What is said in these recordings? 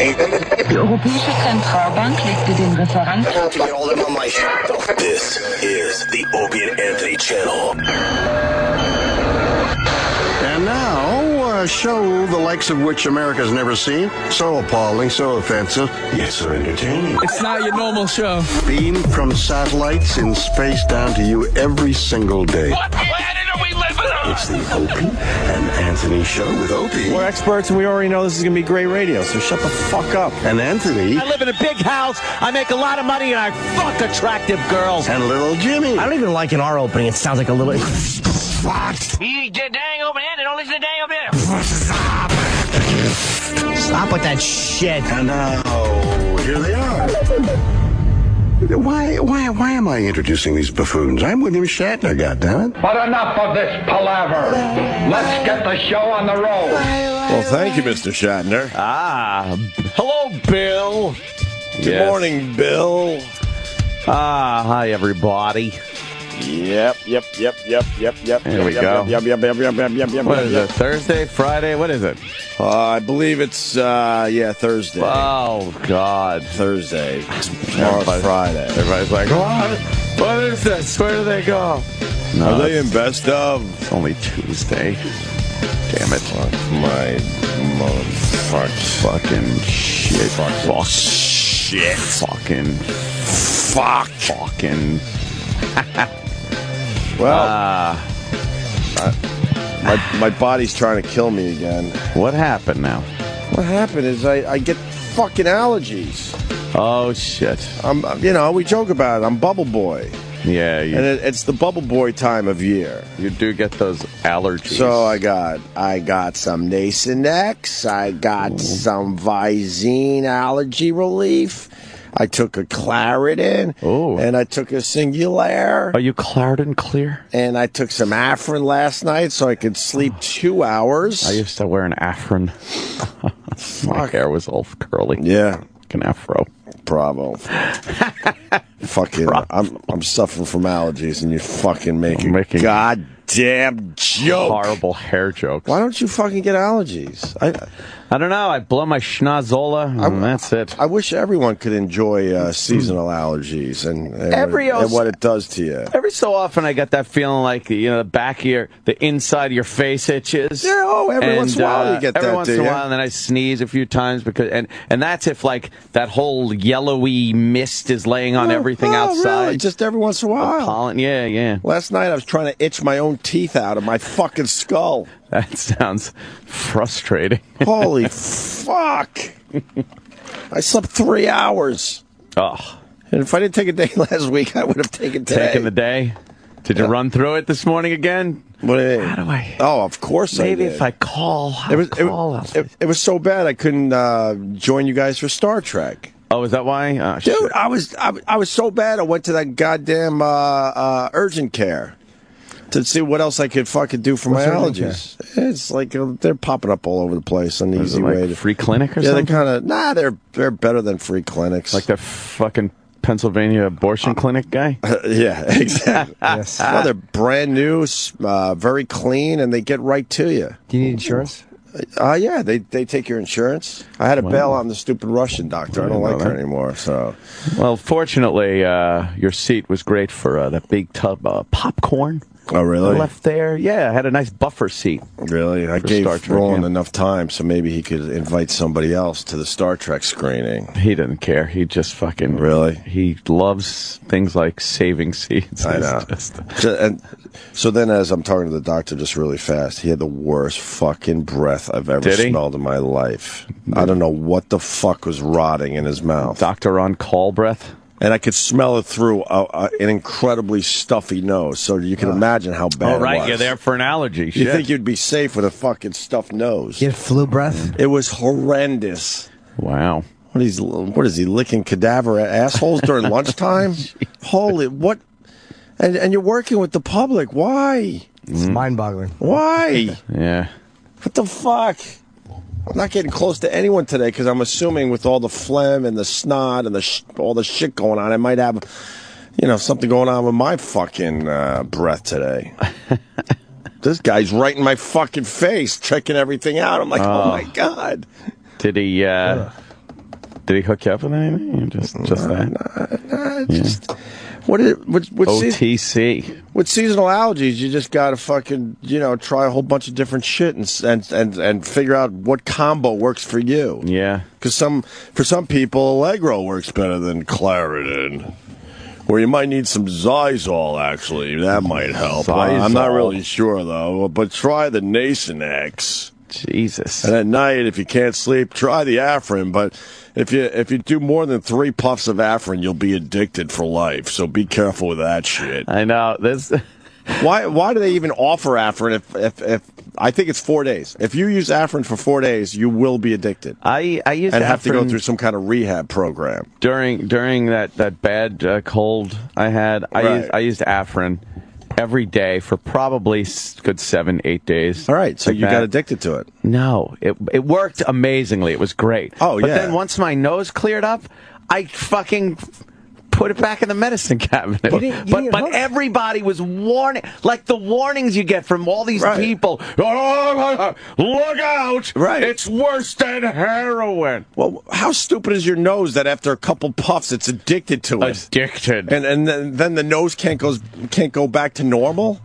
Die Europäische Zentralbank legte den Referat. This is the Opie and Anthony channel. And now, a show the likes of which America's never seen. So appalling, so offensive, yet so entertaining. It's not your normal show. Beamed from satellites in space down to you every single day. What planet are we living on? It's the Opie and Anthony show with Opie. We're experts and we already know this is going to be great radio, so shut the fuck up. And Anthony. I live in a big house, I make a lot of money, and I fuck attractive girls. And little Jimmy. I don't even like in our opening. It sounds like a little... What? You dang open-handed, don't listen to dang open-handed. Stop with that shit. And now, here they are. Why am I introducing these buffoons? I'm William Shatner, goddammit. But enough of this palaver. Let's get the show on the road. Well, thank you, Mr. Shatner. Hello, Bill. Good morning, Bill. Hi, everybody. Yep. There we go. Yep. What is it, Thursday, Friday? What is it? I believe it's, Thursday. Oh, God. Thursday. Tomorrow's Friday. Everybody's like, what is this? Where do they go? No, Are they in best of? It's only Tuesday. Damn it. Fuck my motherfucker. Fucking shit. Fuck shit. Fucking. Well, my body's trying to kill me again. What happened now? What happened is I get fucking allergies. Oh, shit. We joke about it. I'm Bubble Boy. Yeah. And it's the Bubble Boy time of year. You do get those allergies. So I got some Nasonex. I got some Visine allergy relief. I took a Claritin. Oh. And I took a Singulair. Are you Claritin clear? And I took some Afrin last night so I could sleep 2 hours. I used to wear an Afrin. My hair was all curly. Yeah. Like an afro. Bravo. Fucking, I'm suffering from allergies, and you're fucking making goddamn jokes. Horrible hair jokes. Why don't you fucking get allergies? I don't know. I blow my schnozola, and that's it. I wish everyone could enjoy seasonal allergies and what it does to you. Every so often, I get that feeling like the back of the inside of your face itches. Yeah, every once in a while you get that. Every once in a while, and then I sneeze a few times and that's if like that whole yellowy mist is laying on everything outside. Really? Just every once in a while. Pollen, yeah. Last night I was trying to itch my own teeth out of my fucking skull. That sounds frustrating. Holy fuck. I slept 3 hours. Oh. And if I didn't take a day last week, I would have taken today. Taken the day? Did you run through it this morning again? What do you mean? How do I? Oh, of course I did. Maybe if I call. It was so bad I couldn't join you guys for Star Trek. Oh, is that why? Oh, dude, shit. I was so bad I went to that goddamn urgent care to see what else I could fucking do for my allergies. It's like they're popping up all over the place on the easy way. Like free clinic or something? something? They're better than free clinics. Like the fucking Pennsylvania abortion clinic guy? Yeah, exactly. Yes. Well, they're brand new, very clean, and they get right to you. Do you need insurance? Yeah, they take your insurance. I had to bail on the stupid Russian doctor. I don't like her anymore. So, well, fortunately, your seat was great for that big tub of popcorn. Oh, really? I left there. Yeah, I had a nice buffer seat. Really? I gave Roland enough time so maybe he could invite somebody else to the Star Trek screening. He didn't care. He just fucking... Really? He loves things like saving seats. I know. And so then as I'm talking to the doctor just really fast, he had the worst fucking breath I've ever smelled in my life. I don't know what the fuck was rotting in his mouth. Doctor on call breath? And I could smell it through an incredibly stuffy nose, so you can imagine how bad it was. Oh, right, you're there for an allergy. You think you'd be safe with a fucking stuffed nose. You had flu breath? It was horrendous. Wow. What is he, licking cadaver assholes during lunchtime? Holy, what? And you're working with the public. Why? It's mind-boggling. Why? Yeah. What the fuck? I'm not getting close to anyone today because I'm assuming with all the phlegm and the snot and all the shit going on, I might have, something going on with my fucking breath today. This guy's right in my fucking face, checking everything out. I'm like, oh my God. Did he Did he hook you up with anything? Just that? Just what OTC. With seasonal allergies, you just gotta fucking try a whole bunch of different shit and figure out what combo works for you. Yeah. Because for some people, Allegro works better than Claritin. Or you might need some Zysol, actually. That might help. I'm not really sure, though. But try the Nasonex. Jesus. And at night, if you can't sleep, try the Afrin. But if you do more than 3 puffs of Afrin, you'll be addicted for life. So be careful with that shit. I know. Why do they even offer Afrin if I think it's 4 days. If you use Afrin for 4 days, you will be addicted. I used and Afrin have to go through some kind of rehab program. During that bad cold I had. I used Afrin every day for probably good 7-8 days. All right, so you got addicted to it. No, it worked amazingly. It was great. Oh, but yeah. Then once my nose cleared up, I fucking put it back in the medicine cabinet. But everybody was warning, like the warnings you get from all these people. Oh, look out! Right. It's worse than heroin. Well, how stupid is your nose that after a couple puffs, it's addicted to it? Addicted. And then the nose can't go back to normal?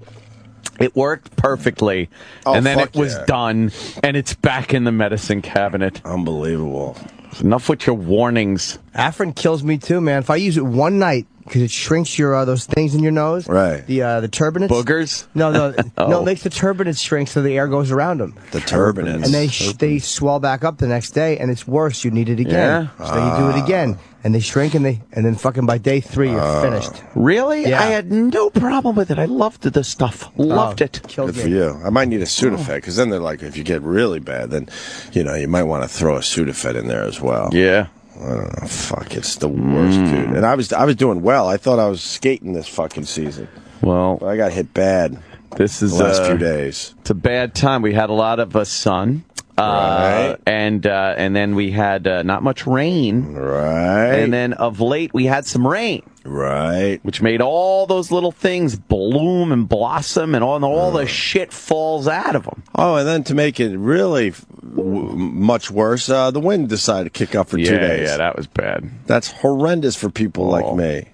It worked perfectly, and then it was done, and it's back in the medicine cabinet. Unbelievable. Enough with your warnings. Afrin kills me too, man. If I use it one night, because it shrinks your those things in your nose, right? The turbinates, boogers. No, it makes the turbinates shrink so the air goes around them. The turbinates, and they swell back up the next day, and it's worse. You need it again, so then you do it again, and they shrink, and then fucking by day 3 you're finished. Really? Yeah. I had no problem with it. I loved the stuff. Loved it. Good for you. I might need a Sudafed because then they're like, if you get really bad, then you might want to throw a Sudafed in there as well. Yeah. I don't know. Fuck, it's the worst, dude. And I was doing well. I thought I was skating this fucking season. Well, but I got hit bad. This is the last few days. It's a bad time. We had a lot of sun. Right. And then we had not much rain. Right. And then of late we had some rain. Right. Which made all those little things bloom and blossom, and all the shit falls out of them. Oh, and then to make it really much worse, the wind decided to kick up for 2 days. Yeah, that was bad. That's horrendous for people like me.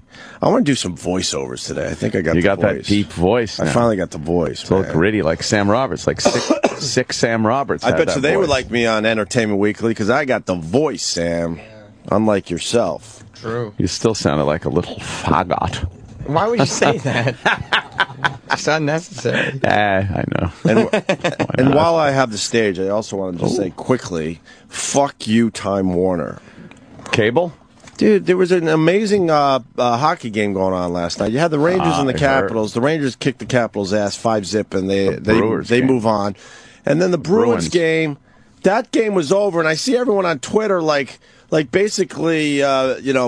I want to do some voiceovers today. I think I got You the got voice. That deep voice now. I finally got the voice. It's a little gritty, like Sam Roberts, like sick Sam Roberts. I bet you they voice. would like me on Entertainment Weekly because I got the voice, Sam. Unlike yourself. True. You still sounded like a little faggot. Why would you say that? It's unnecessary. I know. And while I have the stage, I also wanted to say quickly, fuck you, Time Warner. Cable? Dude, there was an amazing hockey game going on last night. You had the Rangers and the Capitals. The Rangers kicked the Capitals' ass 5-0, and they move on. And then the Bruins game, that game was over, and I see everyone on Twitter like basically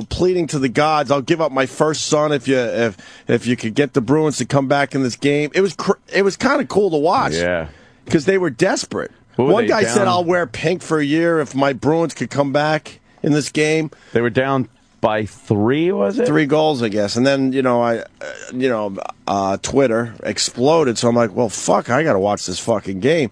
pleading to the gods, I'll give up my first son if you could get the Bruins to come back in this game. It was kind of cool to watch. Yeah. Because they were desperate. One guy said, I'll wear pink for a year if my Bruins could come back in this game. They were down by 3, was it? 3 goals, I guess. And then, Twitter exploded. So I'm like, well, fuck, I got to watch this fucking game.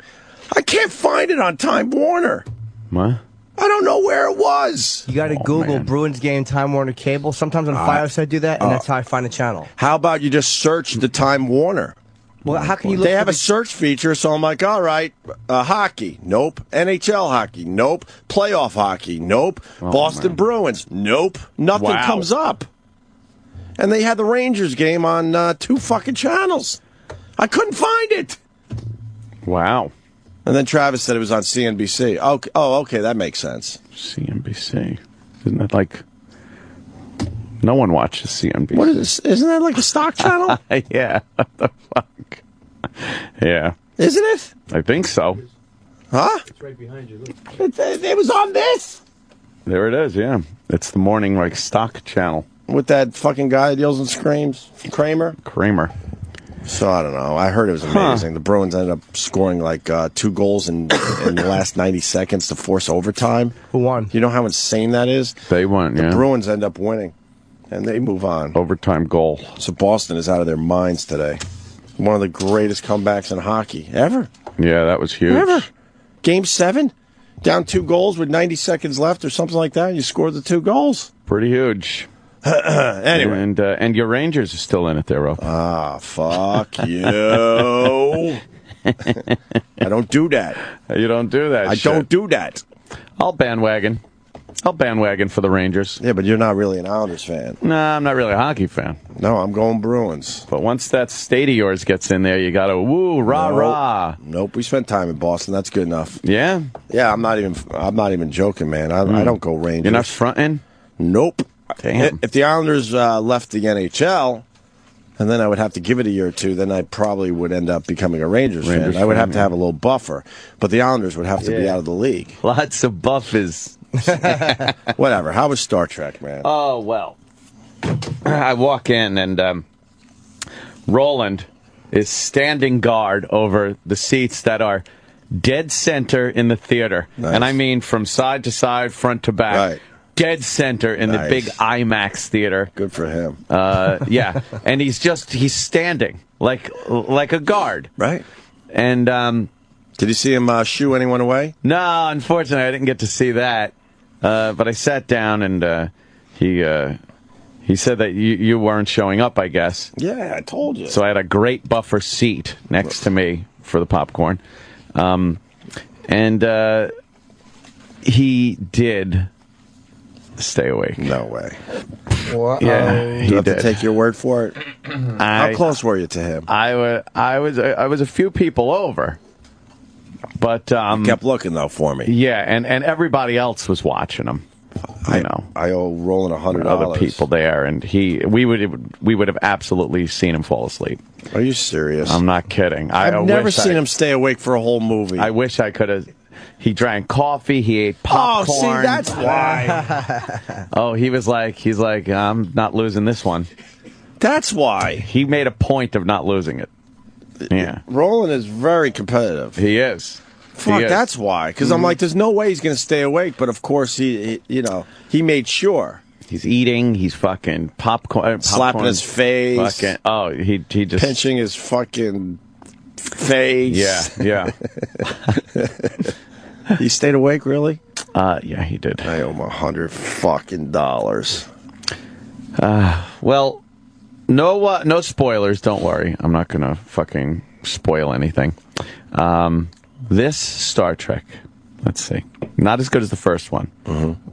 I can't find it on Time Warner. What? I don't know where it was. You got to Google Bruins game Time Warner cable. Sometimes on Fios I do that, and that's how I find the channel. How about you just search the Time Warner? Well, how can you look? They have a search feature, so I'm like, all right, hockey, nope. NHL hockey, nope. Playoff hockey, nope. Boston Bruins, nope. Nothing comes up. And they had the Rangers game on 2 fucking channels. I couldn't find it. Wow. And then Travis said it was on CNBC. Okay, that makes sense. CNBC. Isn't that like... No one watches CNBC. What is this? Isn't that like a stock channel? Yeah. What the fuck? Yeah. Isn't it? I think so. Huh? It's right behind you. Look. It was on this. There it is, yeah. It's the morning, stock channel. With that fucking guy that yells and screams. Kramer. So, I don't know. I heard it was amazing. The Bruins ended up scoring 2 goals in the last 90 seconds to force overtime. Who won? You know how insane that is? They won, yeah. The Bruins end up winning, and they move on. Overtime goal. So Boston is out of their minds today. One of the greatest comebacks in hockey ever. Yeah, that was huge. Ever. Game 7? Down 2 goals with 90 seconds left or something like that. You scored the 2 goals. Pretty huge. Anyway. And your Rangers are still in it there, Opie. Ah, fuck you. I don't do that. You don't do that I don't do that. I'll bandwagon for the Rangers. Yeah, but you're not really an Islanders fan. Nah, I'm not really a hockey fan. No, I'm going Bruins. But once that state of yours gets in there, you got to woo, rah. Nope, we spent time in Boston. That's good enough. Yeah? Yeah, I'm not even joking, man. I don't go Rangers. You're not fronting? Nope. Damn. If the Islanders left the NHL, and then I would have to give it a year or two, then I probably would end up becoming a Rangers fan. I would have to have a little buffer. But the Islanders would have to be out of the league. Lots of buffers. Whatever. How was Star Trek, man? Oh, well. I walk in, and Roland is standing guard over the seats that are dead center in the theater. Nice. And I mean from side to side, front to back. Right. Dead center in the big IMAX theater. Good for him. Yeah. And he's standing like a guard. Right. And did you see him shoo anyone away? no, unfortunately, I didn't get to see that. But I sat down, and he said that you weren't showing up, I guess. Yeah, I told you. So I had a great buffer seat next to me for the popcorn. And he did stay awake. No way. Yeah, You have to take your word for it. How close were you to him? I was a few people over. But kept looking though for me. Yeah, and everybody else was watching him. I owe Roland $100. Other people there, and we would have absolutely seen him fall asleep. Are you serious? I'm not kidding. I've never seen him stay awake for a whole movie. I wish I could have. He drank coffee. He ate popcorn. Oh, see, that's why. Oh, he's like, I'm not losing this one. That's why. He made a point of not losing it. Yeah. Roland is very competitive. He is. Fuck, that's why. Because I'm like, there's no way he's going to stay awake. But of course, he made sure. He's eating. He's fucking popcorn. Slapping his face. Fucking, he just pinching his fucking face. Yeah. He stayed awake, really? Yeah, he did. I owe him $100 fucking dollars. Well, no spoilers. Don't worry. I'm not gonna fucking spoil anything. This Star Trek, let's see, not as good as the first one,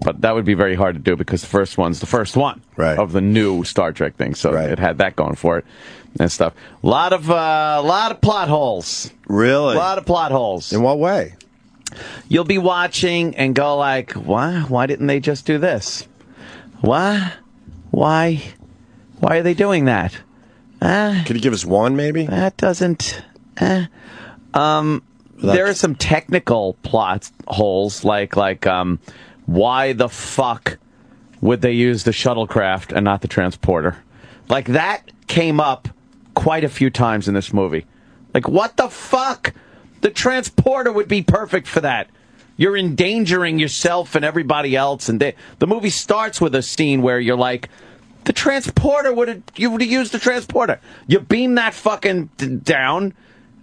but that would be very hard to do because the first one's the first one of the new Star Trek thing, so it had that going for it and stuff. A lot of plot holes. Really? A lot of plot holes. In what way? You'll be watching and go like, why didn't they just do this? Why are they doing that? Could you give us one, maybe? That doesn't... There are some technical plot holes, like why the fuck would they use the shuttlecraft and not the transporter? Like, that came up quite a few times in this movie. Like, what the fuck? The transporter would be perfect for that. You're endangering yourself and everybody else, and the movie starts with a scene where you're like, the transporter you would have used the transporter. You beam that fucking down,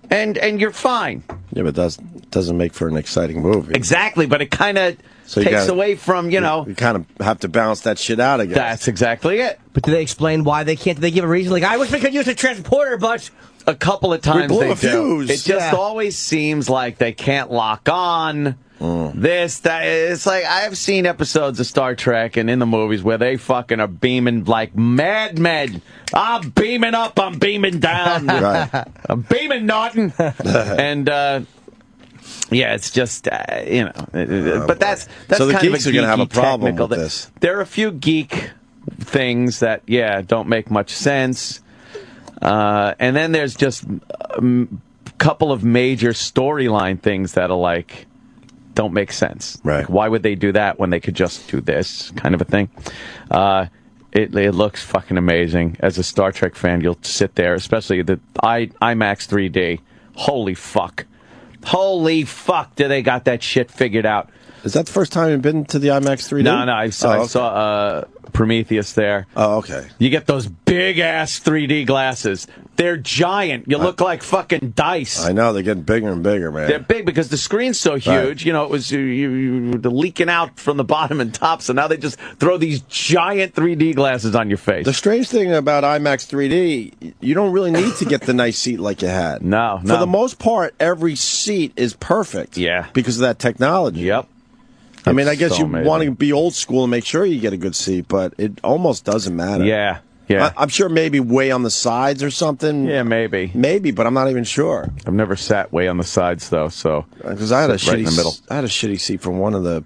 and you're fine. Yeah, but that doesn't make for an exciting movie. Exactly, but it kind of takes away from, You kind of have to balance that shit out, I guess. That's exactly it. But do they explain why they can't? Do they give a reason? Like, I wish we could use the transporter, but... A couple of times we blew they a fuse. do. It just always seems like they can't lock on. This, that. It's like, I've seen episodes of Star Trek and in the movies where they fucking are beaming like madmen. I'm beaming up, I'm beaming down. I'm beaming Norton. And, yeah, it's just, but that's so the kind geeks of a are going to have a problem technical with this. There are a few geek things that, don't make much sense. And then there's just a couple of major storyline things that are like, don't make sense. Right. Like, why would they do that when they could just do this kind of a thing? It looks fucking amazing. As a Star Trek fan, you'll sit there, especially the IMAX 3D. Holy fuck. Holy fuck, do they got that shit figured out. Is that the first time you've been to the IMAX 3D? No, I saw Prometheus there. Oh, okay. You get those big-ass 3D glasses. They're giant. You look like fucking dice. I know, they're getting bigger and bigger, man. They're big because the screen's so huge. Right. You know, it was you leaking out from the bottom and top, so now they just throw these giant 3D glasses on your face. The strange thing about IMAX 3D, you don't really need to get the nice seat like you had. No. For the most part, every seat is perfect. Yeah. Because of that technology. Yep. I mean, I guess so you amazing. want to be old school and make sure you get a good seat, but it almost doesn't matter. Yeah. Yeah. I'm sure maybe way on the sides or something. Yeah, maybe. Maybe, but I'm not even sure. I've never sat way on the sides, though, so... Because I had a right in the middle. I had a shitty seat from one of the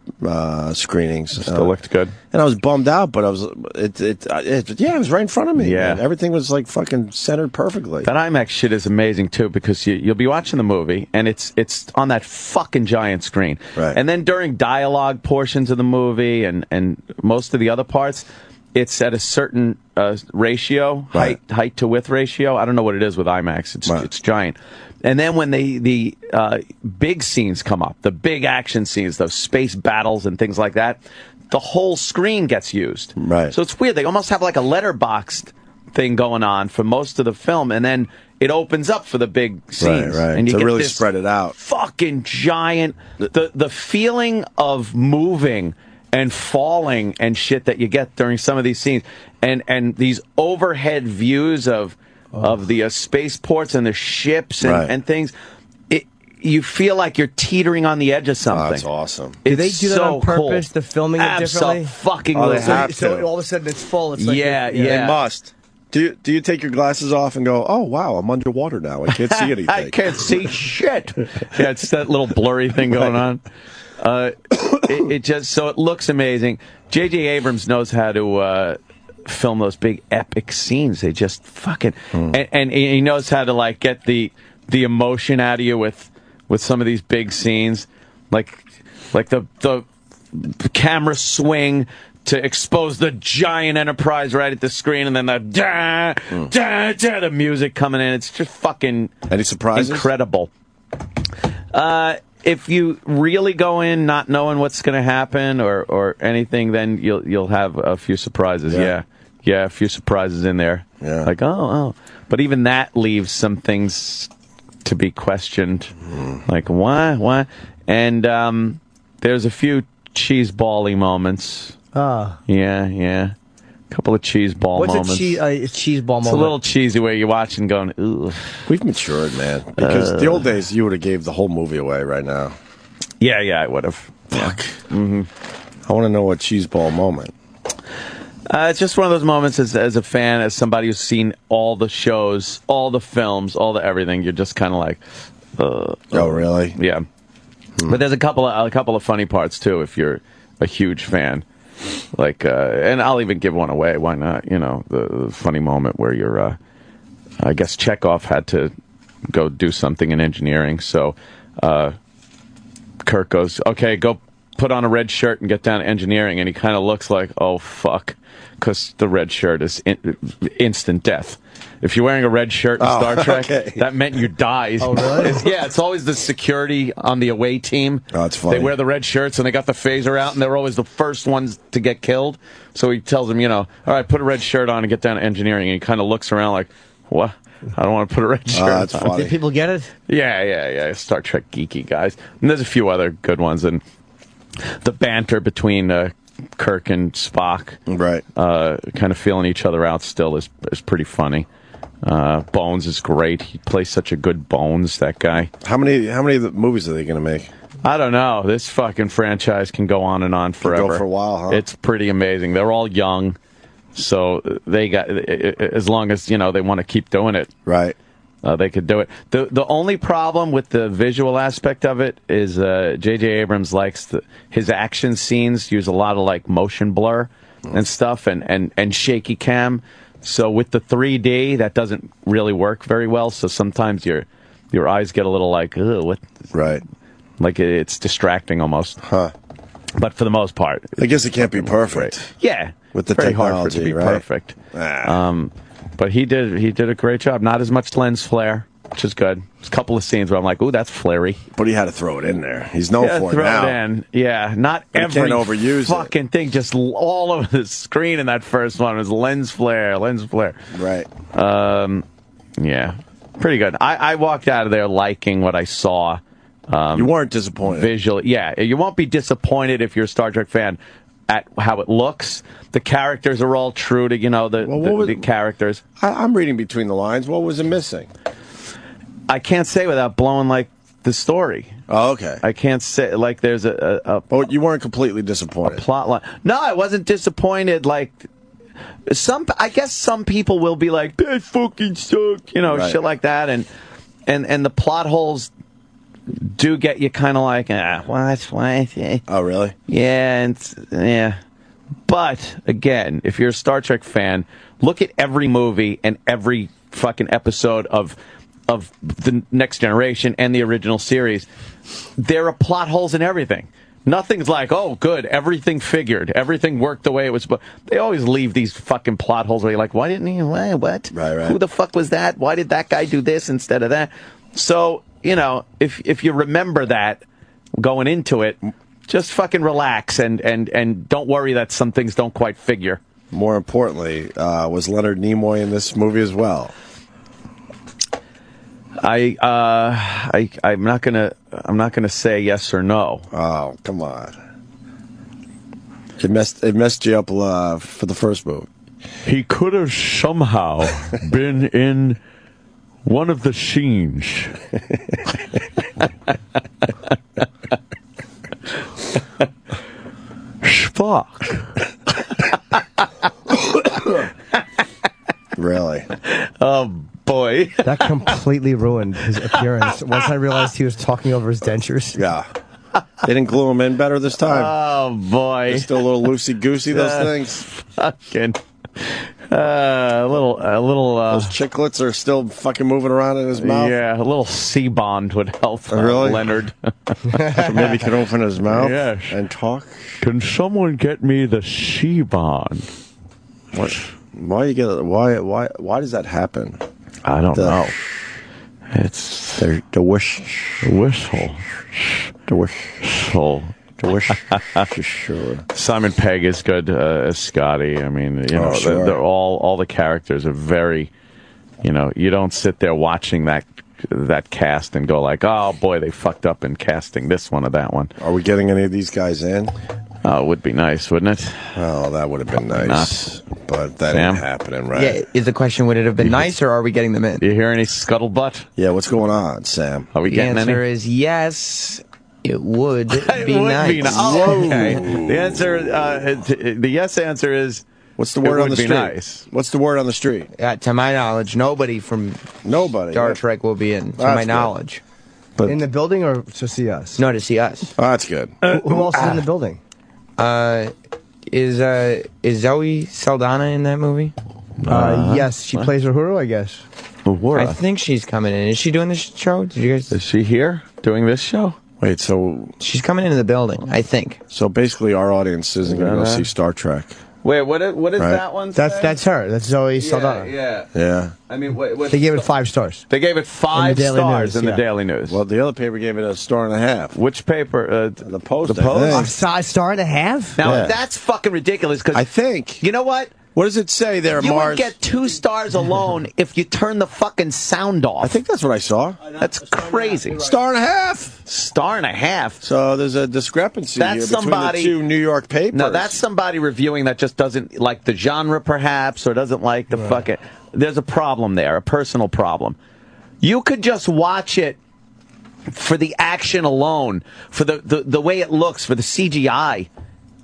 screenings. Still looked good. And I was bummed out, but I was... it was right in front of me. Yeah. Man. Everything was, like, fucking centered perfectly. That IMAX shit is amazing, too, because you'll be watching the movie, and it's on that fucking giant screen. Right. And then during dialogue portions of the movie and most of the other parts... It's at a certain ratio, right. height to width ratio. I don't know what it is with IMAX. It's giant. And then when the big scenes come up, the big action scenes, those space battles and things like that, the whole screen gets used. Right. So it's weird. They almost have like a letterboxed thing going on for most of the film, and then it opens up for the big scenes. Right. And you to get really this spread it out. Fucking giant. The feeling of moving and falling and shit that you get during some of these scenes, and these overhead views of the spaceports and the ships and things, you feel like you're teetering on the edge of something. Oh, that's awesome. Do they do that on purpose? The filming it differently? Absolutely. So all of a sudden it's full. It's like They must. Do you take your glasses off and go, oh, wow, I'm underwater now. I can't see anything. I can't see shit. Yeah, it's that little blurry thing going on. It just so it looks amazing. J.J. Abrams knows how to film those big epic scenes. They just fucking and he knows how to like get the emotion out of you with some of these big scenes, like the camera swing to expose the giant Enterprise right at the screen, and then the music coming in. It's just fucking any surprises? Incredible. If you really go in not knowing what's going to happen or anything, then you'll have a few surprises. Yeah, a few surprises in there. Yeah. Like oh, but even that leaves some things to be questioned. Like why? And there's a few cheeseball-y moments. Yeah. A couple of cheeseball moments. What's a cheeseball moment? It's a little cheesy where you're watching going, ooh. We've matured, man. Because the old days, you would have gave the whole movie away right now. Yeah, I would have. Fuck. I want to know what cheeseball moment. It's just one of those moments as a fan, as somebody who's seen all the shows, all the films, all the everything. You're just kind of like, oh, really? Yeah. But there's a couple of funny parts too if you're a huge fan. Like, and I'll even give one away. Why not? You know, the funny moment where you're, I guess Chekhov had to go do something in engineering. So, Kirk goes, okay, go put on a red shirt and get down to engineering. And he kind of looks like, oh, fuck. Because the red shirt is instant death. If you're wearing a red shirt in Star Trek, that meant you die. Oh, really? It's always the security on the away team. Oh, it's funny. They wear the red shirts and they got the phaser out, and they're always the first ones to get killed. So he tells them, all right, put a red shirt on and get down to engineering. And he kind of looks around like, what? I don't want to put a red shirt on. That's funny. Did people get it? Yeah. Star Trek geeky guys. And there's a few other good ones. And the banter between Kirk and Spock, right? Kind of feeling each other out still is pretty funny. Bones is great. He plays such a good Bones, that guy. How many of the movies are they going to make? I don't know. This fucking franchise can go on and on forever. Go for a while, huh? It's pretty amazing. They're all young, so they got, as long as they want to keep doing it, right? They could do it. The only problem with the visual aspect of it is J.J. Abrams likes his action scenes use a lot of like motion blur and stuff and shaky cam. So with the 3D, that doesn't really work very well. So sometimes your eyes get a little like, ugh, what? Right. Like it's distracting almost. Huh. But for the most part, I guess it can't be perfect. Great. Yeah. With the very technology, hard for it to be right? perfect. But he did a great job. Not as much lens flare, which is good. There's a couple of scenes where I'm like, ooh, that's flary. But he had to throw it in there. He's known for it now. Throw it in. Yeah, not but every can't overuse fucking thing. Just all over the screen in that first one was lens flare. Right. Yeah, pretty good. I walked out of there liking what I saw. You weren't disappointed. Visually, yeah. You won't be disappointed if you're a Star Trek fan at how it looks. The characters are all true to, the characters. I'm reading between the lines. What was it missing? I can't say without blowing, the story. Oh, okay. I can't say, there's a you weren't completely disappointed. A plot line. No, I wasn't disappointed, I guess some people will be like, that fucking suck, Right. shit like that, and the plot holes do get you kind of like, what? Oh, really? Yeah, yeah. But, again, if you're a Star Trek fan, look at every movie and every fucking episode of the Next Generation and the original series. There are plot holes in everything. Nothing's like, oh, good, everything figured. Everything worked the way it was supposed. They always leave these fucking plot holes where you're like, why didn't he? What? Right. Who the fuck was that? Why did that guy do this instead of that? So, if you remember that going into it, just fucking relax and don't worry that some things don't quite figure. More importantly, was Leonard Nimoy in this movie as well? I'm not gonna say yes or no. Oh, come on! It messed you up for the first movie. He could have somehow been in one of the scenes. Spock. Really? Oh, boy. That completely ruined his appearance. Once I realized he was talking over his dentures. Yeah. They didn't glue him in better this time. Oh, boy. They're still a little loosey-goosey, those things. Fucking... a little. Those chiclets are still fucking moving around in his mouth. Yeah, a little C-bond would help really? Leonard. So maybe he can open his mouth and talk. Can someone get me the C-bond? What? Why does that happen? I don't know. It's the whistle. The whistle. Sure. Simon Pegg is good as Scotty. I mean, sure. they're all the characters are very, you don't sit there watching that cast and go like, oh boy, they fucked up in casting this one or that one. Are we getting any of these guys in? Oh, it would be nice, wouldn't it? Oh, that would have been nice. But that ain't happening, right? Yeah, is the question, would it have been nice, or are we getting them in? Do you hear any scuttlebutt? Yeah, what's going on, Sam? Are we getting any? The answer is yes. It would be nice. nice. Okay. The yes answer is what's the word on the street? Nice. What's the word on the street? To my knowledge, nobody from Star Trek will be in. To my knowledge, but in the building or to see us? No, to see us. Oh, that's good. Who else is in the building? Is Zoe Saldana in that movie? Yes, she plays Uhuru, I guess. Uhura. I think she's coming in. Is she doing this show? Did you guys? Is she here doing this show? Wait, so she's coming into the building, I think. So basically, our audience isn't going to go see Star Trek. Wait, what is that one? That's her. That's Zoe Saldana. Yeah. I mean, they gave it 5 stars. They gave it 5 stars in the Daily News. Well, the other paper gave it a star and a half. Which paper? The Post. The Post. A star and a half? Now that's fucking ridiculous. Because I think. You know what? What does it say there, You Mars? would get 2 stars alone if you turn the fucking sound off. I think that's what I saw. That's crazy. Star and a half. Star and a half. So there's a discrepancy here between the 2 New York papers. No, that's somebody reviewing that just doesn't like the genre, perhaps, or doesn't like the fucking... There's a problem there, a personal problem. You could just watch it for the action alone, for the way it looks, for the CGI,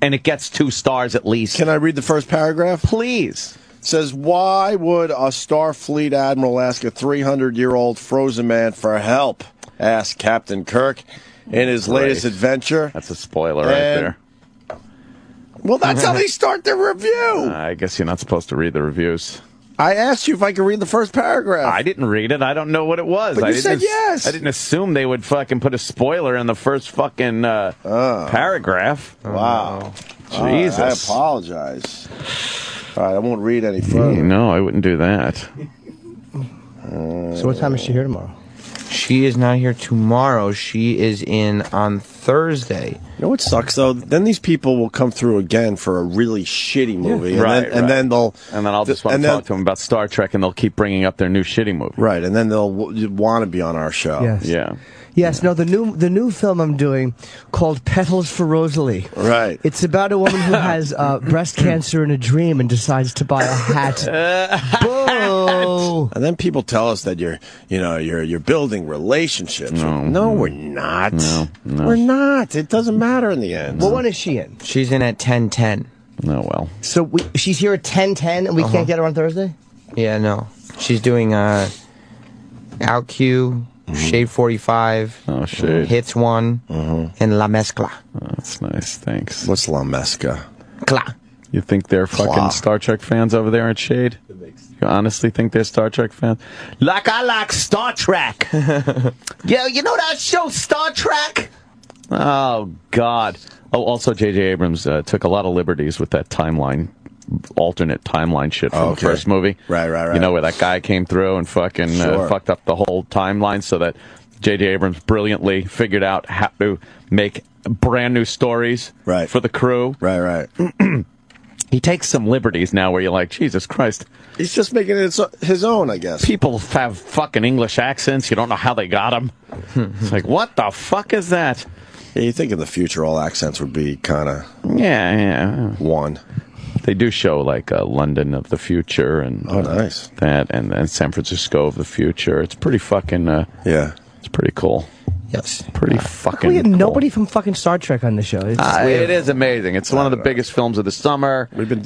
and it gets 2 stars at least. Can I read the first paragraph? Please. It says, why would a Starfleet admiral ask a 300-year-old frozen man for help? Asked Captain Kirk in his latest adventure. That's a spoiler right there. Well, that's how they start their review. I guess you're not supposed to read the reviews. I asked you if I could read the first paragraph. I didn't read it. I don't know what it was. But you said yes. I didn't assume they would fucking put a spoiler in the first fucking paragraph. Wow. Jesus. I apologize. All right, I won't read any further. No, I wouldn't do that. So what time is she here tomorrow? She is not here tomorrow. She is in on Thursday. You know what sucks though? Then these people will come through again for a really shitty movie, and then I'll just want to talk to them about Star Trek, and they'll keep bringing up their new shitty movie. Right, and then they'll want to be on our show. Yes. Yeah. Yes, no, the new film I'm doing called Petals for Rosalie. Right. It's about a woman who has breast cancer in a dream and decides to buy a hat. Boo! And then people tell us that you're building relationships. No, we're not. No. We're not. It doesn't matter in the end. Well, when is she in? She's in at 10:10. Oh, well. So she's here at 10:10 and we can't get her on Thursday? Yeah, no. She's doing OutQ, Shade 45, Hits 1, and La Mezcla. Oh, that's nice. Thanks. What's La Mezcla? You think they're fucking Star Trek fans over there at Shade? You honestly think they're Star Trek fans? Like I like Star Trek. Yeah, you know that show Star Trek? Oh, God. Oh, also J.J. Abrams took a lot of liberties with that alternate timeline shit from the first movie. Right. You know, where that guy came through and fucking fucked up the whole timeline so that J.J. Abrams brilliantly figured out how to make brand new stories for the crew. Right. He takes some liberties now where you're like, Jesus Christ. He's just making it his own, I guess. People have fucking English accents. You don't know how they got them. It's like, what the fuck is that? Yeah, you think in the future all accents would be kind of one. They do show like London of the future and nice. That and San Francisco of the future. It's pretty fucking it's pretty cool. Yes. Pretty fucking We had cool. nobody from fucking Star Trek on the show. It is amazing. It's one of the biggest films of the summer. We've been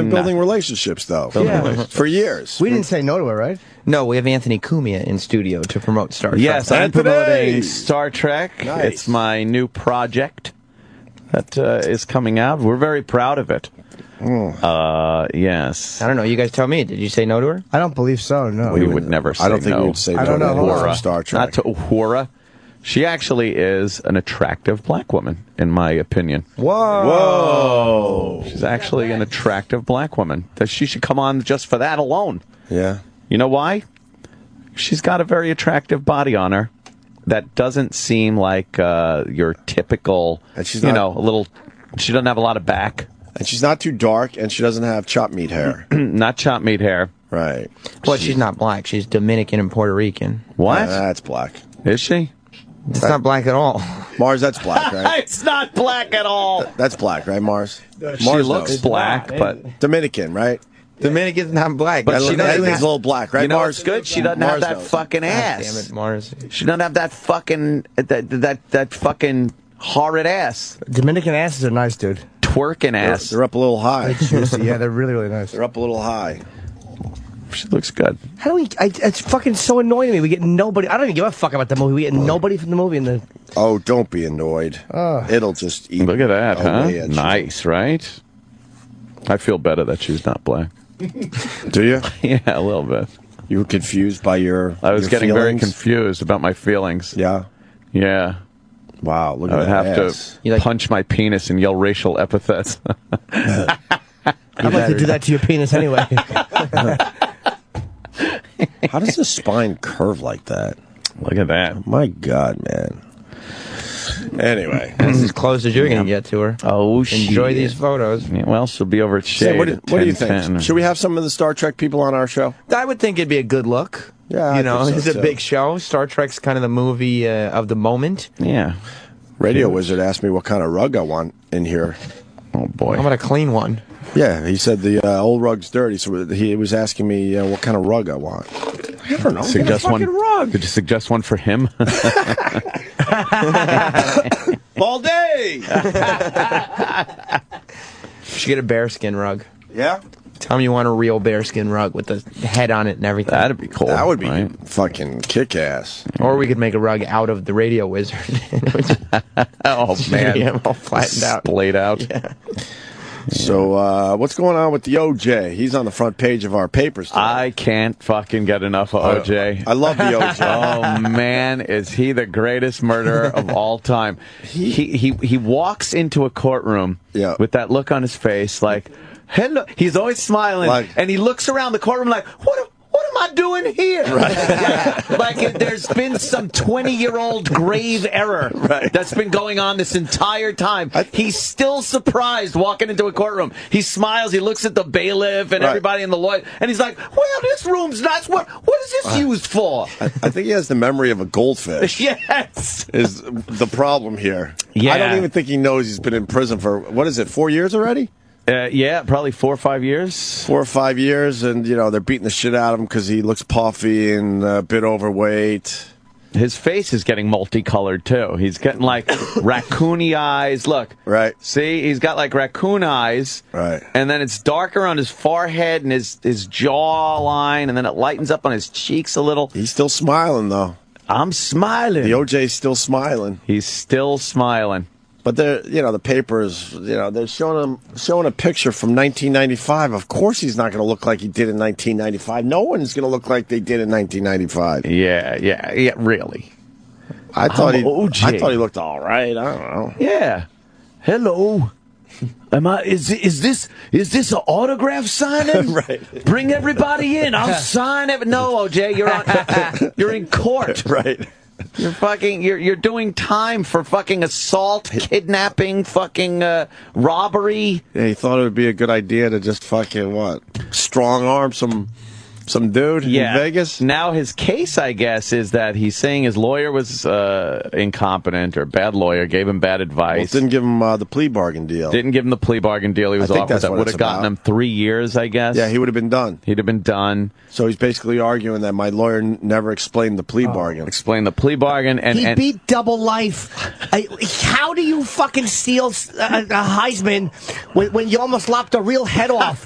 building relationships though for years. We didn't say no to her, right? No, we have Anthony Cumia in studio to promote Star Trek. Yes, I'm promoting Star Trek. Nice. It's my new project that is coming out. We're very proud of it. Yes. I don't know. You guys tell me. Did you say no to her? I don't believe so, no. We would never say no. I don't think we would say no to Uhura. Star Trek. Not to Uhura. She actually is an attractive black woman, in my opinion. Whoa. She's actually an attractive black woman. That she should come on just for that alone. Yeah. You know why? She's got a very attractive body on her that doesn't seem like your typical, and she's a little, she doesn't have a lot of back. And she's not too dark, and she doesn't have chopped meat hair. Not chopped meat hair. Right. Well, she's not black. She's Dominican and Puerto Rican. What? Yeah, that's black. Is she? It's not black at all. Mars, that's black, right? It's not black at all. That's black, right, Mars? She looks black, but Dominican, right? Dominican's not black. But she doesn't have a little black, right? You know Mars, what's good? She doesn't have that fucking ass. Damn it, Mars. She doesn't have that fucking that fucking horrid ass. Dominican asses are nice, dude. Twerking ass. They're up a little high. Juicy. Yeah, they're really, really nice. They're up a little high. She looks good. How do we? It's fucking so annoying to me. We get nobody. I don't even give a fuck about the movie. We get nobody from the movie in the. Oh, don't be annoyed. It'll just eat. Look at that, away huh? at Nice, right? I feel better that she's not black. Do you? Yeah, a little bit. You were confused by your. I was getting very feelings? confused about my feelings. Yeah. Yeah. Wow. Look at I would that have ass. to punch my penis and yell racial epithets. I'd like to do that to your penis anyway. How does the spine curve like that? Look at that. My God, man. Anyway. That's as close as you're going to get to her. Oh, Enjoy these photos. Yeah, well, she'll be over at Shade. Say, what do you think? 10:10. Should we have some of the Star Trek people on our show? I would think it'd be a good look. Yeah, you know, I think it's so, a too. big show. Star Trek's kind of the movie of the moment. Yeah. Radio Wizard asked me what kind of rug I want in here. Oh, boy. How about a clean one? Yeah, he said the old rug's dirty, so he was asking me what kind of rug I want. I don't know. Suggest Get a one. fucking rug. Could you suggest one for him? All day. You should get a bearskin rug. Yeah? Tell me you want a real bearskin rug with the head on it and everything. That'd be cool. That would be right? fucking kick-ass. Or we could make a rug out of the Radio Wizard. Oh, man. Yeah, all flattened out. Splayed out. Yeah. So, what's going on with the OJ? He's on the front page of our papers today. I can't fucking get enough of OJ. I love the OJ. Oh, man, is he the greatest murderer of all time. He walks into a courtroom with that look on his face like, hello. He's always smiling, and he looks around the courtroom like, what am I doing here? Right. like there's been some 20-year-old grave error that's been going on this entire time. He's still surprised walking into a courtroom. He smiles, he looks at the bailiff and everybody in the lawyer, and he's like, well, this room's nice. What is this used for? I think he has the memory of a goldfish. Yes. Is the problem here. Yeah. I don't even think he knows he's been in prison for, 4 years already? Yeah, probably 4 or 5 years. 4 or 5 years, and, they're beating the shit out of him because he looks puffy and a bit overweight. His face is getting multicolored, too. He's getting, like, raccoony eyes. Look. Right. See? He's got, like, raccoon eyes. Right. And then it's darker on his forehead and his jawline, and then it lightens up on his cheeks a little. He's still smiling, though. I'm smiling. The OJ's still smiling. He's still smiling. But they're, the papers, they're showing a picture from 1995. Of course he's not going to look like he did in 1995. No one's going to look like they did in 1995. Yeah, really. I thought he looked all right. I don't know. Yeah. Hello. Is this an autograph signing? Right. Bring everybody in. I'll sign it. No, OJ, you're in court. Right. You're doing time for fucking assault, kidnapping, fucking robbery. Yeah, he thought it would be a good idea to just fucking strong arm some dude in Vegas. Now his case, I guess, is that he's saying his lawyer was incompetent or bad lawyer, gave him bad advice. Well, didn't give him the plea bargain deal. Didn't give him the plea bargain deal. He was offered that would have gotten him 3 years, I guess. Yeah, he would have been done. He'd have been done. So he's basically arguing that my lawyer never explained the plea bargain. Explained the plea bargain. And he beat double life. How do you fucking steal a Heisman when you almost lopped a real head off?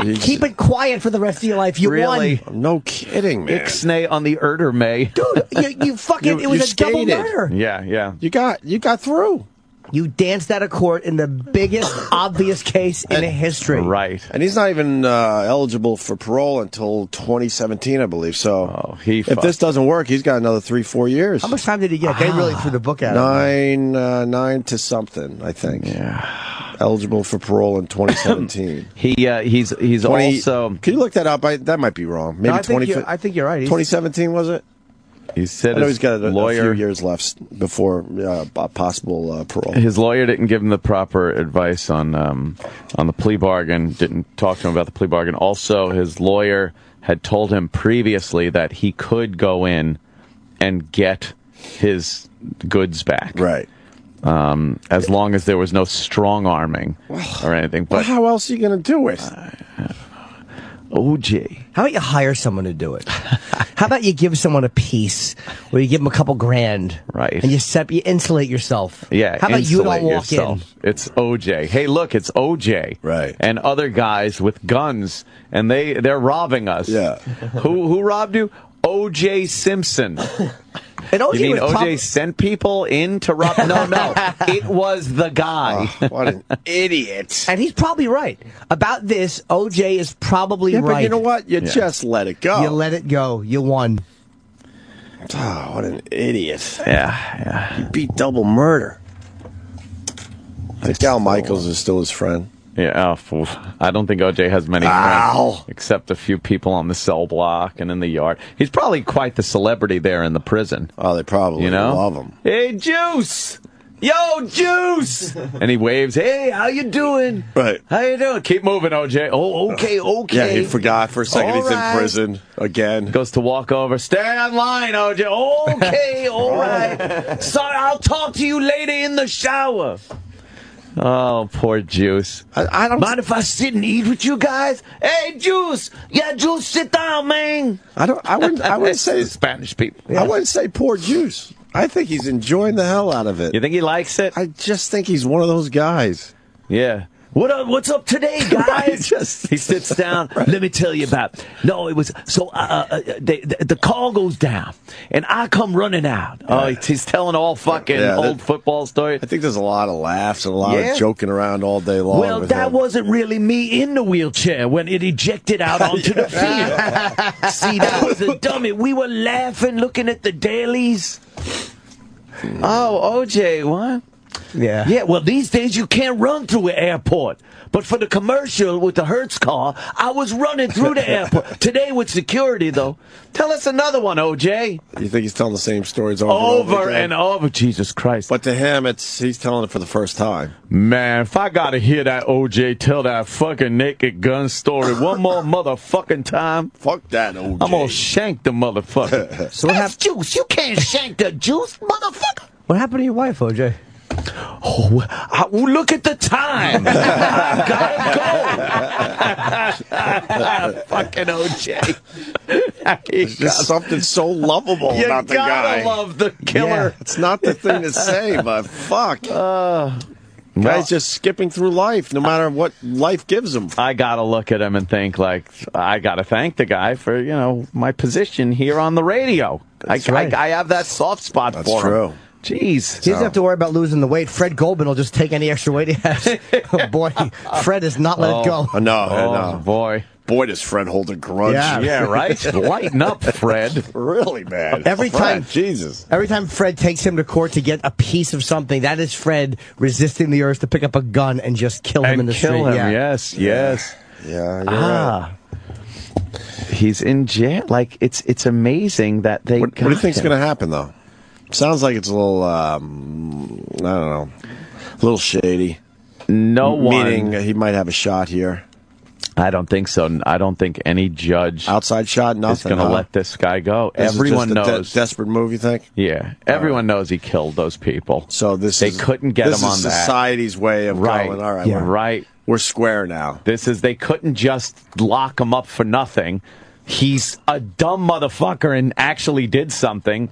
Keep it quiet for the rest of your life. You won. No kidding, man. Ixnay on the Erdermay. Dude, you fucking, it was a double murder. Yeah. You got through. You danced out of court in the biggest, obvious case in history. Right. And he's not even eligible for parole until 2017, I believe. So if this doesn't work, he's got another 3-4 years. How much time did he get? They really threw the book at him. 9 to something, I think. Yeah. Eligible for parole in 2017. He's also. Can you look that up? That might be wrong. Maybe I think you're right. 2017 was it? He said he's got a few years left before possible parole. His lawyer didn't give him the proper advice on the plea bargain. Didn't talk to him about the plea bargain. Also, his lawyer had told him previously that he could go in and get his goods back. Right. As long as there was no strong arming or anything. But how else are you going to do it? OJ. How about you hire someone to do it? How about you give someone a piece, or you give them a couple grand, right? And you insulate yourself. Yeah. How about you don't walk yourself. In? It's OJ. Hey, look, it's OJ. Right. And other guys with guns, and they're robbing us. Yeah. Who robbed you? OJ Simpson. And OJ you mean OJ sent people in to rob? No. It was the guy. Oh, what an idiot. And he's probably right. About this, OJ is probably right. But you know what? You just let it go. You let it go. You won. Oh, what an idiot. Yeah. He beat double murder. I think Al Michaels is still his friend. Yeah, I don't think OJ has many friends except a few people on the cell block and in the yard. He's probably quite the celebrity there in the prison. Oh, they probably love him. Hey, Juice! Yo, Juice! And he waves, hey, how you doing? Right. How you doing? Keep moving, OJ. Oh, okay. Yeah, he forgot for a second all he's right. in prison again. Goes to walk over. Stay on line, OJ. Okay, all right. Sorry, I'll talk to you later in the shower. Oh, poor Juice. I don't mind if I sit and eat with you guys? Hey, Juice! Yeah, Juice, sit down, man. I wouldn't say Spanish people. Yeah. I wouldn't say poor Juice. I think he's enjoying the hell out of it. You think he likes it? I just think he's one of those guys. Yeah. What's up today, guys? He sits down. Right. Let me tell you about it. No, it was so the call goes down, and I come running out. Oh, he's telling all fucking old football stories. I think there's a lot of laughs and a lot of joking around all day long. Well, that wasn't really me in the wheelchair when it ejected out onto the field. See, that was a dummy. We were laughing, looking at the dailies. Oh, OJ, what? Yeah. Yeah, well, these days you can't run through an airport. But for the commercial with the Hertz car, I was running through the airport. Today with security, though. Tell us another one, OJ. You think he's telling the same stories over and over? Jesus Christ. But to him, he's telling it for the first time. Man, if I gotta hear that OJ tell that fucking naked gun story one more motherfucking time, fuck that OJ. I'm gonna shank the motherfucker. So what happened? Juice. You can't shank the juice, motherfucker. What happened to your wife, OJ? Oh, look at the time. I gotta go. Fucking OJ. There's just something so lovable about the guy. You gotta love the killer. Yeah, it's not the thing to say, but fuck. Guy's just skipping through life, no matter what life gives him. I gotta look at him and think, like, I gotta thank the guy for, my position here on the radio. I have that soft spot for him. That's true. Jeez. He doesn't have to worry about losing the weight. Fred Goldman will just take any extra weight he has. Oh, boy, Fred has not let it go. No. Boy. Boy, does Fred hold a grudge. Yeah, right? Lighten up, Fred. Really, man. Every time Fred takes him to court to get a piece of something, that is Fred resisting the urge to pick up a gun and just kill him in the street. Kill him, yeah. Yes. Yeah, you're right. He's in jail. Like, it's amazing that they What do you think's going to happen, though? Sounds like it's a little, I don't know, a little shady. Meaning he might have a shot here. I don't think so. I don't think any judge outside shot nothing is going to let this guy go. Everyone knows. Desperate move, you think? Yeah, everyone knows he killed those people. So they couldn't get him on that. This is society's way of going. All right, right. We're square now. They couldn't just lock him up for nothing. He's a dumb motherfucker and actually did something.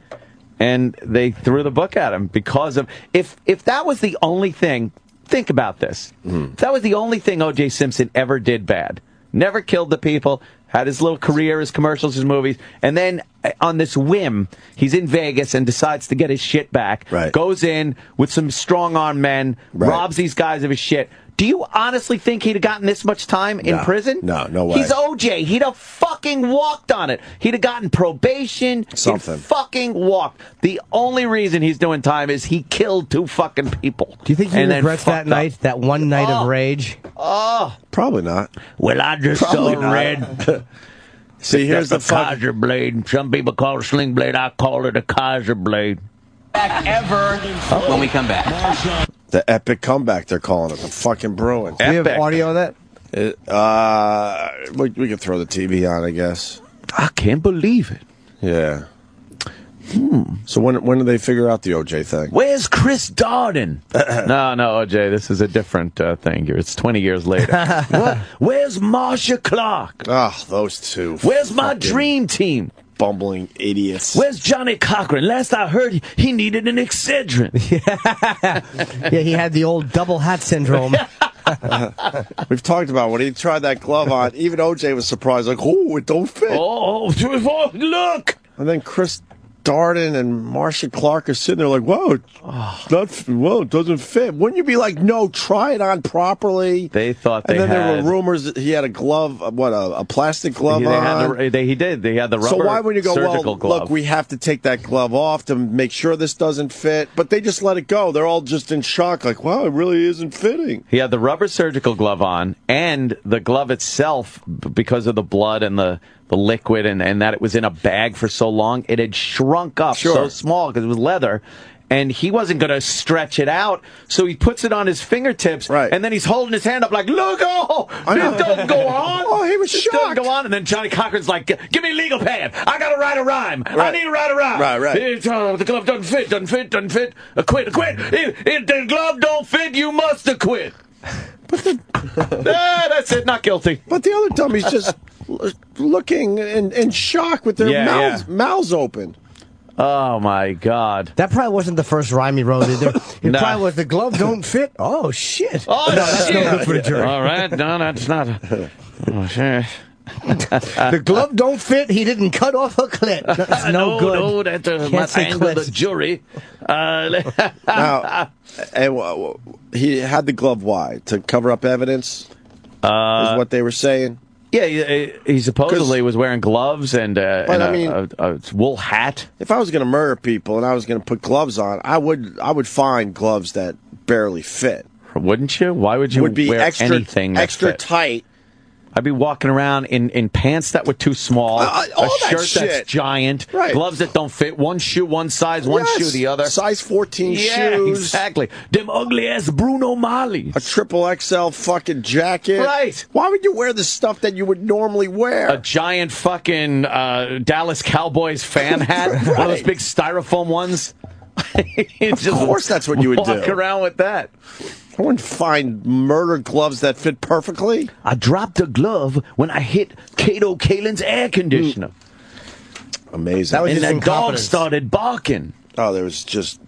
And they threw the book at him because of... If that was the only thing... Think about this. If that was the only thing O.J. Simpson ever did bad, never killed the people, had his little career, his commercials, his movies, and then on this whim, he's in Vegas and decides to get his shit back, goes in with some strong-armed men, robs these guys of his shit. Do you honestly think he'd have gotten this much time in prison? No way. He's OJ. He'd have fucking walked on it. He'd have gotten probation. Something. He'd fucking walked. The only reason he's doing time is he killed 2 fucking people. Do you think he regrets that night, that one night of rage? Oh. Probably not. Well, I just read. See, here's the Kaiser blade. Some people call it a sling blade. I call it a Kaiser blade. Back ever when we come back. The epic comeback, they're calling it. The fucking Bruins. Do you have audio of that? We can throw the TV on, I guess. I can't believe it. Yeah. So when do they figure out the OJ thing? Where's Chris Darden? No, OJ, this is a different thing here. It's 20 years later. What? Where's Marsha Clark? Oh, those two. Where's my dream team? Bumbling idiots. Where's Johnny Cochran? Last I heard, he needed an Excedrin. Yeah, he had the old double hat syndrome. We've talked about when he tried that glove on, even OJ was surprised, like, oh, it don't fit. Oh, look. And then Chris Darden and Marsha Clark are sitting there like, whoa, it doesn't fit. Wouldn't you be like, no, try it on properly? They thought they had. And then there were rumors that he had a glove, a plastic glove on. He did. They had the rubber So why would you go, well, glove. look, we have to take that glove off to make sure this doesn't fit. But they just let it go. They're all just in shock, like, wow, it really isn't fitting. He had the rubber surgical glove on, and the glove itself, because of the blood and the liquid and that it was in a bag for so long, it had shrunk up so small because it was leather. And he wasn't going to stretch it out, so he puts it on his fingertips, and then he's holding his hand up like, look, this doesn't go on. Oh, he was shocked. Doesn't go on. And then Johnny Cochran's like, give me a legal pad. I got to write a rhyme. I need to write a rhyme. Right. The glove doesn't fit. Quit. If the glove don't fit, you must acquit. That's it. Not guilty. But the other dummies just looking in shock with their mouths open. Oh, my God. That probably wasn't the first rhyme he wrote either. It probably was, the glove don't fit. Oh, shit. Oh, no, that's no good for the jury. All right. No, that's not. Oh, sure. The glove don't fit. He didn't cut off a clit. That's no good. No, that might anger the jury. Now, he had the glove why? To cover up evidence? Is what they were saying? Yeah, he supposedly was wearing gloves and a wool hat. If I was going to murder people and I was going to put gloves on, I would find gloves that barely fit. Wouldn't you? Why would you be wear anything that extra fit? tight? I'd be walking around in pants that were too small, a shirt that's giant, gloves that don't fit, one shoe one size, one shoe the other. Size 14 shoes. Yeah, exactly. Them ugly-ass Bruno Marleys. A triple XL fucking jacket. Right. Why would you wear the stuff that you would normally wear? A giant fucking Dallas Cowboys fan hat, one of those big styrofoam ones. Of course that's what you would do. Walk around with that. I wouldn't find murder gloves that fit perfectly. I dropped a glove when I hit Kato Kalin's air conditioner. Amazing. And that dog started barking. Oh, they were just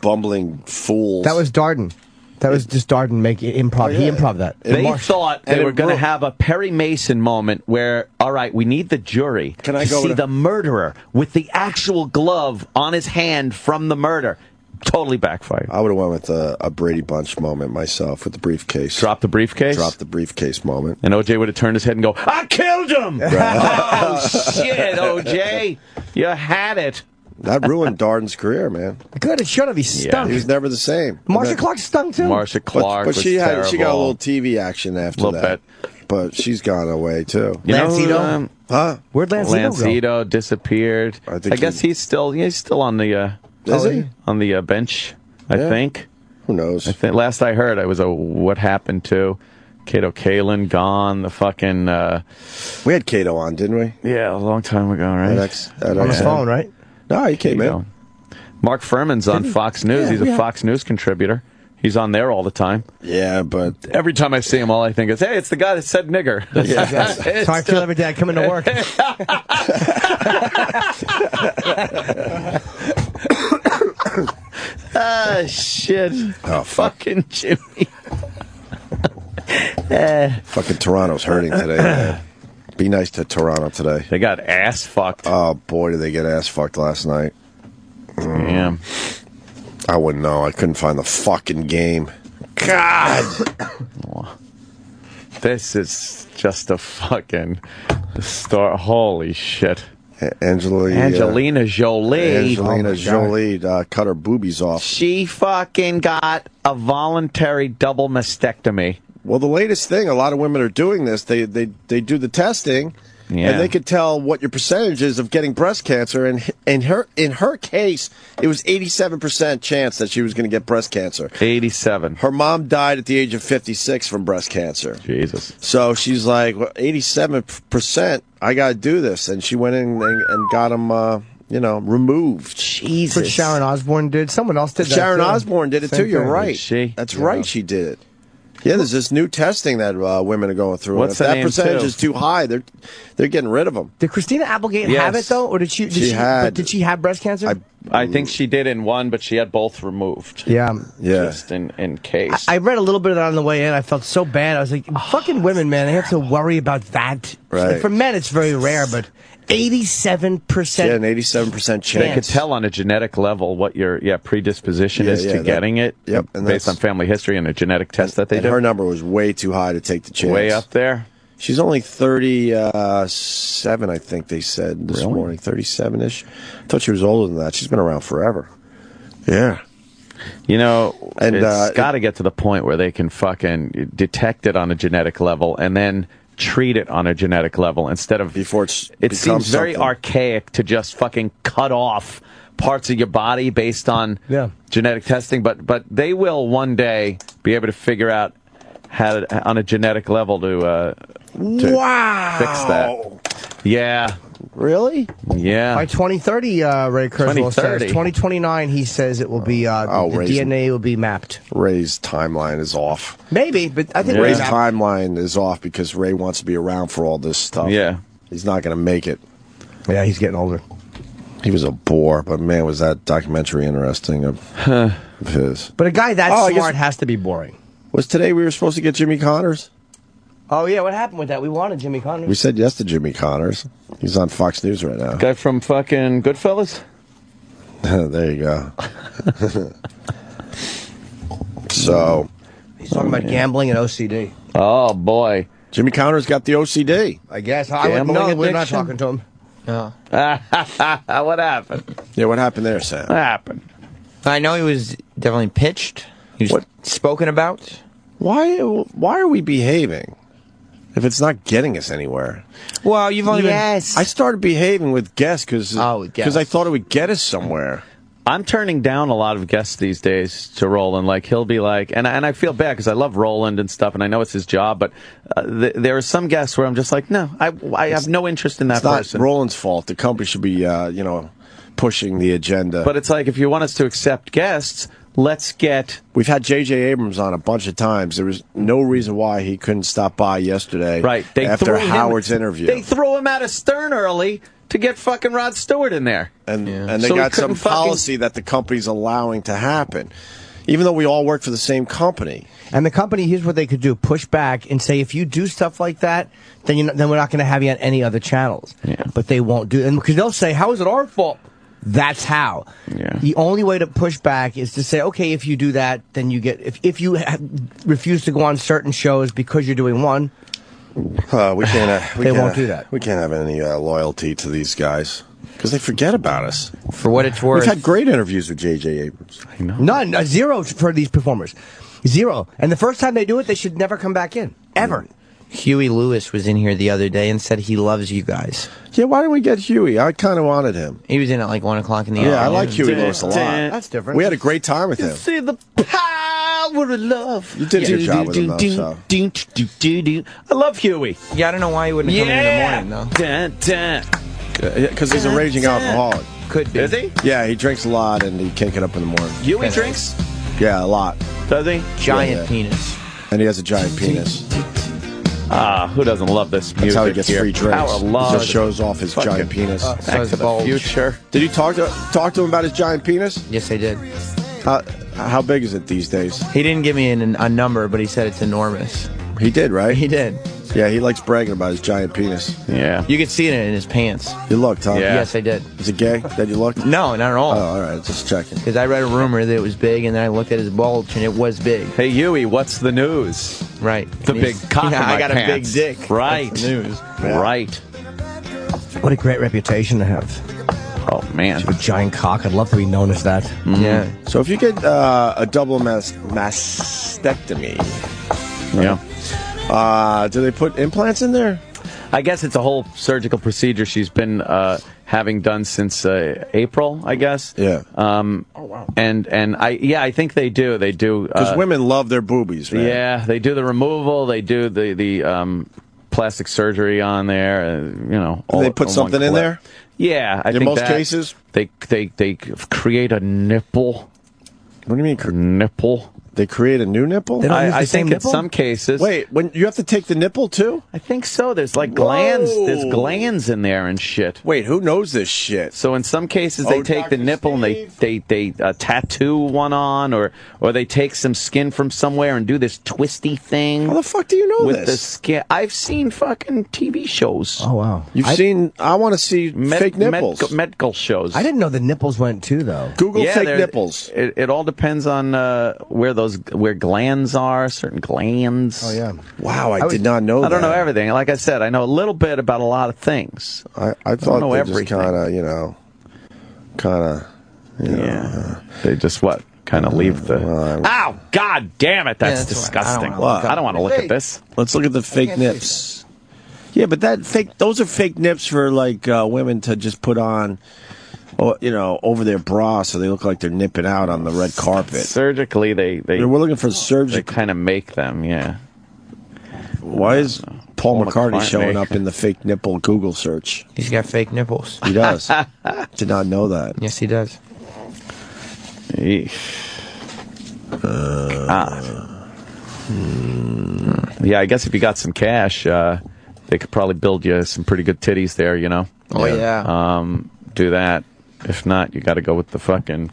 bumbling fools. That was Darden. That was just Darden making improv. Yeah. He improv that. They thought they were going to have a Perry Mason moment where, all right, we need the jury to see the murderer with the actual glove on his hand from the murder. Totally backfired. I would have went with a Brady Bunch moment myself with the briefcase. Drop the briefcase? Drop the briefcase moment. And OJ would have turned his head and go, I killed him! Oh, shit, OJ. You had it. That ruined Darden's career, man. Good, it should have. He stunk. He was never the same. Marsha Clark stunk, too. Marsha Clark but was she got terrible. a little TV action after that. But she's gone away, too. Lancito? Huh? Where'd Lancito go? Lancito disappeared. I guess he's still on the... Is he? On the bench, I think. Who knows? I think last I heard, I was what happened to Kato Kalin gone. The fucking we had Kato on, didn't we? Yeah, a long time ago, right? On his phone, right? No, he came in. Mark Furman's on Fox News. Yeah, He's a Fox News contributor. He's on there all the time. Yeah, but every time I see him, all I think is, "Hey, it's the guy that said nigger." That's how I feel every day I come into work. Ah, shit. Oh, fucking Jimmy. Fucking Toronto's hurting today, man. Be nice to Toronto today. They got ass fucked. Oh, boy, did they get ass fucked last night. Yeah. I wouldn't know. I couldn't find the fucking game. God! This is just a fucking story. Holy shit. Angelina Jolie. Angelina Jolie cut her boobies off. She fucking got a voluntary double mastectomy. Well, the latest thing, a lot of women are doing this. They do the testing, and they could tell what your percentage is of getting breast cancer. And in her case, it was 87% chance that she was going to get breast cancer. 87. Her mom died at the age of 56 from breast cancer. Jesus. So she's like, well, 87%. I got to do this, and she went in and got them, removed. Jesus. That's what Sharon Osbourne did. Someone else did that. Sharon Osbourne did it too. You're right. She? That's right. She did it. Yeah, there's this new testing that women are going through. What's and if the that name percentage too? is too high, they're getting rid of them. Did Christina Applegate have it though, or did she? Did she have breast cancer? I think she did in one, but she had both removed. Yeah. Just in case. I read a little bit of that on the way in. I felt so bad. I was like, fucking women, man, they have to worry about that. Right. Like, for men, it's very rare, but 87%. Yeah, an 87% chance. They could tell on a genetic level what your predispisation is to getting it. Yep, and based on family history and a genetic test that they do. Her number was way too high to take the chance. Way up there. She's only 37, I think they said this morning. 37-ish. I thought she was older than that. She's been around forever. Yeah. And it's got to get to the point where they can fucking detect it on a genetic level and then treat it on a genetic level instead of before it seems very archaic to just fucking cut off parts of your body based on genetic testing, but they will one day be able to figure out how to, on a genetic level to fix that. Yeah. Really? Yeah. By 2030, Ray Kurzweil says. 2030. 2029, he says it will be, the DNA will be mapped. Ray's timeline is off. Maybe, but I think Ray's timeline is off because Ray wants to be around for all this stuff. Yeah. He's not going to make it. Yeah, he's getting older. He was a bore, but man, was that documentary interesting of his. But a guy that smart has to be boring. Was today we were supposed to get Jimmy Connors? Oh, yeah, what happened with that? We wanted Jimmy Connors. We said yes to Jimmy Connors. He's on Fox News right now. Guy from fucking Goodfellas? There you go. So. He's talking about gambling and OCD. Oh, boy. Jimmy Connor's got the OCD. I guess. I wouldn't know. We're not talking to him. No. What happened? Yeah, what happened there, Sam? What happened? I know he was definitely pitched. He was spoken about. Why are we behaving if it's not getting us anywhere? Well, you've only been... I started behaving with guests because I thought it would get us somewhere. I'm turning down a lot of guests these days to Roland. Like, he'll be like, and I feel bad because I love Roland and stuff, and I know it's his job, but there are some guests where I'm just like, no, I have no interest in that person. It's not Roland's fault. The company should be, pushing the agenda. But it's like, if you want us to accept guests, let's get... We've had J.J. Abrams on a bunch of times. There was no reason why he couldn't stop by yesterday after Howard's interview. They threw him out of Stern early to get fucking Rod Stewart in there. And they got some policy that the company's allowing to happen, even though we all work for the same company. And the company, here's what they could do: push back and say, if you do stuff like that, then we're not going to have you on any other channels. Yeah. But they won't do it because they'll say, "How is it our fault?" That's how. Yeah. The only way to push back is to say, okay, if you do that, then you get. If you refuse to go on certain shows because you're doing one. We can't. They won't do that. We can't have any loyalty to these guys because they forget about us. For what it's worth, we've had great interviews with J.J. Abrams. I know. None, zero for these performers, zero. And the first time they do it, they should never come back in ever. Huey Lewis was in here the other day and said he loves you guys. Yeah, why didn't we get Huey? I kind of wanted him. He was in at like 1 o'clock in the afternoon. Yeah, I like Huey Lewis a lot. That's different. We had a great time with him. See the power of love. You did a good job with him, though. I love Huey. Yeah, I don't know why he wouldn't come in the morning, though. Because he's a raging alcoholic. Could be. Is he? Yeah, he drinks a lot and he can't get up in the morning. Huey drinks? Yeah, a lot. Does he? Giant penis. And he has a giant penis. Who doesn't love this music? That's how he gets free drinks. Power of love. He just shows off his giant penis. Back to the future. Did you talk to him about his giant penis? Yes, I did. How big is it these days? He didn't give me a number, but he said it's enormous. He did, right? He did. Yeah, he likes bragging about his giant penis. Yeah. You could see it in his pants. You looked, huh? Yeah. Yes, I did. Is it gay that you looked? No, not at all. Oh, all right. Just checking. Because I read a rumor that it was big, and then I looked at his bulge, and it was big. Hey, Huey, what's the news? Right. The big cock in my I got pants. a big dick. Right. That's the news. Yeah. Right. What a great reputation to have. Oh, man. A giant cock. I'd love to be known as that. Mm-hmm. Yeah. So if you get a double mastectomy, do they put implants in there? I guess it's a whole surgical procedure she's been having done since April, I guess. Yeah. Oh, wow. And I think they do. They do. Because women love their boobies, right? Yeah, they do the removal. They do the plastic surgery on there. Do they put something in there? Yeah, I think in most cases they create a nipple. What do you mean nipple? They create a new nipple? I think in some cases. Wait, when you have to take the nipple too? I think so. There's like glands. There's glands in there and shit. Wait, who knows this shit? So in some cases they take the nipple and they tattoo one on, or they take some skin from somewhere and do this twisty thing. How the fuck do you know with this? The skin. I've seen fucking TV shows. Oh wow. You've seen? I want to see fake nipples. Medical shows. I didn't know the nipples went too though. Google fake nipples. It all depends on where glands are, certain glands. Oh yeah. Wow, I did not know that. I don't know everything. Like I said, I know a little bit about a lot of things. I thought they just they just kind of leave the... Ow! God damn it! That's disgusting. I don't want to look at this. Let's look at the fake nips. Yeah, but those are fake nips for like women to just put on, over their bra so they look like they're nipping out on the red carpet. Surgically, we're looking for surgical. They kind of make them, yeah. Why is Paul McCartney showing up in the fake nipple Google search? He's got fake nipples. He does. Did not know that. Yes, he does. Yeah, I guess if you got some cash, they could probably build you some pretty good titties there, Oh, yeah. Do that. If not, you got to go with the fucking,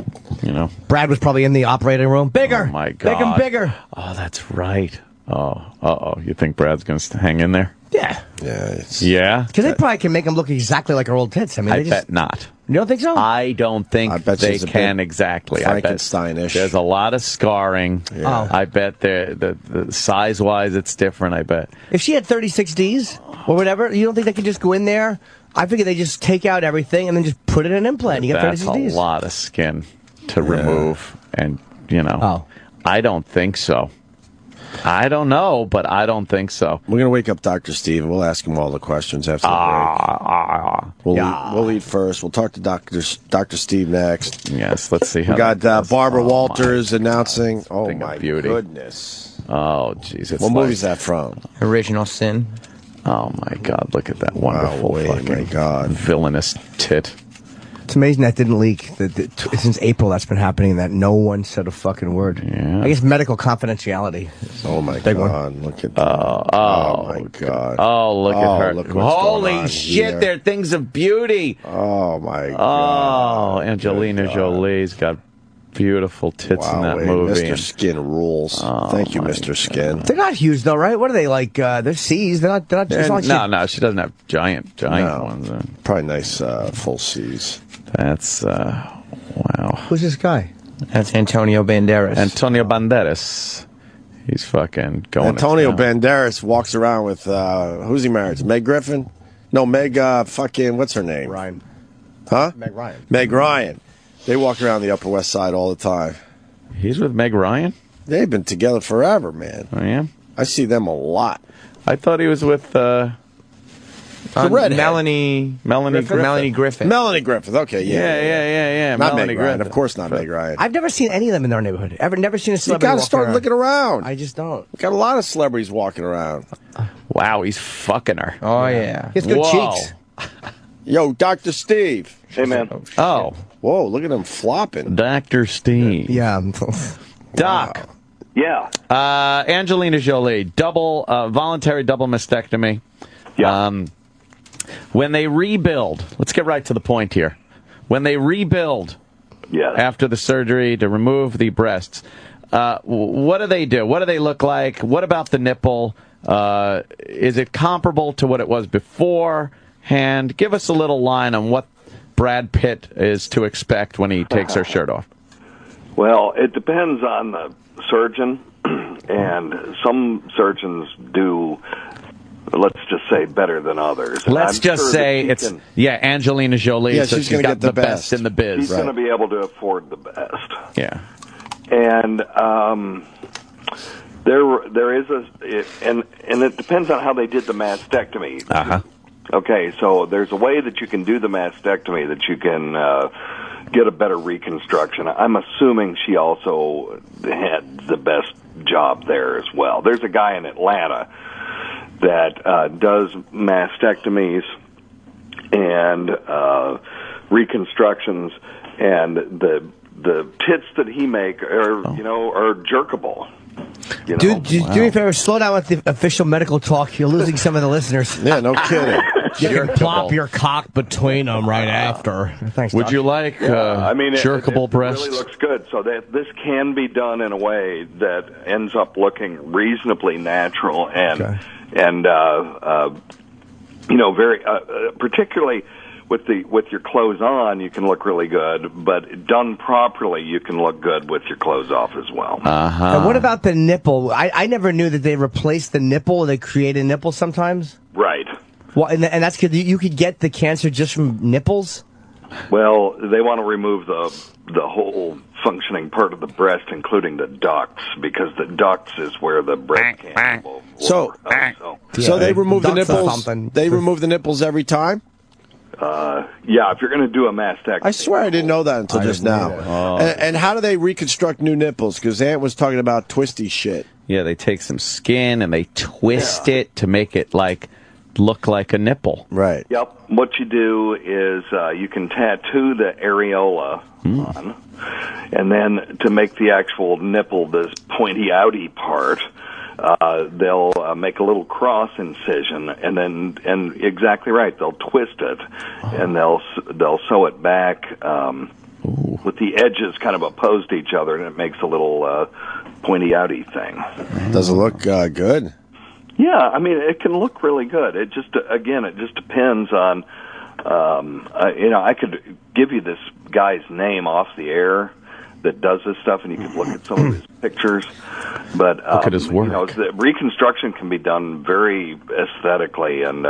Brad was probably in the operating room. Bigger. Oh, my God. Make him bigger. Oh, that's right. Oh, you think Brad's going to hang in there? Yeah. Yeah. Yeah? Because they probably can make him look exactly like our old tits. I bet not. You don't think so? I don't think they can exactly. Frankenstein-ish. There's a lot of scarring. Yeah. I bet the size-wise it's different, I bet. If she had 36Ds or whatever, you don't think they could just go in there? I figure they just take out everything and then just put it in an implant. You get 36Ds. That's a lot of skin to remove. And, I don't think so. I don't know, but I don't think so. We're going to wake up Dr. Steve, and we'll ask him all the questions after the break. We'll eat first. We'll talk to Dr. Steve next. Yes, let's see how we got Barbra Walters announcing. Oh, my goodness. Oh, Jesus. What movie is that from? Original Sin. Oh, my God. Look at that wonderful villainous tit. It's amazing that didn't leak. Since April, that's been happening. That no one said a fucking word. Yeah. I guess medical confidentiality. Oh my God! Look at that. Oh my God! Oh, look at her! Look what's Holy going on shit! here. They're things of beauty. Oh my God! Oh, Angelina Jolie's got beautiful tits in that movie. Mr. Skin rules. Thank you, Mr. Skin. They're not huge though, right? What are they like? They're C's. They're not. It's not like no, she doesn't have giant ones. Probably nice full C's. That's wow. Who's this guy? That's Antonio Banderas. Antonio Banderas. He's fucking going. Antonio Banderas walks around with who's he married to? Meg Griffin? No, Meg. Fucking what's her name? Ryan. Huh? Meg Ryan. Meg Ryan. They walk around the Upper West Side all the time. He's with Meg Ryan? They've been together forever, man. Oh, yeah? I see them a lot. I thought he was with Melanie Griffith. Melanie Griffith. Okay, yeah. Not Melanie Meg Ryan. Griffith. Of course not Meg Ryan. I've never seen any of them in our neighborhood. Never seen a celebrity. You got to start looking around. I just don't. We got a lot of celebrities walking around. Wow, he's fucking her. Oh, yeah. He has good cheeks. Yo, Dr. Steve. Hey, man. Oh. Whoa, look at him flopping. Dr. Steve. Yeah. Doc. Yeah. Angelina Jolie, voluntary double mastectomy. Yeah. When they rebuild, let's get right to the point here. When they rebuild after the surgery to remove the breasts, what do they do? What do they look like? What about the nipple? Is it comparable to what it was beforehand? Give us a little line on what Brad Pitt is to expect when he takes her shirt off. Well, it depends on the surgeon, and some surgeons do, let's just say, better than others. Let's just say it's, Angelina Jolie, so she's got the best in the biz. She's going to be able to afford the best. Yeah. And there is and it depends on how they did the mastectomy. Uh-huh. Okay, so there's a way that you can do the mastectomy that you can get a better reconstruction. I'm assuming she also had the best job there as well. There's a guy in Atlanta that does mastectomies and reconstructions, and the tits that he make are are jerkable. Do me a favor, slow down with the official medical talk. You're losing some of the listeners. Yeah, no kidding. You can plop your cock between them right after. Thanks, Would Doc. you like jerkable breasts? It really looks good. So that this can be done in a way that ends up looking reasonably natural and very particularly with your clothes on, you can look really good, but done properly, you can look good with your clothes off as well. Uh-huh. And what about the nipple? I never knew that they replaced the nipple. They create a nipple sometimes. Right. Well, and that's because you could get the cancer just from nipples. Well, they want to remove the whole functioning part of the breast, including the ducts, because the ducts is where the breast cancer will. So they remove the nipples. They remove the nipples every time. If you're going to do a mastectomy. I swear I didn't know that until just now. And how do they reconstruct new nipples? Because Ant was talking about twisty shit. Yeah, they take some skin and they twist it to make it look like a nipple. Right. Yep. What you do is you can tattoo the areola on, and then to make the actual nipple, this pointy outy part, they'll make a little cross incision, and exactly right, they'll twist it, and they'll sew it back with the edges kind of opposed to each other, and it makes a little pointy outy thing. Does it look good? Yeah, I mean, it can look really good. It just depends on I could give you this guy's name off the air that does this stuff, and you can look at some of his pictures. But look at his work. The reconstruction can be done very aesthetically and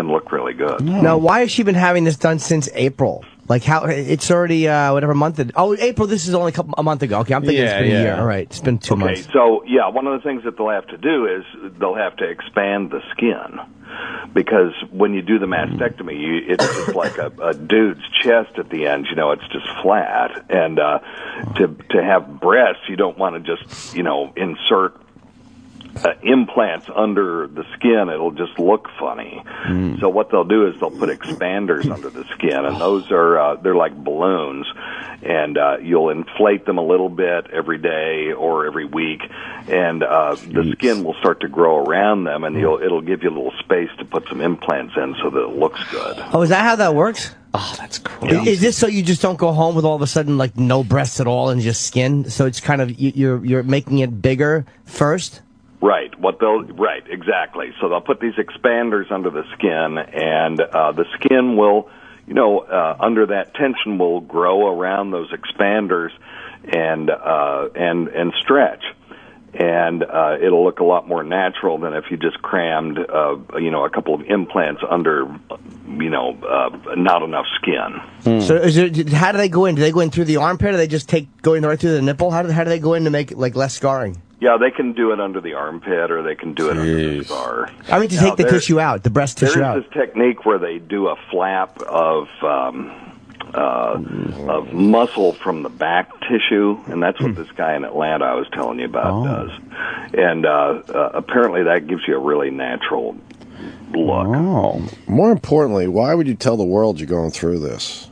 look really good. Now, why has she been having this done since April? Like how it's already whatever month. April. This is only a month ago. Okay, I'm thinking it's been a year. All right, it's been 2 months. Okay, so one of the things that they'll have to do is they'll have to expand the skin, because when you do the mastectomy, it's just like a dude's chest at the end. It's just flat, and to have breasts, you don't want to just insert implants under the skin. It'll just look funny. So what they'll do is they'll put expanders under the skin, and those are they're like balloons, and you'll inflate them a little bit every day or every week, and the skin will start to grow around them, and it'll give you a little space to put some implants in so that it looks good. Oh, is that how that works? Oh, that's cool. Is this so you just don't go home with all of a sudden like no breasts at all and just skin? So it's kind of you're making it bigger first? Right. Right, exactly. So they'll put these expanders under the skin, and the skin will, under that tension, will grow around those expanders and stretch, and it'll look a lot more natural than if you just crammed, a couple of implants under, not enough skin. So how do they go in? Do they go in through the armpit, or do they just going right through the nipple? How do they go in to make it like less scarring? Yeah, they can do it under the armpit, or they can do it under the scar. I mean, to take the tissue out, the breast tissue out. There is this technique where they do a flap of muscle from the back tissue, and that's what this guy in Atlanta I was telling you about does. And apparently that gives you a really natural look. Oh. More importantly, why would you tell the world you're going through this?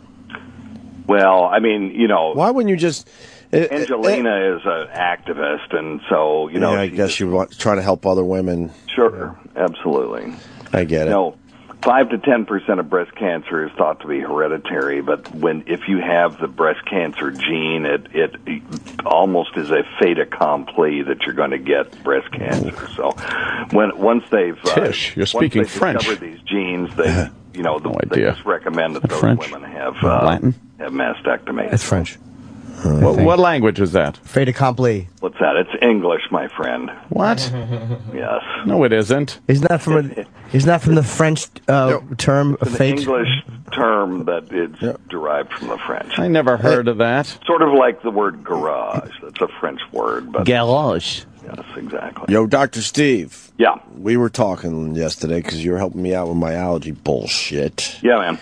Well, I mean, why wouldn't you just... Angelina is an activist, and so, I guess you're trying to help other women. Sure, absolutely. I get it. 5 to 10% of breast cancer is thought to be hereditary, but if you have the breast cancer gene, it almost is a fait accompli that you're going to get breast cancer. So once they've Tish, you're speaking French. Discovered these genes, they they just recommend that those French? women have Latin? Have mastectomy. That's French. What language is that? Fait accompli. What's that? It's English, my friend. What? Yes. No, it isn't. Isn't that from the French term It's an fait? English term that is derived from the French. I never heard of that. Sort of like the word garage. That's a French word. But garage. Yes, exactly. Yo, Dr. Steve. Yeah. We were talking yesterday because you were helping me out with my allergy bullshit. Yeah, man.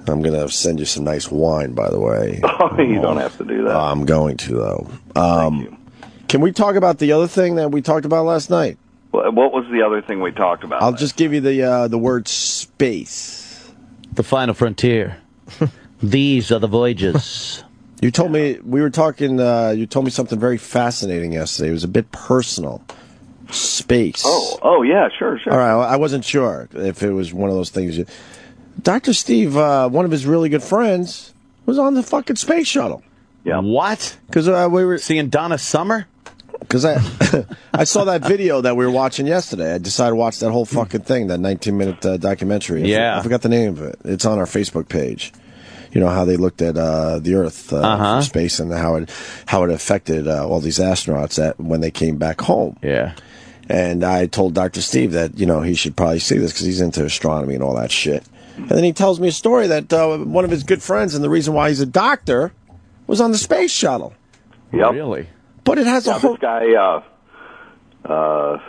I'm going to send you some nice wine, by the way. Oh, you don't have to do that. I'm going to, though. Thank you. Can we talk about the other thing that we talked about last night? What was the other thing we talked about? I'll just give you the word space. The final frontier. These are the voyages. You told me, we were talking, you told me something very fascinating yesterday. It was a bit personal. Space. Oh, yeah, sure. All right, I wasn't sure if it was one of those things. Dr. Steve, one of his really good friends, was on the fucking space shuttle. Yeah. What? Because we were seeing Donna Summer. Because I saw that video that we were watching yesterday. I decided to watch that whole fucking thing, that 19-minute documentary. I forgot the name of it. It's on our Facebook page. You know how they looked at the Earth from space and how it affected all these astronauts when they came back home. Yeah. And I told Dr. Steve that he should probably see this because he's into astronomy and all that shit. And then he tells me a story that one of his good friends, and the reason why he's a doctor, was on the space shuttle. Yep. Really? But it has a whole... This guy, I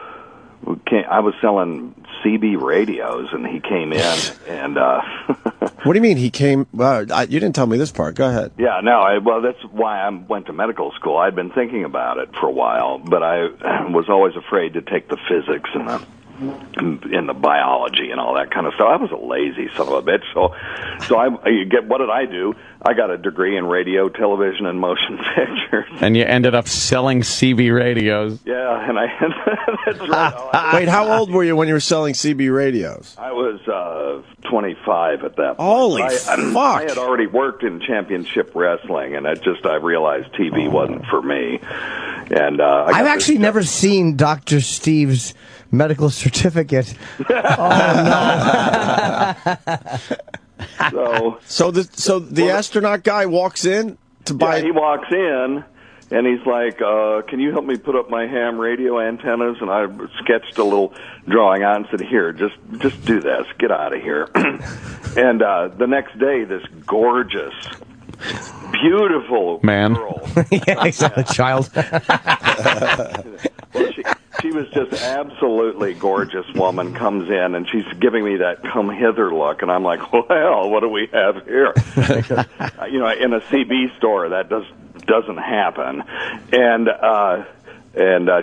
was selling CB radios, and he came in, and... What do you mean he came... you didn't tell me this part. Go ahead. Yeah, no, well, that's why I went to medical school. I'd been thinking about it for a while, but I was always afraid to take the physics and the biology and all that kind of stuff. I was a lazy son of a bitch. So what did I do? I got a degree in radio, television, and motion pictures. And you ended up selling CB radios. Yeah, and that's right. Wait, how old were you when you were selling CB radios? I was 25 at that point. Holy fuck! I had already worked in championship wrestling, and I realized TV wasn't for me. And I've actually never seen Dr. Steve's medical certificate. Oh, no. So the astronaut guy walks in to buy. Yeah, he walks in. And he's like, can you help me put up my ham radio antennas? And I sketched a little drawing out and said, here, just do this. Get out of here. And the next day, this gorgeous, beautiful girl. Yeah, exactly, child. Well, she was just absolutely gorgeous woman comes in, and she's giving me that come hither look, and I'm like, well, what do we have here? Because, in a CB store, that doesn't happen. And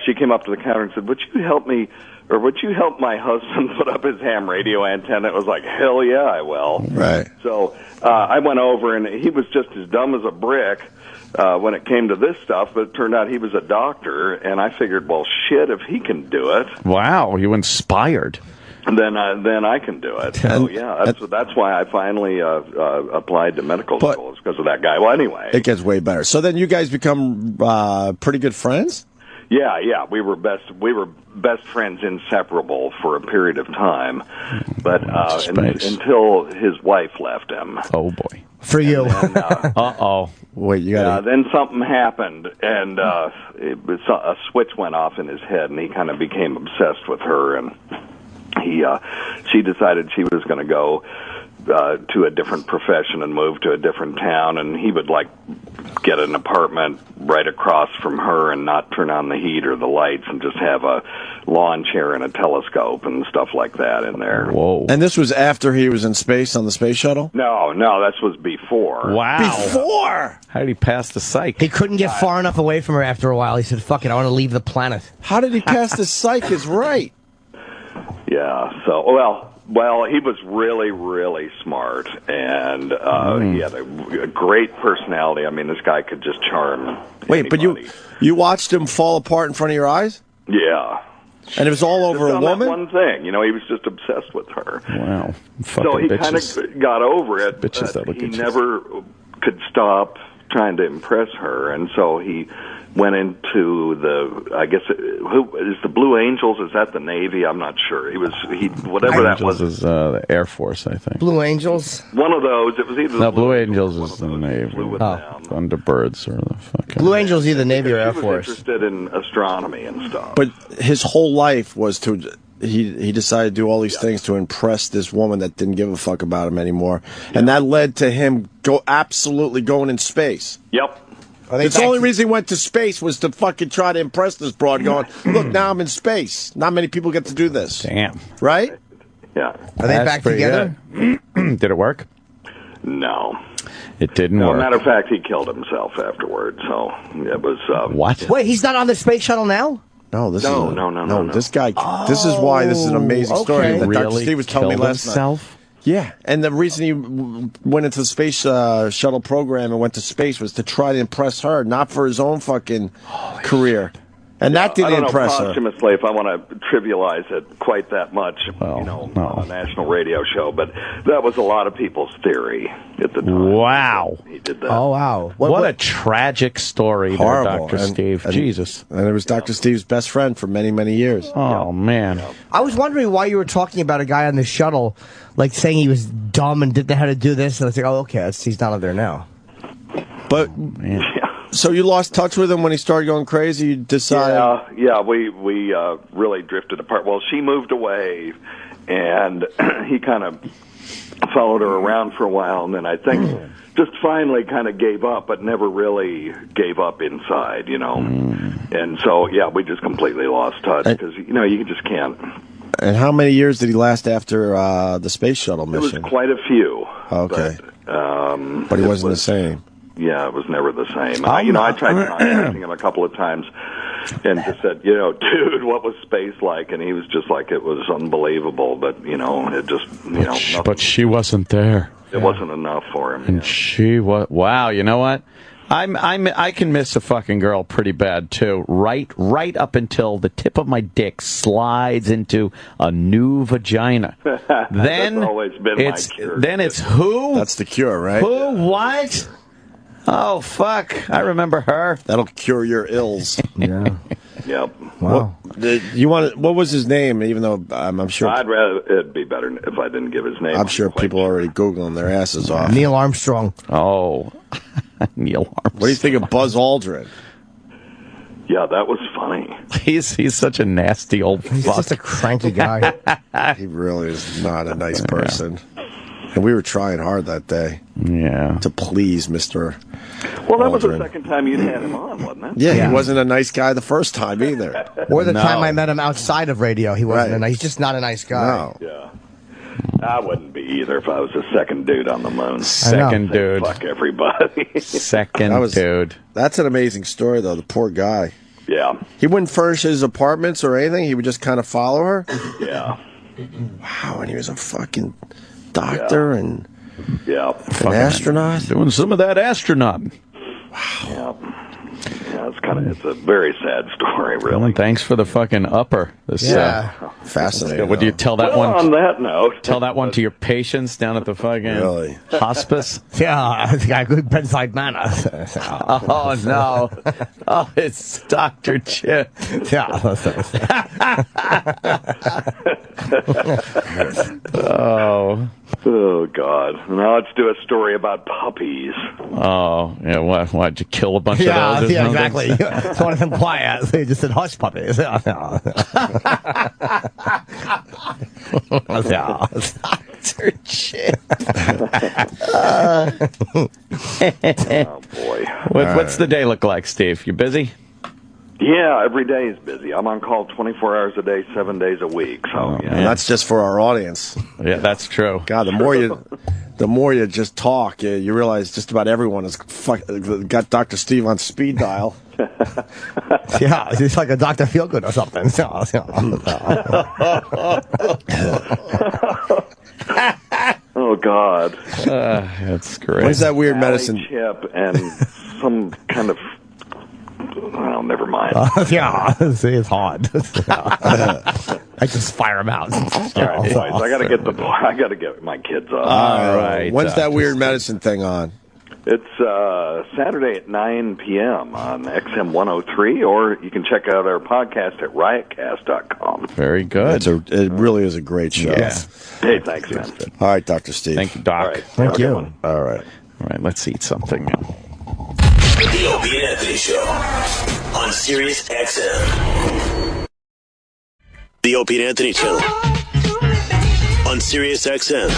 she came up to the counter and said, would you help me, or would you help my husband put up his ham radio antenna? It was like, hell yeah, I will. Right. So I went over, and he was just as dumb as a brick when it came to this stuff, but it turned out he was a doctor, and I figured, well, shit, if he can do it. Wow, you inspired. Then I can do it. So yeah, that's why I finally applied to medical school, because of that guy. Well, anyway, it gets way better. So then you guys become pretty good friends. Yeah, we were best friends, inseparable for a period of time, but until his wife left him. Oh boy, for you. Wait, you got. Then something happened, and a switch went off in his head, and he kind of became obsessed with her, and she decided she was going to go to a different profession and move to a different town, and he would get an apartment right across from her and not turn on the heat or the lights and just have a lawn chair and a telescope and stuff like that in there. Whoa. And this was after he was in space on the space shuttle? No, this was before. Wow. Before? How did he pass the psych? He couldn't get far enough away from her after a while. He said, fuck it, I want to leave the planet. How did he pass the psych is right? Yeah, so, well, he was really, really smart, and he had a great personality. I mean, this guy could just charm anybody. But you watched him fall apart in front of your eyes? Yeah. And it was all over a woman? That one thing. He was just obsessed with her. Wow. So he kind of got over it, but he never could stop trying to impress her, and so he went into who is the Blue Angels? Is that the Navy? I'm not sure. Whatever that was. Is the Air Force, I think. Blue Angels? One of those. It was either no, Blue Angels is the Navy. Thunderbirds or the fucking Blue Angels, either Navy or Air Force. He was interested in astronomy and stuff. But his whole life was he decided to do all these things to impress this woman that didn't give a fuck about him anymore, and that led to him absolutely going in space. Yep. The only reason he went to space was to fucking try to impress this broad, going, look, now I'm in space. Not many people get to do this. Damn. Right? Yeah. Are they back together? Did it work? No. It didn't work. Matter of fact, he killed himself afterwards, so it was... What? Wait, he's not on the space shuttle now? No, No. This guy, this is why this is an amazing story that Dr. Steve was telling me last night. Yeah, and the reason he went into the space shuttle program and went to space was to try to impress her, not for his own fucking career. And that didn't impress her. Posthumously, if I want to trivialize it quite that much, on a national radio show, but that was a lot of people's theory at the time. Wow. He did that. Oh, wow. What a tragic story there, Dr. Steve. Jesus. And it was Dr. Steve's best friend for many, many years. Oh, man. I was wondering why you were talking about a guy on the shuttle, saying he was dumb and didn't know how to do this. And I was like, oh, okay, he's not there now. But... So you lost touch with him when he started going crazy? You decided? Yeah, we really drifted apart. Well, she moved away, and he kind of followed her around for a while, and then I think just finally kind of gave up, but never really gave up inside, And so, we just completely lost touch because, you just can't. And how many years did he last after the space shuttle mission? It was quite a few. Okay. But he wasn't the same. Yeah, it was never the same. I tried contacting him a couple of times and just said, dude, what was space like? And he was just like, it was unbelievable, but, it just, But she wasn't there. It wasn't enough for him. And she was, wow, you know what? I can miss a fucking girl pretty bad, too. Right up until the tip of my dick slides into a new vagina. Then That's always been my cure. Then it's who? That's the cure, right? Who? What? Oh, fuck. I remember her. That'll cure your ills. Yeah. Yep. Wow. What was his name? Even though I'm sure I'd rather it'd be better if I didn't give his name. I'm sure people are already Googling their asses off. Neil Armstrong. Oh, Neil Armstrong. What do you think of Buzz Aldrin? Yeah, that was funny. He's such a nasty old fuck. He's just a cranky guy. He really is not a nice person. And we were trying hard that day. Yeah. To please Mr. Well, that was the Aldrin. second time you'd had him on, wasn't it? Yeah, he wasn't a nice guy the first time either. Or the time I met him outside of radio, he wasn't. He's just not a nice guy. No. Yeah. I wouldn't be either if I was the second dude on the moon. Second dude. Fuck everybody. Second dude. That's an amazing story, though. The poor guy. Yeah. He wouldn't furnish his apartments or anything. He would just kind of follow her. Yeah. Wow, and he was a fucking doctor and an astronaut. Doing some of that astronaut. Wow. Yeah, it's a very sad story, really. Well, thanks for the fucking upper. Fascinating. Would you tell that well, one? On that note, tell that one to your patients down at the fucking hospice. Yeah, the guy good bedside manner. Oh no! Oh, it's Dr. Chip. Yeah. Oh God! Now let's do a story about puppies. Oh yeah, why'd you kill a bunch of those? Or Yeah, something? exactly. So one of them quiet. They just said hush puppies. Dr. Chip. Oh boy! What's the day look like, Steve? You busy? Yeah, every day is busy. I'm on call 24 hours a day, 7 days a week. So And that's just for our audience. Yeah, that's true. God, the more you just talk, you realize just about everyone has got Dr. Steve on speed dial. Yeah, it's like a Dr. Feelgood or something. Oh God! That's great. When's that weird medicine? Chip and some kind of. Well, never mind. Yeah, see, it's hard. I just fire them out. All right, anyways, I gotta get my kids up. All right. When's that weird medicine thing on? It's Saturday at 9 p.m. on XM 103, or you can check out our podcast at riotcast.com. Very good. It really is a great show. Yeah. Hey, thanks, man. All right, Dr. Steve. Thank you, Doc. All right. Thank you. All right. All right, let's eat something. The Opie and Anthony Show on Sirius XM. The Opie and Anthony Channel on Sirius XM.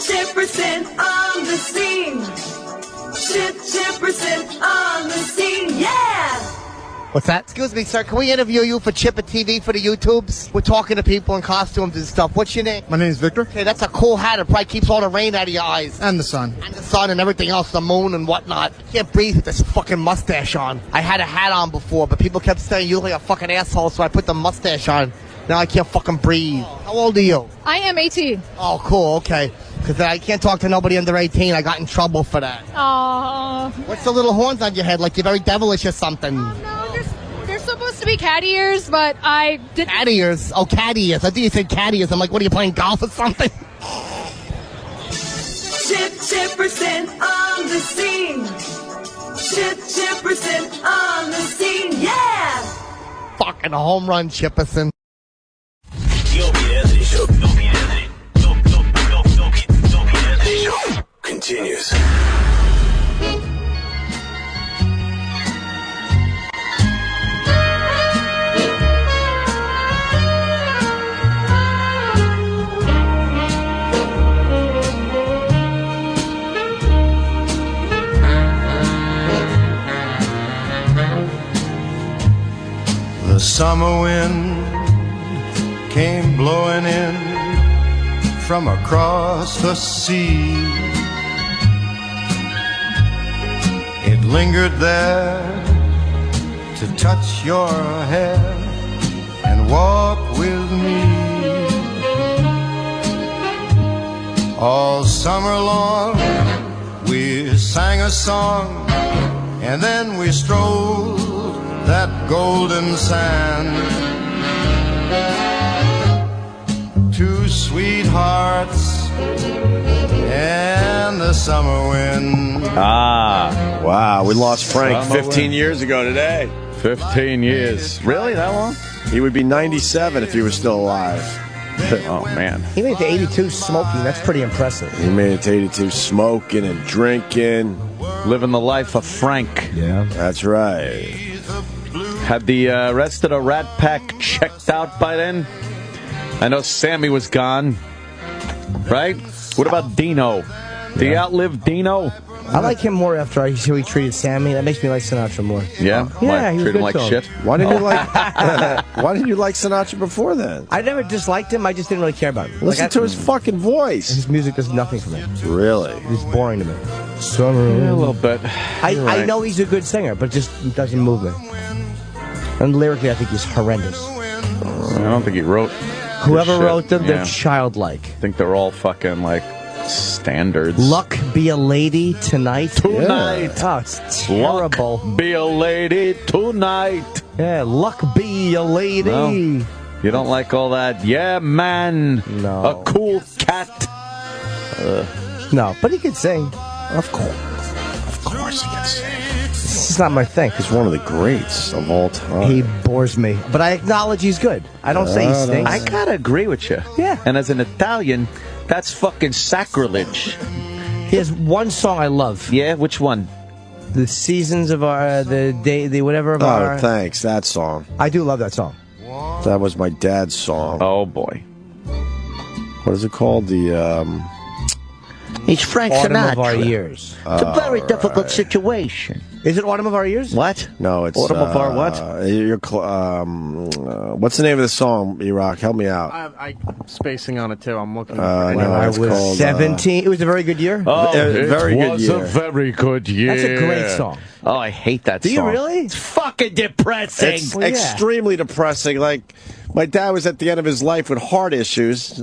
Chip% on the scene. Chip% on the scene. Yeah! What's that? Excuse me, sir. Can we interview you for Chipper TV for the YouTubes? We're talking to people in costumes and stuff. What's your name? My name is Victor. Okay, that's a cool hat. It probably keeps all the rain out of your eyes. And the sun. And the sun and everything else, the moon and whatnot. Can't breathe with this fucking mustache on. I had a hat on before, but people kept saying you look like a fucking asshole, so I put the mustache on. Now I can't fucking breathe. How old are you? I am 18. Oh, cool. Okay. Because I can't talk to nobody under 18. I got in trouble for that. Aww. What's the little horns on your head? Like you're very devilish or something. No, they're supposed to be cat ears, but I didn't. Cat ears? Oh, cat ears. I think you said cat ears. I'm like, what are you playing golf or something? Chip% on the scene. Chip% on the scene. Yeah! Fucking home run, Chipperson. The Opie and Anthony Show. Opie and Anthony. Opie and Anthony Show continues. The summer wind came blowing in from across the sea. It lingered there to touch your hair and walk with me. All summer long we sang a song, and then we strolled that golden sand. Two sweethearts and and the summer wind. Ah, wow. We lost Frank Summer 15 wind. years ago today. 15 years. Really? That long? He would be 97 if he was still alive. Oh, man. He made it to 82 smoking. That's pretty impressive. He made it to 82 smoking and drinking. Living the life of Frank. Yeah. That's right. Had the rest of the Rat Pack checked out by then? I know Sammy was gone. Right? What about Dino? Did he outlive Dino? I like him more after I see how he treated Sammy. That makes me like Sinatra more. Yeah? Yeah, he was treat him good like to him. shit? Why didn't you like Why didn't you like Sinatra before then? I never disliked him. I just didn't really care about him. Listen to his fucking voice. His music does nothing for me. Really? He's boring to me. Summer. Yeah, a little bit. I know he's a good singer, but just doesn't move me. And lyrically, I think he's horrendous. I don't think he wrote. Whoever shit. wrote them, they're Yeah. childlike. I think they're all fucking like standards. Luck be a lady tonight. Tonight. Oh, it's terrible. Luck be a lady tonight. Yeah, luck be a lady. No. You don't like all that? Yeah, man. No. A cool cat. No, but he could sing. Of course he can sing. This is not my thing. He's one of the greats of all time. He bores me, but I acknowledge he's good. I don't say he stinks. I gotta agree with you. Yeah. And as an Italian, that's fucking sacrilege. He has one song I love. Yeah, which one? The seasons of our, the day, the whatever of our. Oh, thanks. That song. I do love that song. That was my dad's song. Oh boy. What is it called? He's Frank Autumn Sinatra. of Our Years. It's a very difficult situation. Is it Autumn of Our Years? What? No, it's Autumn of Our what? What's the name of the song, E-Rock? Help me out. I'm spacing on it too. I'm looking. No, I it's was called 17. It was a very good year. Oh, very good was year. a very good year. That's a great song. Oh, I hate that Do song. you really? It's fucking depressing. It's Well, yeah. extremely depressing. Like, my dad was at the end of his life with heart issues,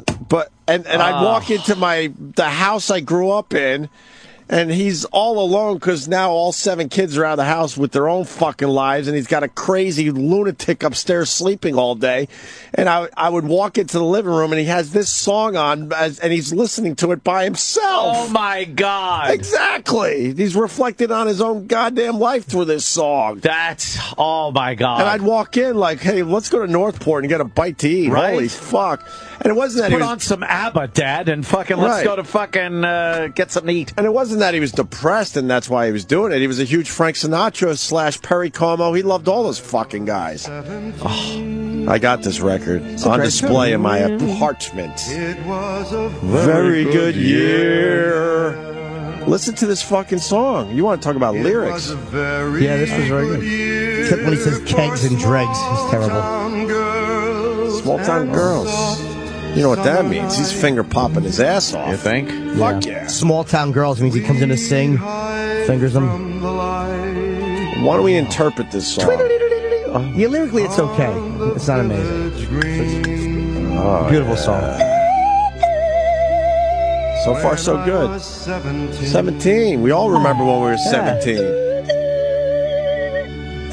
and I'd walk into the house I grew up in, and he's all alone because now all 7 kids are out of the house with their own fucking lives, and he's got a crazy lunatic upstairs sleeping all day. And I would walk into the living room, and he has this song on, and he's listening to it by himself. Oh my God. Exactly. He's reflecting on his own goddamn life through this song. Oh my God. And I'd walk in like, hey, let's go to Northport and get a bite to eat. Right. Holy fuck. And it wasn't that Put he was, on some ABBA, Dad, and fucking let's Right. go to fucking get something to eat. and it wasn't that he was depressed and that's why he was doing it. He was a huge Frank Sinatra / Perry Como. He loved all those fucking guys. Oh, I got this record on great display in my apartment. Very good year. Listen to this fucking song. You want to talk about lyrics? Yeah, this was very good. Except when he says kegs and dregs. It's terrible. Small Town Girls. You know what that means? He's finger popping his ass off. You think? Fuck yeah. Small town girls means he comes in to sing, fingers them. Why don't we interpret this song? Yeah, lyrically it's okay. It's not amazing. Beautiful song. So far, so good. 17. We all remember when we were 17.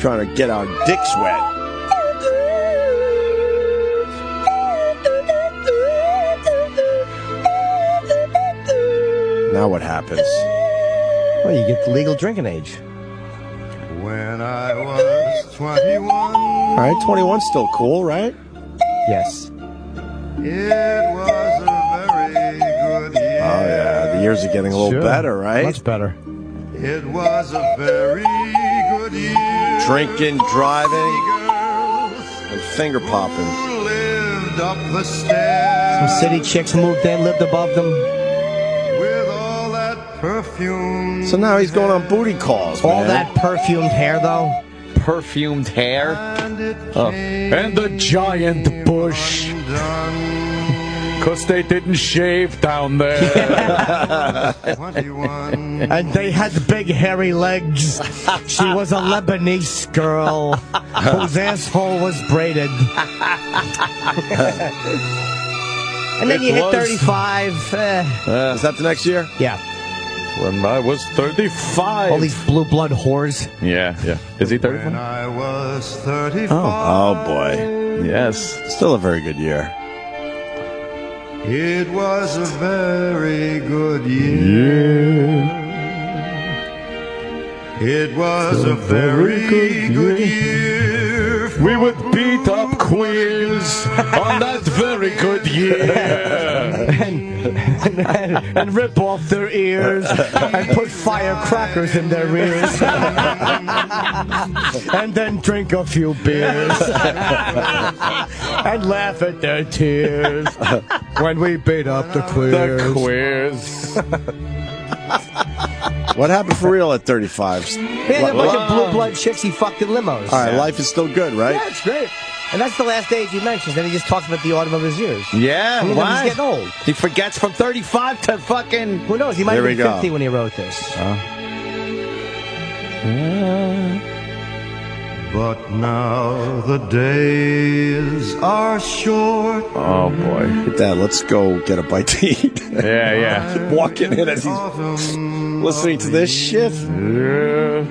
Trying to get our dicks wet. Now what happens? Well, you get the legal drinking age. When I was 21, All right, 21's still cool, right? Yes. it was a very good year. Oh, yeah. The years are getting a little Sure. better, right? Much better. It was a very good year. Drinking, driving, Girls and finger popping. who lived up the stairs Some city chicks moved in, lived above them. with all that perfume. So now he's going on booty calls, All man. that perfumed hair, though. Perfumed hair. And it And the giant bush. Because they didn't shave down there. 21. And they had big hairy legs. She was a Lebanese girl whose asshole was braided. And then It you hit was- 35. Is that the next year? Yeah. When I was 35. All these blue blood whores. Yeah. Is he When 35? I was 35. Oh, boy. Yes. Still a very good year. It was a very good year. It was a very good year. We would beat up queers on that very good year. and rip off their ears and put firecrackers in their ears. And then drink a few beers. And laugh at their tears when we beat up the queers. The queers. What happened for real at 35? Yeah, a bunch of blue blood chicks he fucked in limos. All right, life is still good, right? Yeah, it's great. And that's the last age he mentions. Then he just talks about the autumn of his years. Yeah, I mean, why? he's getting old. He forgets from 35 to fucking... Who knows? He might have been 50 when he wrote this. But now the days are short. Oh, boy. Dad, let's go get a bite to eat. Yeah. Walking in as he's listening to this shit. Yeah.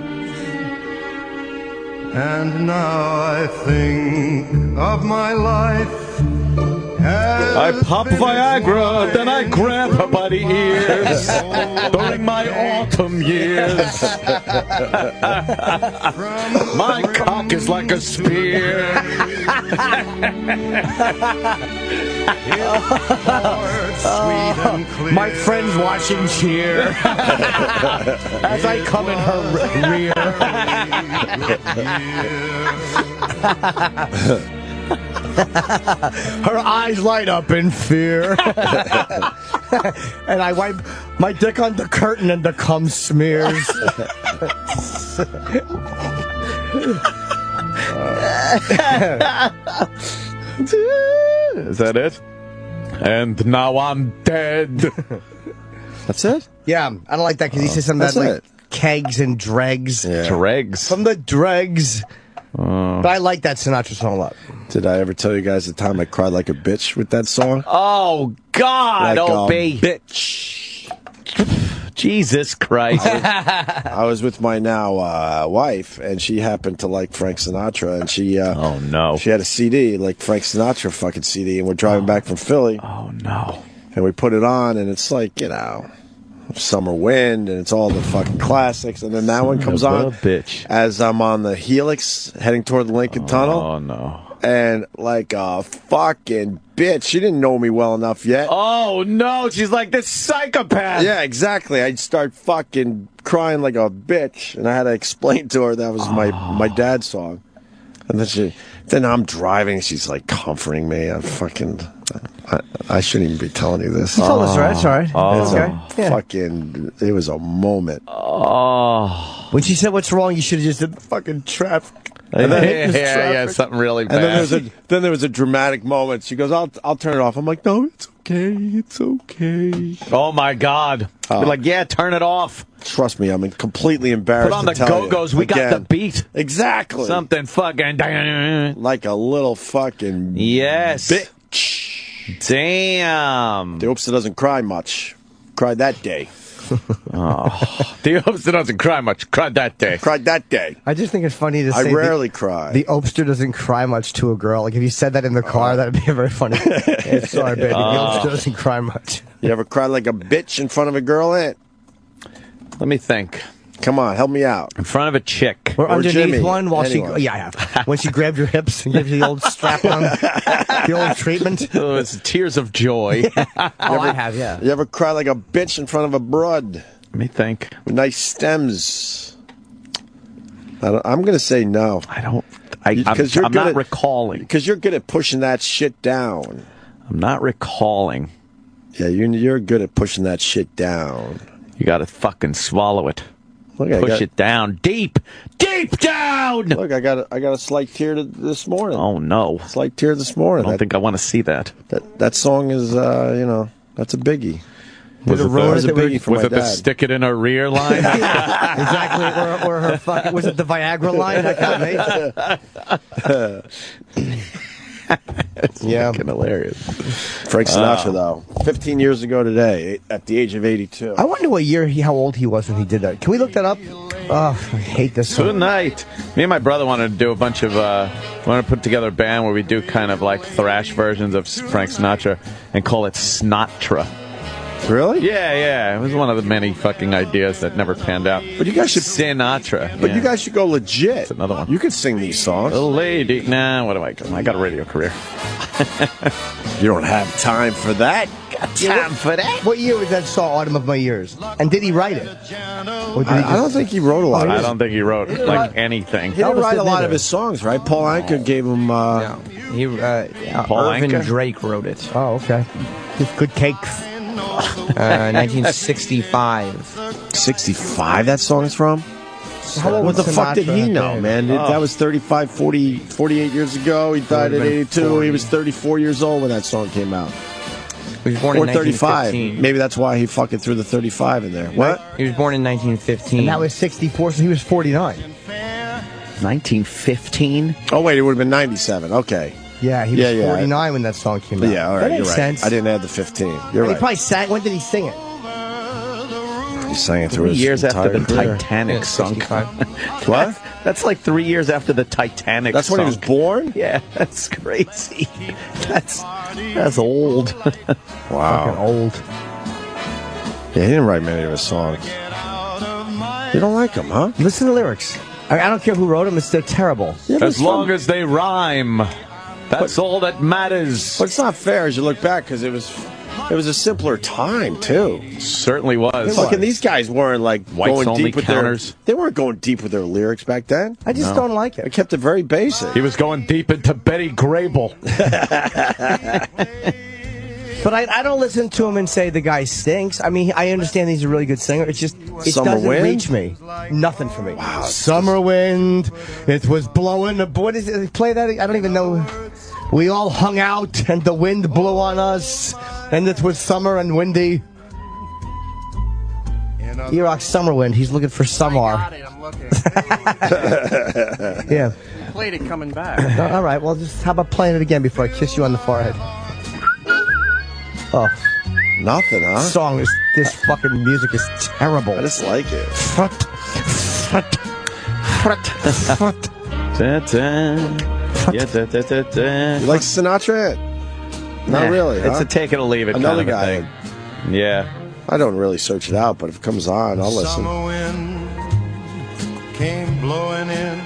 And now I think of my life. I pop Viagra, then I grab her by the ears during my autumn years. My cock is like a spear. My friends watch and cheer as I come in her rear. Her eyes light up in fear. And I wipe my dick on the curtain and the cum smears. Is that it? And now I'm dead. That's it? Yeah, I don't like that because he says something about like kegs and dregs. Yeah. Dregs? From the dregs. But I like that Sinatra song a lot. Did I ever tell you guys the time I cried like a bitch with that song? Oh, God, like Opie. Bitch. Jesus Christ. I was with my now wife, and she happened to like Frank Sinatra, and she oh no, she had a CD, like Frank Sinatra fucking CD, and we're driving back from Philly. Oh no. And we put it on, and it's like, you know, Summer Wind, and it's all the fucking classics, and then that one comes on bitch. As I'm on the Helix heading toward the Lincoln Tunnel. Oh no. And like a fucking bitch. She didn't know me well enough yet. Oh no, she's like this psychopath. Yeah, exactly. I'd start fucking crying like a bitch, and I had to explain to her that was my dad's song. And then I'm driving, she's like comforting me. I shouldn't even be telling you this. You told us, right? It's all right. It's Okay. Yeah. fucking, it was a moment. Oh. When she said what's wrong, you should have just said fucking traffic. And then Yeah, something really bad. And then there was a dramatic moment. She goes, I'll turn it off. I'm like, no, it's okay. It's okay. Oh my God. We're like, yeah, turn it off. Trust me, I'm completely embarrassed. Put on the to tell Go-Go's. you. We got the beat. Exactly. Something fucking. Like a little fucking yes. bitch. Damn. The Opie doesn't cry much. Cried that day. The Opie doesn't cry much. Cried that day. Cried that day. I just think it's funny to say I rarely cry. The Opster doesn't cry much to a girl. Like if you said that in the car, that'd be very funny. Hey, sorry, baby. The Opster doesn't cry much. You ever cry like a bitch in front of a girl, Aunt? Let me think. Come on, help me out. In front of a chick. Or underneath Jimmy. one while Anyone. she... Yeah, I have. When she grabbed your hips and gives you the old strap on. The old treatment. Oh, it's tears of joy. I have, yeah. You ever cry like a bitch in front of a broad? Let me think. With nice stems. I'm going to say no. I don't... I'm not recalling. Because you're good at pushing that shit down. I'm not recalling. Yeah, you're good at pushing that shit down. You got to fucking swallow it. Look, Push it down. Deep down! Look, I got a slight tear this morning. Oh, no. Slight tear this morning. I don't think I want to see that. That song is, that's a biggie. Was it the the stick it in her rear line? Exactly. Or her fucking... Was it the Viagra line? That got me. It's fucking hilarious. Frank Sinatra, though. 15 years ago today, at the age of 82. I wonder what year how old he was when he did that. Can we look that up? Oh, I hate this song. Tonight. Me and my brother wanted to do a bunch of, wanted to put together a band where we do kind of like thrash versions of Frank Sinatra and call it Snotra. Really? Yeah. It was one of the many fucking ideas that never panned out. But you guys should Sinatra. But you guys should go legit. That's another one. You could sing these songs. A lady. Nah, what do I do? I got a radio career. You don't have time for that. Got time for that. What year was that song, Autumn of My Years? And did he write it? Or did he I don't think he wrote a lot. I don't think he wrote like anything. He didn't write a lot of his songs, right? Paul Anka gave him. Paul Irvin Anka? Drake wrote it. Oh, okay. Just good cakes. 1965. 65 that song is from? What the fuck did he know, man? That was 35, 40, 48 years ago. He died at 82. He was 34 years old when that song came out. He was born Or in 35. 1915. Maybe that's why he fucking threw the 35 in there. What? He was born in 1915. And that was 64, so he was 49. 1915? Oh, wait, it would have been 97. Okay. Yeah, he was 49 when that song came out. Yeah, all right, that makes you're right. sense. I didn't add the 15. You're He right. probably sang. When did he sing it? He sang it through 3 his years after the entire career. Titanic sunk. What? That's like 3 years after the Titanic That's when he was sunk. born? Yeah, that's crazy. That's old. Wow. Fucking old. Yeah, he didn't write many of his songs. You don't like him, huh? Listen to the lyrics. I don't care who wrote them. They're terrible. Yeah, As long as they rhyme, that's all that matters. But it's not fair as you look back because it was a simpler time too. Certainly was. Fucking these guys weren't like Whites going only deep with counters. They weren't going deep with their lyrics back then. I just don't like They it. kept it very basic. He was going deep into Betty Grable. But I don't listen to him and say the guy stinks. I mean, I understand he's a really good singer. It's just, it Summer doesn't Wind? reach me. Nothing for me. Wow. Summer wind, it was blowing. What is it? Play that? I don't even know. We all hung out and the wind blew on us and it was summer and windy. E-Rock Summer Wind. He's looking for Summer. I'm looking. Yeah. Played it coming back. All right. Well, just how about playing it again before I kiss you on the forehead? Oh. Nothing, huh? This fucking music is terrible. I just like it. You like Sinatra? Not really, huh? It's a take it or leave it Another kind of guy. a thing. Yeah. I don't really search it out, but if it comes on, I'll listen. Summer wind came blowing in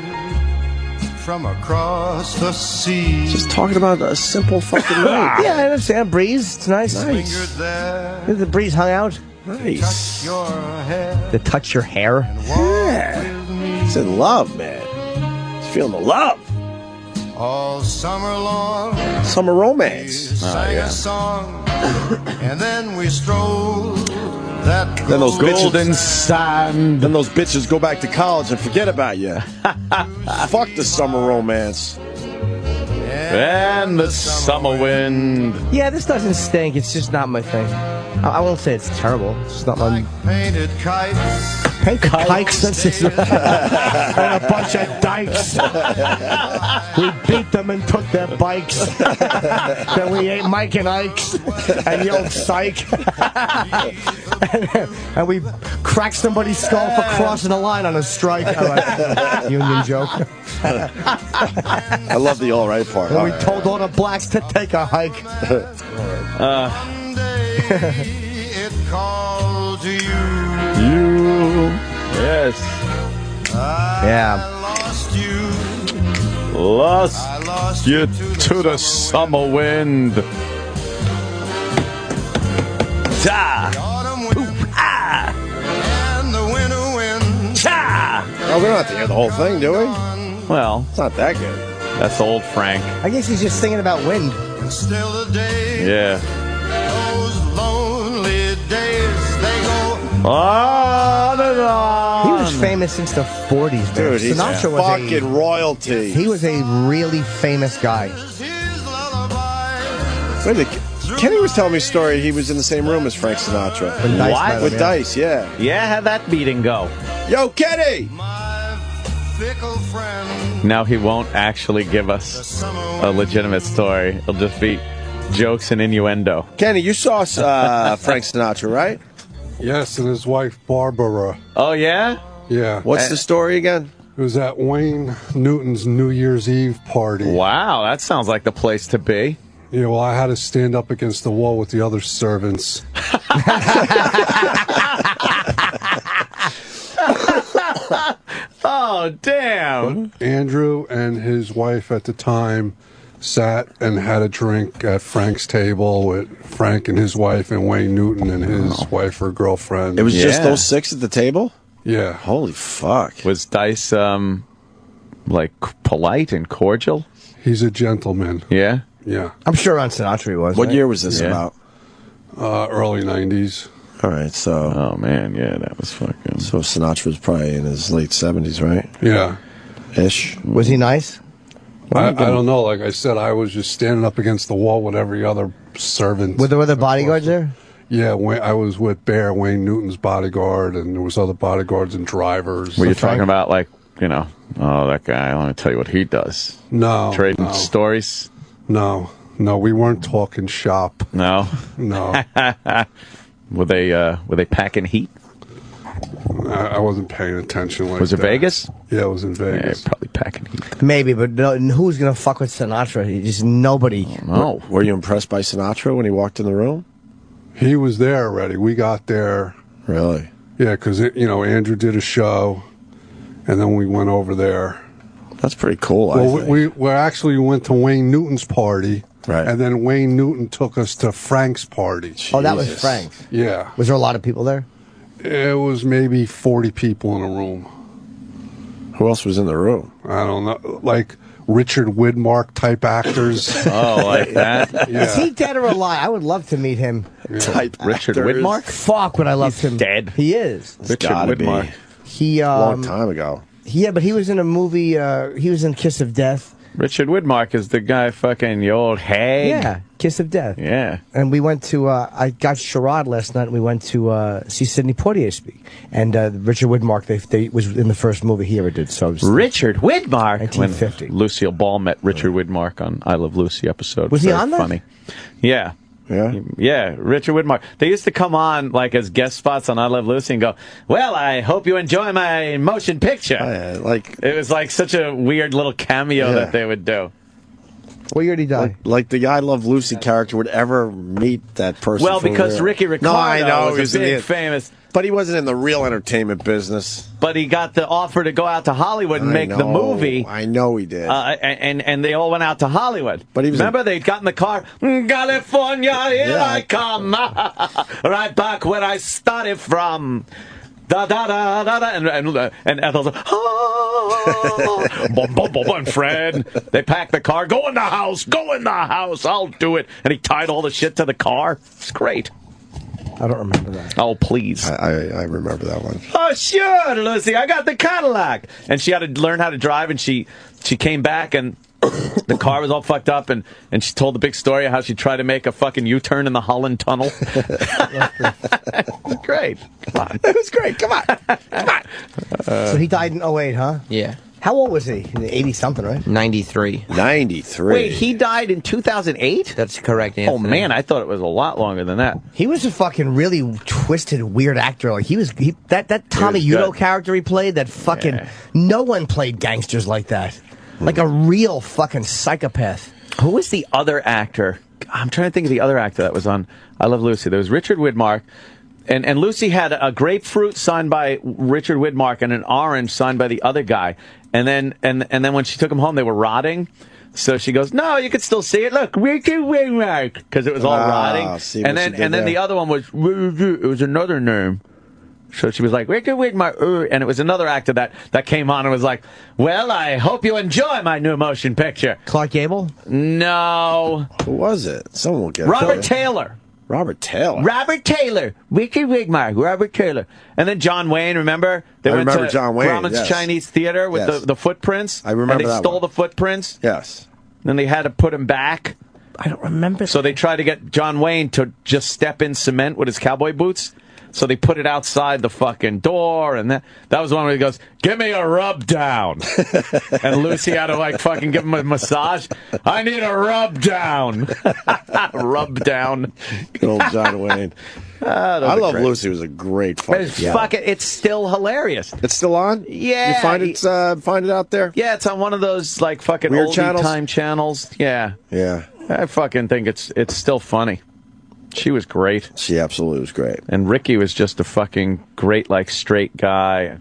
from across the sea. Just talking about a simple fucking night. Yeah, I understand. Breeze. It's nice. Lingered there, The breeze hung out. Nice. your head. To touch your hair. Yeah. He's in love, man. He's feeling the love. All summer long, Summer romance. sang a song, and then we strolled that Then those bitches, Golden sand. then those bitches go back to college and forget about you. Fuck the summer romance. And the summer wind. Yeah, this doesn't stink. It's just not my thing. I won't say it's terrible. It's just not my... painted kites. Painted kikes. That's just... and a bunch of dykes. We beat them and took their bikes. Then we ate Mike and Ike's and yelled psych. and we cracked somebody's skull for crossing the line on a strike. Union joke. I love the all right part. And we told all the blacks to take a hike. It called to you. Yes. Yeah. Lost you. Lost you to the summer wind. Autumn wind and the winter wind. Oh, we don't have to hear the whole thing, do we? Well, It's not that good. that's old Frank. I guess he's just singing about wind. And still the day, Yeah. those lonely days, they go On and on. He was famous since the 40s, man. Dude, he's Sinatra was fucking royalty. He was a really famous guy. Wait a minute. Kenny was telling me a story. He was in the same room as Frank Sinatra. When Dice What? met him, With yeah. Dice, yeah. Yeah, how'd that meeting go? Yo, Kenny! my fickle friend. Now he won't actually give us a legitimate story. It'll just be jokes and innuendo. Kenny, you saw Frank Sinatra, right? Yes, and his wife Barbara. Oh, yeah? Yeah. What's the story again? It was at Wayne Newton's New Year's Eve party. Wow, that sounds like the place to be. Yeah, well, I had to stand up against the wall with the other servants. Oh, damn. But Andrew and his wife at the time sat and had a drink at Frank's table with Frank and his wife and Wayne Newton and his wife or girlfriend. It was just those 6 at the table? Yeah. Holy fuck. Was Dice, like, polite and cordial? He's a gentleman. Yeah? Yeah. I'm sure on Sinatra he was. What right? year was this about? Early 90s. All right, so... Oh, man, yeah, that was fucking... So Sinatra was probably in his late 70s, right? Yeah. Ish. Was he nice? I don't know. Like I said, I was just standing up against the wall with every other servant. Were there other bodyguards there? Yeah, I was with Bear, Wayne Newton's bodyguard, and there was other bodyguards and drivers. Were you talking about, like, you know, oh, that guy, I want to tell you what he does. No. Trading stories? No, we weren't talking shop. No? No. Were they packing heat? I wasn't paying attention like Was it that. Vegas? Yeah, it was in Vegas. Yeah, probably packing heat. Maybe, but no, who's going to fuck with Sinatra? Just nobody. No. Were you impressed by Sinatra when he walked in the room? He was there already. We got there. Really? Yeah, because, Andrew did a show, and then we went over there. That's pretty cool, Well, I think. we actually went to Wayne Newton's party, right? And then Wayne Newton took us to Frank's party. Oh, that was Frank. Yeah. Was there a lot of people there? It was maybe 40 people in a room. Who else was in the room? I don't know. Like Richard Widmark type actors. Oh, like that? Yeah. Is he dead or alive? I would love to meet him. Type Richard actors. Widmark? Fuck, would I love him. Dead. He is. Richard Widmark. He long time ago. Yeah, but he was in a movie. He was in Kiss of Death. Richard Widmark is the guy fucking the old hag. Yeah, Kiss of Death. Yeah. And we went to, I got Sherrod last night, and we went to see Sidney Poitier speak. And Richard Widmark, they was in the first movie he ever did. So it was Richard Widmark? 1950. When Lucille Ball met Richard Widmark on I Love Lucy episode. Was he Very on that? Funny. Yeah. Yeah? Yeah, Richard Widmark. They used to come on like as guest spots on I Love Lucy and go, well, I hope you enjoy my motion picture. It was like such a weird little cameo that they would do. What year did he die? Like the I Love Lucy character would ever meet that person. Well, from because real. Ricky Ricardo No, I know. was a big in famous... But he wasn't in the real entertainment business. But he got the offer to go out to Hollywood and I make the know. right I know he did. and they all went out to Hollywood. But he was remember they got in the car. California, here Yeah. I come, right back where I started from. Da da da da da, and Ethel's like, oh, boom, boom, boom, and Fred. They packed the car. Go in the house. Go in the house. I'll do it. And he tied all the shit to the car. It's great. I don't remember that. Oh, please. I remember that one. Oh, sure, Lucy. I got the Cadillac. And she had to learn how to drive, and she came back, and the car was all fucked up, and she told the big story of how she tried to make a fucking U-turn in the Holland Tunnel. Great. Come on. It was great. Come on. Come on. So he died in 08, huh? Yeah. How old was he? 80-something, right? 93. 93. Wait, he died in 2008? That's correct, Oh, Anthony. man, I thought it was a lot longer than that. He was a fucking really twisted, weird actor. Like that Tommy He was Udo good. character he played, that fucking... No one played gangsters like that. Like a real fucking psychopath. Who was the other actor? I'm trying to think of the other actor that was on I Love Lucy. There was Richard Widmark, and Lucy had a grapefruit signed by Richard Widmark and an orange signed by the other guy. And then when she took them home, they were rotting. So she goes, "No, you could still see it. Look, Richard Widmark," because it was all rotting. See And what she then did there. the other one was it was another name. So she was like, Richard Widmark, and it was another actor that came on and was like, well, I hope you enjoy my new motion picture. Clark Gable? No. Who was it? Someone will get Robert it. Taylor. Robert Taylor. Robert Taylor. Richard Widmark. Robert Taylor. And then John Wayne, remember? They I went remember to John Wayne, Grauman's yes. Chinese Theater with Yes. the footprints. I remember And they that stole one. the footprints. Yes. Then they had to put him back. I don't remember. So they tried to get John Wayne to just step in cement with his cowboy boots. So they put it outside the fucking door, and that was one where he goes, "Give me a rub down," and Lucy had to like fucking give him a massage. I need a rub down, rub down. Good old John Wayne. I Love Lucy was a great fucking show. It's still hilarious. It's still on? Yeah. You find it out there? Yeah, it's on one of those like fucking weird oldie time channels. Yeah. Yeah. I fucking think it's still funny. She was great. She absolutely was great. And Ricky was just a fucking great, like, straight guy.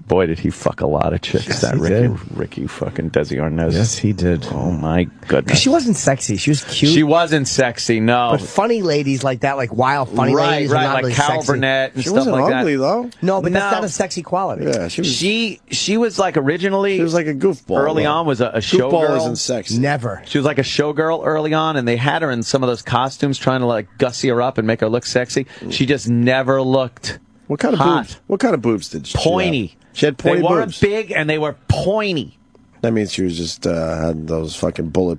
Boy, did he fuck a lot of chicks. Yes, that he Ricky fucking Desi Arnaz. Yes, he did. Oh my goodness. She wasn't sexy. She was cute. She wasn't sexy. No. But funny ladies like that, like wild funny ladies, are not like really Carol sexy. Burnett and She stuff wasn't like ugly, that. though. No, but that's not a sexy quality. Yeah, she was like originally. She was like a goofball. Early though. on was a Goofball showgirl. isn't sexy. Never. She was like a showgirl early on, and they had her in some of those costumes trying to like gussy her up and make her look sexy. She just never looked What kind of hot. boobs? What kind of boobs did she Pointy. have? She had pointy They weren't boobs. big, and they were pointy. That means she was just had those fucking bullet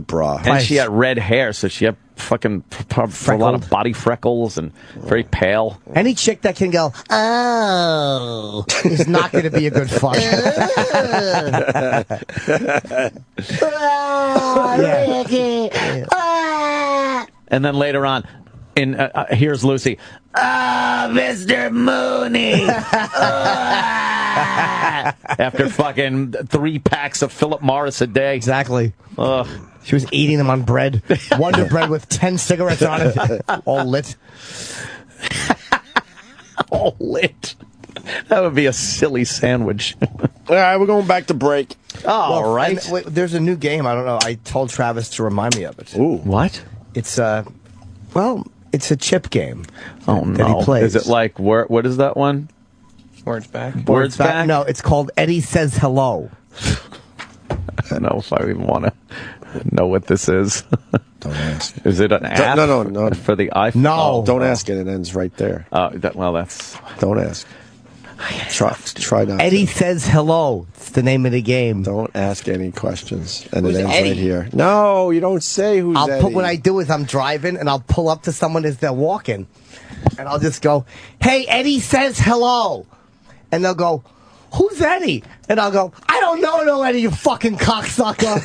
bra. And she had red hair, so she had fucking a lot of body freckles and very pale. Any chick that can go, oh, is not going to be a good fuck. And then later on, here's Lucy. Mr. Mooney. After fucking 3 packs of Philip Morris a day. Exactly. Ugh. She was eating them on bread. Wonder bread with 10 cigarettes on it. All lit. All lit. That would be a silly sandwich. All right, we're going back to break. All right. Wait, there's a new game. I don't know. I told Travis to remind me of it. Ooh. What? It's it's a chip game. Oh, no. That he plays. Is it like, what is that one? Words back. Words back? No, it's called Eddie Says Hello. I don't know if I even want to know what this is. Don't ask. Is it an app? No. For the iPhone? No. Don't ask it. It ends right there. That's... Don't ask. Try not. Eddie Says Hello. It's the name of the game. Don't ask any questions. And Who's it ends Eddie? right here. No, you don't say who's Eddie. What I do is I'm driving and I'll pull up to someone as they're walking. And I'll just go, hey, Eddie Says Hello. And they'll go, who's Eddie? And I'll go, I don't know no Eddie, you fucking cocksucker.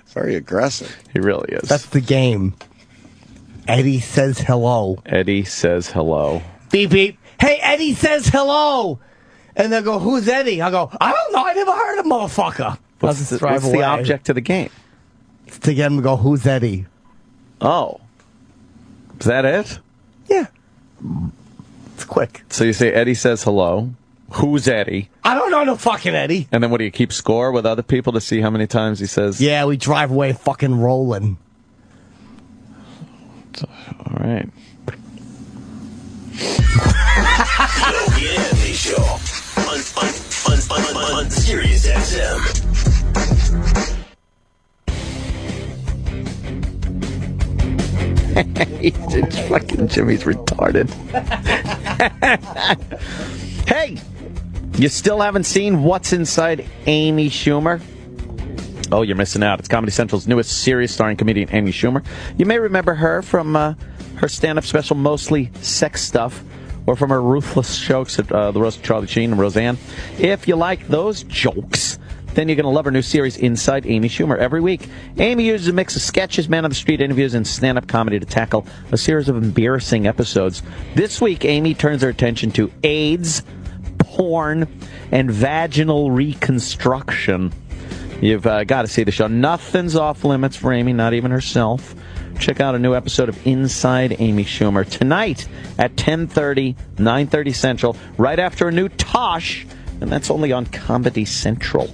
Very aggressive. He really is. That's the game. Eddie Says Hello. Eddie Says Hello. Beep, beep. Hey, Eddie Says Hello. And they'll go, who's Eddie? I'll go, I don't know. I never heard of motherfucker. What's the object of the game? It's to get them to go, who's Eddie? Oh. Is that it? Yeah. It's quick. So you say Eddie Says Hello. Who's Eddie? I don't know no fucking Eddie. And then what, do you keep score with other people to see how many times he says? Yeah, we drive away fucking rolling. All right. Opie and Anthony Show on Sirius XM. Fucking Jimmy's retarded. Hey, you still haven't seen What's Inside Amy Schumer? Oh, you're missing out. It's Comedy Central's newest series starring comedian Amy Schumer. You may remember her from her stand-up special, Mostly Sex Stuff, or from her ruthless jokes at The Roast of Charlie Sheen and Roseanne. If you like those jokes, then you're going to love her new series, Inside Amy Schumer. Every week, Amy uses a mix of sketches, man-on-the-street interviews, and stand-up comedy to tackle a series of embarrassing episodes. This week, Amy turns her attention to AIDS, porn, and vaginal reconstruction. You've got to see the show. Nothing's off limits for Amy, not even herself. Check out a new episode of Inside Amy Schumer tonight at 10:30, 9:30 Central, right after a new Tosh, and that's only on Comedy Central.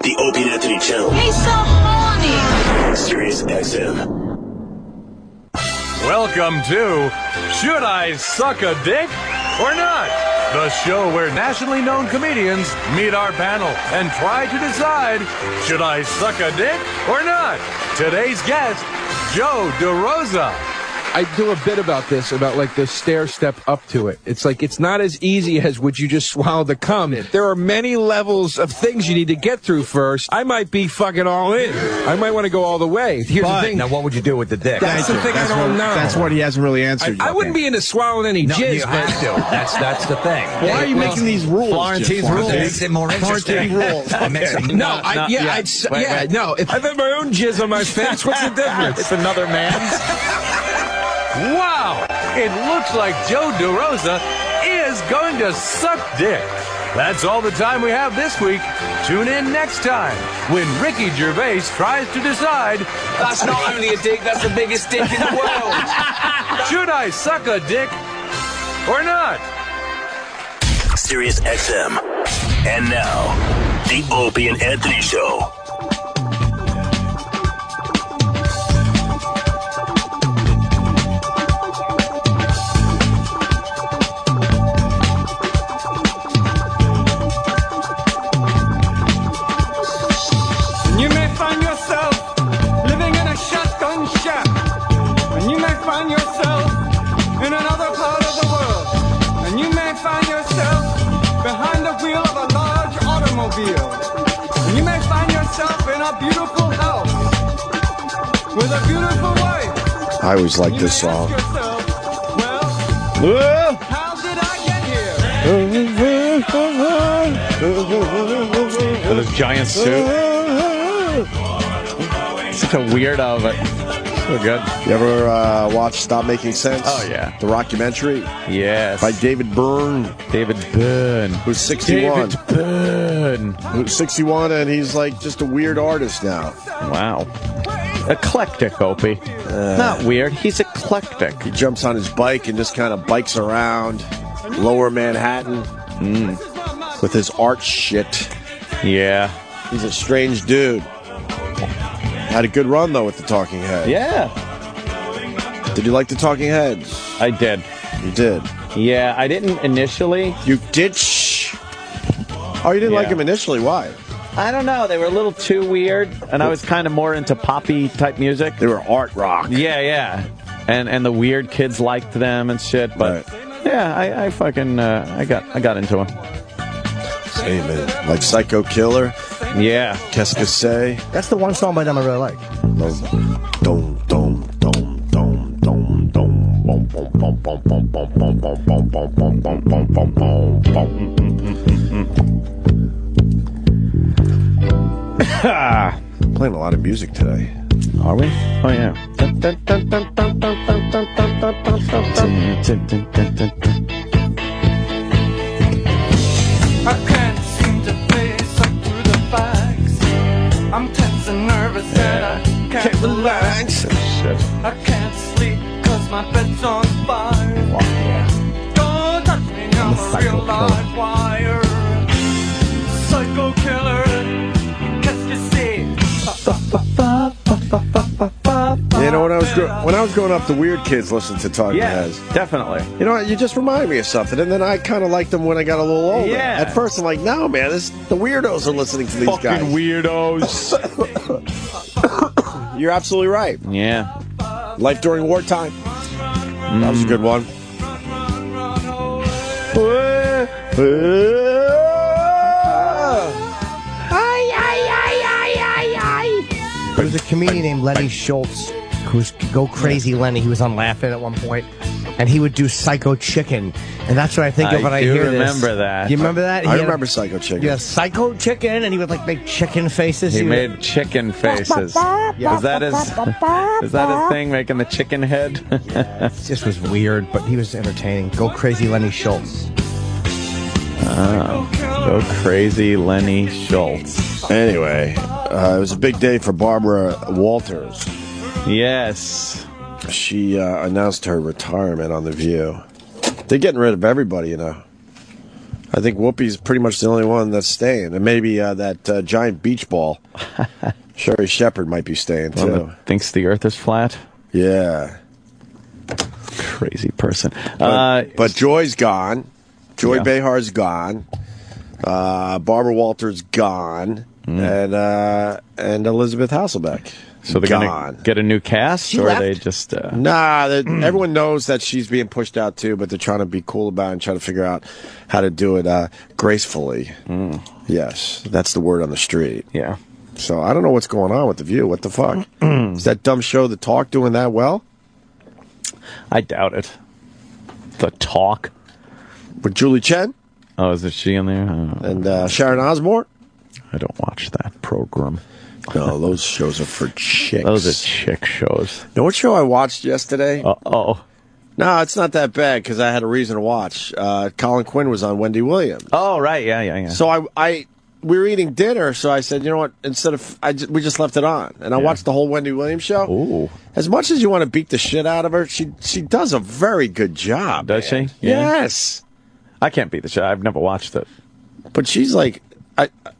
The Opie and Anthony Channel. He's so horny. Sirius XM. Welcome to Should I Suck a Dick or Not? The show where nationally known comedians meet our panel and try to decide, should I suck a dick or not? Today's guest, Joe DeRosa. I do a bit about this, about like the stair step up to it. It's like it's not as easy as would you just swallow the cum. There are many levels of things you need to get through first. I might be fucking all in. I might want to go all the way. Here's the thing. Now, what would you do with the dick? That's the thing I don't know. That's what he hasn't really answered. I wouldn't be into swallowing any jizz. You have to. That's the thing. Why are you making these rules? Florentine's rules. It makes it more interesting. Rules. No, if I've had my own jizz on my face, what's the difference? It's another man's. Wow! It looks like Joe DeRosa is going to suck dick. That's all the time we have this week. Tune in next time when Ricky Gervais tries to decide. That's not only a dick, that's the biggest dick in the world. Should I suck a dick or not? Sirius XM. And now, the Opie and Anthony Show. You may find yourself living in a shotgun shack, and you may find yourself in another part of the world, and you may find yourself behind the wheel of a large automobile, and you may find yourself in a beautiful house with a beautiful wife. I always like this song. How did I get here? With his giant suit. Such a weirdo, but so good. You ever watch Stop Making Sense? Oh, yeah. The rockumentary? Yes. By David Byrne. David Byrne. Who's 61. David Byrne. Who's 61, and he's like just a weird artist now. Wow. Eclectic, Opie. Not weird. He's eclectic. He jumps on his bike and just kind of bikes around Lower Manhattan with his art shit. Yeah. He's a strange dude. Had a good run, though, with the Talking Heads. Yeah. Did you like the Talking Heads? I did. You did? Yeah, I didn't initially. You did? Oh, you didn't like them initially? Why? I don't know. They were a little too weird, and I was kind of more into poppy-type music. They were art rock. Yeah. And the weird kids liked them and shit, but yeah, I fucking I got into them. Hey, man. Like Psycho Killer? Yeah. Qu'est-ce que c'est? That's the one song by them I really like. Playing a lot of music today. Are we? Oh, yeah. I can't seem to face up to the facts. I'm tense and nervous and I can't relax. I can't sleep cause my bed's on fire. Don't touch me, I'm a real live wire. Psycho killer, qu'est-ce que c'est? You know, when I was growing up, the weird kids listened to Talking Heads. Definitely. You know what? You just remind me of something, and then I kind of liked them when I got a little older. Yeah. At first, I'm like, no, man, the weirdos are listening to these Fucking guys. weirdos. You're absolutely right. Yeah. Life during wartime. That was a good one. There was a comedian named Lenny Schultz who's Go Crazy Lenny. He was on Laughing at one point, and he would do Psycho Chicken, and that's what I think of when I hear this. I remember that. You remember that? I remember Psycho Chicken. Yeah, Psycho Chicken, and he would like make chicken faces. He made chicken faces. Yeah. Is that his thing, making the chicken head? It just was weird, but he was entertaining. Go Crazy Lenny Schultz. Go Crazy Lenny Schultz. Anyway, it was a big day for Barbra Walters. Yes. She announced her retirement on The View. They're getting rid of everybody, you know. I think Whoopi's pretty much the only one that's staying. And maybe that giant beach ball. Sherry Shepherd might be staying, too. One that thinks the earth is flat? Yeah. Crazy person. But Joy's gone. Joy Behar's gone. Barbara Walters gone, and Elizabeth Hasselbeck. So they're going to get a new cast, or are they just... everyone knows that she's being pushed out, too, but they're trying to be cool about it and trying to figure out how to do it gracefully. Yes, that's the word on the street. Yeah. So I don't know what's going on with The View. What the fuck? Is that dumb show, The Talk, doing that well? I doubt it. The Talk? With Julie Chen? Oh, is she in there? And Sharon Osbourne? I don't watch that program. No, those shows are for chicks. Those are chick shows. You know what show I watched yesterday? Uh-oh. No, it's not that bad because I had a reason to watch. Colin Quinn was on Wendy Williams. Oh, right. Yeah. So we were eating dinner, so I said, you know what, we just left it on. And I watched the whole Wendy Williams show. Ooh. As much as you want to beat the shit out of her, she does a very good job. Does man. she? Yeah. Yes. I can't beat the show. I've never watched it. But she's like...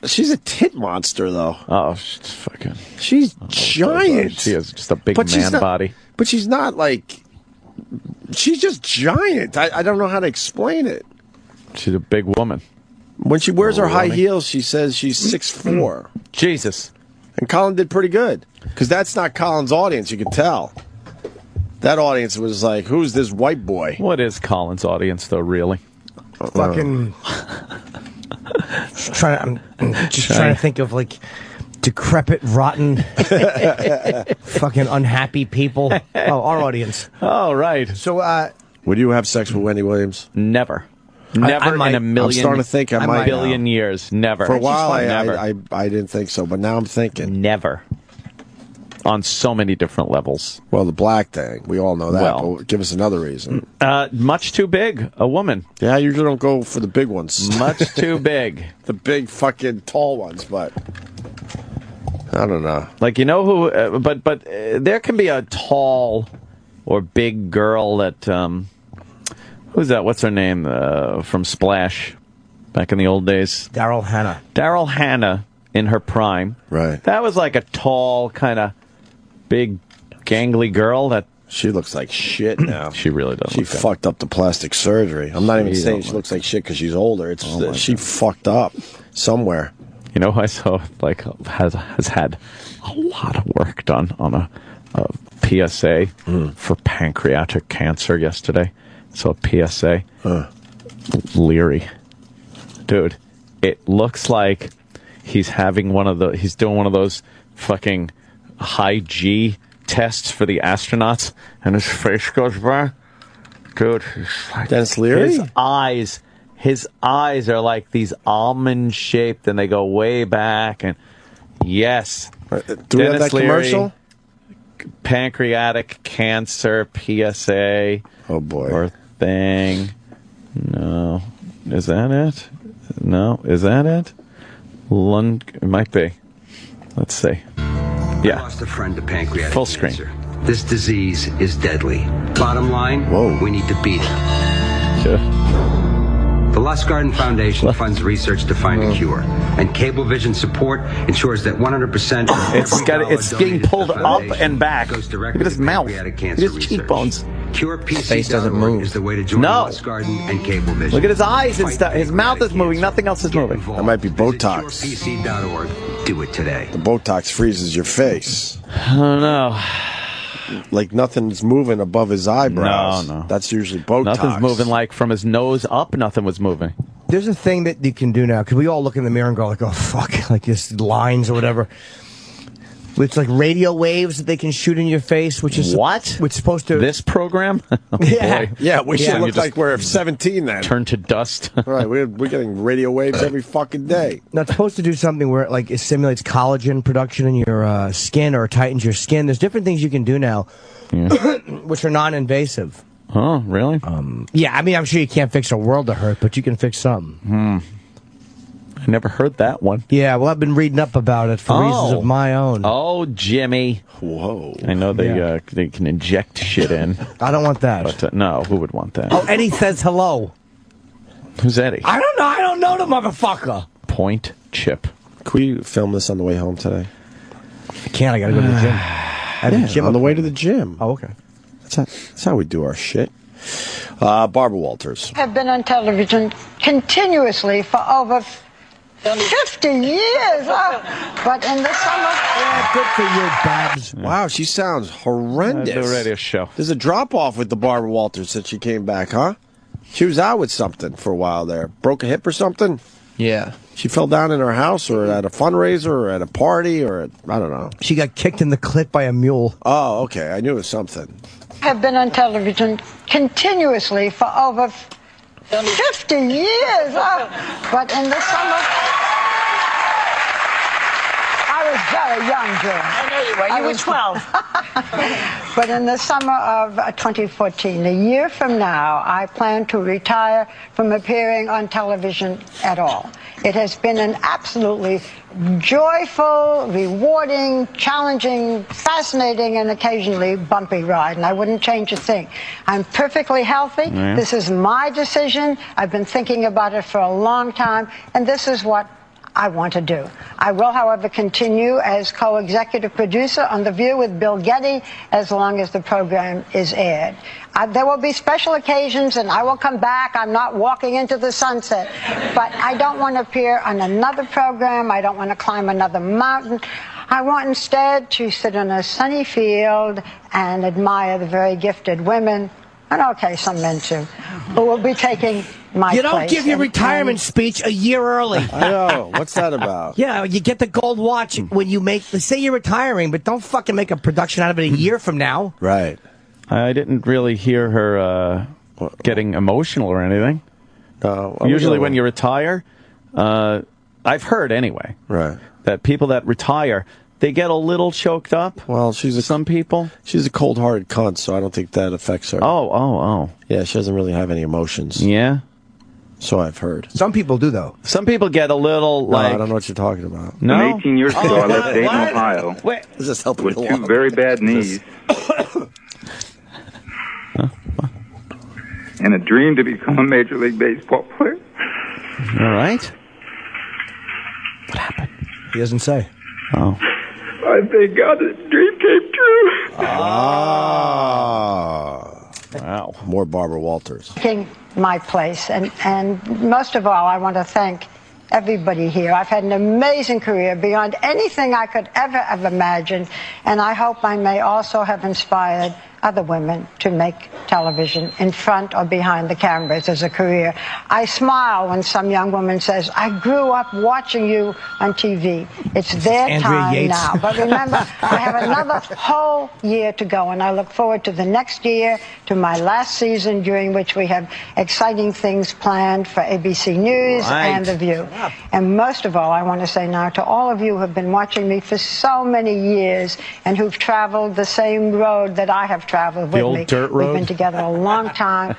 she's a tit monster, though. Oh, she's fucking... She's giant. She has just a big man body. But she's not like... She's just giant. I don't know how to explain it. She's a big woman. When she wears her high heels, she says she's 6'4". Jesus. And Colin did pretty good. Because that's not Colin's audience, you could tell. That audience was like, who's this white boy? What is Colin's audience, though, really? Fucking... I'm just trying to think of, like, decrepit, rotten, fucking unhappy people. Oh, our audience. Oh, right. So, would you have sex with Wendy Williams? Never. Never in a million. I'm starting to think I might. Billion years. Never. For a while, never. I didn't think so, but now I'm thinking. Never. On so many different levels. Well, the black thing, we all know that. Well, but give us another reason. Much too big, a woman. Yeah, I usually don't go for the big ones. Much too big. The big fucking tall ones, but I don't know. Like, you know who, but there can be a tall or big girl that, who's that? What's her name? From Splash back in the old days? Daryl Hannah. Daryl Hannah in her prime. Right. That was like a tall, kind of big, gangly girl that... She looks like shit now. She really does. She fucked up the plastic surgery. I'm not even saying she looks like shit because she's older. It's she fucked up somewhere. You know who I saw has had a lot of work done on a PSA for pancreatic cancer yesterday. So a PSA. Leary. Dude, it looks like he's doing one of those fucking high G tests for the astronauts, and his face goes by. Dude, like, Dennis Leary? His eyes are like these almond shaped, and they go way back. And yes, do we have that Leary, commercial? Pancreatic cancer PSA. Oh boy, or thing. No, is that it? No, is that it? It might be. Let's see. Yeah. I lost a friend to pancreatic full screen. cancer. This disease is deadly. Bottom line, we need to beat it. The Lost Garden Foundation funds research to find a cure, and Cablevision support ensures that 100% it's getting pulled up and back. Look at his mouth. Look at his cheekbones. Face doesn't move. Is the way to join Lost Garden and Cablevision. Look at his eyes and stuff. His mouth is moving. Nothing else is moving. That might be Botox. CurePC.org. Do it today. The Botox freezes your face. I don't know. Like nothing's moving above his eyebrows. No. That's usually Botox. Nothing's moving, like from his nose up. Nothing was moving. There's a thing that you can do now, because we all look in the mirror and go like, oh, fuck, like this lines or whatever. It's like radio waves that they can shoot in your face, which is... What? Which is supposed to... This program? Oh, yeah. Boy. Yeah, we should look like we're 17 then. Turn to dust. Right, we're getting radio waves every fucking day. Now, it's supposed to do something where it simulates collagen production in your skin or tightens your skin. There's different things you can do now, which are non-invasive. Oh, really? Yeah, I mean, I'm sure you can't fix a world of hurt, but you can fix some. I never heard that one. Yeah, well, I've been reading up about it for reasons of my own. Oh, Jimmy. Whoa. I know they can inject shit in. I don't want that. But no, who would want that? Oh, Eddie says hello. Who's Eddie? I don't know. I don't know the motherfucker. Point Chip. Can we film this on the way home today? I can't. I got to go to the gym. On the way to the gym. Oh, okay. That's how we do our shit. Barbara Walters. Have been on television continuously for over 50 years. But in the summer... Yeah, good for you, Babs. Wow, she sounds horrendous. The radio show. There's a drop-off with the Barbra Walters since she came back, huh? She was out with something for a while there. Broke a hip or something? Yeah. She fell down in her house or at a fundraiser or at a party or at, I don't know. She got kicked in the clit by a mule. Oh, okay. I knew it was something. Have been on television continuously for over 50 years. But in the summer... I was very young, Joe. I know you were. You were 12. But in the summer of 2014, a year from now, I plan to retire from appearing on television at all. It has been an absolutely joyful, rewarding, challenging, fascinating, and occasionally bumpy ride, and I wouldn't change a thing. I'm perfectly healthy. Yeah. This is my decision. I've been thinking about it for a long time, and this is what I want to do. I will, however, continue as co-executive producer on The View with Bill Getty as long as the program is aired. There will be special occasions, and I will come back. I'm not walking into the sunset. But I don't want to appear on another program. I don't want to climb another mountain. I want instead to sit in a sunny field and admire the very gifted women, and okay, some men too, who will be taking my place. You don't give your retirement speech a year early. I know. What's that about? Yeah, you get the gold watch when you make... Say you're retiring, but don't fucking make a production out of it a year from now. Right. I didn't really hear her getting emotional or anything. Usually when you retire, I've heard anyway, right, that people that retire, they get a little choked up. Well, some people. She's a cold-hearted cunt, so I don't think that affects her. Oh. Yeah, she doesn't really have any emotions. Yeah? So I've heard. Some people do, though. Some people get a little, No, I don't know what you're talking about. No? 18 years ago, I left Dayton, what? Ohio. Wait. Is this helping with you two along? very bad knees. And a dream to become a Major League Baseball player. All right. He doesn't say. Oh. I thank God the dream came true. Wow. More Barbra Walters. Taking my place, and most of all, I want to thank everybody here. I've had an amazing career beyond anything I could ever have imagined, and I hope I may also have inspired other women to make television in front or behind the cameras as a career. I smile when some young woman says, I grew up watching you on TV. It's their Andrea time Yates. now. But remember, I have another whole year to go, and I look forward to the next year, to my last season, during which we have exciting things planned for ABC News and The View. And most of all, I want to say now to all of you who have been watching me for so many years and who've traveled the same road that I have traveled with old me. dirt road? We've been together a long time.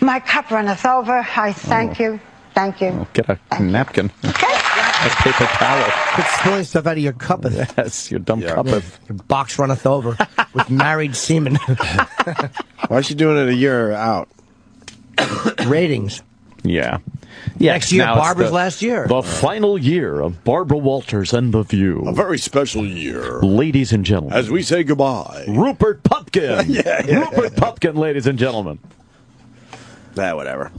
My cup runneth over. I thank you. Thank you. Get a napkin. A paper towel. Quit spilling stuff out of your cup. Yes, your dumb cup. Your box runneth over with married semen. Why is she doing it a year out? Ratings. Yeah. Next year, now it's Barbara's last year. The final year of Barbra Walters and The View. A very special year. Ladies and gentlemen. As we say goodbye. Rupert Pupkin. Yeah. Rupert Pupkin, ladies and gentlemen. Whatever.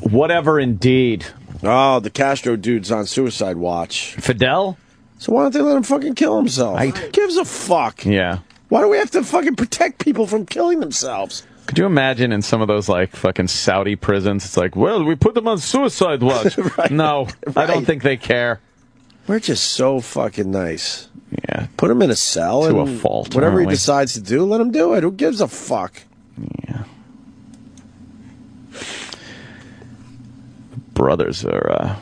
Whatever indeed. Oh, the Castro dude's on suicide watch. Fidel? So why don't they let him fucking kill himself? Who gives a fuck? Yeah. Why do we have to fucking protect people from killing themselves? Could you imagine in some of those, like, fucking Saudi prisons, it's like, well, we put them on suicide watch. Right. No, I don't think they care. We're just so fucking nice. Yeah. Put him in a cell To and a fault, whatever aren't he we? decides to do, let him do it. Who gives a fuck? Yeah. Brothers are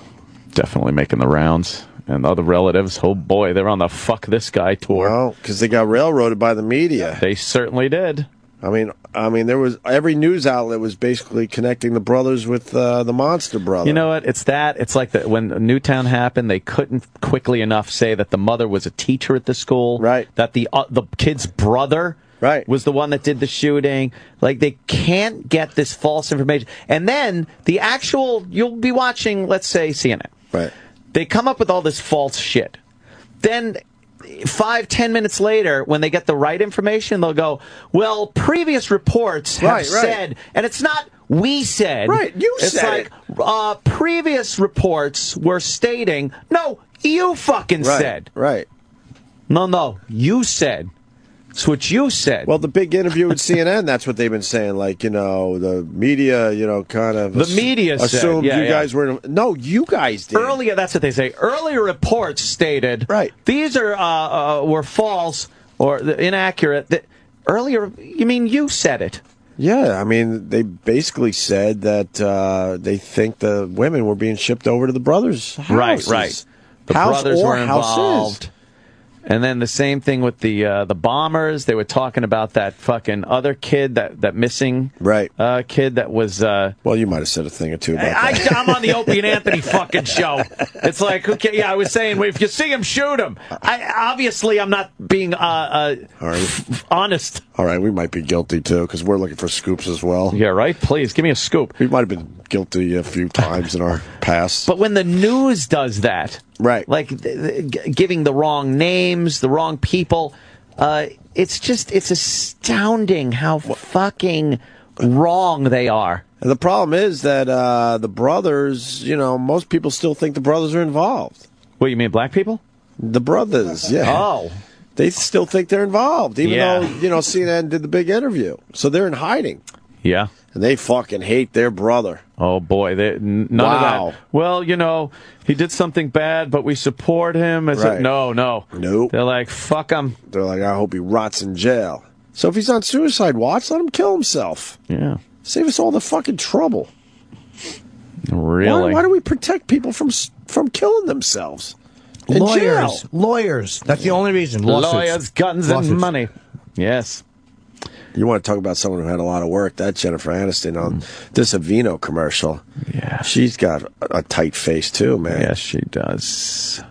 definitely making the rounds. And other relatives, oh boy, they're on the fuck this guy tour. Well, because they got railroaded by the media. They certainly did. I mean, there was every news outlet was basically connecting the brothers with the Monster brother. You know what? It's that. It's like that when Newtown happened, they couldn't quickly enough say that the mother was a teacher at the school. Right. That the kid's brother was the one that did the shooting. Like, they can't get this false information. And then the actual, you'll be watching, let's say, CNN. Right. They come up with all this false shit. Then 5-10 minutes later, when they get the right information, they'll go, well, previous reports have said, and it's not we said. Right, you it's said like, previous reports were stating, no, you fucking said. Right. No, you said. It's what you said. Well, the big interview with CNN, that's what they've been saying. Like, the media, kind of... The media assumed said, you guys were... No, you guys did. Earlier, that's what they say. Earlier reports stated, these were false or inaccurate. Earlier, you mean you said it. Yeah, I mean, they basically said that they think the women were being shipped over to the brothers' houses. Right. The brothers were involved. And then the same thing with the bombers. They were talking about that fucking other kid, that missing kid that was... well, you might have said a thing or two about that. I'm on the Opie and Anthony fucking show. It's like, okay, I was saying, if you see him, shoot him. Obviously, I'm not being honest. All right, we might be guilty, too, because we're looking for scoops as well. Yeah, right? Please, give me a scoop. We might have been guilty a few times in our past. But when the news does that... Right. Like giving the wrong names, the wrong people. It's astounding how fucking wrong they are. And the problem is that the brothers, most people still think the brothers are involved. What, you mean black people? The brothers, yeah. Oh. They still think they're involved, even though, CNN did the big interview. So they're in hiding. Yeah. And they fucking hate their brother. Oh, boy. None of that. Well, he did something bad, but we support him. It's like, no. Nope. They're like, fuck him. They're like, I hope he rots in jail. So if he's on suicide watch, let him kill himself. Yeah. Save us all the fucking trouble. Really? Why do we protect people from killing themselves? In Lawyers. jail? Lawyers. That's the only reason. Lawsuits. Lawyers, guns, and money. Yes. You want to talk about someone who had a lot of work? That Jennifer Aniston on this Aveeno commercial. Yeah. She's got a tight face, too, man. Yes, she does.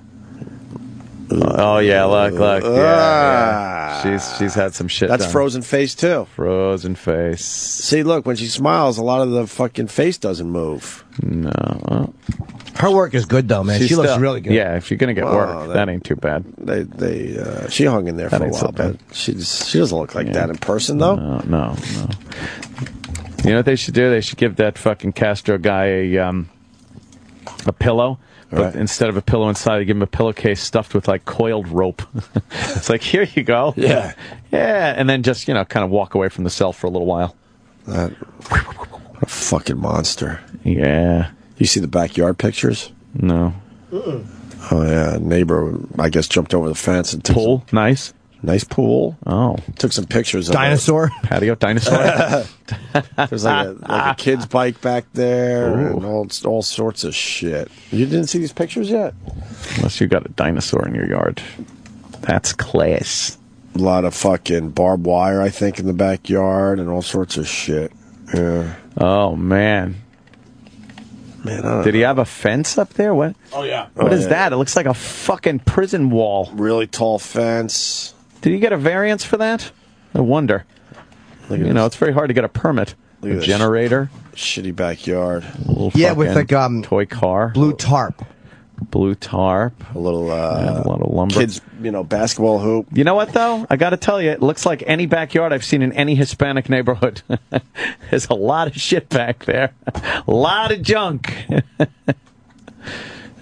Oh, yeah, look. Yeah. She's had some shit That's done. frozen face, too. Frozen face. See, look, when she smiles, a lot of the fucking face doesn't move. No. Her work is good, though, man. She looks really good. Yeah, if you're going to get work, that ain't too bad. She hung in there for a while, so bad. but she doesn't look like that in person, though. No. You know what they should do? They should give that fucking Castro guy a pillow. But instead of a pillow inside, they give him a pillowcase stuffed with, like, coiled rope. It's like, here you go. Yeah. Yeah, and then just, kind of walk away from the cell for a little while. What a fucking monster. Yeah. You see the backyard pictures? No. Oh, yeah. Neighbor, I guess, jumped over the fence and took pool. Nice pool. Oh. Took some pictures of dinosaur. Patio dinosaur. There's like a kid's bike back there and all sorts of shit. You didn't see these pictures yet? Unless you got a dinosaur in your yard. That's class. A lot of fucking barbed wire, I think, in the backyard and all sorts of shit. Yeah. Oh, man. Did he have a fence up there? What? Oh, yeah. What is that? It looks like a fucking prison wall. Really tall fence. Did he get a variance for that? I wonder. It's very hard to get a permit. A generator. Shitty backyard. Yeah, with like toy car. Blue tarp. A little a lot of lumber. Kids, basketball hoop. You know what, though? I got to tell you, it looks like any backyard I've seen in any Hispanic neighborhood. There's a lot of shit back there. A lot of junk.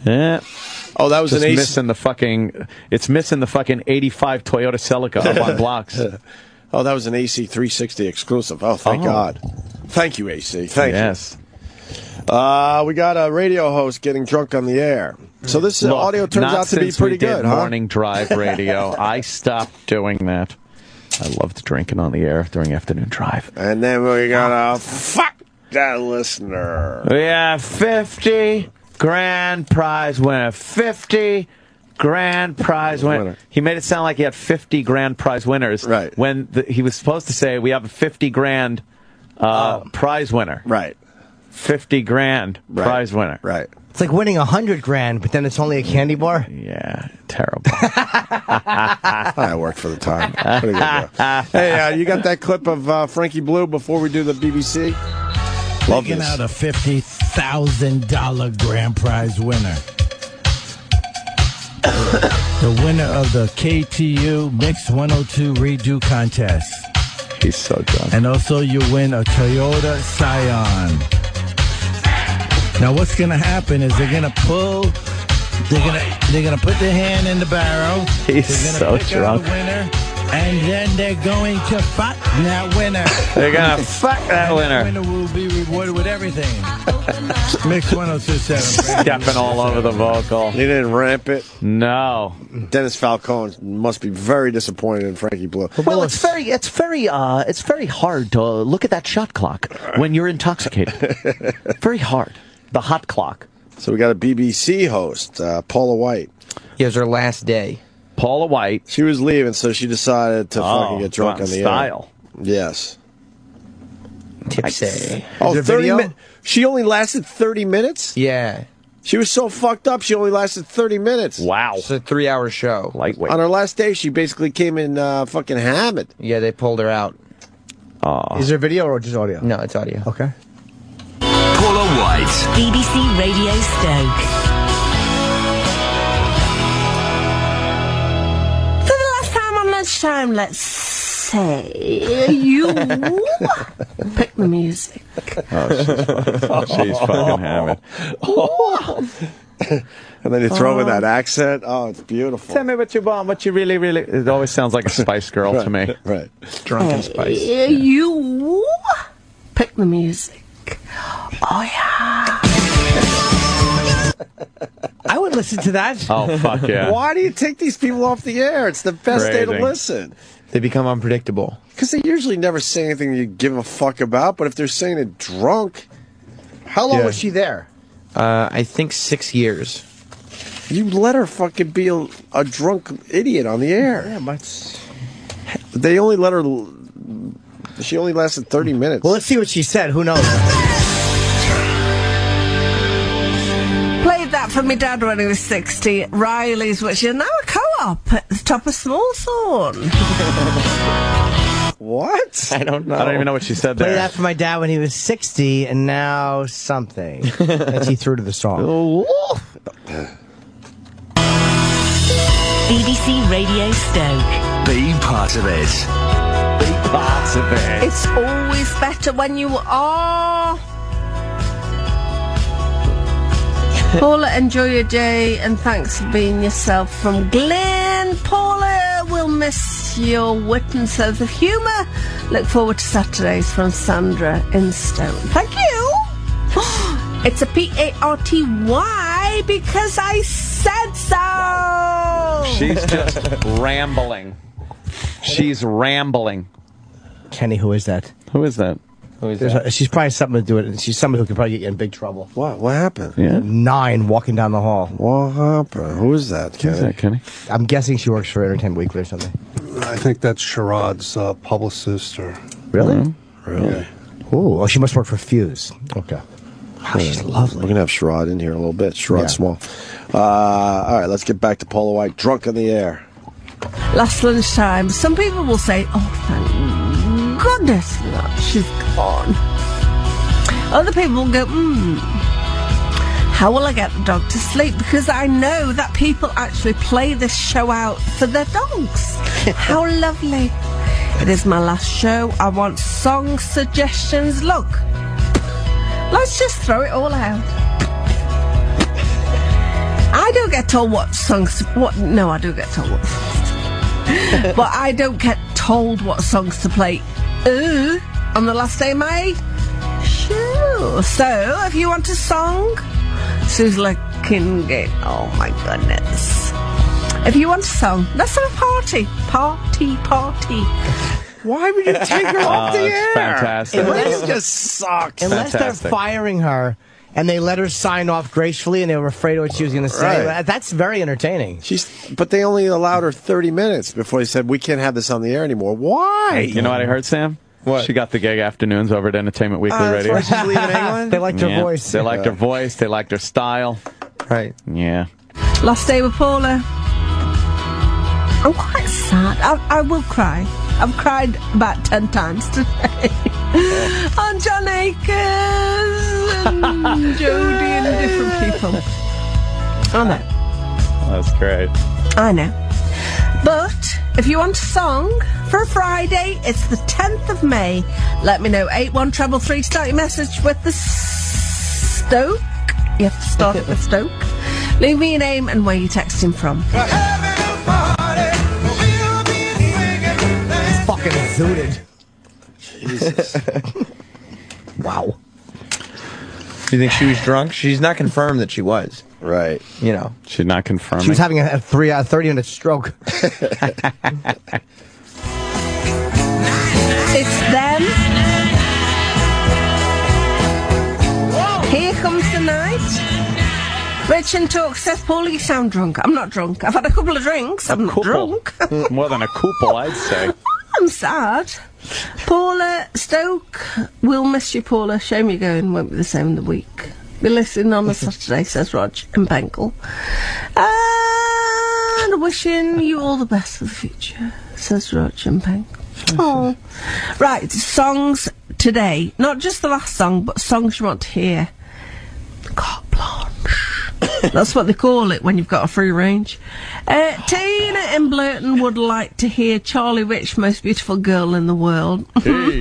Yeah. Oh, that was Just an AC. It's missing the fucking 85 Toyota Celica up on blocks. Oh, that was an AC 360 exclusive. Oh, thank God. Thank you, AC. Thank you. Yes. We got a radio host getting drunk on the air. So this audio turns out to be pretty good, huh? Morning drive radio. I stopped doing that. I loved drinking on the air during afternoon drive. And then we got a fuck that listener. Yeah, 50 grand prize winner. 50 grand prize winner. He made it sound like he had 50 grand prize winners. Right. When he was supposed to say, we have a 50 grand prize winner. Right. 50 grand prize winner. Right. It's like winning 100 grand, but then it's only a candy bar. Yeah, terrible. I worked for the time. Pretty good, though. Hey, you got that clip of Frankie Blue before we do the BBC? Love Taking this. out a $50,000 grand prize winner. The winner of the KTU Mix 102 Redo Contest. He's so drunk. And also you win a Toyota Scion. Now what's going to happen is they're going to pull, they're gonna put their hand in the barrel. He's they're so gonna pick drunk. out a winner, and then they're going to fuck that winner. They're gonna fuck that winner. The winner will be rewarded with everything. Mix 102.7. Stepping all over the vocal. He didn't ramp it. No. Dennis Falcone must be very disappointed in Frankie Blue. Well, it's very hard to look at that shot clock when you're intoxicated. Very hard. The hot clock. So we got a BBC host, Paula White. Yeah, it was her last day. Paula White. She was leaving, so she decided to fucking get drunk on the style. air. Yes. Tipsy. Oh, 30 minutes. She only lasted 30 minutes? Yeah. She was so fucked up, she only lasted 30 minutes. Wow. It's a 3-hour show. Lightweight. On her last day, she basically came in fucking hammered. Yeah, they pulled her out. Is there video or just audio? No, it's audio. Okay. Paula White. BBC Radio Stoke. For the last time on lunchtime, let's say you pick the music. Oh, she's fucking hammered. And then you throw in that accent. Oh, it's beautiful. Tell me what you want, what you really, really... It always sounds like a Spice Girl to me. Right. Drunken Spice. You pick the music. Oh, yeah. I would listen to that. Oh, fuck yeah. Why do you take these people off the air? It's the best day to Crazy. listen. They become unpredictable. Because they usually never say anything you give a fuck about, but if they're saying it drunk... How long was she there? I think 6 years. You let her fucking be a drunk idiot on the air. Yeah, but... They only let her... She only lasted 30 minutes. Well, let's see what she said. Who knows? Played that for my dad when he was 60. Riley's, which is now a co-op at the top of Smallthorne. What? I don't know. I don't even know what she said there. Played that for my dad when he was 60, and now something. And she threw to the song. BBC Radio Stoke. Be part of it. Be part of it. It's always better when you are. Paula, enjoy your day and thanks for being yourself. From Glenn. Paula, we'll miss your wit and sense of humour. Look forward to Saturdays. From Sandra in Stone. Thank you. It's a P-A-R-T-Y because I said so. She's just rambling. She's rambling. Kenny, who is that? Who is that? She's probably something to do with it. She's somebody who could probably get you in big trouble. What? What happened? Yeah. 9 walking down the hall. What happened? Who is that, Kenny? Who's that, Kenny? I'm guessing she works for Entertainment Weekly or something. I think that's Sherrod's publicist. Or Really? Really? Yeah. Ooh, oh, she must work for Fuse. Okay. Wow, she's lovely. We're going to have Sherrod in here in a little bit. Sherrod Yeah. Small. All right, let's get back to Paula White. Drunk on the air. Last lunchtime, some people will say, oh, thank goodness that she's gone. Other people will go, how will I get the dog to sleep? Because I know that people actually play this show out for their dogs. How lovely. It is my last show. I want song suggestions. Look, let's just throw it all out. I don't get told what songs to... No, I do get told what songs to but I don't get told what songs to play. On the last day of May? Sure. So, if you want a song, Susan Kingate. Oh, my goodness. If you want a song, let's have a party. Party. Why would you take her off the air? Fantastic. This just sucks. Unless Fantastic. they're firing her and they let her sign off gracefully and they were afraid of what she was going to say. Right. That's very entertaining. But they only allowed her 30 minutes before they said, we can't have this on the air anymore. Why? You know what I heard, Sam? What? She got the gig afternoons over at Entertainment Weekly That's Radio. why she's leaving England? They liked her voice. They liked her voice. They liked her style. Right. Yeah. Last day with Paula. I'm quite sad. I will cry. I've cried about 10 times today. On John Akers and Jodie and different people. I know. That's great. I know. But if you want a song for a Friday, it's the 10th of May. Let me know. 81333. Start your message with the Stoke. You have to start it with Stoke. Leave me your name and where you're texting from. Fucking zooted. Jesus. Wow. Do you think she was drunk? She's not confirmed that she was. Right. You know. She's not confirming. She was having a 30-minute stroke. It's them. Here comes the night. Rich and Talk says, Paula, you sound drunk. I'm not drunk. I've had a couple of drinks. I'm not drunk. More than a couple, I'd say. I'm sad. Paula Stoke, we'll miss you, Paula. Shame you're going. Won't be the same in the week. Be listening on a Saturday, says Rog in Bengal. And wishing you all the best for the future, says Rog in Bengal. Oh, right. Songs today. Not just the last song, but songs you want to hear. Carte blanche. That's what they call it when you've got a free range. Tina in Blurton would like to hear Charlie Rich, Most Beautiful Girl in the World. Hey,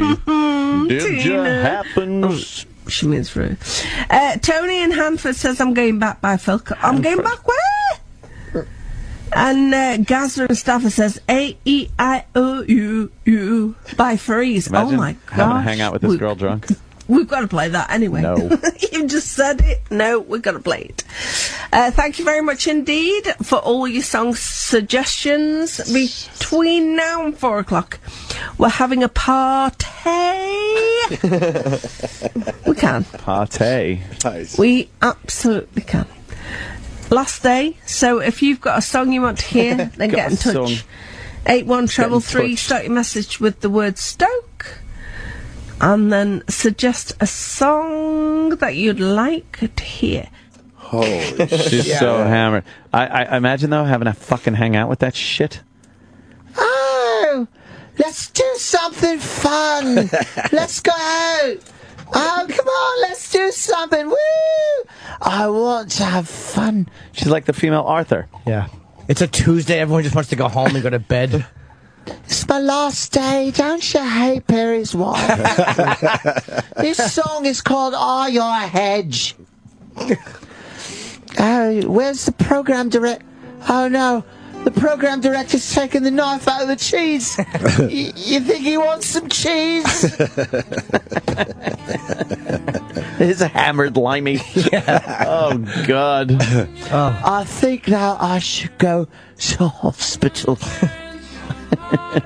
did Tina. ya happen? Oh, she means through. Tony in Hanford says, I'm going back by Phil. I'm going back where? And Gazza and Stafford says, A-E-I-O-U-U by Freeze. Imagine oh my gosh. having to hang out with this girl drunk. We've got to play that anyway. No. You just said it. No, we've got to play it. Thank you very much indeed for all your song suggestions. Between now and 4 o'clock, we're having a party. We can. Party. Nice. We absolutely can. Last day, so if you've got a song you want to hear, then get in touch. 81333, start your message with the word Stoke. And then suggest a song that you'd like to hear. Holy She's so hammered. I imagine, though, having to fucking hang out with that shit. Oh, let's do something fun. Let's go out. Oh, come on, let's do something. Woo! I want to have fun. She's like the female Arthur. Yeah. It's a Tuesday. Everyone just wants to go home and go to bed. It's my last day. Don't you hate Perry's wife? This song is called Are You a Hedge? Oh, where's the program director? Oh, no. The program director's taking the knife out of the cheese. You think he wants some cheese? It's hammered limey. Yeah. Oh, God. Oh. I think now I should go to hospital.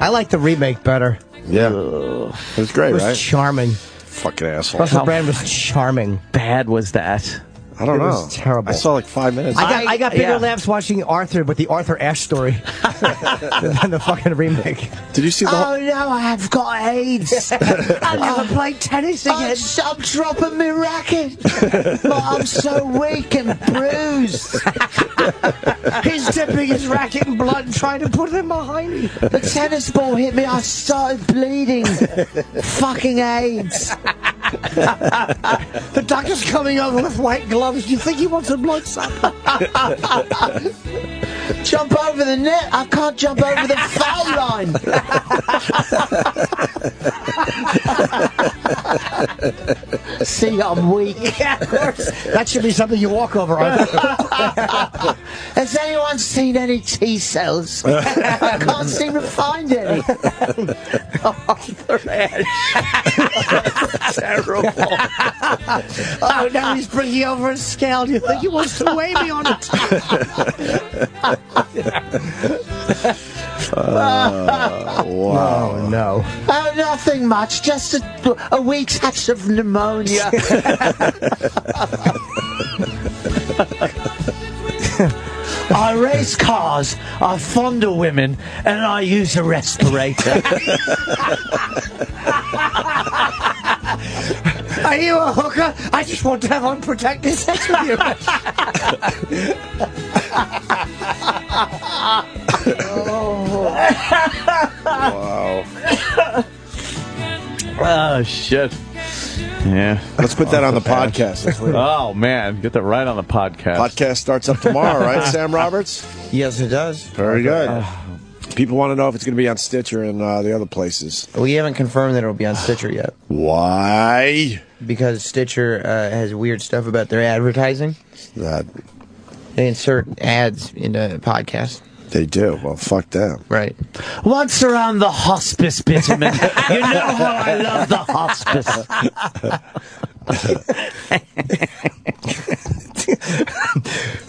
I like the remake better. Yeah. It was great, It was right? charming. Fucking asshole. Russell Brand was charming. Bad was that? I don't know. It was terrible. I saw like 5 minutes. I got bigger laughs watching Arthur, but the Arthur Ashe story than the fucking remake. Did you see the Oh no, I've got AIDS. I'll never play tennis again. I'm dropping my racket. But I'm so weak and bruised. He's dipping his racket in blood and trying to put it in behind me. The tennis ball hit me, I started bleeding. Fucking AIDS. The doctor's coming over with white gloves. Do you think he wants a blood sample? Jump over the net. I can't jump over the foul line. See, I'm weak. Yeah, of course. That should be something you walk over on. Has anyone seen any T cells? I can't seem to find any. Arthur Ashe. Terrible. Oh, now he's bringing over a scale. Do you think he wants to weigh me on it? Wow. Oh, no. Oh, nothing much. Just a weak touch of pneumonia. I race cars, I fondle women, and I use a respirator. Are you a hooker? I just want to have unprotected sex with you. Wow. Oh, shit. Yeah. Let's put that on the podcast. Oh, man. Get that right on the podcast. Podcast starts up tomorrow, right, Sam Roberts? Yes, it does. Very good. People want to know if it's going to be on Stitcher and the other places. We haven't confirmed that it'll be on Stitcher yet. Why? Because Stitcher has weird stuff about their advertising. They insert ads into podcasts. They do. Well, fuck them. Right. Once around the hospice, Bitterman. You know how I love the hospice.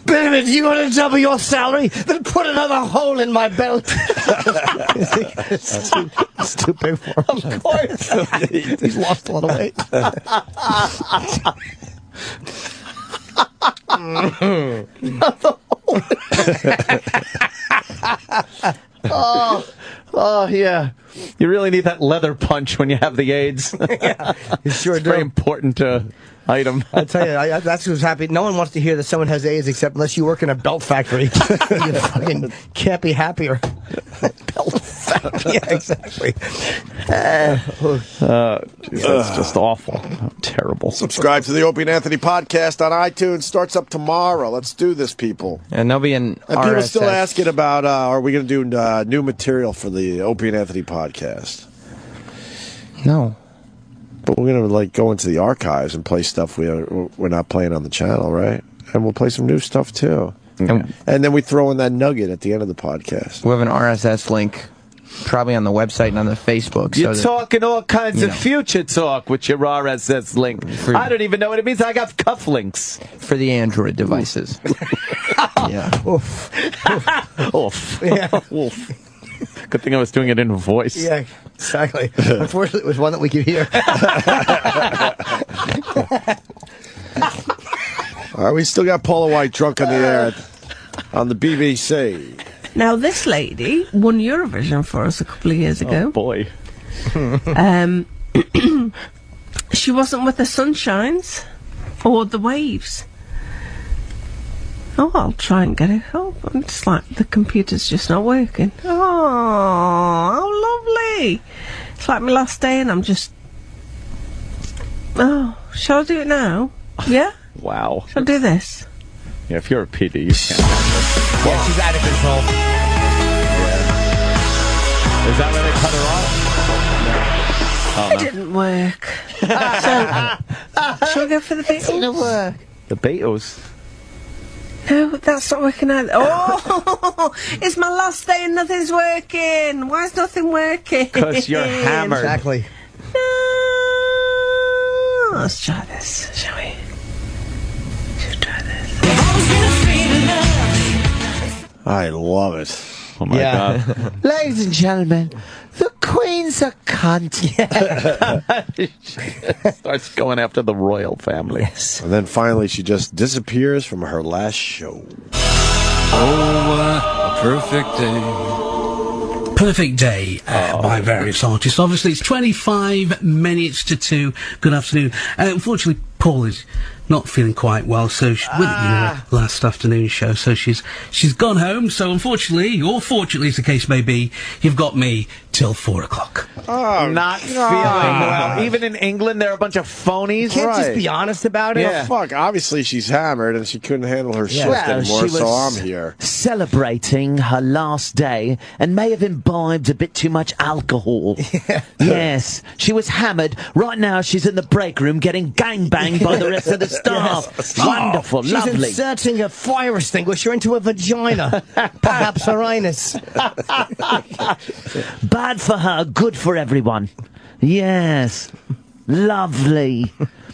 Bitterman, do you want to double your salary? Then put another hole in my belt. It's too big for him. Of course. He's lost a lot of weight. Oh, yeah. You really need that leather punch when you have the AIDS. Yeah, you sure it's do. a very important item. I tell you, that's who's happy. No one wants to hear that someone has AIDS except unless you work in a belt factory. You fucking can't be happier. Belt factory. Yeah, exactly. Geez, that's just awful. Terrible. Subscribe to the Opie and Anthony podcast on iTunes. Starts up tomorrow. Let's do this, people. And there'll be an And people still asking about, are we going to do new material for the Opie and Anthony podcast? No. But we're going to go into the archives and play stuff we're not playing on the channel, right? And we'll play some new stuff, too. And then we throw in that nugget at the end of the podcast. We have an RSS link probably on the website and on the Facebook. You're talking all kinds of future talk with your RSS link. I don't even know what it means. I got cufflinks. For the Android devices. Yeah. Oof. Oof. Yeah. Oof. Good thing I was doing it in a voice. Yeah, exactly. Unfortunately, it was one that we could hear. All right, we still got Paula White drunk on the air on the BBC. Now, this lady won Eurovision for us a couple of years ago. Oh, boy. She wasn't with the Sunshines or the Waves. Oh, I'll try and get it up. It's like the computer's just not working. Oh, how lovely. It's like my last day and I'm just... Oh, shall I do it now? Yeah? Wow. Shall I do this? Yeah, if you're a PD, you can't. Yeah, she's out of control. Is that where they cut her off? Oh, It no. didn't work. So, shall we go for the Beatles? It didn't work. The Beatles. No, that's not working either. Oh, it's my last day and nothing's working. Why is nothing working? Because you're hammered. Exactly. No. Let's try this, shall we? Should we try this? I love it. Oh, my God. Ladies and gentlemen, the Queen's a cunt. Starts going after the royal family. Yes. And then finally, she just disappears from her last show. Oh, a perfect day. Perfect Day by various artists. Obviously, it's 25 minutes to 2. Good afternoon. Unfortunately, Paul is not feeling quite well, so with last afternoon show, so she's gone home. So unfortunately, or fortunately, as the case may be, you've got me till 4 o'clock. Oh, not feeling well. Even in England, there are a bunch of phonies. You can't just be honest about it. Yeah. Fuck, obviously she's hammered and she couldn't handle her shift anymore, so I'm here. Celebrating her last day and may have imbibed a bit too much alcohol. Yeah. Yes, she was hammered. Right now, she's in the break room getting gangbanged by the rest of the staff. Yes. Wonderful, She's lovely. inserting a fire extinguisher into a vagina. Perhaps her anus. Bad for her, good for everyone. Yes. Lovely.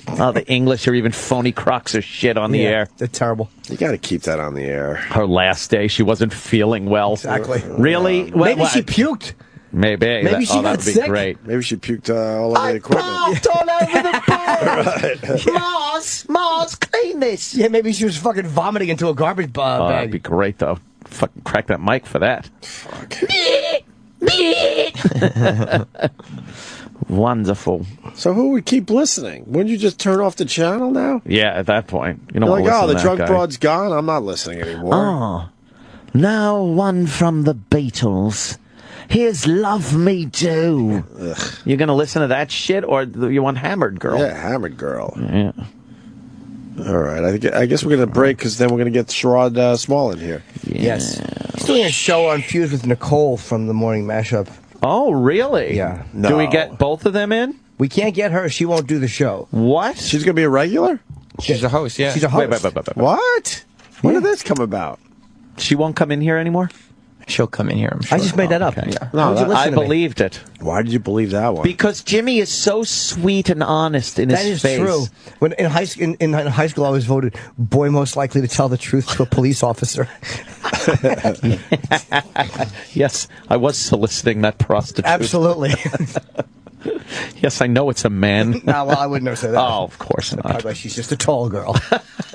Oh, the English are even phony crocks of shit on the air. They're terrible. You got to keep that on the air. Her last day, she wasn't feeling well. Exactly. Really? Maybe she puked. Maybe. Maybe she got that would be sick. great. Maybe she puked all over the equipment. All over the board. Mars, clean this. Yeah, maybe she was fucking vomiting into a garbage Oh, that'd bag. be great, though. Fucking crack that mic for that. Wonderful. So who would keep listening? Wouldn't you just turn off the channel now? Yeah, at that point. You don't You're want like, to oh, the listen to drunk that guy. broad's gone. I'm not listening anymore. Oh, now one from the Beatles. Here's Love Me Do. You're going to listen to that shit, or you want Hammered Girl? Yeah, Hammered Girl. Yeah. All right. I guess we're going to break because then we're going to get Sherrod Small in here. Yes. He's doing a show on Fuse with Nicole from the Morning Mashup. Oh, really? Yeah. No. Do we get both of them in? We can't get her. She won't do the show. What? She's going to be a regular? She's a host, yeah. She's a host. Wait. What? When did this come about? She won't come in here anymore? She'll come in here, I'm sure. I just made that up. Okay. Yeah. No, I believed it. Why did you believe that one? Because Jimmy is so sweet and honest in his face. That is true. When in high school, I was voted boy most likely to tell the truth to a police officer. Yes, I was soliciting that prostitute. Absolutely. Yes, I know it's a man. No, well, I would never say that. Oh, of course not. Probably she's just a tall girl.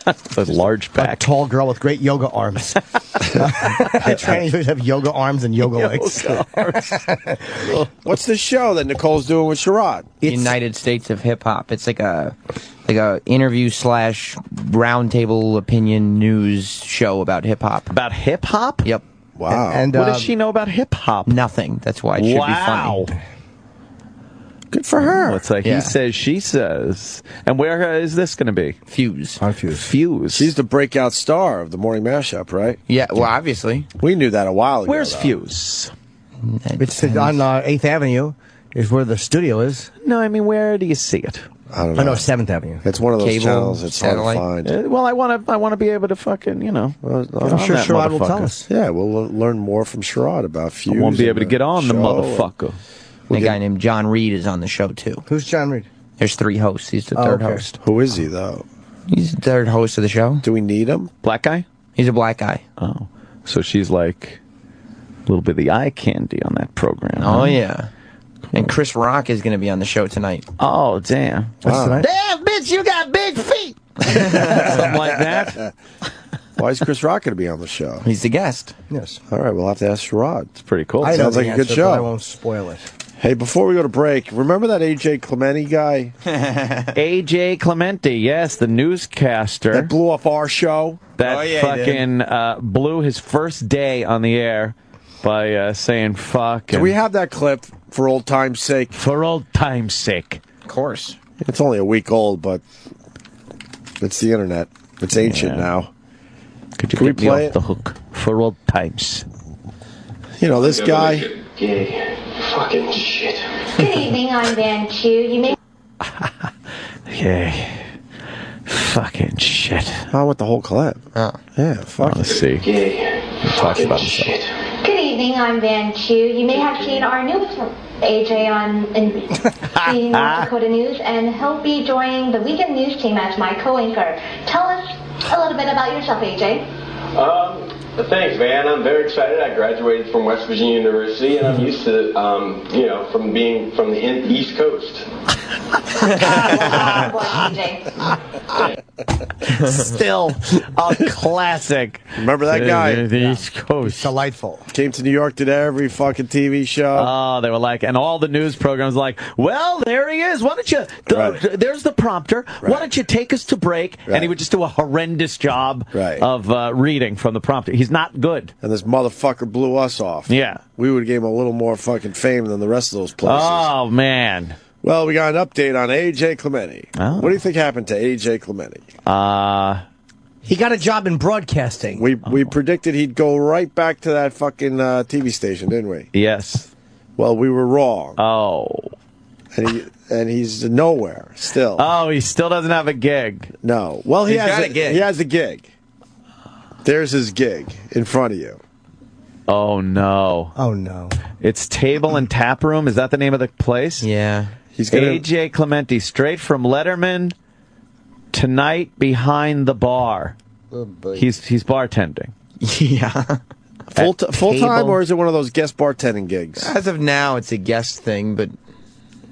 A large back. A tall girl with great yoga arms. Trannies always have yoga arms and yoga legs. What's the show that Nicole's doing with Sherrod? United States of Hip Hop. It's like a interview / roundtable opinion news show about hip hop. About hip hop? Yep. Wow. And what does she know about hip hop? Nothing. That's why it should be funny. Good for her. It's like he says, she says. And where is this going to be? Fuse. On Fuse. Fuse. She's the breakout star of the Morning Mashup, right? Yeah, well, obviously. We knew that a while ago. Where's though. Fuse? It's on 8th Avenue is where the studio is. No, I mean, where do you see it? I don't know. I know 7th Avenue. It's one of those Cable, channels that's satellite. hard to find. Well, I want to be able to fucking, I'm I'm sure Sherrod will tell us. Yeah, we'll learn more from Sherrod about Fuse. I won't be able to get on the motherfucker. A guy named John Reed is on the show, too. Who's John Reed? There's 3 hosts. He's the third host. Who is he, though? He's the third host of the show. Do we need him? Black guy? He's a black guy. Oh. So she's like a little bit of the eye candy on that program. Oh, yeah. And Chris Rock is going to be on the show tonight. Oh, damn. Wow. Damn, bitch, you got big feet. Something like that. Why is Chris Rock going to be on the show? He's the guest. Yes. All right, we'll have to ask Sherrod. It's pretty cool. I know Sounds the like a good answer, show. but I won't spoil it. Hey, before we go to break, remember that AJ Clementi guy? AJ Clementi, yes, the newscaster. That blew up our show? That fucking blew his first day on the air by saying fuck. Can we have that clip for old time's sake? For old time's sake. Of course. It's only a week old, but it's the internet. It's ancient now. Could you Can we get me play off the hook? For old times. You know, this guy... Gay. Fucking shit. Good evening, I'm Van Chu. You may... Yeah. Fucking shit. I want the whole clip. Oh. Yeah, fuck Let's see. Gay. He talks about himself. Good evening, I'm Van Chu. You may have seen our new AJ on the North Dakota News, and he'll be joining the weekend news team as my co-anchor. Tell us a little bit about yourself, AJ. Thanks, man. I'm very excited. I graduated from West Virginia University, and I'm used to, from being from the East Coast. Still a classic. Remember that guy? The East Coast. Delightful. Came to New York, did every fucking TV show. Oh, they were like, and all the news programs like, well, there he is. Why don't you, there's the prompter. Why don't you take us to break? And he would just do a horrendous job of reading from the prompter. He's not good. And this motherfucker blew us off. Yeah. We would give him a little more fucking fame than the rest of those places. Oh, man. Well, we got an update on AJ Clementi. Oh. What do you think happened to AJ Clementi? He got a job in broadcasting. We predicted he'd go right back to that fucking TV station, didn't we? Yes. Well, we were wrong. Oh. And he's nowhere still. Oh, he still doesn't have a gig. No. Well, he He's has got a gig. He has a gig. There's his gig in front of you. Oh, no. Oh, no. It's Table and Tap Room. Is that the name of the place? Yeah. He's gonna... AJ Clementi, straight from Letterman, tonight behind the bar. Oh, he's bartending. Yeah. Full time, or is it one of those guest bartending gigs? As of now, it's a guest thing, but...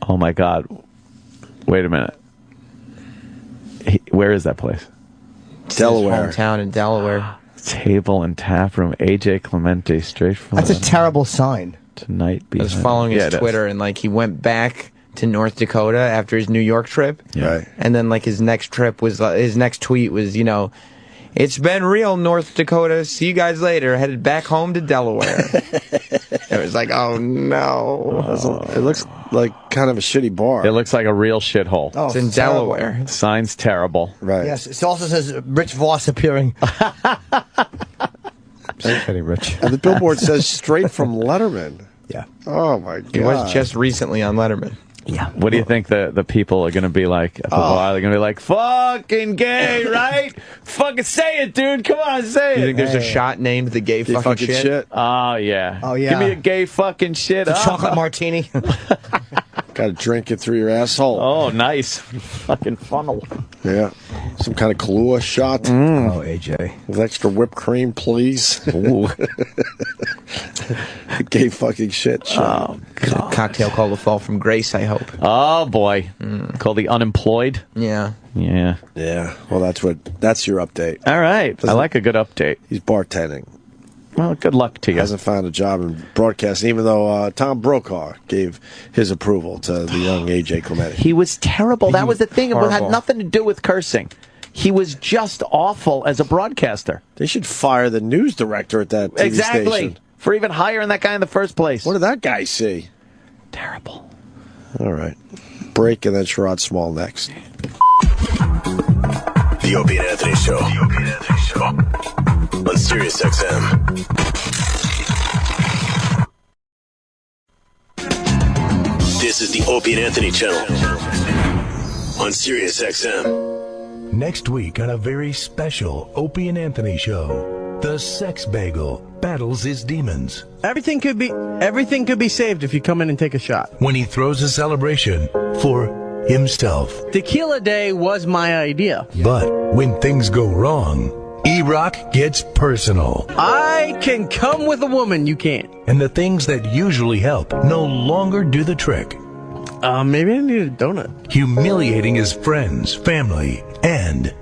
Oh, my God. Wait a minute. Where is that place? Delaware. His hometown in Delaware. Table and Tap Room, AJ Clementi, straight from... That's a terrible sign. Tonight I was following his Twitter, and like he went back to North Dakota after his New York trip. Yeah. Right. And then like his next trip was his next tweet was, it's been real, North Dakota. See you guys later. Headed back home to Delaware. It was like, oh no. It looks like kind of a shitty bar. It looks like a real shithole. Oh, It's in terrible. Delaware. The sign's terrible. Right. Yes, it also says Rich Voss appearing. Pretty rich. And the billboard says straight from Letterman. Yeah. Oh my god. He was just recently on Letterman. Yeah. What do you think the people are going to be like? After a while, they're going to be like, fucking gay, right? Fucking say it, dude. Come on, say it. You think there's a shot named the gay fucking shit? Oh, yeah. Oh, yeah. Give me a gay fucking shit. The chocolate martini. Got to drink it through your asshole. Oh, nice. Fucking funnel. Yeah. Some kind of Kahlua shot. Oh, AJ. With extra whipped cream, please. Ooh. Gay fucking shit shot. Oh, A cocktail called The Fall from Grace, I hope. Oh, boy. Called The Unemployed? Yeah. Yeah. Yeah. Well, that's your update. All right. I like a good update. He's bartending. Well, good luck to you. Hasn't found a job in broadcasting, even though Tom Brokaw gave his approval to the young AJ Clemente. He was terrible. That was the thing. It had horrible. nothing to do with cursing. He was just awful as a broadcaster. They should fire the news director at that TV station. For even hiring that guy in the first place. What did that guy see? Terrible. All right. Break and then Sherrod Small next. The Opie and Anthony Show. The Opie and Anthony Show. On Sirius XM. This is the Opie and Anthony channel. On Sirius XM. Next week on a very special Opie and Anthony Show, the sex bagel battles his demons. Everything could be saved if you come in and take a shot. When he throws a celebration for himself. Tequila Day was my idea. But when things go wrong, E-Rock gets personal. I can come with a woman, you can't. And the things that usually help no longer do the trick. Maybe I need a donut. Humiliating his friends, family, and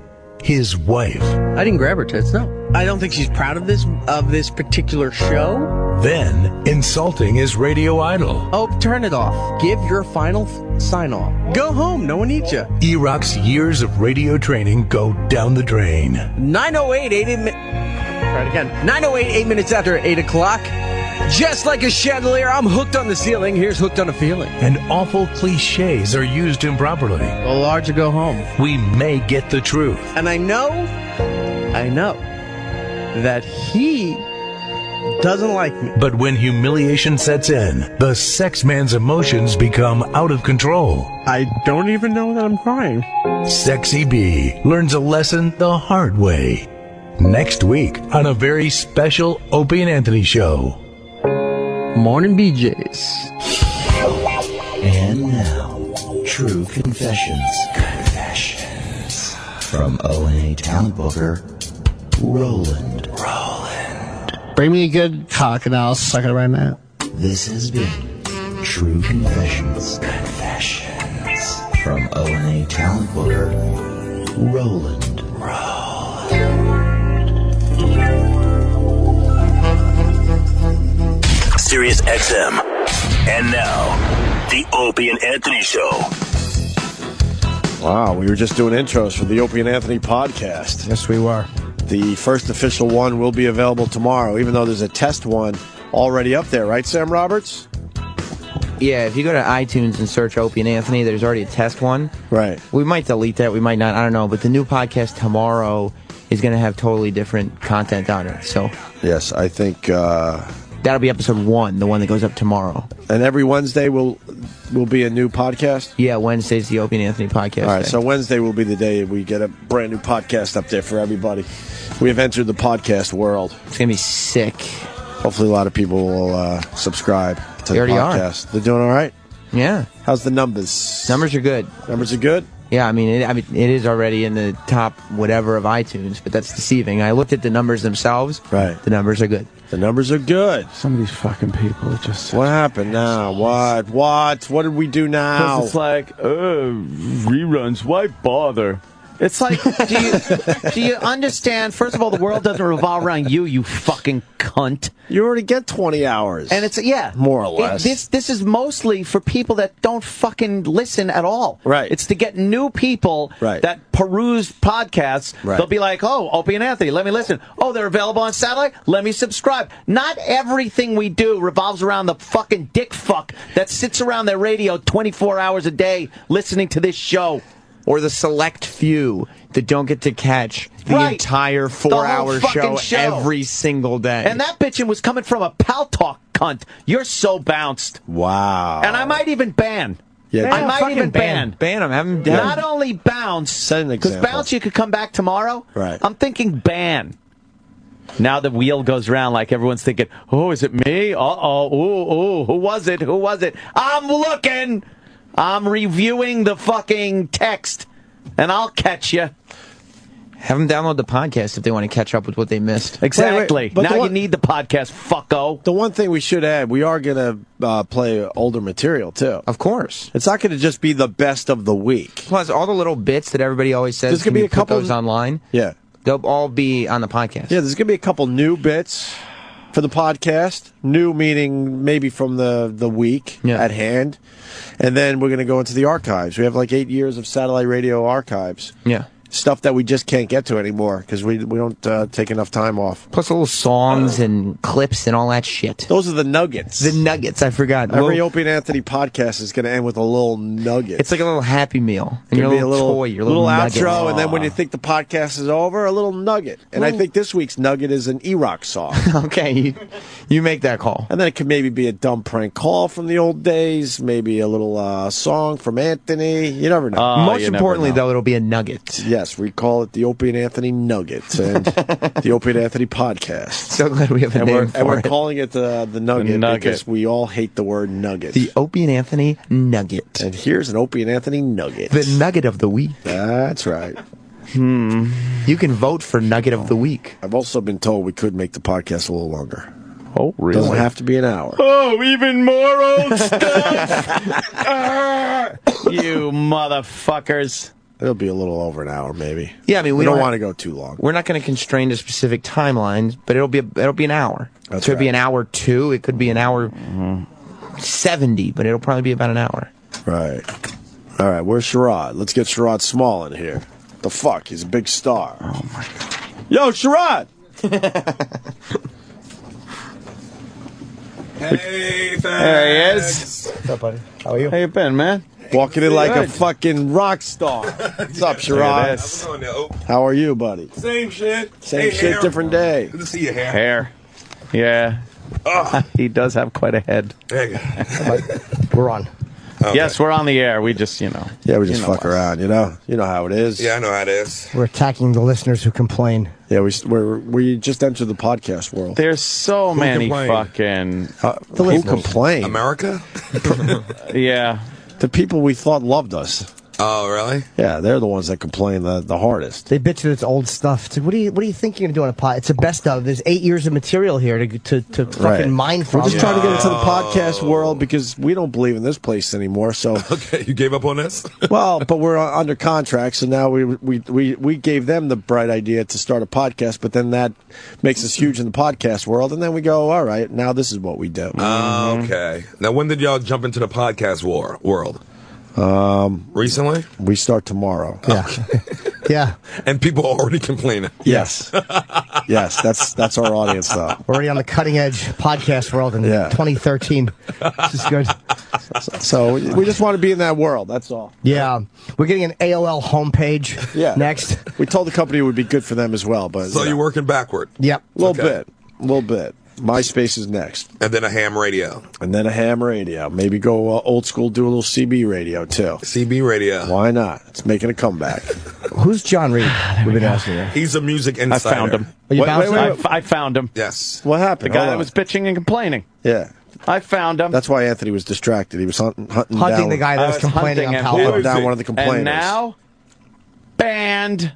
his wife. I didn't grab her tits, no. I don't think she's proud of this particular show. Then insulting his radio idol. Oh, turn it off. Give your final sign off. Go home, no one needs you. E-Rock's years of radio training go down the drain. 9:08, 8 minutes after 8 o'clock. Just like a chandelier, I'm hooked on the ceiling. Here's hooked on a feeling. And awful cliches are used improperly. Go large or go home. We may get the truth. And I know that he doesn't like me. But when humiliation sets in, the sex man's emotions become out of control. I don't even know that I'm crying. Sexy B learns a lesson the hard way. Next week on a very special Opie and Anthony Show. Morning BJs. And now, True Confessions. Confessions. From O&A talent booker, Roland. Bring me a good cock and I'll suck it right now. This has been True Confessions. Confessions. From O&A talent booker, Roland. Sirius XM. And now, the Opie and Anthony Show. Wow, we were just doing intros for the Opie and Anthony podcast. Yes, we were. The first official one will be available tomorrow, even though there's a test one already up there, right, Sam Roberts? Yeah, if you go to iTunes and search Opie and Anthony, there's already a test one. Right. We might delete that, we might not, I don't know. But the new podcast tomorrow is going to have totally different content on it. So yes, I think that'll be episode 1, the one that goes up tomorrow. And every Wednesday will be a new podcast? Yeah, Wednesday's the Opie and Anthony podcast. All right, day. so Wednesday will be the day we get a brand new podcast up there for everybody. We have entered the podcast world. It's going to be sick. Hopefully a lot of people will subscribe to the podcast. They're doing all right? Yeah. How's the numbers? Numbers are good. Numbers are good? Yeah, I mean, it is already in the top whatever of iTunes, but that's deceiving. I looked at the numbers themselves. Right. The numbers are good. The numbers are good. Some of these fucking people are just... What happened now? What? What did we do now? It's like, reruns, why bother? It's like, do you understand? First of all, the world doesn't revolve around you, you fucking cunt. You already get 20 hours. And it's, yeah. More or less. This is mostly for people that don't fucking listen at all. Right. It's to get new people that peruse podcasts. Right. They'll be like, oh, Opie and Anthony, let me listen. Oh, they're available on satellite? Let me subscribe. Not everything we do revolves around the fucking dick fuck that sits around their radio 24 hours a day listening to this show. Or the select few that don't get to catch the entire 4-hour show every single day. And that bitchin' was coming from a Pal Talk cunt. You're so bounced. Wow. And I might even ban. Yeah, I might even ban. Ban him. Have him Not only bounce, because bounce you could come back tomorrow. Right. I'm thinking ban. Now the wheel goes round like everyone's thinking, oh, is it me? Uh-oh. Ooh, who was it? Who was it? I'm looking. I'm reviewing the fucking text, and I'll catch you. Have them download the podcast if they want to catch up with what they missed. Exactly. But now you need the podcast, fucko. The one thing we should add, we are going to play older material, too. Of course. It's not going to just be the best of the week. Plus, all the little bits that everybody always says, there's going to be a couple those online. Yeah. They'll all be on the podcast. Yeah, there's going to be a couple new bits for the podcast. New meaning maybe from the week at hand. And then we're going to go into the archives. We have like 8 years of satellite radio archives. Yeah. Stuff that we just can't get to anymore because we don't take enough time off. Plus little songs and clips and all that shit. Those are the nuggets. The nuggets, I forgot. Every Opie and Anthony podcast is going to end with a little nugget. It's like a little Happy Meal. And your little toy, your little nugget. Outro, and then when you think the podcast is over, a little nugget. And I think this week's nugget is an E-Rock song. Okay, you make that call. And then it could maybe be a dumb prank call from the old days, maybe a little song from Anthony. You never know. Most importantly, though, it'll be a nugget. Yes, we call it the Opie and Anthony Nuggets and the Opie and Anthony Podcast. So glad we have a name for it. And we're calling it the Nugget because we all hate the word nugget. The Opie and Anthony Nugget. And here's an Opie and Anthony Nugget. The Nugget of the Week. That's right. You can vote for Nugget of the Week. I've also been told we could make the podcast a little longer. Oh, really? Doesn't have to be an hour. Oh, even more old stuff. You motherfuckers. It'll be a little over an hour, maybe. Yeah, I mean, we don't want to go too long. We're not going to constrain to specific timelines, but it'll be an hour. That's it could be an hour 2. It could be an hour 70, but it'll probably be about an hour. Right. All right. Where's Sherrod? Let's get Sherrod Small in here. The fuck? He's a big star. Oh my god. Yo, Sherrod. Hey, there he is. What's up, buddy? How are you? How you been, man? Walking in like a fucking rock star. What's up, Sherrod? How are you, buddy? Same shit. Same shit, different day. Good to see you, hair. Hair. Yeah. He does have quite a head. There you go. We're on. Okay. Yes, we're on the air. We just, Yeah, we just fuck around, you know? You know how it is. Yeah, I know how it is. We're attacking the listeners who complain. Yeah, we just entered the podcast world. There's so many complained? fucking... who complain? America? Yeah. The people we thought loved us. Oh, really? Yeah, they're the ones that complain the hardest. They bitch that it's old stuff. It's like, what do you think you're gonna do on a pod? It's the best of. There's 8 years of material here to fucking mine from. We're just trying to get into the podcast world because we don't believe in this place anymore. So okay, you gave up on this? Well, but we're under contract, so now we gave them the bright idea to start a podcast, but then that makes us huge in the podcast world, and then we go, all right, now this is what we do. Okay. Now, when did y'all jump into the podcast world? Recently? We start tomorrow. Yeah. Yeah. And people are already complaining. Yes. Yes, that's our audience, though. We're already on the cutting edge podcast world in 2013. This is good. So we just want to be in that world, that's all. Yeah. We're getting an AOL homepage next. We told the company it would be good for them as well. But so you're working backward? Yep. A little bit. MySpace is next. And then a ham radio. Maybe go old school, do a little CB radio, too. CB radio. Why not? It's making a comeback. Who's John Reed? We've been asking you. He's a music insider. I found him. I found him. Yes. What happened? The guy that was bitching and complaining. Yeah. I found him. That's why Anthony was distracted. He was hunting down the guy that was complaining on Hunting down one of the complainers. And now, banned.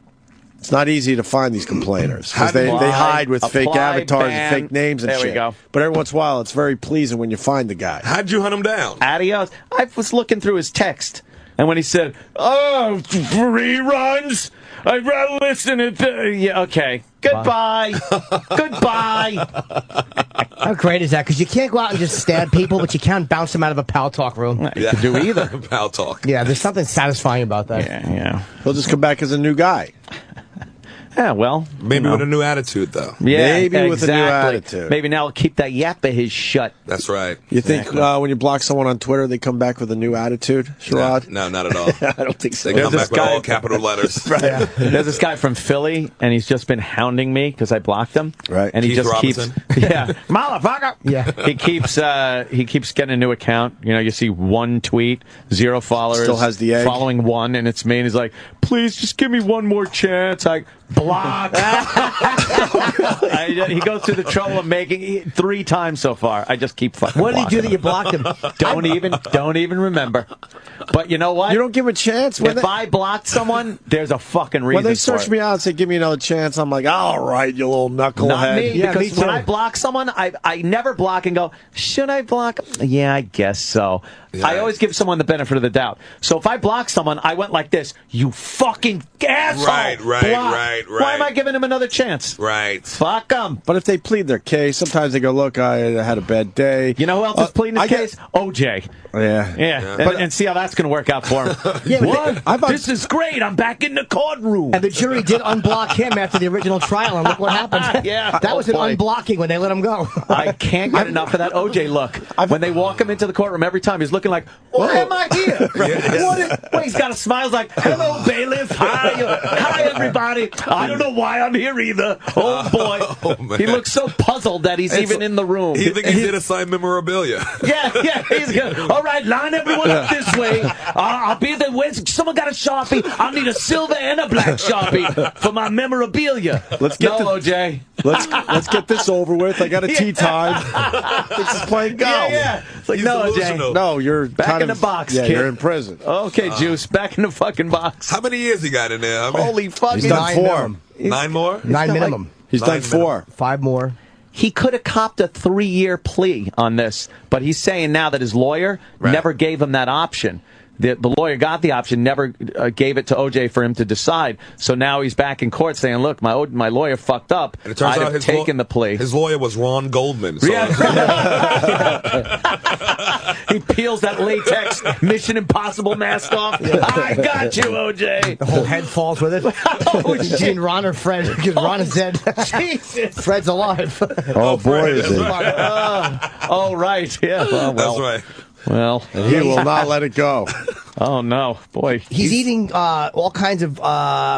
It's not easy to find these complainers because they hide with fake avatars and fake names and shit. There we go. But every once in a while, it's very pleasing when you find the guy. How'd you hunt him down? Adios. I was looking through his text, and when he said, "Oh, reruns," I'd rather listen to... Yeah, okay. Goodbye. Goodbye. How great is that? Because you can't go out and just stab people, but you can't bounce them out of a pal talk room. You can do either. Pal talk. Yeah, there's something satisfying about that. Yeah. He'll just come back as a new guy. Yeah, well. Maybe with a new attitude, though. Yeah, Maybe with a new attitude. Maybe now he'll keep that yap of his shut. That's right. You think when you block someone on Twitter, they come back with a new attitude, Sherrod? No, not at all. I don't think so. They come back with all capital letters. Right. Yeah. There's this guy from Philly, and he's just been hounding me because I blocked him. Right. And he Keith just Robinson. keeps, motherfucker. Yeah. He keeps getting a new account. You know, you see one tweet, 0 followers. Still has the egg. Following one, and it's me, and he's like, please just give me one more chance. I block. He goes through the trouble of making it 3 times so far. I just keep fucking. What did he do that you blocked him? Don't even remember. But you know what? You don't give him a chance. If I blocked someone, there's a fucking reason. When they for search it. me out and say, give me another chance, I'm like, all right, you little knucklehead. Not me, Yeah, because me when too. I block someone, I never block and go, should I block? Yeah, I guess so. Yeah. I always give someone the benefit of the doubt. So if I block someone, I went like this, you fucking asshole. Right. Why am I giving him another chance? Right. Fuck them. But if they plead their case, sometimes they go, look, I had a bad day. You know who else is pleading his case? OJ. Yeah. And see how that's going to work out for him. This is great. I'm back in the courtroom. And the jury did unblock him after the original trial, and look what happened. Yeah. That was an unblocking when they let him go. I can't get enough of that OJ look. When they walk him into the courtroom every time, he's looking like, why am I here? Well, he's got a smile. He's like, hello, bailiff. Hi, everybody. I don't know why I'm here either. Oh, boy. He looks so puzzled that he's even in the room. He thinks he did assign memorabilia. Yeah. He's good. All right, line everyone up this way. I'll be there. Someone got a Sharpie? I'll need a silver and a black Sharpie for my memorabilia. OJ. Let's get this over with. I got a tea time. This is playing go. Yeah. It's like, no, OJ. No, you're back in the box, yeah, kid. you're in prison. Okay, Juice, back in the fucking box. How many years he got in there? Holy fucking... He's done 4. 9 more? 9 minimum. He's done 4. 5 more. He could have copped a 3-year plea on this, but he's saying now that his lawyer never gave him that option. The lawyer got the option, never gave it to OJ for him to decide. So now he's back in court saying, look, my lawyer fucked up. And it turns I'd out have taken the plea. His lawyer was Ron Goldman. So He peels that latex Mission Impossible mask off. I got you, OJ. The whole head falls with it. Gene, Ron, or Fred, because Ron is dead. Jesus. Fred's alive. Oh, boy, is he. Right. Yeah. Well. That's right. Well, and he will not let it go. Oh, no. Boy. He's eating all kinds of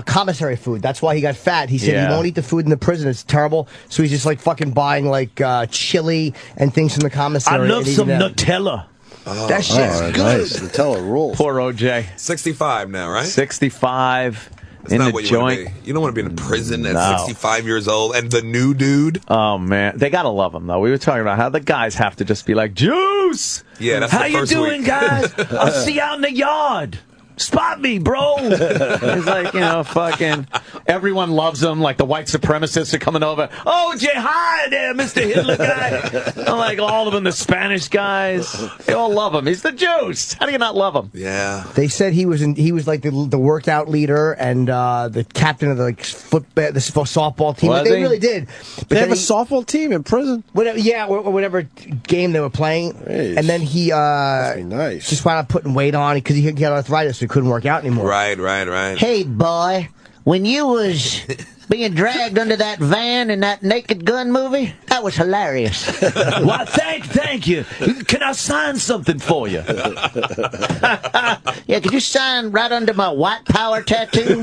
commissary food. That's why he got fat. He said he won't eat the food in the prison. It's terrible. So he's just like fucking buying like chili and things from the commissary. I love some Nutella. That shit's good. Nice. Nutella rules. Poor OJ. 65 now, right? 65. That's not what you want to be. You don't want to be in prison at 65 years old and the new dude. Oh, man. They got to love him, though. We were talking about how the guys have to just be like, Juice! Yeah, that's how the you first doing, week. guys? I'll see you out in the yard. Spot me, bro. It's like, fucking everyone loves him. Like the white supremacists are coming over. Oh, hi there, Mr. Hitler guy. I'm like all of them, the Spanish guys. They all love him. He's the Juice. How do you not love him? Yeah. They said he was like the workout leader and the captain of the softball team. They really did. But they have a softball team in prison? Whatever game they were playing. Jeez. And then he nice. just wound up putting weight on because he had arthritis, so he couldn't work out anymore. Right. Hey, boy, when you was being dragged under that van in that Naked Gun movie, that was hilarious. Well, thank you. Can I sign something for you? Yeah, could you sign right under my white power tattoo?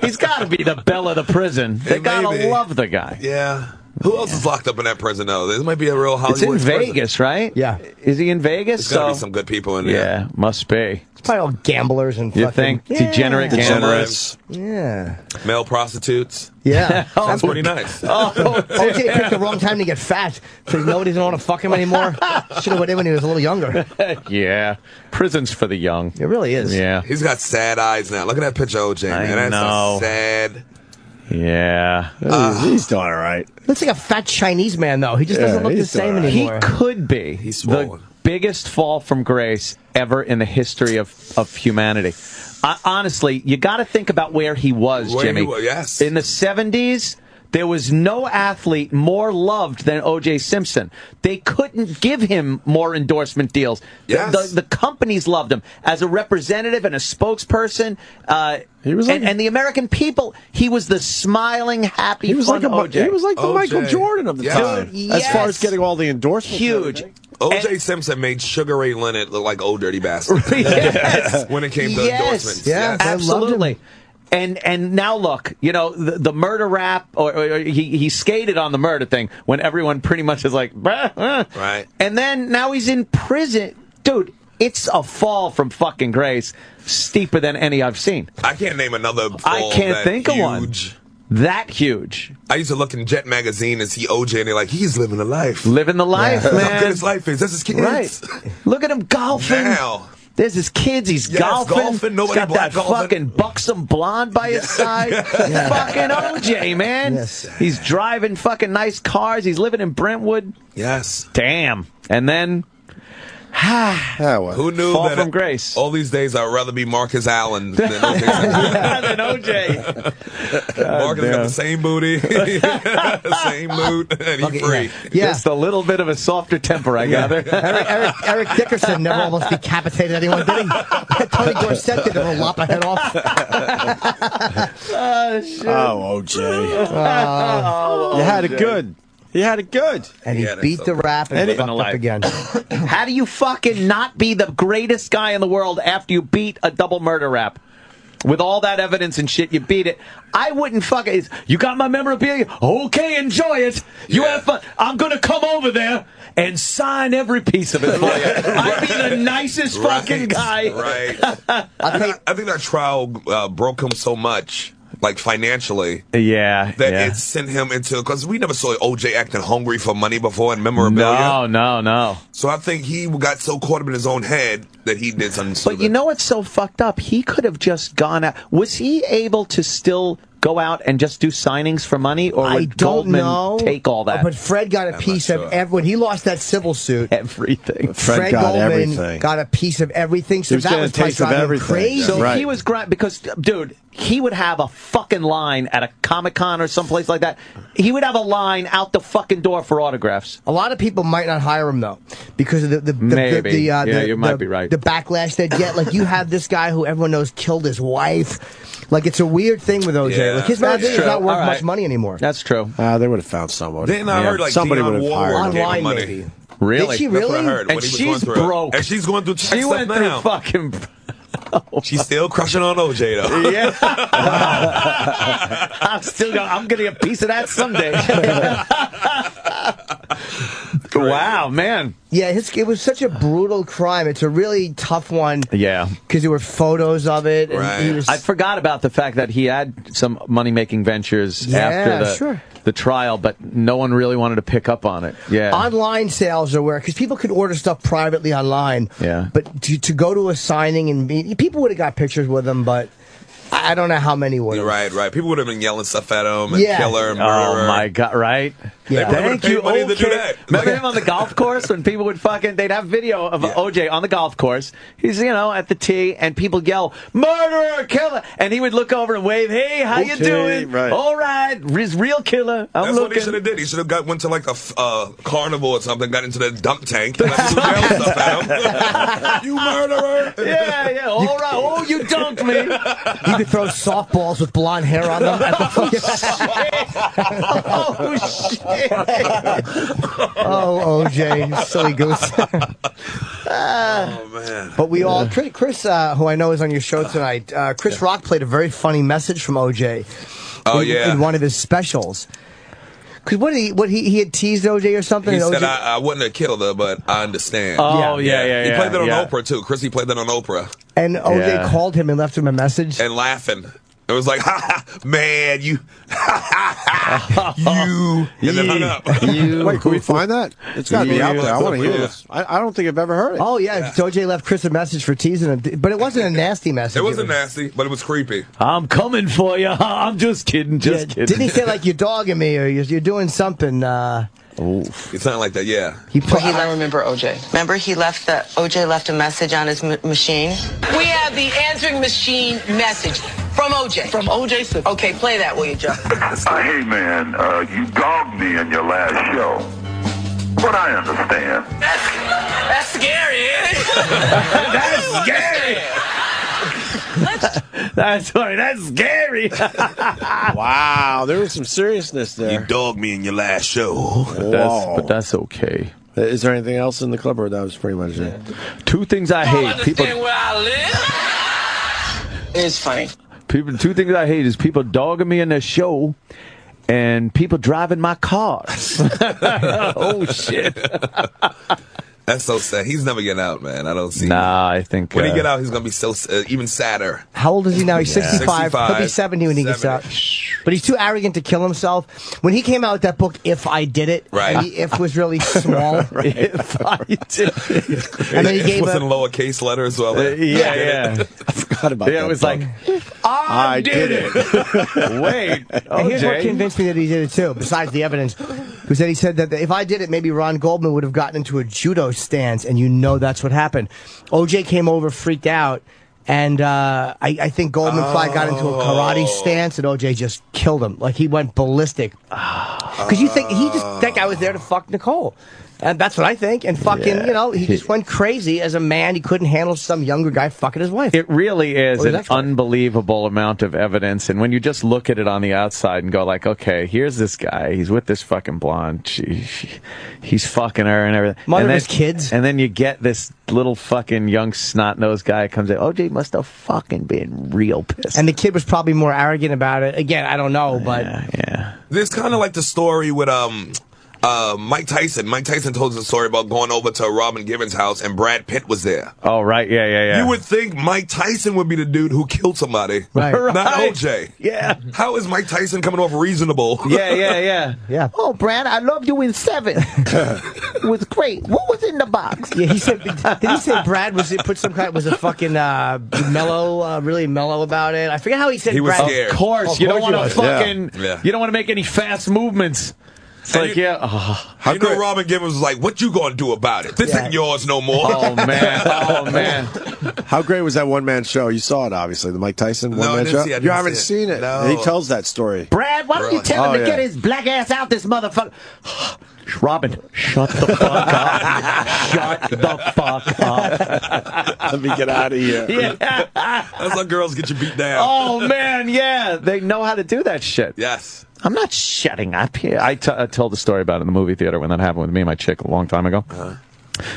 He's got to be the belle of the prison. They got to love the guy. Yeah. Who else is locked up in that prison, though? This might be a real Hollywood It's in Vegas, right? Yeah. Is he in Vegas? There's got to be some good people in there. Yeah, must be. It's probably all gamblers and You fucking... think? Degenerate gamblers. Yeah. Male prostitutes. Yeah. Sounds pretty nice. OJ picked the wrong time to get fat, so nobody doesn't want to fuck him anymore. Should have went in when he was a little younger. Yeah. Prison's for the young. It really is. Yeah. He's got sad eyes now. Look at that picture of OJ, man. That's know. sad. Yeah. He's doing all right. Looks like a fat Chinese man, though. He just doesn't look the same anymore. He could be. He's swollen. biggest fall from grace ever in the history of humanity. Honestly, you got to think about where he was, Where Jimmy. he was, yes. In the 70s, there was no athlete more loved than O.J. Simpson. They couldn't give him more endorsement deals. Yes. The companies loved him. As a representative and a spokesperson, he was and the American people, he was the smiling, happy, He was fun like O.J. He was like the O.J. Michael Jordan of the time. Dude, As far yes. as getting all the endorsements. Huge. O.J. Simpson made Sugar Ray Leonard look like old dirty bastard. Yes. When it came to endorsements. Yeah, Yes. Absolutely. And now look, you know, the murder rap, or he skated on the murder thing when everyone pretty much is like, Right. And then now he's in prison. Dude, it's a fall from fucking grace steeper than any I've seen. I can't name another fall I can't that think of one. huge. That huge. I used to look in Jet magazine and see OJ, and they're like, he's living a life. Living the life, Look man. at his life is. That's his kids. Right. Look at him golfing. Now. There's his kids. He's Yes, golfing. Nobody He's got black that golfing. fucking buxom blonde by his side. Fucking OJ, man. Yes. He's driving fucking nice cars. He's living in Brentwood. Yes. Damn. And then, Who knew fall that from grace. all these days I'd rather be Marcus Allen than OJ. Than OJ. Marcus got the same booty, same mood, and he's free. Yeah. Just a little bit of a softer temper, I gather. Eric Dickerson never almost decapitated anyone, did he? Tony Dorsett did never lop a head off. Oh, shit. Oh, OJ. You had it good. He had it good. And he beat the rap and Living fucked a up life. again. How do you fucking not be the greatest guy in the world after you beat a double murder rap? With all that evidence and shit, you beat it. I wouldn't fucking... You got my memorabilia? Okay, enjoy it. You have fun. I'm going to come over there and sign every piece of it for you. I'd be the nicest fucking guy. Right. I think that trial broke him so much, like financially. Yeah. That it sent him into, because we never saw OJ acting hungry for money before in memorabilia. No. So I think he got so caught up in his own head that he did something stupid. But you know what's so fucked up? He could have just gone out. Was he able to still go out and just do signings for money, or would Goldman take all that? But Fred got a piece of when he lost that civil suit. Everything. Fred got Goldman everything. got a piece of everything. So He was that getting was a taste of driving him everything. crazy. So Right. he was great because, dude, he would have a fucking line at a Comic-Con or someplace like that. He would have a line out the fucking door for autographs. A lot of people might not hire him though, because of the Maybe. Yeah, you might be right. The backlash they'd get. Like you have this guy who everyone knows killed his wife. Like it's a weird thing with OJ. Yeah. Like his That's memorabilia is true. not worth All right. much money anymore. That's true. They would have found somebody. Then I heard like somebody Dionne would have Warwick hired him. gave him Online, money. maybe. Really? Did she That's what I really? heard. And when he was she's going through broke. And she's going through tough She stuff went through now. fucking... She's still crushing on OJ though. Yeah. I'm getting a piece of that someday. Wow, man. Yeah, it was such a brutal crime. It's a really tough one. Yeah. Because there were photos of it. And Right. he was, I forgot about the fact that he had some money-making ventures Yeah, after the trial, but no one really wanted to pick up on it. Yeah. online sales are where, because people could order stuff privately online. Yeah. But to go to a signing and people would have got pictures with him, but I don't know how many would have. Right. People would have been yelling stuff at him and Yeah. killer and murderer. Oh, my God, right? Yeah. They Thank paid you, money to do okay. that. Remember him on the golf course when people would they'd have video of OJ on the golf course. He's, at the tee, and people yell, murderer, killer. And he would look over and wave, hey, how you doing? right. All right, his real killer. I'm That's looking. what he should have did. He should have went to like a carnival or something, got into the dunk tank, and let people yell stuff at him. You murderer! Yeah. All right. Oh, you dunked me. You could throw softballs with blonde hair on them. At the Oh, shit. Oh, OJ, silly goose. Oh, man. But we all, Chris, who I know is on your show tonight, Chris Rock played a very funny message from OJ. In one of his specials. Because what he had teased OJ or something. He and said, OJ I wouldn't have killed her, but I understand. Oh, yeah. He played that on Oprah, too. Chrissy played that on Oprah. And OJ called him and left him a message. And laughing. It was like, ha ha, man, you, you, and then hung up. Wait, can we find that? It's got to be out there. I want to hear this. I don't think I've ever heard it. Oh, yeah. So OJ left Chris a message for teasing him. But it wasn't a nasty message. It wasn't nasty, but it was creepy. I'm coming for you. I'm just kidding. Just kidding. Didn't he say, like, you're dogging me or you're doing something? It's something like that, yeah. I remember OJ. Remember OJ left a message on his machine? We have the answering machine message from OJ. From OJ? Okay, play that, will you, Joe? Hey, man, you dogged me in your last show. But I understand. That's scary, isn't it? That's scary. That's funny. That's scary. Wow, there was some seriousness there. You dogged me in your last show. But that's okay. Is there anything else in the clip, or that was pretty much it? Two things I hate. Understand where I live? It's funny. Two things I hate is people dogging me in their show and people driving my cars. Oh, shit. That's so sad. He's never getting out, man. I don't see. Nah, I think when he get out, he's gonna be so even sadder. How old is he now? He's 65. 65. He'll be 70 when he gets out. But he's too arrogant to kill himself. When he came out with that book, If I Did It, right? And the if was really small. Right. If I did it. And then he gave it was in lowercase letters as well. Yeah. I forgot about that. Yeah, it was book. like, I did it. Wait. And here's what convinced me that he did it too, besides the evidence, was that he said that if I did it, maybe Ron Goldman would have gotten into a judo stance, and that's what happened. OJ came over, freaked out, and I think Goldman Fly got into a karate stance, and OJ just killed him. Like, he went ballistic. Because you think that guy was there to fuck Nicole. And that's what I think. And fucking, he just went crazy as a man. He couldn't handle some younger guy fucking his wife. It really is an unbelievable amount of evidence. And when you just look at it on the outside and go like, okay, here's this guy. He's with this fucking blonde. He's fucking her and everything. Mother and of his kids. And then you get this little fucking young snot-nosed guy comes in. OJ must have fucking been real pissed. And the kid was probably more arrogant about it. Again, I don't know, but... Yeah. This kind of like the story with Mike Tyson. Mike Tyson told us a story about going over to Robin Givens' house and Brad Pitt was there. Oh, right. Yeah. You would think Mike Tyson would be the dude who killed somebody. Right. Not OJ. Yeah. How is Mike Tyson coming off reasonable? Yeah. Oh, Brad, I loved you in 7. It was great. What was in the box? Yeah, he said. Did he say Brad was a fucking mellow, really mellow about it? I forget how he said. He was Brad. scared. Of course, you don't want to fucking. Yeah. You don't want to make any fast movements. It's And like, you know, Robin Givens was like, "What you gonna do about it? This ain't yours no more." Oh man. How great was that one-man show? You saw it, obviously, the Mike Tyson one-man show. You haven't seen it. No. He tells that story. Brad, why don't you tell him to get his black ass out this motherfucker? Robin, shut the fuck up. Shut the fuck up. Let me get out of here. Yeah. That's how girls get you beat down. Oh man, yeah. They know how to do that shit. Yes. I'm not shutting up here. I told the story about it in the movie theater when that happened with me and my chick a long time ago.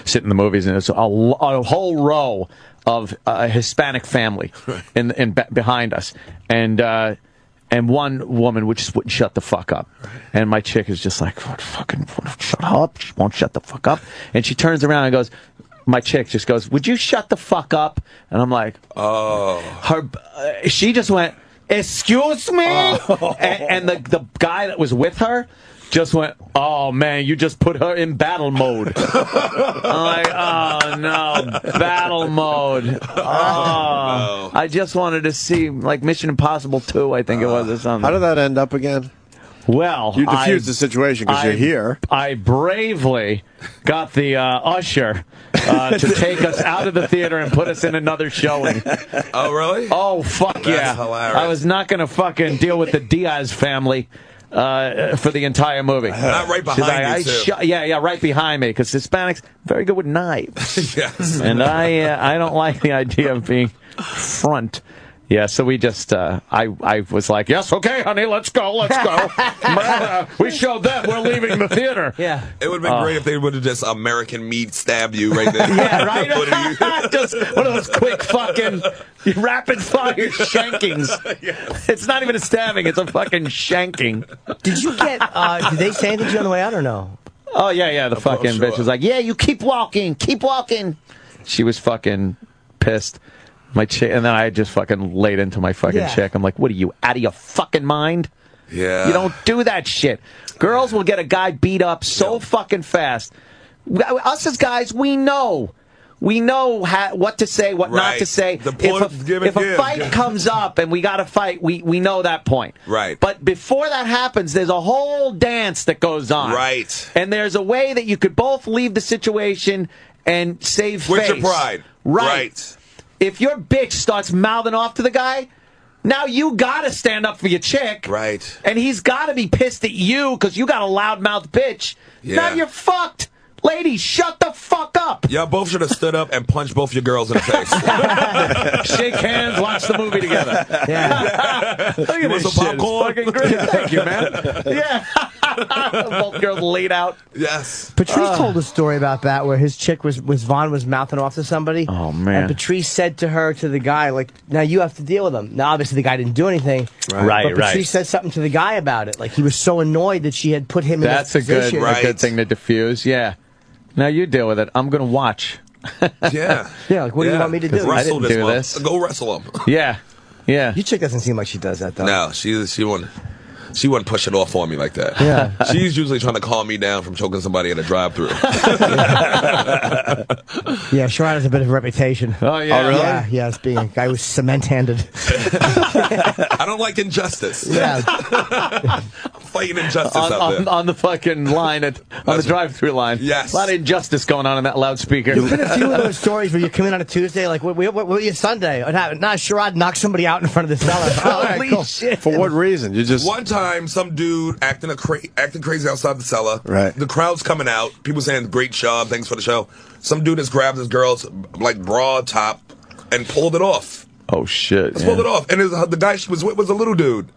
Sitting in the movies, and it's a whole row of a Hispanic family in behind us, and one woman would just wouldn't shut the fuck up, and my chick is just like, shut up. She won't shut the fuck up, and she turns around and goes. My chick just goes, "Would you shut the fuck up?" And I'm like, "Oh." She just went, "Excuse me," and the guy that was with her just went, "Oh man, you just put her in battle mode." I'm like, "Oh no, battle mode." Oh, I just wanted to see like Mission Impossible 2, I think it was, or something. How did that end up again? Well, you diffused the situation because you're here. I bravely got the usher to take us out of the theater and put us in another showing. Oh, really? Oh, fuck That's hilarious. I was not going to fucking deal with the Diaz family for the entire movie. Not right behind you, too. Yeah, right behind me, because Hispanics, very good with knives. Yes. And I don't like the idea of being front. Yeah, so we just, I was like, yes, okay, honey, let's go. We showed them, we're leaving the theater. Yeah. It would have been great if they would have just American meat stabbed you right there. Yeah, right? Just one of those quick fucking rapid fire shankings. Yes. It's not even a stabbing, it's a fucking shanking. Did you get, did they say anything to you on the way out or no? Oh, yeah, the fucking bitch was like, yeah, you keep walking. She was fucking pissed. My chick, and then I just fucking laid into my fucking chick. I'm like, what are you, out of your fucking mind? Yeah. You don't do that shit. Girls will get a guy beat up so fucking fast. Us as guys, we know. We know what to say, what not to say. If a fight comes up and we got to fight, we know that point. Right. But before that happens, there's a whole dance that goes on. Right. And there's a way that you could both leave the situation and save face. With your pride. Right. If your bitch starts mouthing off to the guy, now you got to stand up for your chick. Right. And he's got to be pissed at you because you got a loudmouth bitch. Yeah. Now you're fucked. Ladies, shut the fuck up. Y'all both should have stood up and punched both your girls in the face. Shake hands, watch the movie together. Yeah. Look at this shit. It's fucking great. Thank you, man. Yeah. Both girls laid out. Yes. Patrice told a story about that where his chick was Vaughn was mouthing off to somebody. Oh, man. And Patrice said to her, to the guy, like, now you have to deal with him. Now, obviously, the guy didn't do anything. Right. But Patrice said something to the guy about it. Like, he was so annoyed that she had put him in this position. That's a good thing to diffuse, yeah. Now you deal with it. I'm going to watch. Yeah. Yeah, like, what do you want me to do? I didn't do this. Go wrestle him. Yeah. Yeah. Your chick doesn't seem like she does that, though. No, she wouldn't push it off on me like that. Yeah. She's usually trying to calm me down from choking somebody in a drive-thru. Yeah, Sherrod has a bit of a reputation. Oh, yeah. Oh, really? Yeah, as being a guy who's cement-handed. I don't like injustice. Yeah. I'm fighting injustice out there. On the fucking line, on the drive-thru line. Yes. A lot of injustice going on in that loudspeaker. There's been a few of those stories where you come in on a Tuesday, like, what were you Sunday? What happened? Nah, Sherrod knocked somebody out in front of the cellar. Holy shit. For what reason? You just... One time, some dude acting crazy outside the cellar. Right. The crowd's coming out. People saying, great job, thanks for the show. Some dude has grabbed his girl's, like, bra top and pulled it off. Oh, shit. Just pulled it off. And the guy she was with was a little dude.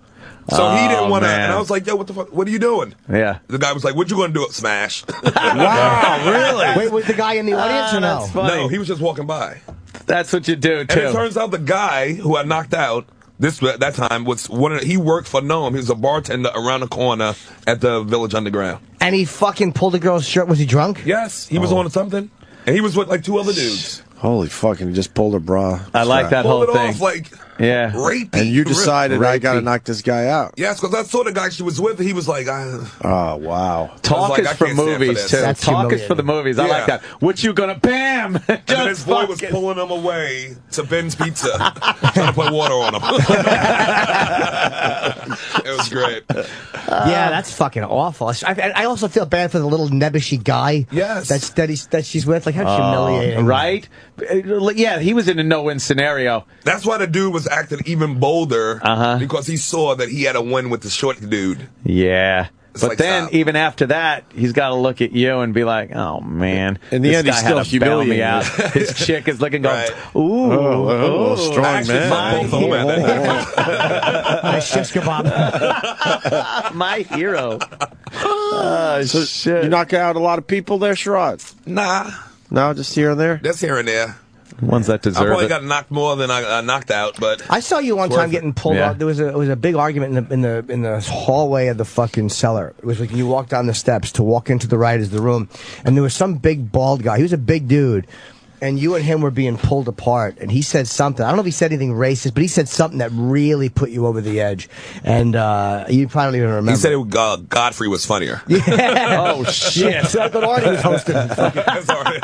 So he didn't want to, man. and I was like, yo, what the fuck, what are you doing? Yeah. The guy was like, what you going to do? Smash. Wow, really? Wait, was the guy in the audience or no? That's funny. No, he was just walking by. That's what you do, too. And it turns out the guy who I knocked out that time was he worked for Noam. He was a bartender around the corner at the Village Underground. And he fucking pulled a girl's shirt. Was he drunk? Yes, he was on something. And he was with like two other dudes. Holy fucking, he just pulled her bra. I like that whole Pulled it thing. off like Yeah. rapey. And you decided I got to knock this guy out. Yes, because I saw the guy she was with. He was like, oh, wow. Talk like, is I for can't stand for movies, this. too. That's Talk is for the movies. I Yeah. like that. What you gonna, bam! and then his boy was pulling him away to Ben's Pizza, trying to put water on him. It was great. Yeah, that's fucking awful. I also feel bad for the little nebbishy guy. Yes. That she's with. Like, how humiliating. Right? Yeah, he was in a no-win scenario. That's why the dude was acting even bolder, because he saw that he had a win with the short dude. Yeah. It's But like, then, stop. even after that, he's got to look at you and be like, "Oh man!" In the this end, guy he's had still to bail me humiliated. out. His chick is looking, going, Right. "Ooh, Oh, ooh, strong I actually man. fucked both of them at that. Nice shish kebab. my hero." Oh So shit! you knock out a lot of people there, Sherrod? Nah, No, just here and there? that's here and there. Ones that I deserve probably it. got knocked more than I knocked out, but I saw you one It's time worth getting it. pulled Yeah. out. There was a big argument in the hallway of the fucking cellar. It was like you walk down the steps to walk into the right is the room, and there was some big bald guy. He was a big dude. And you and him were being pulled apart, and he said something. I don't know if he said anything racist, but he said something that really put you over the edge. And you probably don't even remember. he said Godfrey was funnier. Yeah. Oh shit! So I thought Artie was hosting. Sorry.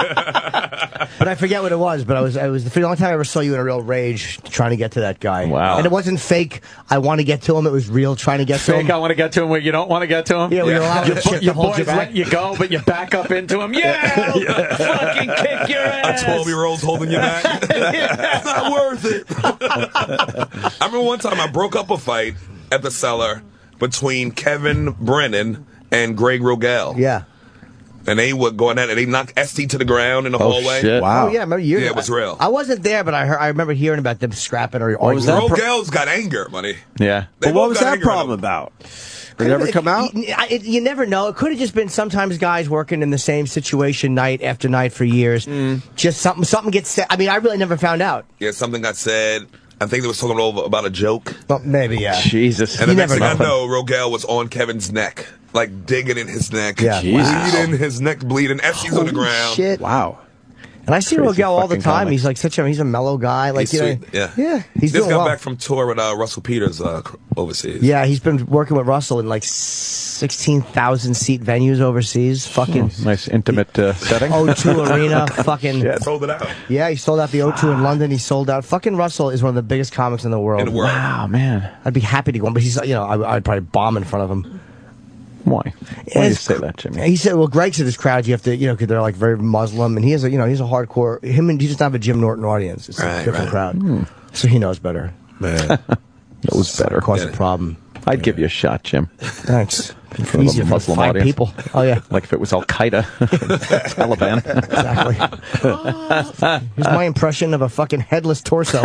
But I forget what it was. But it was the only time I ever saw you in a real rage trying to get to that guy. Wow. And it wasn't fake. I want to get to him. It was real trying to get to Fake, him. I want to get to him where you don't want to get to him. Yeah, we were allowed Your, to shit to your hold you boys back. let you go, but you back up into him. Yeah, fucking kick your ass. A 12-year-old's holding you back. It's not worth it. I remember one time I broke up a fight at the cellar between Kevin Brennan and Greg Rogel. Yeah. And they were going at it. They knocked ST to the ground in the hallway. Shit. Wow. Oh yeah, I remember you. Yeah, it was real. I wasn't there, but I remember hearing about them scrapping or arguing. Rogel's got anger, buddy. Yeah. They But what both was got that anger in problem them. about? Did it ever come out? You never know. It could have just been sometimes guys working in the same situation night after night for years. Just something gets said. I mean, I really never found out. Yeah, something got said. I think they was talking about a joke. Well, maybe, yeah. Jesus. And the You next never thing I know. know, Rogel was on Kevin's neck, like digging in his neck, Yeah. bleeding, his neck bleeding. ST's on the Holy ground. shit. Wow. And I see Crazy Miguel all the fucking time. comic. He's like he's a mellow guy. Like, He's you know, sweet. Yeah. yeah, he's just doing got well. back from tour with Russell Peters overseas. Yeah, he's been working with Russell in like 16,000 seat venues overseas. Fucking nice intimate setting. O2 Arena. Fucking sold it out. Yeah, he sold out the O2 in London. He sold out. Fucking Russell is one of the biggest comics in the world. Wow, man. I'd be happy to go, but he's I'd probably bomb in front of him. Why? Why do you say that, Jimmy? He said, well, Greg said his crowd, you have to, because they're like very Muslim, and he has he's a hardcore, he doesn't have a Jim Norton audience. It's a different crowd. So he knows better. Man. Knows better. Caused a problem. I'd give you a shot, Jim. Thanks. In front of Easier a for Muslim 5 audience. people. Oh, yeah. Like if it was Al Qaeda, Taliban. Exactly. Here's my impression of a fucking headless torso.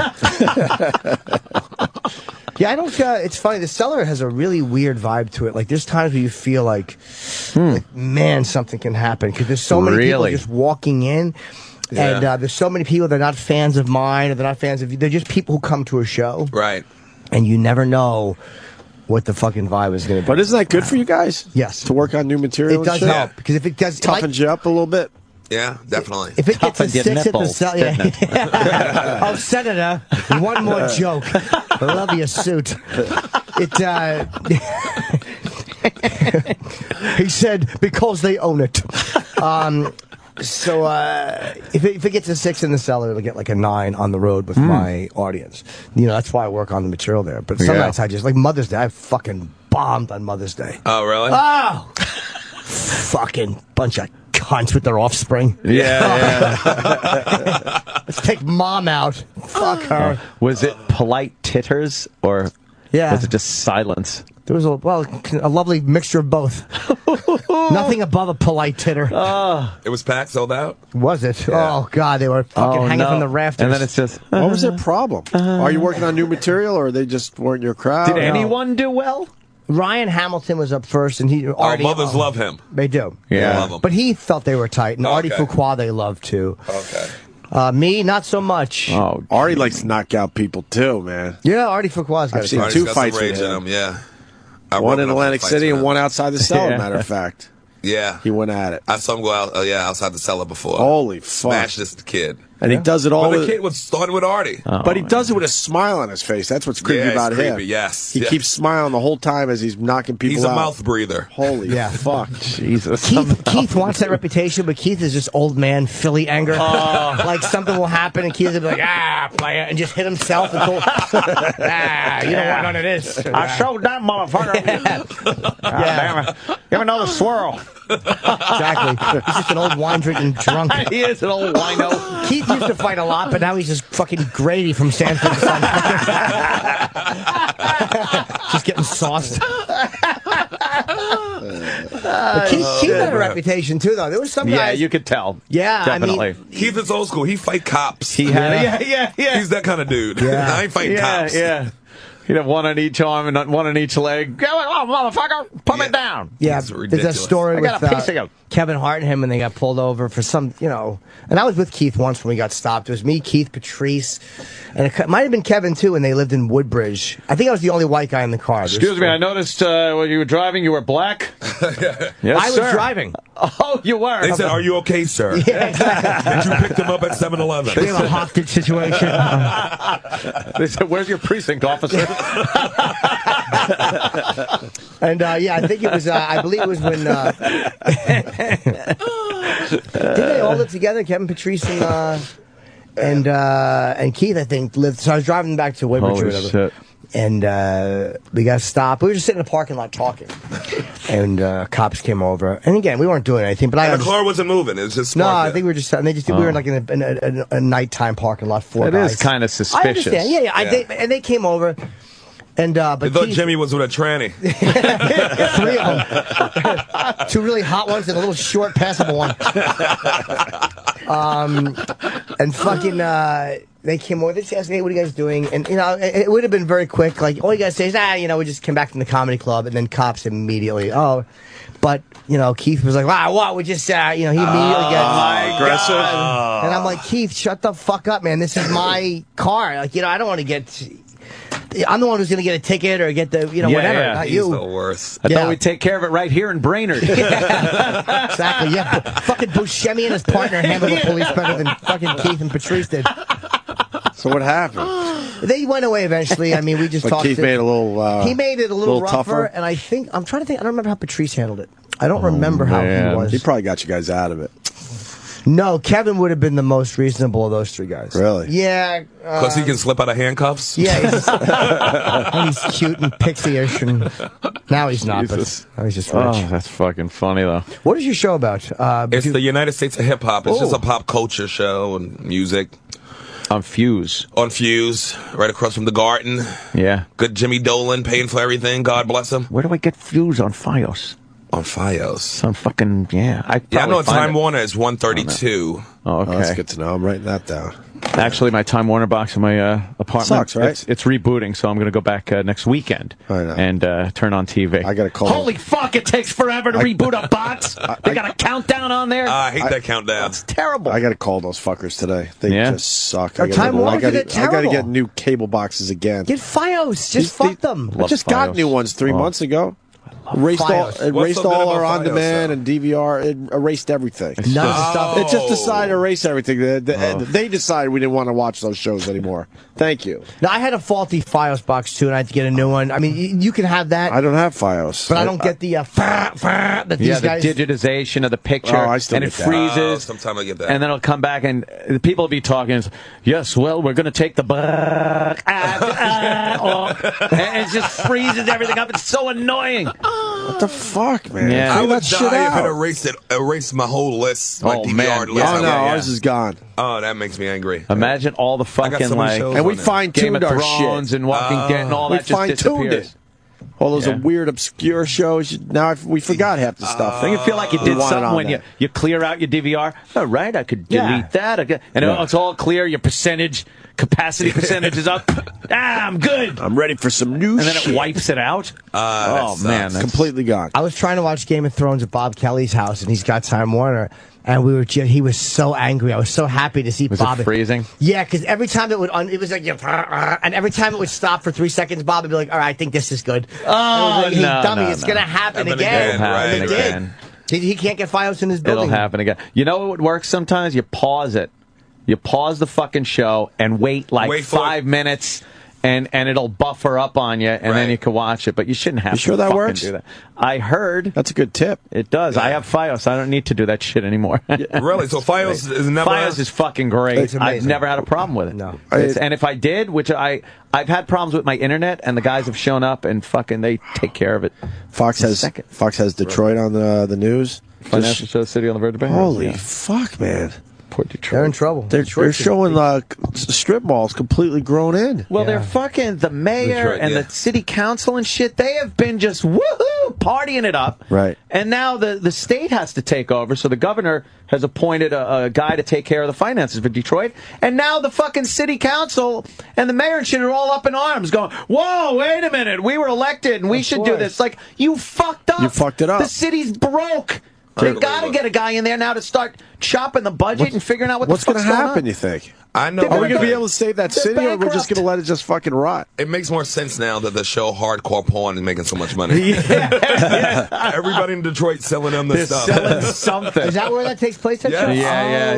Yeah, I don't. It's funny. The Cellar has a really weird vibe to it. Like, there's times where you feel like man, something can happen because there's so many people just walking in, and there's so many people. They're not fans of mine, or they're not fans of you. They're just people who come to a show, right? And you never know what the fucking vibe is going to be. But isn't that good for you guys? Yes, to work on new material. It does help because if it does toughens you up a little bit. Yeah, definitely. If it gets a 6 at the Cellar, oh, Senator, one more joke. I love your suit. He said because they own it. So if it gets a 6 in the Cellar, it'll get like a 9 on the road with my audience. That's why I work on the material there. But some nights I just like Mother's Day. I fucking bombed on Mother's Day. Oh, really? Oh, fucking bunch of cunts with their offspring. Yeah. Let's take Mom out. Fuck her. Was it polite titters or was it just silence? There was a lovely mixture of both. Nothing above a polite titter. It was packed, sold out? Was it? Yeah. Oh, God, they were fucking hanging from the rafters. And then it's just... What was their problem? Are you working on new material, or they just weren't your crowd? Did anyone do well? Ryan Hamilton was up first, and Artie... mothers love him. They do. Yeah. Love him. But he felt they were tight, and Artie Fuqua they loved, too. Okay. Me, not so much. Oh, Artie likes to knock out people, too, man. Yeah, Artie Fuqua's got I've seen 2 fights with him. Yeah. One in Atlantic City and one outside the Cellar, matter of fact. Yeah. He went at it. I saw him go out, outside the Cellar before. Holy fuck. Smashed this kid. And he does it all But the kid was started with Artie. But he does it with a smile on his face. That's what's creepy about him. Yes. He keeps smiling the whole time as he's knocking people out. He's a mouth breather. Holy fuck. Jesus. Keith wants that reputation, but Keith is just old man Philly anger. Like something will happen and Keith will be like, player, and just hit himself until, you don't want none of this. I showed that motherfucker. Damn it. Give me another swirl. Exactly. He's just an old wine drinking drunk. He is an old wino. Keith used to fight a lot, but now he's just fucking Grady from Sanford and Son. Just getting sauced. Keith had a reputation too, though. There was some guys. Yeah, you could tell. Yeah, definitely. I mean, Keith is old school. He fight cops. He had yeah. He's that kind of dude. Yeah. I ain't fighting cops. Yeah. He'd have one on each arm and one on each leg. Go on, motherfucker! Put me down. Yeah, It's there's ridiculous. a story I with got a piece of you. Kevin Hart and him when they got pulled over for some, and I was with Keith once when we got stopped. It was me, Keith, Patrice, and it might have been Kevin too when they lived in Woodbridge. I think I was the only white guy in the car. Excuse me, I noticed when you were driving, you were black. Yes, I sir. was driving. Oh, you were. They said, "Are you okay, sir?" Yeah, exactly. And you picked him up at 7-Eleven. We have a hostage situation. They said, "Where's your precinct officer?" And I think it was. I believe it was when. Didn't they all live together? Kevin, Patrice, and Keith, I think, lived. So I was driving back to Woodbridge or Holy whatever. shit. And we got stopped. We were just sitting in the parking lot talking, and cops came over. And again, we weren't doing anything. But And the car wasn't moving. It was just no. parked I there. think we were just. And they just. We were like in a nighttime parking lot. It is kind of I suspicious. understand. Yeah. And they came over. And but They thought Keith, Jimmy was with a tranny. 3 of them, 2 really hot ones and a little short, passable one. And fucking, they came over. They just asked me, "Hey, what are you guys doing?" And it would have been very quick. Like all you guys say is, we just came back from the comedy club, and then cops immediately. But Keith was like, "Wow, what? We just, he immediately got aggressive." And I'm like, Keith, shut the fuck up, man. This is my car. Like, I don't want to get. I'm the one who's going to get a ticket or get the, whatever. Not He's you. the worst. I thought we'd take care of it right here in Brainerd. Exactly. Yeah. Fucking Buscemi and his partner handled the police better than fucking Keith and Patrice did. So what happened? They went away eventually. I mean, we just But talked. Keith made it a little. He made it a little rougher, tougher. and I'm trying to think. I don't remember how Patrice handled it. I don't remember how he was. He probably got you guys out of it. No, Kevin would have been the most reasonable of those three guys. Really? Yeah. Because he can slip out of handcuffs? Yeah. He's cute and pixie-ish, and now he's not, Jesus. but now he's just rich. Oh, that's fucking funny, though. What is your show about? It's the United States of Hip Hop. It's just Oh. a pop culture show and music. On Fuse. On Fuse, right across from the Garden. Yeah. Good Jimmy Dolan paying for everything. God bless him. Where do I get Fuse on Fios? On Fios. On fucking, yeah. I know Time Warner is 132. Oh, okay. Oh, that's good to know. I'm writing that down. Actually, my Time Warner box in my apartment. Sucks, right? It's rebooting, so I'm going to go back next weekend and turn on TV. I got to call. Holy fuck! It takes forever to reboot a box. They got a countdown on there. I hate that countdown. It's terrible. I got to call those fuckers today. They just suck. Our Time Warner did it I got to terrible. get new cable boxes again. Get Fios. Just fuck them. I just got new ones 3 months ago. Erased all our on-demand and DVR. It erased everything. None of the stuff. It just decided to erase everything. They decided we didn't want to watch those shows anymore. Thank you. Now, I had a faulty Fios box, too, and I had to get a new one. I mean, you can have that. I don't have Fios. But I don't get the that these guys... the digitization of the picture, Oh, I still and get it that. freezes. Sometimes I get that. And then it'll come back, and the people will be talking. And yes, well, we're going to take the and it just freezes everything up. It's so annoying. What the fuck, man? Yeah. I Throw would that shit die if out. it erased my whole list, my Oh, DVR man. list. Oh no, ours is gone. Oh, that makes me angry. Imagine all the I got fucking so many shows And we on there. fine-tuned Game of our Thrones shit. and Walking Dead and all We that just fine-tuned disappears. it. All those Yeah. weird, obscure shows. Now we forgot half the stuff. Don't you feel like you We did want it something on when there. you clear out your DVR? All right, I could delete that. And it's all clear. Your capacity percentage is up. I'm good. I'm ready for some new And then shit. it wipes it out. Oh, man. That's completely gone. I was trying to watch Game of Thrones at Bob Kelly's house, and he's got Time Warner. And he was so angry. I was so happy to see Was Bob. it freezing? Yeah, because every time it would, it was like, and every time it would stop for 3 seconds, Bob would be like, "All right, I think this is good." Oh, Hey, no, dummy, no, it's no. gonna happen Happen again. again, right, And it did. again. He can't get Fios in his It'll building. happen again. You know what would work sometimes? You pause it. You pause the fucking show and wait like Wait for 5 minutes, and it'll buffer up on you, and then you can watch it. But you shouldn't have You to sure that fucking works? do that. I heard. That's a good tip. It does. I have Fios. I don't need to do that shit anymore. Really? So Fios is never... Fios is fucking great. It's amazing. I've never had a problem with it. No. And if I did, which I've had problems with my internet, and the guys have shown up and fucking they take care of it. Fox has Detroit on the news. Financial Show City on the verge of Bay. Holy fuck, man! Poor Detroit. They're in trouble. They're showing strip malls completely grown in. Well, they're fucking the mayor Detroit, and yeah. the city council and shit. They have been just woohoo partying it up. Right. And now the state has to take over. So the governor has appointed a guy to take care of the finances for Detroit. And now the fucking city council and the mayor and shit are all up in arms going, whoa, wait a minute. We were elected and we should do this. Like, you fucked up. You fucked it up. The city's broke. They've got to get a guy in there now to start chopping the budget and figuring out What's the going fuck's to going happen, on. you think? I know. Are we going to be able to save that They're city, or we're just bankrupt. going to let it just fucking rot? It makes more sense now that the show Hardcore Porn is making so much money. Everybody in Detroit selling them They're stuff. selling something. Is that where that takes place? That show? Yeah.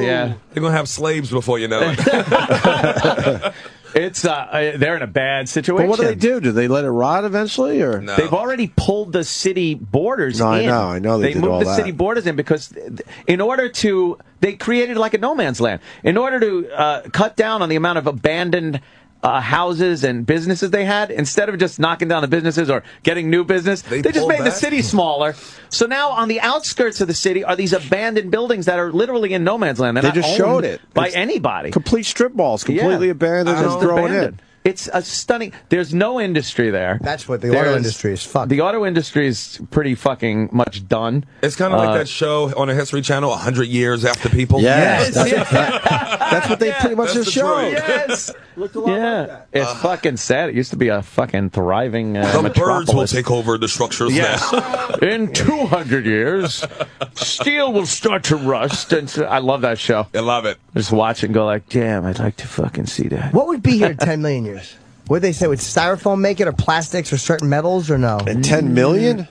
They're going to have slaves before you know it. It's they're in a bad situation. But what do they do? Do they let it rot eventually, or No. They've already pulled the city borders No, in. I know they did moved all the that. city borders in because in order to they created like a no man's land. In order to cut down on the amount of abandoned houses and businesses they had, instead of just knocking down the businesses or getting new business, they just pulled made the back? city smaller. So now on the outskirts of the city are these abandoned buildings that are literally in no man's land. They're They not just owned showed it by It's anybody. complete strip malls, completely abandoned and Just growing abandoned. in. It's a stunning. There's no industry there. That's what the auto industry is. Fuck. The auto industry is pretty fucking much done. It's kind of like that show on the History Channel, 100 Years After People. Yes. That's what they pretty much just showed. Yes. It's fucking sad. It used to be a fucking thriving The birds will metropolis. take over the structures Yes. now. In 200 years, steel will start to rust. And so, I love that show. I love it. Just watch it and go like, damn, I'd like to fucking see that. What would be here in 10 million years? What did they say? Would styrofoam make it, or plastics, or certain metals, or no? And 10 million?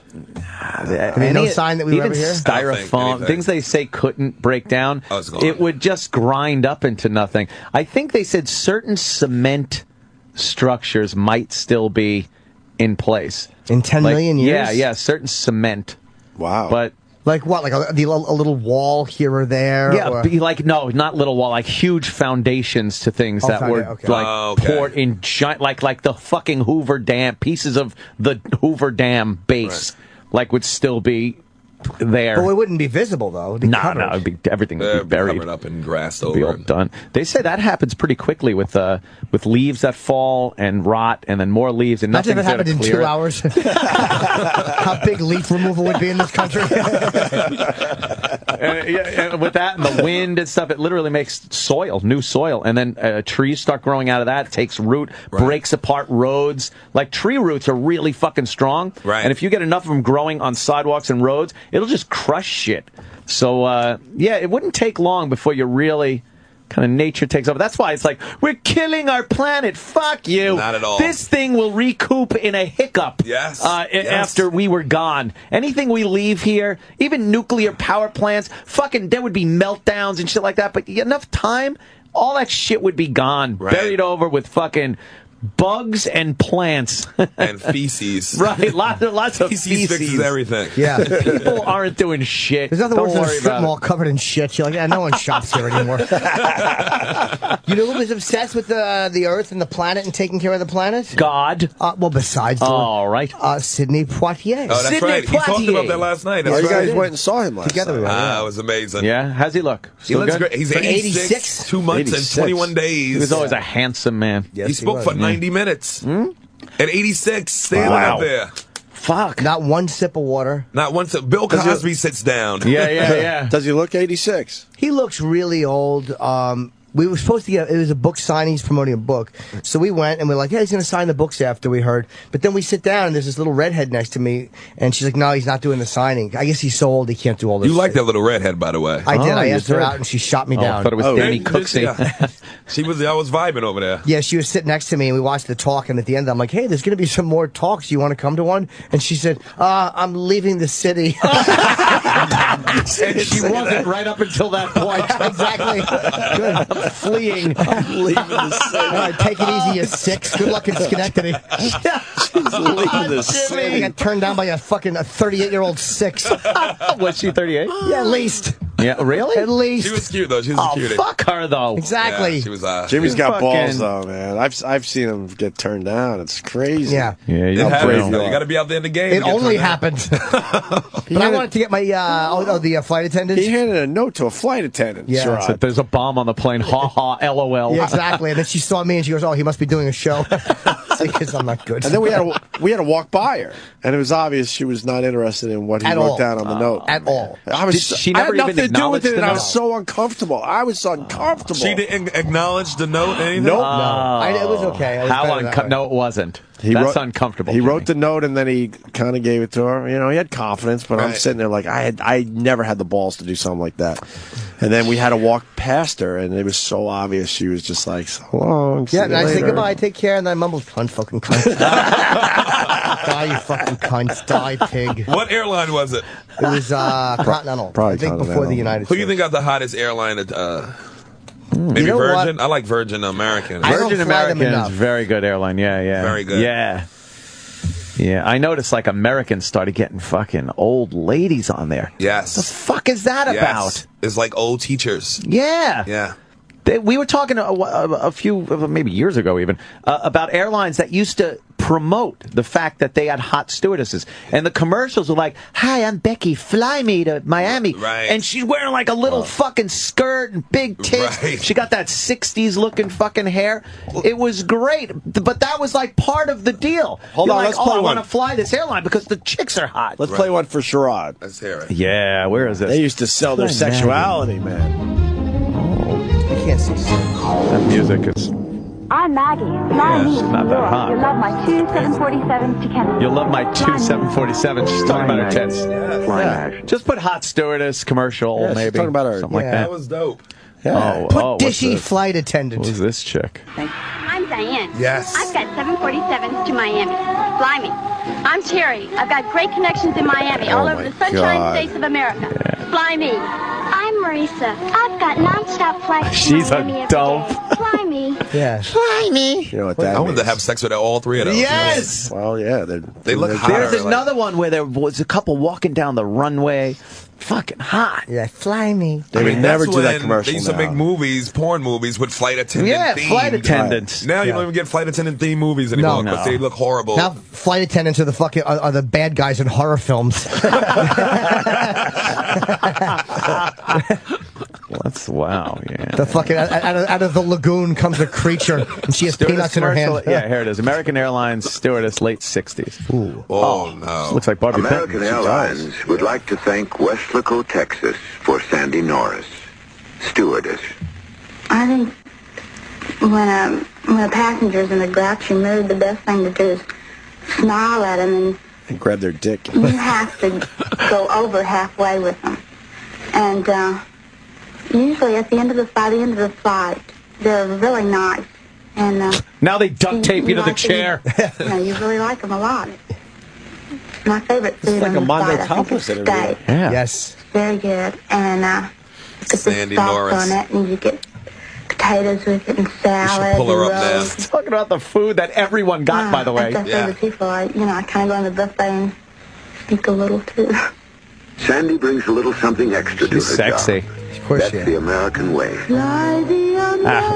I mean, no sign that we would ever hear? Styrofoam, things they say couldn't break down, it would just grind up into nothing. I think they said certain cement structures might still be in place. In 10 million years? Yeah, certain cement. Wow. But like what? Like a little wall here or there? Yeah, or? be like no, not little wall, like huge foundations to things that were poured in giant, like the fucking Hoover Dam, pieces of the Hoover Dam base, like would still be there. But it wouldn't be visible though. It'd be covered. Everything would be buried, covered up in grass. It'd be all done. They say that happens pretty quickly with leaves that fall and rot, and then more leaves, and nothing. Imagine if it happened in 2 hours. How big leaf removal would be in this country? And with that and the wind and stuff, it literally makes new soil, and then trees start growing out of that. It takes root, breaks apart roads. Like tree roots are really fucking strong, and if you get enough of them growing on sidewalks and roads, it'll just crush shit. So, it wouldn't take long before you really kind of nature takes over. That's why it's like, we're killing our planet. Fuck you. Not at all. This thing will recoup in a hiccup. Yes. After we were gone. Anything we leave here, even nuclear power plants, fucking, there would be meltdowns and shit like that. But enough time, all that shit would be gone. Buried over with fucking bugs and plants. And feces. Right, lots of feces. Fixes everything. Yeah. People aren't doing shit. There's nothing Don't worse than a worry strip about mall it. covered in shit. You're like, yeah, no one shops here anymore. You know who was obsessed with the Earth and the planet and taking care of the planet? God. Well, besides all right. Sidney Poitier. Oh, that's right. He talked about that last night. You guys went and saw him last Together night. we went, It was amazing. Yeah, how's he look? He Still looks good? great. He's For 86, 2 months 86. and 21 days. He was always a handsome man. Yes, he spoke was. for 90 minutes. At 86, standing up there. Fuck. Not one sip of water. Not once. Bill Cosby sits down. Yeah. Does he look 86? He looks really old. We were supposed to get, it was a book signing, he's promoting a book. So we went and we're like, yeah, he's going to sign the books after we heard. But then we sit down and there's this little redhead next to me and she's like, no, he's not doing the signing. I guess he's so old he can't do all this. You like that little redhead, by the way. I did. I you asked her did. out and she shot me down. I thought it was Danny Cooksey. I was vibing over there. Yeah, she was sitting next to me and we watched the talk and at the end I'm like, hey, there's going to be some more talks. You want to come to one? And she said, I'm leaving the city. And she wasn't right up until that point. Exactly. Good. I'm fleeing. I'm leaving the city. All right, take it easy, you six. Good luck in Schenectady. She's leaving the I city. got turned down by a 38-year-old six. Was she 38? Yeah, at least. Yeah, really? At least. She was cute, though. She was a cutie. Fuck her, though. Exactly. Yeah, she was, Jimmy's got fucking- balls, though, man. I've seen him get turned down. It's crazy. Yeah. Yeah, It you happens. know. You got to be out there in the game. It to get only turned down. happened. But I wanted to get my, the flight attendant. He handed a note to a flight attendant. Yeah. Sherrod. Said, there's a bomb on the plane. Ha ha, LOL. Yeah, exactly. And then she saw me and she goes, oh, he must be doing a show. Because I'm not good. And then we had to walk by her, and it was obvious she was not interested in what he At wrote all. down on the note. At all. I was. She I never had nothing even to do with acknowledged it, and the I was note? so uncomfortable. I was uncomfortable. She didn't acknowledge the note, anything? Nope. It was okay. It was How better that way. No, it wasn't. He That's wrote- uncomfortable. He Jimmy. wrote the note and then he kind of gave it to her. You know, he had confidence, but I'm Right. sitting there like I never had the balls to do something like that. And then we had to walk past her, and it was so obvious she was just like, so long. see Yeah, you and I said later. goodbye, take care, and then I mumbled, cunt, fucking cunt. Die, you fucking cunt. Die, pig. What airline was it? It was Continental. Probably I think before Continental. the United Who States. do you think got the hottest airline? Maybe You know what? Virgin? I like Virgin American. I don't Virgin fly them American enough. is very good airline. Yeah. Very good. Yeah. Yeah, I noticed like Americans started getting fucking old ladies on there. Yes. The fuck is that Yes. about? It's like old teachers. Yeah. Yeah. We were talking a few, maybe years ago even, about airlines that used to promote the fact that they had hot stewardesses. And the commercials were like, hi, I'm Becky, fly me to Miami. Right. And she's wearing like a little fucking skirt and big tits. Right. She got that 60s looking fucking hair. It was great. But that was like part of the deal. Hold You're on, like, let's play I one. want to fly this airline because the chicks are hot. Let's play one for Sherrod. Let's hear it. Yeah, where is this? They used to sell their Play sexuality, man. I can't see. That music is... I'm Maggie. Fly me. she's not that hot. You'll love my 2747s to Kennedy. You'll love my 2747. She's talking about her tits. Yeah. Just put hot stewardess commercial, Yeah, she's maybe. talking about her. Something like Yeah. that. That was dope. Yeah. Put what's dishy this? flight attendant. Who's this chick? I'm Diane. Yes. I've got 747s to Miami. Fly me. I'm Terry. I've got great connections in Miami, all over the sunshine states of America. Fly me. I'm Marisa. I've got nonstop flights. She's a dope. Fly me. Yeah. Fly me. You know what that I wanted means. to have sex with all three of those. Yes! Well, yeah. They look hotter. There's another one where there was a couple walking down the runway. Fucking hot. Yeah, fly me. They would never that's do that when commercial They used to now. make movies, porn movies, with flight attendant Yeah, themed. flight attendants. Now you don't even get flight attendant themed movies anymore, No. but they look horrible. Now, flight attendants are the fucking are the bad guys in horror films. That's wow. Yeah. The fucking out of the lagoon comes a creature, and she has Stewardess peanuts in her hand. commercial. Yeah, here it is. American Airlines stewardess, late 60s. Ooh. Oh, no. Looks like Barbie American Pinton. Airlines would like to thank Weslaco, Texas for Sandy Norris, stewardess. I think when a passenger's in a grouchy mood, the best thing to do is smile at them, And grab their dick. and you have to go over halfway with them. And usually at the end of the flight, they're really nice. And Now they duct tape you to the like them, chair. you really like them a lot. My favorite food It's like on a the Mondo flight, I think, is Topless interview. steak. Yeah. Yes. Very good. And put the Sandy sauce Norris. on it, and you get potatoes with it, and salad. pull her and up now. roast. Talking about the food that everyone got, by the way. I say to people, I kind of go on the buffet and eat a little too. Sandy brings a little something extra to her She's sexy. job. Of course, That's the American way.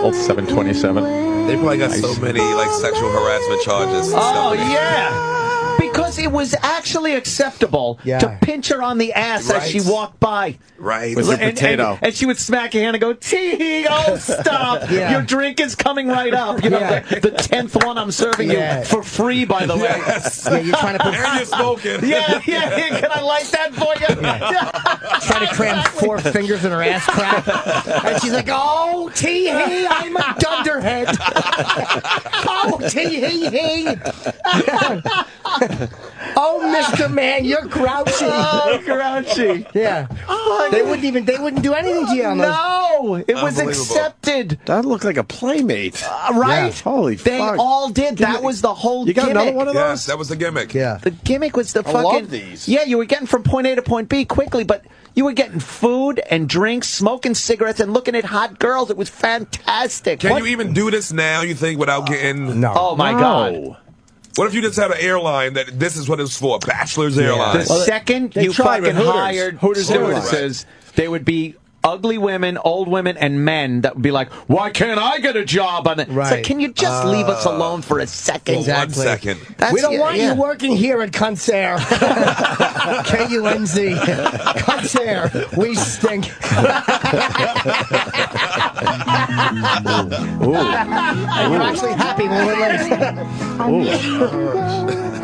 Old 727. They probably got so many like sexual harassment charges. and Oh, stuff. yeah. Because it was actually acceptable to pinch her on the ass as she walked by. Right. With her potato. And she would smack your hand and go, tee, oh, stop. Yeah. Your drink is coming right up. You know, the 10th one I'm serving you for free, by the way. Yes. Yeah, you're trying to put. And you're smoking. Yeah. Can I light that for you? Trying to cram 4 fingers in her ass crack. And she's like, oh, tee-hee, I'm a dunderhead. Oh, tee-hee-hee. Oh, Mr. Man, you're grouchy. Oh, grouchy. Yeah. They wouldn't do anything to you on those. No, it was Unbelievable. accepted. That looked like a Playmate. Right? Yeah. Holy They fuck. all did. That was the whole You got gimmick. another one of those? Yes, that was the gimmick. Yeah. The gimmick was the I fucking. love these. Yeah, you were getting from point A to point B quickly, but you were getting food and drinks, smoking cigarettes, and looking at hot girls. It was fantastic. Can you even do this now, you think, without getting... No. Oh, my God. What if you just had an airline that this is what it's for? Bachelor's Airline. The second they you tried with fucking Hooters. hired Hooters stewardesses, they would be ugly women, old women, and men that would be like, why can't I get a job on it? It's Right. like, can you just leave us alone for a second? Exactly. 1 second. We don't want you working here at Concert. KUNZ. Concert. We stink. And you're actually happy when we're late.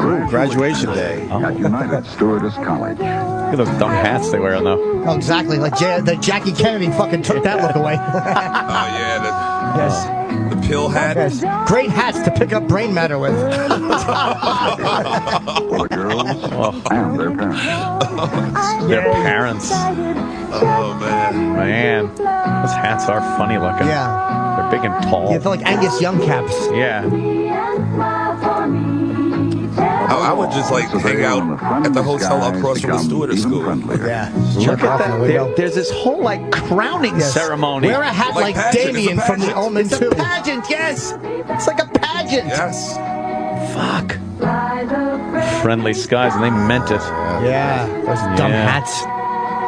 Ooh, graduation day. At United Stewardess College. Look at those dumb hats they wear, though. Oh, exactly. Like the Jackie Kennedy fucking took that look away. Yes. The pill hat. Yes. Great hats to pick up brain matter with. For the girls and their parents. Their parents. Oh, man. Man, those hats are funny looking. Yeah. They're big and tall. You feel like Angus Young caps. Yeah. I would just like hang out at the hotel across from the stewardess school. Yeah. Look at that. There's this whole, like, crowning ceremony. Wear a hat like pageant. Damien It's a from the pageant. Omen It's 2. a pageant, yes. It's like a pageant. Yes. Fuck. Friendly skies, and they meant it. Yeah. Those dumb Yeah. hats.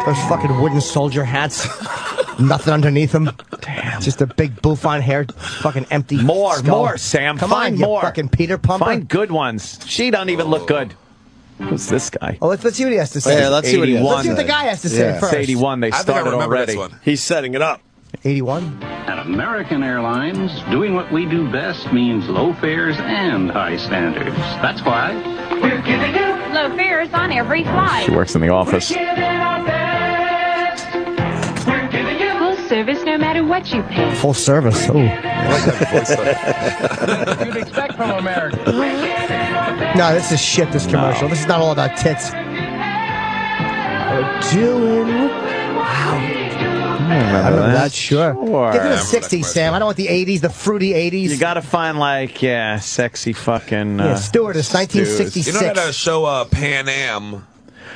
Those fucking wooden soldier hats. Nothing underneath them. Damn. Just a big bouffant-haired fucking empty More, skull. Sam. Come Find on, you more. fucking Peter Pumper. Find good ones. She doesn't even look good. Who's this guy? Oh, let's see what he has to say. Yeah, let's see what he has to Let's see what the say. guy has to say Yeah. first. It's 81. They I think I started remember already. this one. He's setting it up. 81? At American Airlines, doing what we do best means low fares and high standards. That's why We're giving you low fares on every flight. She works in the office. Full service no matter what you pay. Full service. Oh. you'd expect from America. No, this is shit, this commercial. This is not all about tits. We're doing... Wow. I remember that, sure. Sure. Give me the 60s, Sam. I don't want the 80s, the fruity 80s. You got to find, like, sexy fucking... Stewardess, 1966. You know that show Pan Am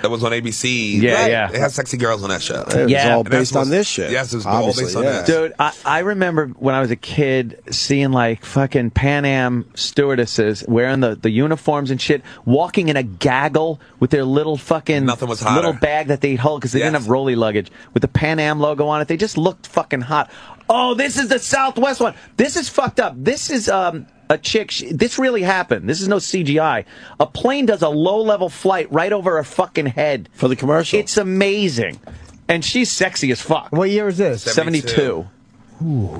that was on ABC? Yeah, yeah. It has sexy girls on that show. It was all based on this shit. Yes, it was all based on that. Dude, I remember when I was a kid seeing, like, fucking Pan Am stewardesses wearing the uniforms and shit, walking in a gaggle with their little fucking Nothing was hotter. little bag that they'd hold because they didn't have rolly luggage with the Pan Am logo on it. They just looked fucking hot. Oh, this is the Southwest one. This is fucked up. This is a chick. This really happened. This is no CGI. A plane does a low-level flight right over her fucking head. For the commercial? It's amazing. And she's sexy as fuck. What year is this? 72. Ooh.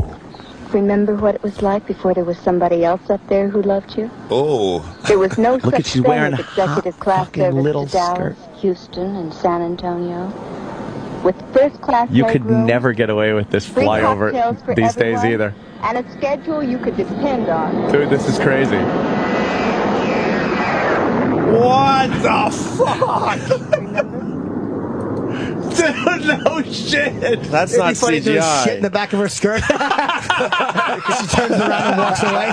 Remember what it was like before there was somebody else up there who loved you? Oh. There was no Look such at she's thing wearing as a executive class fucking service little to Dallas, Houston, and San Antonio. With first-class You could legroom, never get away with this free flyover cocktails for these days everyone, either. and a schedule you could depend on. Dude, this is crazy. What the fuck? Dude, no shit. That's It'd not be funny if there was CGI. shit in the back of her skirt. She turns around and walks away.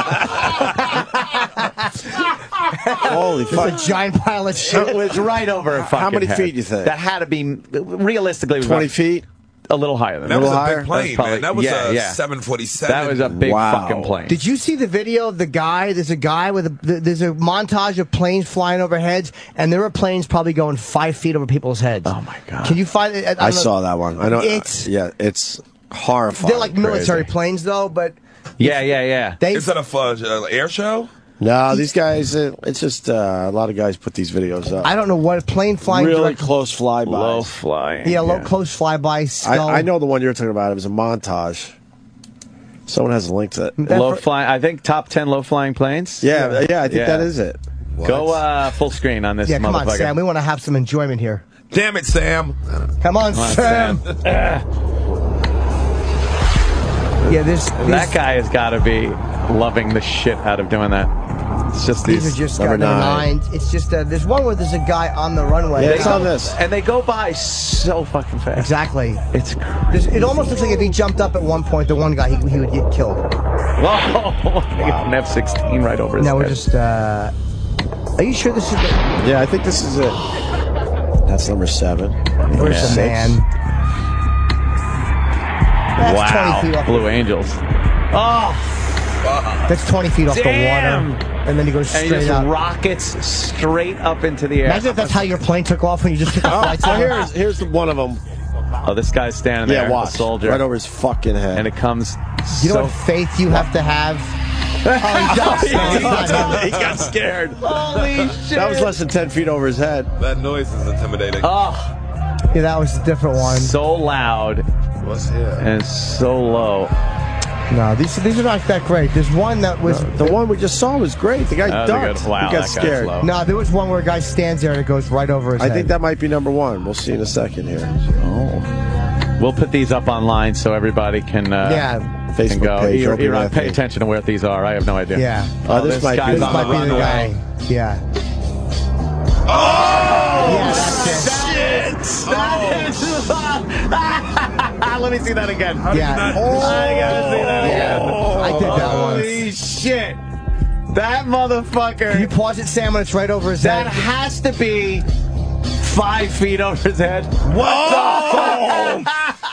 Holy fuck. It's a giant pile of shit. It was right over her fucking How many head. feet you think? That had to be, realistically, 20 feet? A little higher than That that. was a higher? big plane, man. That was a 747. That was a big fucking plane. Did you see the video of the guy? There's a guy with there's a montage of planes flying over heads, and there are planes probably going 5 feet over people's heads. Oh my god! Can you find it? I saw that one. I know. It's it's horrifying. they're like military crazy. planes though, but yeah. Is that a air show? No, these guys. It's just a lot of guys put these videos up. I don't know what plane flying. Really direct- close flybys. Low flying. Yeah, low close flyby. Skull. I know the one you're talking about. It was a montage. Someone has a link to it. Low flying. I think top 10 low flying planes. Yeah, I think that is it. Go full screen on this. Yeah, come on, motherfucker. Sam. We want to have some enjoyment here. Damn it, Sam. Come on, Sam. Yeah, that guy has got to be loving the shit out of doing that. It's just these are just number 9. It's just there's one where there's a guy on the runway. Yeah, it's on this. And they go by so fucking fast. Exactly. It's crazy. It almost looks like if he jumped up at one point, the one guy, he would get killed. Whoa! An F-16 right over his Now head. we're just. Are you sure this is the... Yeah, I think this is it. That's number 7. Where's the man? That's wow. 20 feet off. Blue Angels. Oh! That's 20 feet off the water. And then he goes and straight he just up. rockets straight up into the air. Imagine if that's how your plane took off when you just took a flight. Here's one of them. Oh, this guy's standing there. Yeah, watch. A soldier. Right over his fucking head. And it comes. You know what faith you have to have? He got scared. Holy shit. That was less than 10 feet over his head. That noise is intimidating. Oh. Yeah, that was a different one. So loud. What's here? And so low. No, these are not that great. There's one that was... The one we just saw was great. The guy ducked. Wow, he got scared. No, there was one where a guy stands there and it goes right over his head. I think that might be number 1. We'll see in a second here. Oh. We'll put these up online so everybody can... Facebook can go. page. Elon, pay attention to where these are. I have no idea. Yeah. This might guy's be, on the the runway. guy. Yeah. Oh! Yes, That is... Let me see that again. Yeah. I gotta see that again. I did that once. Holy shit. That motherfucker. Can you pause it, Sam, when it's right over his head? That has to be 5 feet over his head. What the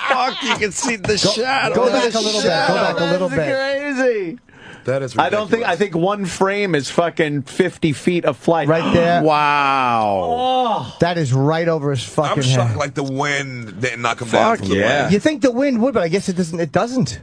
fuck? You can see the shadow. Go back a little bit. Go back a little That's bit. crazy. That is ridiculous. I think one frame is fucking 50 feet of flight. Right there. Wow. Oh. That is right over his fucking I'm shocked head. like the wind didn't knock him down from the yeah. plane. You think the wind would, but I guess it doesn't. It doesn't.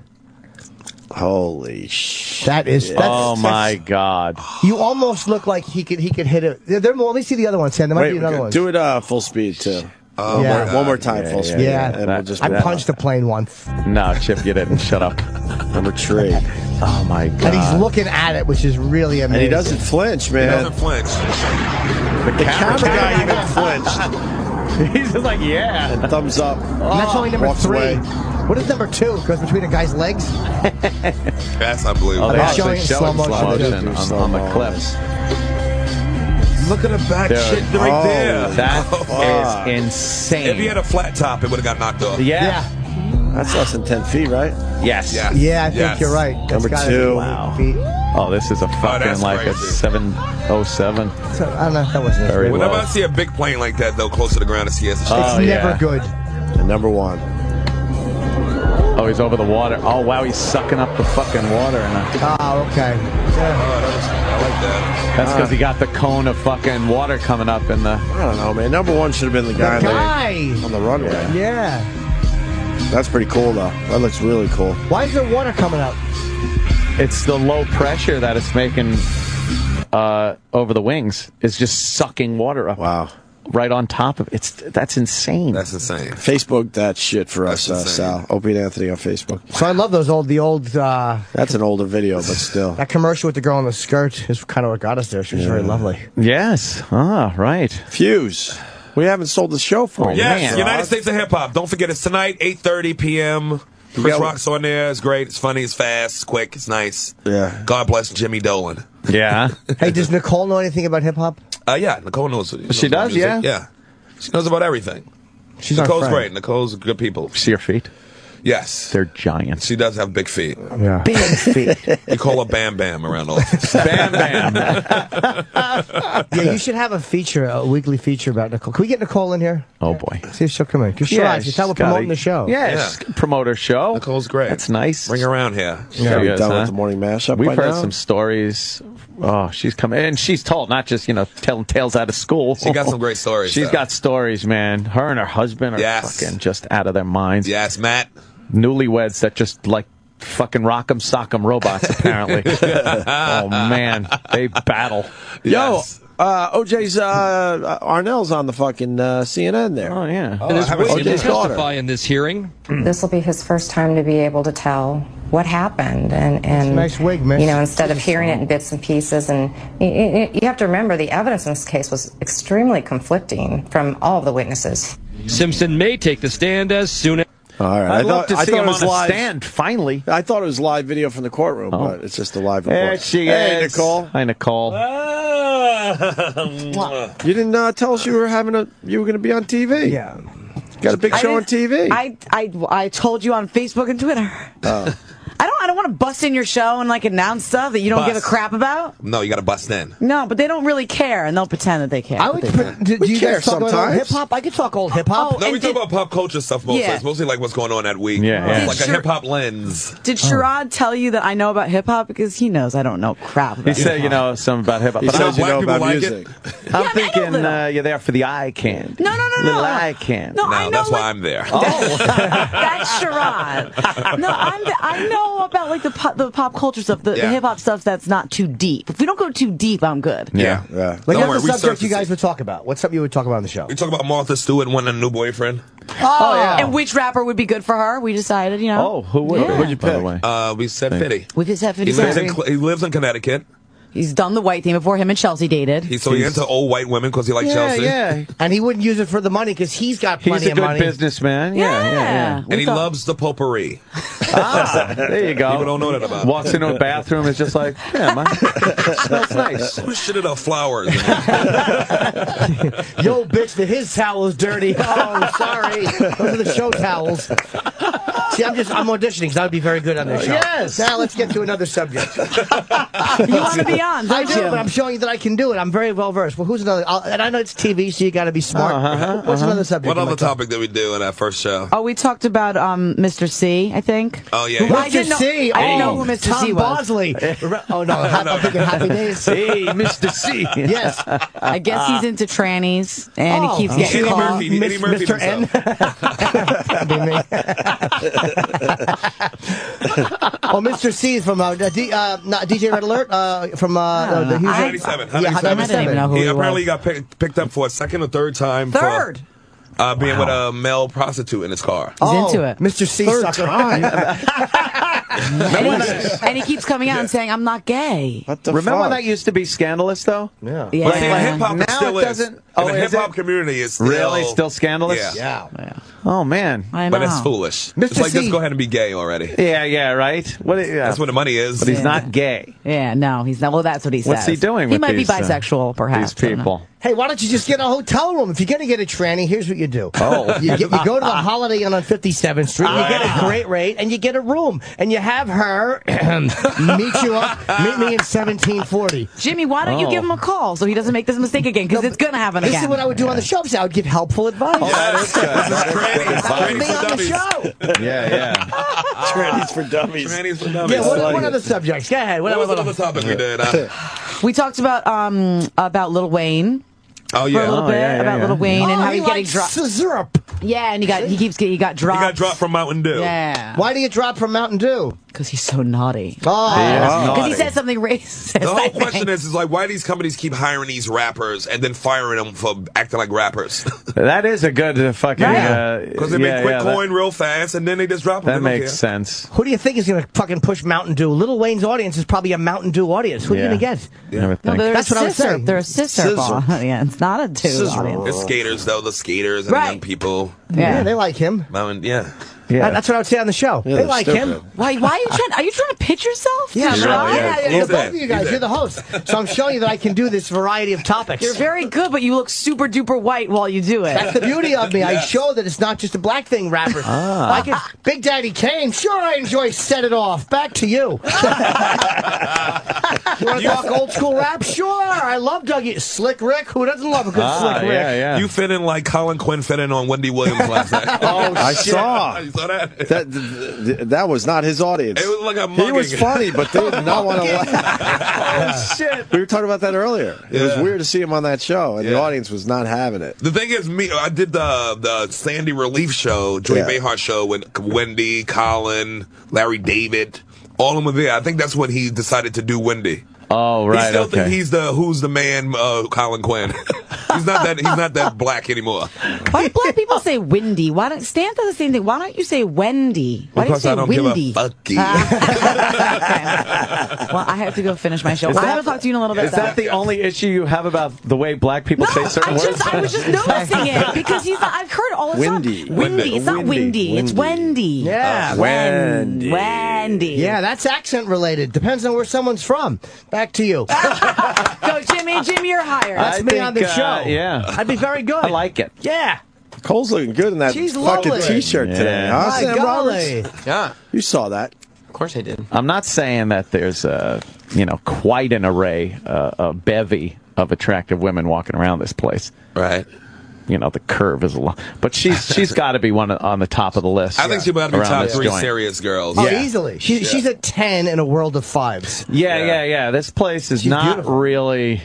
Holy shit. That is. Oh my god. You almost look like he could hit it. There more. Let me see the other one, Sam. There might be another one. Do it full speed, too. Oh Yeah. my One more God. time, full speed. Yeah. And we'll just I punched a plane once. No, Chip, you didn't. Shut up. number 3. Oh my god. And he's looking at it, which is really amazing. And he doesn't flinch, He man. doesn't flinch. The camera guy even flinched. He's just like, yeah. And thumbs up. And that's only number Walks 3. away. What is number 2? Goes between a guy's legs. That's unbelievable. Oh, they're showing actually it in showing slow slow motion. motion on the cliffs. Look at the back Dude. shit right there. That is insane. If he had a flat top, it would have got knocked off. Yeah. That's less than 10 feet, right? Yes. Yeah, I think you're right. That's Number gotta 2. be Wow. feet. Oh, this is a fucking that's like a crazy. 707. So, I don't know. That wasn't as Very good. Whenever low. I see a big plane like that, though, close to the ground, it's yes. It's Oh, never yeah. good. And number 1. Oh, he's over the water. Oh, wow, he's sucking up the fucking water. Oh, okay. I like that. That's because he got the cone of fucking water coming up in the... I don't know, man. Number 1 should have been the guy, on the runway. Yeah. That's pretty cool, though. That looks really cool. Why is there water coming up? It's the low pressure that it's making over the wings. It's just sucking water up. Wow. Right on top of it. That's insane. That's insane. Facebook that shit for us, That's insane. Sal. Opie and Anthony on Facebook. So I love those old. That's an older video, but still. That commercial with the girl in the skirt is kind of what got us there. She was very lovely. Yes. Ah, right. Fuse. We haven't sold the show for you. Yes, United States of Hip Hop. Don't forget, it's tonight, 8:30 p.m. Chris Rock's on there. It's great. It's funny. It's fast. It's quick. It's nice. Yeah. God bless Jimmy Dolan. Yeah. Hey, does Nicole know anything about hip hop? Yeah, Nicole knows. She does, music. yeah? Yeah. She knows about everything. She's our Nicole's friend. great. Nicole's good people. See her feet? Yes. They're giant. She does have big feet. Yeah. Big feet. You call her Bam Bam around the office. Bam Bam. Yeah, you should have a weekly feature about Nicole. Can we get Nicole in here? Oh, boy. See if she'll come in. Because she's how we're promoting the show. Yeah, promote her show. Nicole's great. That's nice. Bring her around here. Yeah, we're done with the morning mashup. We've by heard now? some stories. Oh, she's come in. And she's told, not just, telling tales out of school. She got some great stories. She's though. got stories, man. Her and her husband are fucking just out of their minds. Yes, Matt. Newlyweds that just like fucking rock'em sock'em robots, apparently. Oh, man. They battle. Yes. Yo, OJ's Arnell's on the fucking CNN there. Oh, yeah. Oh, I haven't seen his daughter. Testify in this hearing. This will be his first time to be able to tell what happened, and It's a nice wig, miss. instead of hearing it in bits and pieces. And you have to remember the evidence in this case was extremely conflicting from all of the witnesses. Simpson may take the stand as soon as. All right. I'd love to see him it was on a live. stand, finally. I thought it was live video from the courtroom, but it's just a live report. There she Hey, is. Nicole. Hi, Nicole. You didn't tell us you were going to be on TV. Yeah. Got a big show on TV. I told you on Facebook and Twitter. Oh. I don't want to bust in your show and like announce stuff that you don't give a crap about. No, you got to bust in. No, but they don't really care, and they'll pretend that they care. I would. Do you guys talk about hip hop? I could talk old hip hop. No, we talk about pop culture stuff mostly. Yeah. It's mostly like what's going on that week. Yeah. It's like a hip hop lens. Did Sherrod tell you that I know about hip hop? Because he knows I don't know crap about He said, something about hip hop. He But says you know about like music. I'm thinking you're there for the eye candy. No. Little eye candy. No, I know, that's why I'm there. That's Sherrod. No, I know about like the pop culture stuff, the hip hop stuff that's not too deep. If we don't go too deep, I'm good. Yeah. Like, Don't what's worry, the subject we you guys would talk about? What's something you would talk about on the show? We talk about Martha Stewart wanting a new boyfriend. Oh, yeah. And which rapper would be good for her? We decided, Oh, who would? Yeah. Who'd you pick? By the way? We said Fitty. We just said He 50 lives in Connecticut. He's done the white thing before him and Chelsea dated. He's into old white women because he likes Chelsea. Yeah. And he wouldn't use it for the money because he's got plenty He's a of good money. businessman. Yeah. And he loves the potpourri. There you go. People don't know that about him. Walks into a bathroom, is just like, yeah, man. Smells nice. Who shitted out flowers? Yo, bitch, his towel is dirty. Oh, sorry. Those are the show towels. See, I'm auditioning because I would be very good on this show. Yes. Now let's get to another subject. You want to be on, I don't do, you? but I'm showing you that I can do it. I'm very well versed. Well, who's another? And I know it's TV, so you got to be smart. What's another subject? What you other might talk- topic did we do in that first show? Oh, we talked about Mr. C, I think. Oh, yeah. Who, I Mr. didn't know- C? I didn't know who Mr. Tom C was. Bosley. Oh, no. I'm thinking Happy Days. Hey, Mr. C. Yes. I guess he's into trannies, and he keeps getting Eddie called. Murphy. Eddie Murphy Mr. N. That'd be me. Oh, Mr. C is from DJ Red Alert. From the 97. Yeah, I didn't even know who He he apparently was. got picked up for a second or third time. Third. Being with a male prostitute in his car. He's into it. Mr. C Third sucker. time. And he keeps coming out and saying, I'm not gay. Remember when that used to be scandalous, though? Yeah. But in hip-hop, it now still it is. doesn't. In the hip-hop community, it's still... Really? Still scandalous? Yeah. Oh, man. But it's foolish. It's like, just go ahead and be gay already. Yeah, right? That's what the money is. But he's not gay. Yeah, no, he's not. Well, that's what he says. What's he doing He with might these, be bisexual, perhaps. These people. Hey, why don't you just get a hotel room? If you're going to get a tranny, here's what you do. Oh. You go to the Holiday Inn on 57th Street, you get a great rate, and you get a room. And you have her meet you up, meet me in 1740. Jimmy, why don't you give him a call so he doesn't make this mistake again? Because it's going to happen again. This is what I would do on the show. I would give helpful advice. Oh, that is good. That would be on the show. Yeah. Trannies for dummies. Trannies for dummies. Yeah, what other subjects? Go ahead. What was another topic we did? We talked about Lil Wayne. Oh, For yeah. a little bit about Lil Wayne and how he's getting dropped. Syrup. Yeah, and he got dropped. He got dropped from Mountain Dew. Yeah. Why do you drop from Mountain Dew? Because he's so naughty. Oh, he said something racist. The whole question is like, why do these companies keep hiring these rappers and then firing them for acting like rappers? That is a good fucking... Because they make quick coin real fast, and then they just drop them. That makes sense. Who do you think is going to fucking push Mountain Dew? Lil Wayne's audience is probably a Mountain Dew audience. Who are you going to get? That's what I was saying. They're a sister ball. Yeah, it's not a Dew audience. It's skaters, though. The skaters and young people. Yeah, they like him. That's what I would say on the show. Yeah, they like him. Why are you trying to pitch yourself? Yeah, He's both of you guys. You're the host. So I'm showing you that I can do this variety of topics. You're very good, but you look super duper white while you do it. That's the beauty of me. I show that it's not just a black thing, rappers. Like Big Daddy Kane. Sure, I enjoy Set It Off. Back to you. You want to talk old school rap? Sure. I love Dougie. Slick Rick. Who doesn't love a good Slick Rick? Yeah. You fit in like Colin Quinn fit in on Wendy Williams last night. I saw. You saw that? That was not his audience. It was like a mugging. He was funny, but they did not want to laugh. Oh, shit. We were talking about that earlier. It was weird to see him on that show, and the audience was not having it. The thing is, I did the Sandy Relief show, Joy Behar show with Wendy, Colin, Larry David. All of them were there. I think that's when he decided to do Wendy. Oh, right. He still thinks he's the who's the man, Colin Quinn. He's not that black anymore. Why do black people say windy? Why don't Stan does the same thing? Why don't you say Wendy? Why Because do you say I don't windy? give a fuck. Well, I have to go finish my show. I haven't talked to you in a little bit. Is that the only issue you have about the way black people say certain words? I was just noticing it because I've heard all the time. Windy. It's not windy. It's Wendy. Yeah. Wendy. Yeah, that's accent related. Depends on where someone's from. Back to you. Go, Jimmy. Jimmy, you're hired. That's me on the show. Yeah. I'd be very good. I like it. Yeah. Cole's looking good in that fucking T-shirt today. Huh, My Sam golly. Roberts? Yeah. You saw that. Of course I did. I'm not saying that there's quite an array, a bevy of attractive women walking around this place. Right. The curve is a lot, but she's got to be one on the top of the list. I think she's about to be around top this 3 joint. serious girls. Oh, easily. She's a 10 in a world of 5s. Yeah. This place is not beautiful. Really.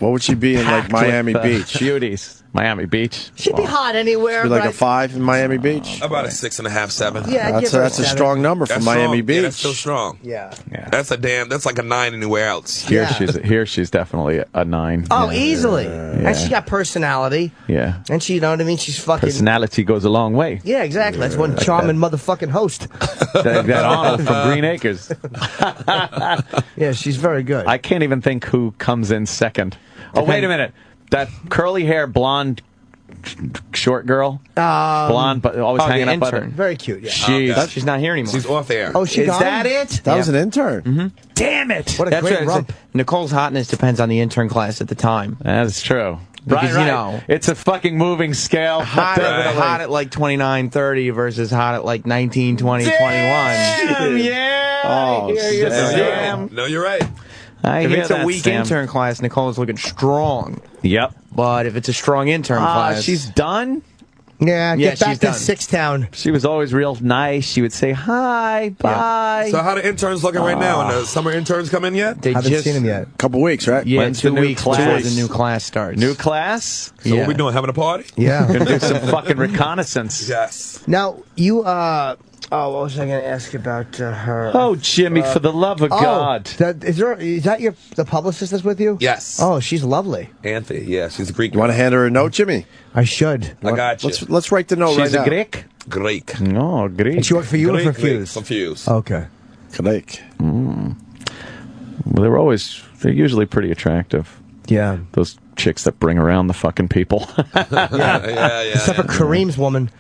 What would she be in like Miami with, Beach? Beauties. Miami Beach. She'd be hot anywhere. Be like but a 5 in Miami Beach. About a 6.5, 7. Yeah, I'd give her that's a 7. strong number for That's Miami strong. Beach. Yeah, that's still strong. Yeah. That's like a 9 anywhere else. Here she's definitely a 9. Oh, easily. And she got personality. Yeah. And she, you know what I mean? She's fucking... Personality goes a long way. Yeah, exactly. That's one charming motherfucking host. that Arnold from Green Acres. Yeah, she's very good. I can't even think who comes in second. Oh, wait a minute. That curly hair, blonde, short girl. Blonde, but always hanging up on her. Very cute, yeah. She's not here anymore. She's off air. Oh, she Is gone? that it? That was an intern. Mm-hmm. Damn it! What a That's great what I rump. said. Nicole's hotness depends on the intern class at the time. That's true. Because, right. It's a fucking moving scale. Hot at like 29, 30 versus hot at like 19, 20, 21. Yeah. Oh, Damn. No, you're right. If it's a weak intern class, Nicole's looking strong. Yep. But if it's a strong intern class... She's done? Yeah, get back she's to done. Sixtown. She was always real nice. She would say, hi, bye. So how the interns looking right now? And the summer interns come in yet? They Haven't just seen him yet. Couple weeks, right? Yeah, When's 2 the new weeks before class? the new class starts. New class? So what we doing? Having a party? Yeah. Gonna do some fucking reconnaissance. Yes. Now, you, what was I going to ask about her? Oh, Jimmy, for the love of God. Is that the publicist that's with you? Yes. Oh, she's lovely. Anthony, yeah, she's a Greek. You want to hand her a note, Jimmy? I should. I got you. Let's write the note She's right now. a Greek? Greek. No, Greek. And she worked for you or for Greek, Fuse? for Fuse. Okay. Correct. Well, they're usually pretty attractive. Yeah. Those chicks that bring around the fucking people. yeah. Except for Kareem's woman.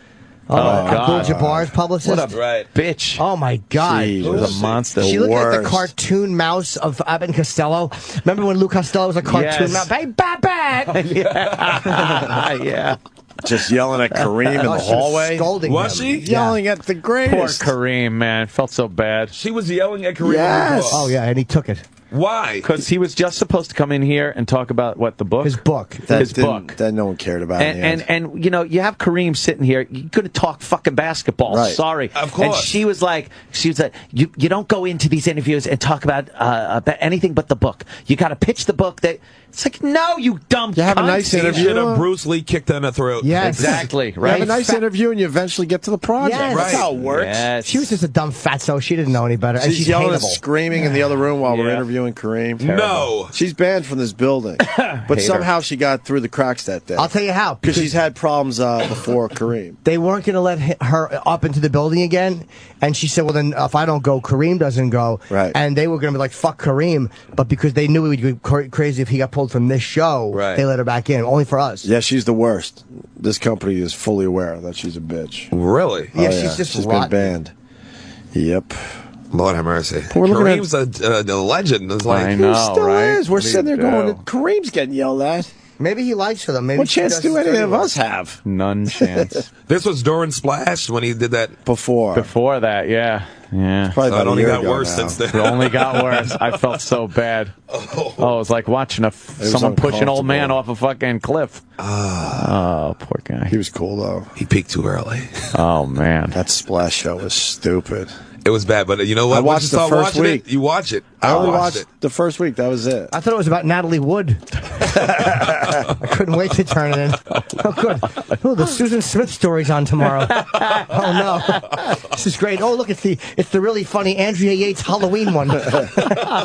God. Abdul-Jabbar's publicist. What a bitch. Oh, my God. She was a monster. She looked like the cartoon mouse of Abbott and Costello. Remember when Lou Costello was a cartoon mouse? Hey, Babette! Yeah. Just yelling at Kareem in the hallway. Scolding Was him. she? Yelling at the greatest. Poor Kareem, man. Felt so bad. She was yelling at Kareem. Yes. Oh, yeah, and he took it. Why? Because he was just supposed to come in here and talk about, what, the book? His book. That no one cared about. And you know, you have Kareem sitting here. You're going to talk fucking basketball. Right. Sorry. Of course. And she was like, you don't go into these interviews and talk about anything but the book. You got to pitch the book. It's like, no, you dumb. You have a cunt. nice He interview. should have Bruce Lee kicked her in the throat. Yes. Exactly. You Right. have a nice interview, and you eventually get to the project. Yes. That's how it works. Yes. She was just a dumb fatso. She didn't know any better. And She's yelling and hateable. screaming in the other room while we're Yeah. interviewing Kareem. No. She's banned from this building. But somehow she got through the cracks that day. I'll tell you how. Because she's had problems before Kareem. They weren't going to let her up into the building again. And she said, well, then if I don't go, Kareem doesn't go. Right. And they were going to be like, fuck Kareem. But because they knew we would go crazy if he got pulled from this show, Right. they let her back in. Only for us. Yeah, she's the worst. This company is fully aware that she's a bitch. Really? Yeah, Oh, she's just she's rotten. been banned. Yep. Lord have mercy. We're looking at- Kareem's a legend. It's like, I know, He still right? is. We're What do sitting there you going, do? Kareem's getting yelled at. Maybe he likes her, though. Maybe What she chance does do his any dirty of work. us have? None chance. this was during Splash when he did that. Before. Before that, yeah. Yeah. Probably So about it a only year got ago worse now. since then. It only got worse. I felt so bad. Oh, it was like watching someone push an old man off a fucking cliff. Oh, poor guy. He was cool, though. He peaked too early. Oh, man. That Splash show was stupid. It was bad, but you know what? I Once watched you the start first watching week. it, you watch it. I only watched watched the first week. That was it. I thought it was about Natalie Wood. I couldn't wait to turn it in. Oh, good. Oh, the Susan Smith story's on tomorrow. Oh, no. This is great. Oh, look, it's the really funny Andrea Yates Halloween one. I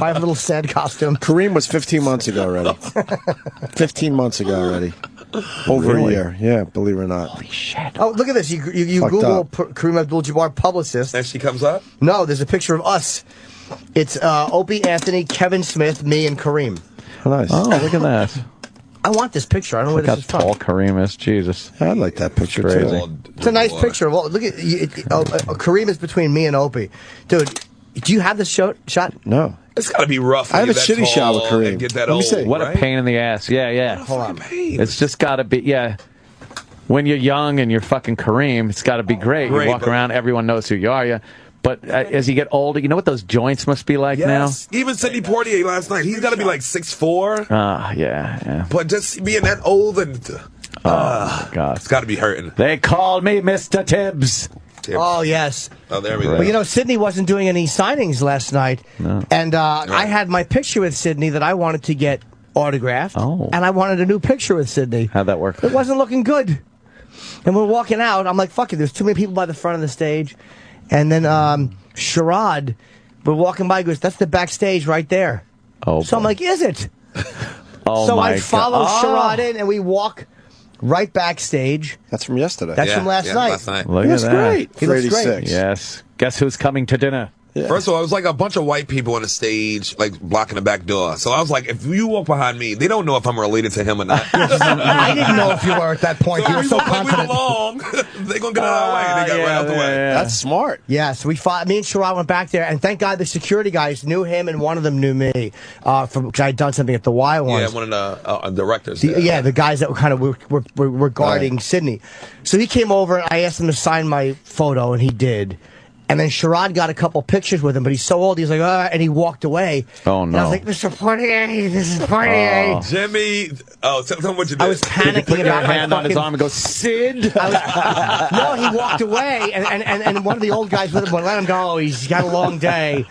have a little sad costume. Kareem was 15 months ago already. 15 months ago already. Over a year. Yeah, believe it or not. Holy shit. Oh, look at this. You Fucked Google up. Kareem Abdul-Jabbar publicist. And she comes up? No, there's a picture of us. It's Opie, Anthony, Kevin Smith, me, and Kareem. Oh, nice. Oh, look at that. I want this picture. I don't know where Look how this is from. tall Kareem is. Jesus. I like that picture, Crazy. too. It's a nice picture. Well, look at Kareem is between me and Opie. Dude, do you have this shot? No. It's got to be rough. I have when a you're that shitty shot with tall Kareem. and get that Let me old, see. What right? a pain in the ass. Yeah, yeah. Hold on. Pain. It's just got to be, yeah. When you're young and you're fucking Kareem, it's got to be great. Great, You walk but- around, everyone knows who you are. Yeah. But as you get older, you know what those joints must be like Yes. Even Sidney Poitier last night, he's got to be like 6'4". now? Yeah. But just being that old and Oh, my God. it's got to be hurting. They called me Mr. Tibbs. Oh, yes. Oh, there we go. Well, you know, Sydney wasn't doing any signings last night. No. And I had my picture with Sydney that I wanted to get autographed. Oh. And I wanted a new picture with Sydney. How'd that work? It wasn't looking good. And we're walking out. I'm like, fuck it. There's too many people by the front of the stage. And then Sherrod, we're walking by, goes, that's the backstage right there. Oh, So I'm boy. like, is it? Oh, So my I follow God. Sherrod in, and we walk right backstage. That's from yesterday. That's from last night. Look That's at that. great. He For looks great. 86. Yes. Guess who's coming to dinner? First of all, it was like a bunch of white people on the stage, like blocking the back door. So I was like, if you walk behind me, they don't know if I'm related to him or not. I didn't know if you were at that point. You were we so look like we confident. belong. They're going to get out of our way. They got right out the way. That's smart. Yeah, so me and Sherrod went back there, and thank God the security guys knew him, and one of them knew me, because I had done something at the Y once. Yeah, one of the directors. The guys that were kind of were guarding Sydney. So he came over, and I asked him to sign my photo, and he did. And then Sherrod got a couple pictures with him, but he's so old, he's like, and he walked away. Oh, And I was no. like, Mr. Poitier, this is Poitier. Jimmy, tell him what you did. I was panicking Put your about my hand on his fucking- arm and go, Sid. No, he walked away, and one of the old guys with him went, let him go. He's got a long day.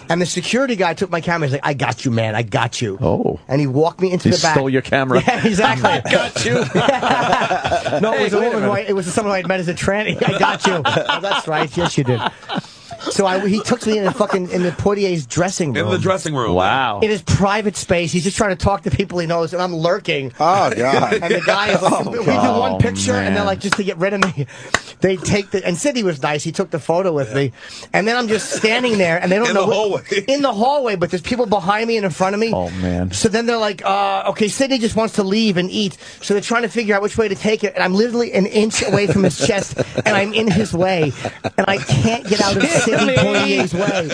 And the security guy took my camera. He's like, I got you, man. I got you. Oh. And he walked me into He the back. stole your camera. Yeah, exactly. I got you. No, it was Hey, a wait a woman. minute. It was someone who I met as a tranny. I got you. Oh, that's right. Yes, you did. So he took me in the Poitier's dressing room. In the dressing room. Wow. In his private space. He's just trying to talk to people he knows, and I'm lurking. Oh, God. And the guy is like, we do one picture, man. and they're like, just to get rid of me. They take and Sidney was nice. He took the photo with me, and then I'm just standing there, and they don't know in the hallway, but there's people behind me and in front of me. Oh man! So then they're like, "Okay, Sidney just wants to leave and eat." So they're trying to figure out which way to take it, and I'm literally an inch away from his chest, and I'm in his way, and I can't get out of Sidney Poitier's way.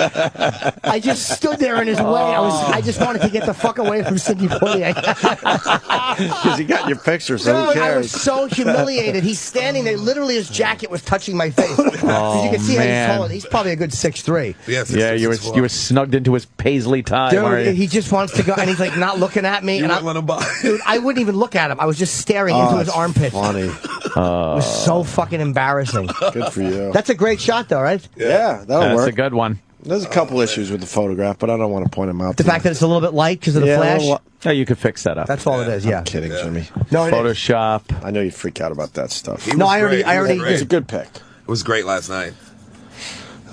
I just stood there in his way. I just wanted to get the fuck away from Sidney Poitier because he got your picture. So who cares? I was so humiliated. He's standing there, literally his jacket was touching my face. As you can see how he's tall. He's probably a good 6'3". Yeah, you were snugged into his paisley tie. Dude, he just wants to go, and he's like not looking at me. You wouldn't let him by. Dude, I wouldn't even look at him. I was just staring into his armpits. Funny. It was so fucking embarrassing. Good for you. That's a great shot, though, right? Yeah, that'll work. That's a good one. There's a couple issues with the photograph, but I don't want to point them out. The fact that it's a little bit light because of the flash? Oh, you could fix that up. That's all it is, yeah. I'm kidding, Jimmy. No, Photoshop. I know you freak out about that stuff. I already It's a good pick. It was great last night.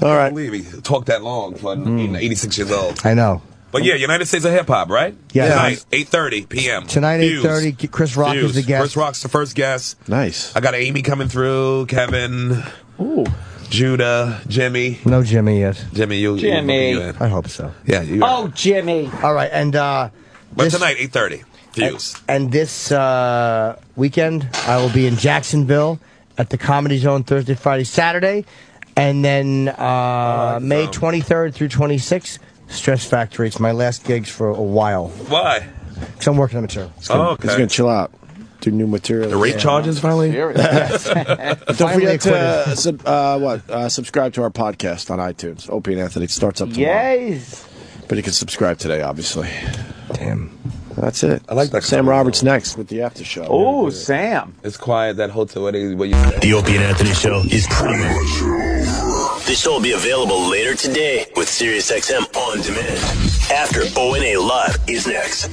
All right. I can't believe he talked that long for 86 years old. I know. But yeah, United States of Hip Hop, right? Yeah. Tonight, 8:30 p.m. Tonight, 8:30. Chris Rock is the guest. Chris Rock's the first guest. Nice. I got Amy coming through, Kevin, Judah, Jimmy. No Jimmy yet. Jimmy, you in. I hope so. Yeah, you Oh, Jimmy. All right, and but tonight, 8:30. Views. And this weekend, I will be in Jacksonville at the Comedy Zone Thursday, Friday, Saturday. And then May 23rd through 26th, Stress Factory. It's my last gigs for a while. Why? Because I'm working on material. Okay. He's going to chill out. Do new material. The rate charges finally? Don't forget to subscribe to our podcast on iTunes. Opie and Anthony starts up tomorrow. Yes. But you can subscribe today, obviously. Damn. That's it. I like that. Sam Roberts next with the after show. Oh, Sam. It's quiet, that hotel. What you The Opie and Anthony show is pretty much over. This show will be available later today with SiriusXM On Demand. After ONA Live is next.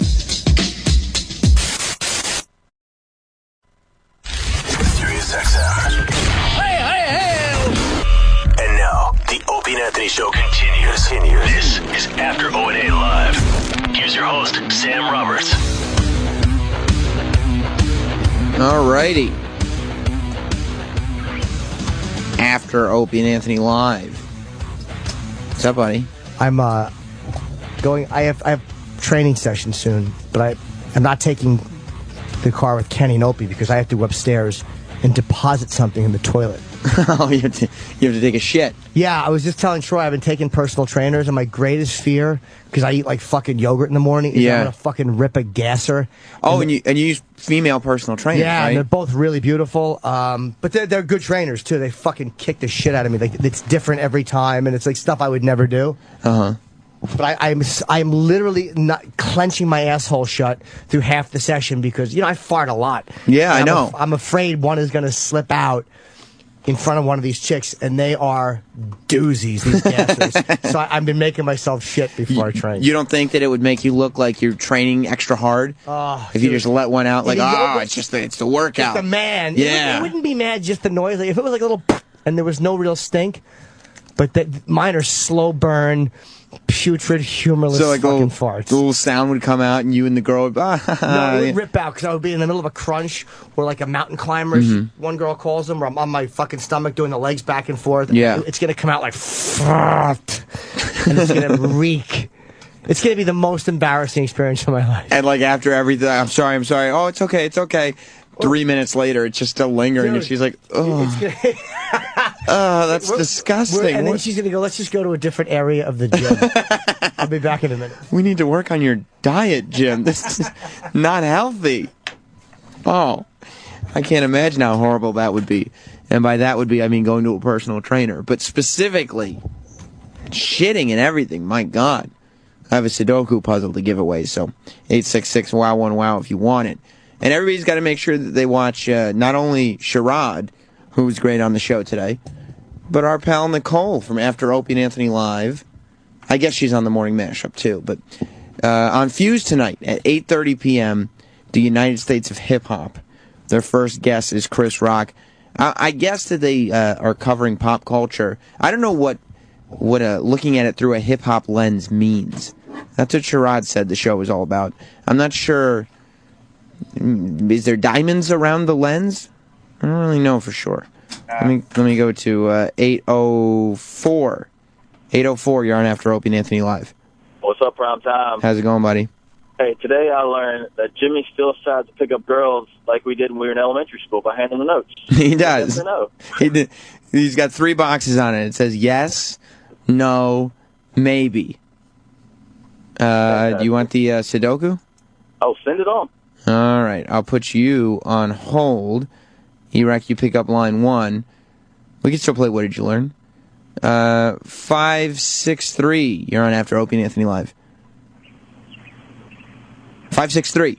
SiriusXM. And now, the Opie and Anthony show continues. This is After ONA Live. Here's your host, Sam Roberts. Alrighty. After Opie and Anthony Live. What's up, buddy? I'm going. I have training sessions soon, but I'm not taking the car with Kenny and Opie because I have to go upstairs and deposit something in the toilet. Oh, you have to take a shit. Yeah, I was just telling Troy I've been taking personal trainers, and my greatest fear, because I eat like fucking yogurt in the morning, is I'm gonna fucking rip a gasser. Oh, and you use female personal trainers, yeah, right? and they're both really beautiful. But they're good trainers too. They fucking kick the shit out of me. Like it's different every time, and it's like stuff I would never do. But I'm literally not clenching my asshole shut through half the session because I fart a lot. Yeah, I know. I'm afraid one is gonna slip out in front of one of these chicks, and they are doozies, these gassers. So I've been making myself shit before I train. You don't think that it would make you look like you're training extra hard? If you just let one out, like, it's the workout. Just a man. Yeah. It wouldn't be mad, just the noise. Like, if it was like a little and there was no real stink, but mine are slow burn, putrid, humorless fucking farts. The little sound would come out, and you and the girl would... No, it would rip out, because I would be in the middle of a crunch, or like a mountain climber, one girl calls them, or I'm on my fucking stomach doing the legs back and forth. Yeah. It's going to come out like... fart, and it's going to reek. It's going to be the most embarrassing experience of my life. And like after everything, I'm sorry. Oh, it's okay. 3 minutes later, it's just still lingering, and she's like, oh, that's disgusting. And then she's going to go, let's just go to a different area of the gym. I'll be back in a minute. We need to work on your diet, Jim. This is not healthy. Oh, I can't imagine how horrible that would be. And by that would be, I mean going to a personal trainer. But specifically, shitting and everything, my God. I have a Sudoku puzzle to give away, so 866-WOW-1-WOW if you want it. And everybody's got to make sure that they watch not only Sherrod, who was great on the show today, but our pal Nicole from After Opie and Anthony Live. I guess she's on the morning mashup too. But on Fuse tonight at 8:30 p.m., the United States of Hip Hop. Their first guest is Chris Rock. I guess that they are covering pop culture. I don't know what looking at it through a hip hop lens means. That's what Sherrod said the show was all about. I'm not sure. Is there diamonds around the lens? I don't really know for sure. Let me go to 804. 804, you're on After Opie and Anthony Live. What's up, Prime Time? How's it going, buddy? Hey, today I learned that Jimmy still decides to pick up girls like we did when we were in elementary school by handing them notes. He does. Yes or no? He did. He's got 3 boxes on it. It says yes, no, maybe. Do you want the Sudoku? Oh, send it on. All right. I'll put you on hold. Erek, you pick up line 1. We can still play What Did You Learn? 563. You're on After Opie and Anthony Live. 563.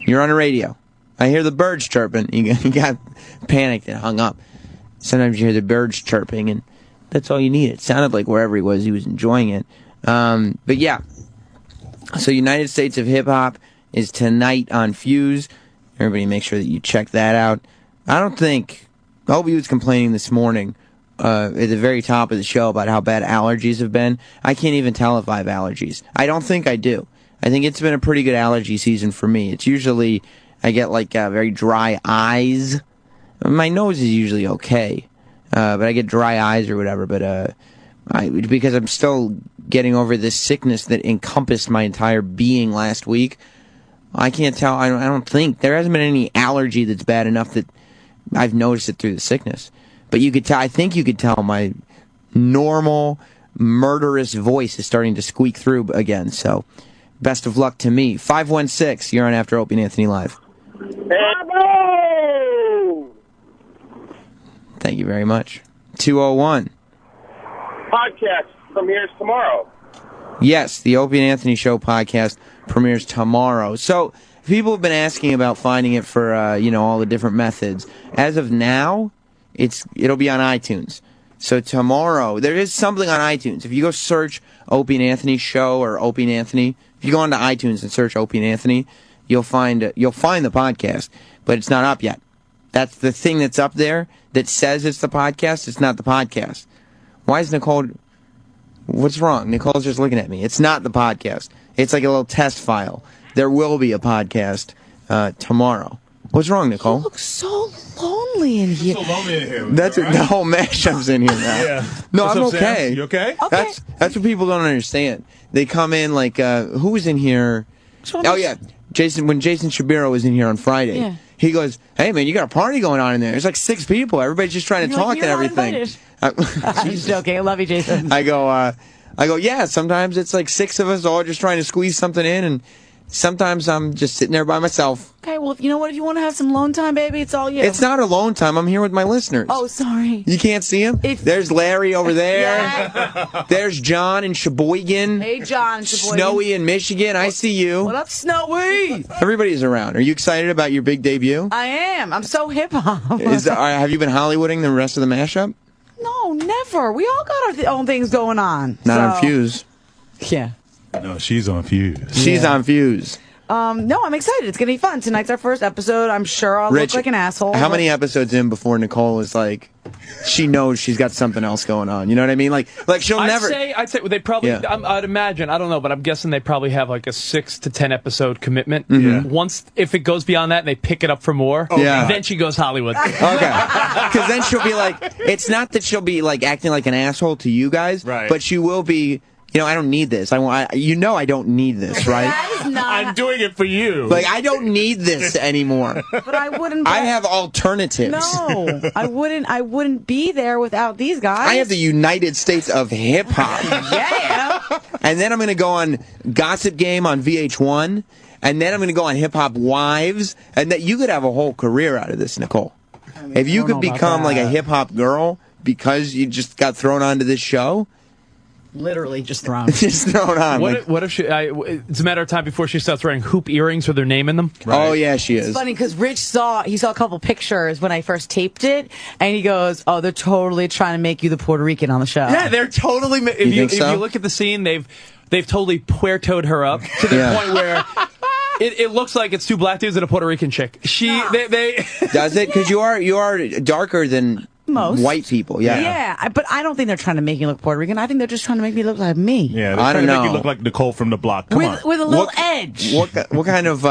You're on the radio. I hear the birds chirping. You got panicked and hung up. Sometimes you hear the birds chirping, and that's all you need. It sounded like wherever he was enjoying it. But yeah. So United States of Hip Hop is tonight on Fuse. Everybody make sure that you check that out. I don't think... Opie was complaining this morning at the very top of the show about how bad allergies have been. I can't even tell if I have allergies. I don't think I do. I think it's been a pretty good allergy season for me. It's usually... I get like very dry eyes. My nose is usually okay. But I get dry eyes or whatever. But because I'm still getting over this sickness that encompassed my entire being last week, I can't tell. I don't think. There hasn't been any allergy that's bad enough that I've noticed it through the sickness. But you could tell. I think you could tell my normal, murderous voice is starting to squeak through again. So, best of luck to me. 516, you're on After Opie and Anthony Live. Thank you very much. 201. Podcast premieres tomorrow. Yes, the Opie and Anthony Show podcast premieres tomorrow. So, people have been asking about finding it for, all the different methods. As of now, it'll be on iTunes. So tomorrow, there is something on iTunes. If you go search Opie and Anthony Show or Opie and Anthony, if you go onto iTunes and search Opie and Anthony, you'll find the podcast, but it's not up yet. That's the thing that's up there that says it's the podcast. It's not the podcast. Why is Nicole... What's wrong? Nicole's just looking at me. It's not the podcast. It's like a little test file. There will be a podcast tomorrow. What's wrong, Nicole? You look so lonely in here. So lonely in here. That's the whole mashup's in here now. Yeah. No, What's I'm up, okay. Sam? You okay? That's what people don't understand. They come in like, who was in here? Oh yeah, when Jason Shabiro was in here on Friday. Yeah. He goes, "Hey man, you got a party going on in there. There's like 6 people. Everybody's just trying to talk and everything." I'm just joking. I love you, Jason. I go, yeah. Sometimes it's like 6 of us all just trying to squeeze something in, and sometimes I'm just sitting there by myself. Okay, well, you know what? If you want to have some alone time, baby, it's all you. It's not alone time. I'm here with my listeners. Oh, sorry. You can't see him? There's Larry over there. Yeah. There's John in Sheboygan. Hey, John. Sheboygan. Snowy in Michigan. I see you. What up, Snowy? Everybody's around. Are you excited about your big debut? I am. I'm so hip-hop. Have you been Hollywooding the rest of the mashup? No, never. We all got our own things going on. Not on Fuse. Yeah. No, she's on Fuse. She's on Fuse. No, I'm excited. It's going to be fun. Tonight's our first episode. I'm sure I'll look like an asshole. How many episodes in before Nicole is like, she knows she's got something else going on? You know what I mean? Like she'll never. I'd say they probably. Yeah. I'd imagine. I don't know, but I'm guessing they probably have like a 6 to 10 episode commitment. Mhm. Once, if it goes beyond that and they pick it up for more, then she goes Hollywood. Okay. Because then she'll be like, it's not that she'll be like acting like an asshole to you guys, Right. but she will be. I don't need this. I don't need this, right? That is not. I'm doing it for you. Like, I don't need this anymore. But I wouldn't. I have alternatives. No, I wouldn't be there without these guys. I have the United States of Hip Hop. Yeah. And then I'm going to go on Gossip Game on VH1. And then I'm going to go on Hip Hop Wives. And that you could have a whole career out of this, Nicole. If you could become like a hip hop girl because you just got thrown onto this show. Literally just thrown. Just thrown on. What if she? It's a matter of time before she starts wearing hoop earrings with her name in them. Right. Oh yeah, she is. It's funny because Rich saw a couple pictures when I first taped it, and he goes, "Oh, they're totally trying to make you the Puerto Rican on the show." Yeah, they're totally. If you look at the scene, they've totally Puertoed her up to the point where. It looks like it's 2 black dudes and a Puerto Rican chick. They Does it? Because you are darker than Most. White people, yeah. Yeah, but I don't think they're trying to make me look Puerto Rican. I think they're just trying to make me look like me. Yeah, they're trying to make you look like Nicole from the block. Come on. With a little edge. What kind of,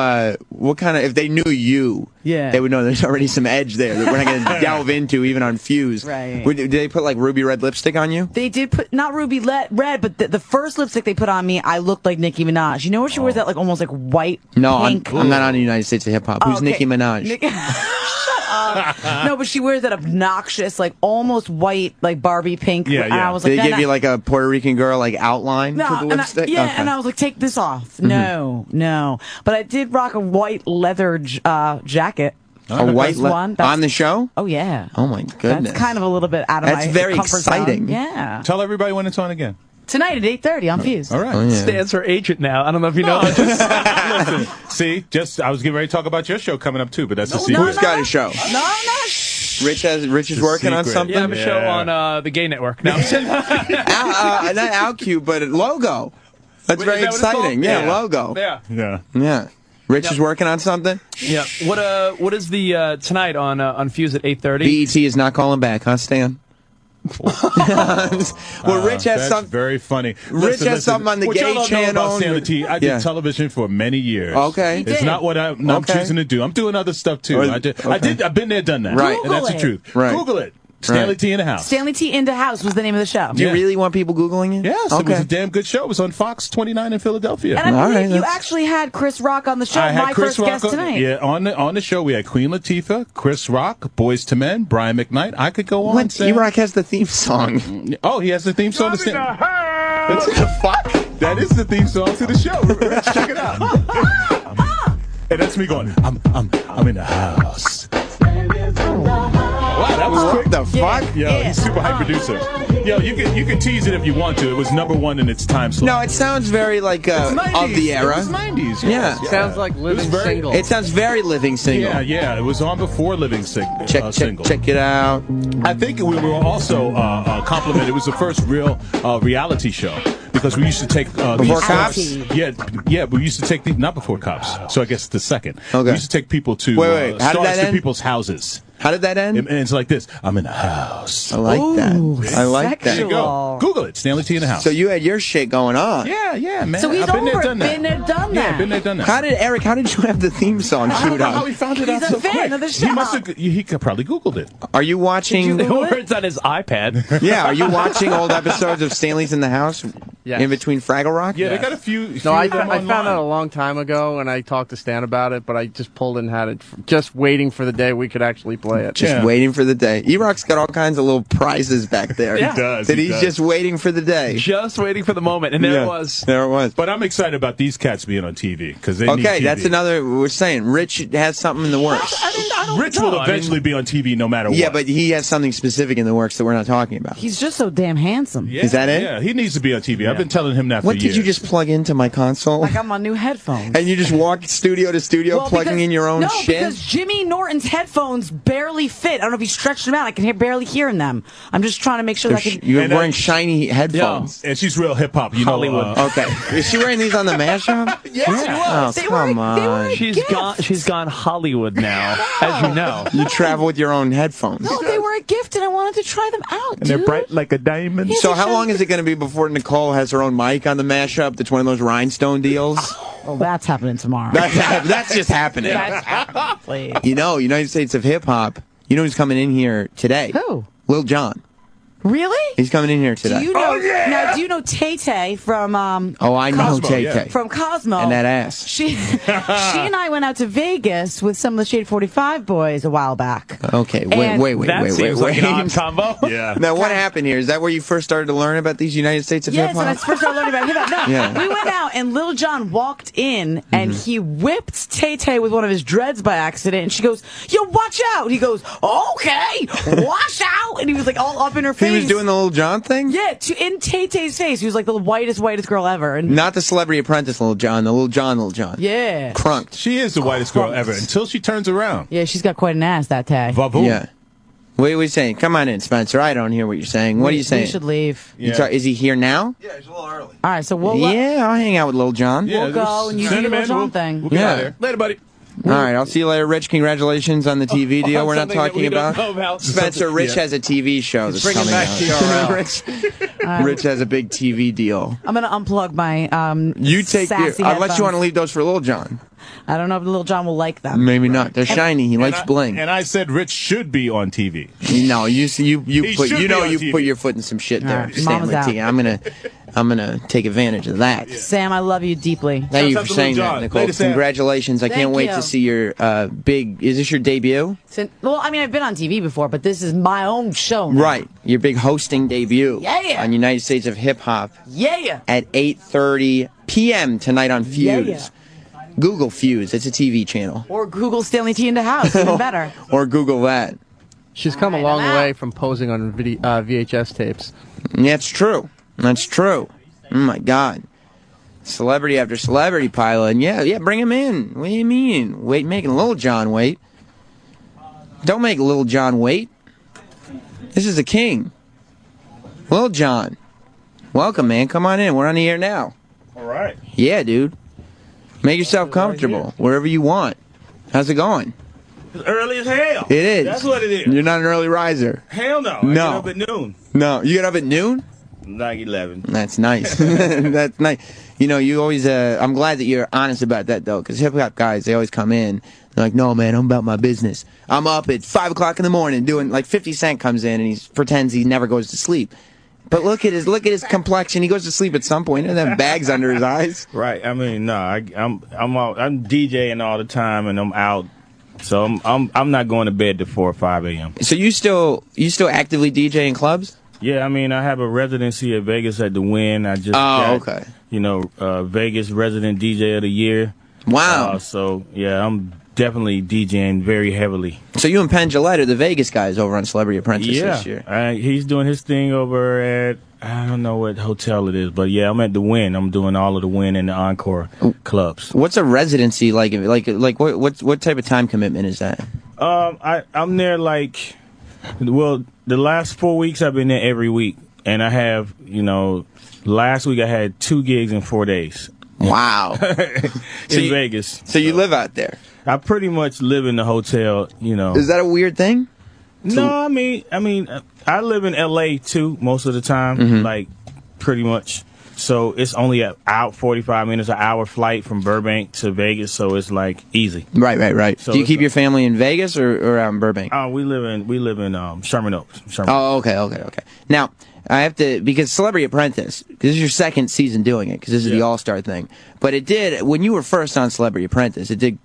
if they knew you, they would know there's already some edge there that we're not going to delve into even on Fuse. Right. Did they put like ruby red lipstick on you? They did put, not ruby red, but the first lipstick they put on me, I looked like Nicki Minaj. You know where she wears that like almost like white pink? I'm not on the United States of Hip Hop. Who's Nicki Minaj? No, but she wears that obnoxious, like almost white, like Barbie pink. Yeah, And I was like, Did they give you like a Puerto Rican girl like outline for the lipstick? And I was like, take this off. No. But I did rock a white leather jacket. A white one on the show? Oh yeah. Oh my goodness. That's kind of a little bit out of my very comfort exciting. zone. Yeah. Tell everybody when it's on again. Tonight at 8:30 on Fuse. All right. Stands for agent now. I don't know if you know. Listen, see, I was getting ready to talk about your show coming up too, but that's a secret. Who's got a show? No. Rich is working on something. Yeah, I have a show on the Gay Network now. Not OutQ, but Logo. That's very exciting. Yeah, Logo. Yeah. Rich is working on something. Yeah. What is the tonight on Fuse at 8:30? BET is not calling back, huh, Stan? Well, Rich has that's something very funny. Rich has something on the what gay y'all don't channel. Know about Stanley T. I did television for many years. Okay, it's not what I'm choosing to do. I'm doing other stuff too. I've been there, done that. Right, and that's the truth. Right. Google it. Stanley T in the House. Stanley T in the House was the name of the show. Do you really want people Googling it? Yes, it was a damn good show. It was on Fox 29 in Philadelphia. And I believe you actually had Chris Rock on the show. I had my Chris first Rock guest tonight. Yeah, on the show we had Queen Latifah, Chris Rock, Boys to Men, Brian McKnight. I could go on. What? E-Rock has the theme song. Oh, he has the theme song. That's the fuck. That is the theme song to the show. Let's check it out. And that's me going. I'm in the house. Wow, that was quick. The fuck? Yo, he's super high producer. Yo, you can tease it if you want to. It was #1 in its time slot. No, it sounds very like of the era. It was 90s. Yeah. Sounds like Living Single. It sounds very Living Single. Yeah. It was on before Living Single. Check it out. I think we were also complimented. It was the first real reality show. Because we used to take before Cops. Yeah. We used to take not before Cops. So I guess the second. Okay. We used to take people to How did that to end? people's houses. How did that end? And it's like this. I'm in the house. I like that. I like that. There you go. Google it. Stanley T in the House. So you had your shit going on. Yeah, man. So he's I've been there, done that. been there, done that. Yeah, been there, done that. How did you have the theme song I don't queued know up? how he found it out He's so a fan quick. of the show. He must have. He could probably Googled it. Are you watching? Or it's on his iPad. Yeah, are you watching old episodes of Stanley's in the House? Yes. In between Fraggle Rock? Yeah, they got a few. No, I them found online. out a long time ago, and I talked to Stan about it, but I just pulled and had it, just waiting for the day we could actually play it. Just waiting for the day. E-Rock's got all kinds of little prizes back there. Yeah. He does. That he's just waiting for the day. Just waiting for the moment, and there it was. There it was. But I'm excited about these cats being on TV because they need Okay, TV. that's another. We're saying Rich has something in the works. Rich will eventually be on TV no matter what. Yeah, but he has something specific in the works that we're not talking about. He's just so damn handsome. Yeah, Is that it? Yeah, he needs to be on TV. I've been telling him that for What years. did you just plug into my console? I got my new headphones. And you just walk studio to studio plugging in your own shit? No, because Jimmy Norton's headphones barely fit. I don't know if he stretched them out. I can barely hear in them. I'm just trying to make sure that I can... You're wearing shiny headphones. And she's real hip hop. You Hollywood. know. Okay. Is she wearing these on the mashup? Yes, she was. Oh, come on. She's gone Hollywood now, as you know. You travel with your own headphones. No, they were a gift, and I wanted to try them out, And they're bright like a diamond. So how long is it going to be before Nicole has her own mic on the mashup that's one of those rhinestone deals? Well, that's happening tomorrow. That's just happening. That's happening, please. You know, United States of Hip Hop, you know who's coming in here today? Who? Lil Jon. Really? He's coming in here today. Do you know? Now, do you know Tay Tay from? Oh, I know Cosmo, Tay yeah. Tay. From Cosmo. And that ass. She and I went out to Vegas with some of the Shade 45 boys a while back. Okay, And wait. That seems like an odd combo. Yeah. Now, what happened here? Is that where you first started to learn about these United States of Yes, Hip and I Hop? first started learning about hip hop. No, Yeah. we went out and Lil Jon walked in and he whipped Tay Tay with one of his dreads by accident. And she goes, "Yo, watch out!" He goes, "Okay, watch out!" And he was like all up in her face. He was doing the Lil Jon thing? Yeah, in Tay Tay's face. He was like the whitest girl ever. And Not the Celebrity Apprentice Lil Jon, the Lil Jon. yeah, Crunked. She is the whitest girl ever until she turns around. yeah, she's got quite an ass, that Tay. Vavoom. Yeah. What are we saying? Come on in, Spencer. I don't hear what you're saying. What are you saying? We should leave. Yeah. Is he here now? Yeah, it's a little early. All right, so we'll Yeah, I'll hang out with Lil Jon. Yeah, we'll go and you do send your him Lil in. Jon We'll thing. get out of Yeah. here. Later, buddy. All right, I'll see you later, Rich. Congratulations on the TV deal we're not talking about. Spencer, Rich has a TV show that's coming out. Rich has a big TV deal. I'm going to unplug my You take your, sassy unless headphones. you want to leave those for Lil Jon. I don't know if Lil Jon will like them. Maybe not. They're shiny. He likes bling. And I said Rich should be on TV. No, you He put your foot in some shit there. All right, Mama's out. I'm gonna take advantage of that. Sam, I love you deeply. Thank you for saying that, Nicole. Congratulations. I can't wait to see your big. Is this your debut? Well, I mean, I've been on TV before, but this is my own show now. Right. Your big hosting debut. Yeah. On United States of Hip Hop. Yeah. At 8:30 p.m. tonight on Fuse. Yeah. Google Fuse. It's a TV channel. Or Google Stanley T in the house. Even better. Or Google that. She's come a long way from posing on VHS tapes. Yeah, it's true. That's true. Oh, my God. Celebrity after celebrity piling. Yeah, bring him in. What do you mean? Making Lil Jon wait. Don't make Lil Jon wait. This is a king. Lil Jon. Welcome, man. Come on in. We're on the air now. All right. Yeah, dude. Make yourself comfortable wherever you want. How's it going? It's early as hell. It is. That's what it is. You're not an early riser. Hell no. No. I get up at noon. No. You get up at noon? Like 11. That's nice. That's nice. You know, you always, I'm glad that you're honest about that, though, because hip-hop guys, they always come in, they're like, no, man, I'm about my business. I'm up at 5 o'clock in the morning doing, like, 50 Cent comes in and he pretends he never goes to sleep. But look at his complexion. He goes to sleep at some point. He doesn't have bags under his eyes. Right. I mean, no, I'm DJing all the time and I'm out. So I'm not going to bed till 4 or 5 a.m. So you still actively DJ in clubs? Yeah, I mean, I have a residency at Vegas at the Wynn. I just got, Vegas Resident DJ of the Year. Wow. So yeah, I'm definitely DJing very heavily. So you and Penn Jillette are the Vegas guys over on Celebrity Apprentice this year. He's doing his thing over at, I don't know what hotel it is, but yeah, I'm at the Wynn. I'm doing all of the Wynn and the Encore clubs. What's a residency like? Like what type of time commitment is that? I'm there the last 4 weeks I've been there every week, and I have, last week I had 2 gigs in 4 days. Wow. in Vegas. So you live out there? I pretty much live in the hotel, Is that a weird thing? No, I mean, I live in L.A. too most of the time, like pretty much. So it's only an hour, 45 minutes, an hour flight from Burbank to Vegas, so it's like easy. Right. So do you keep your family in Vegas or out in Burbank? We live in Sherman Oaks. Oh, okay. Now, I have to, because Celebrity Apprentice, this is your second season doing it, because this is the All-Star thing. But it did, when you were first on Celebrity Apprentice, it did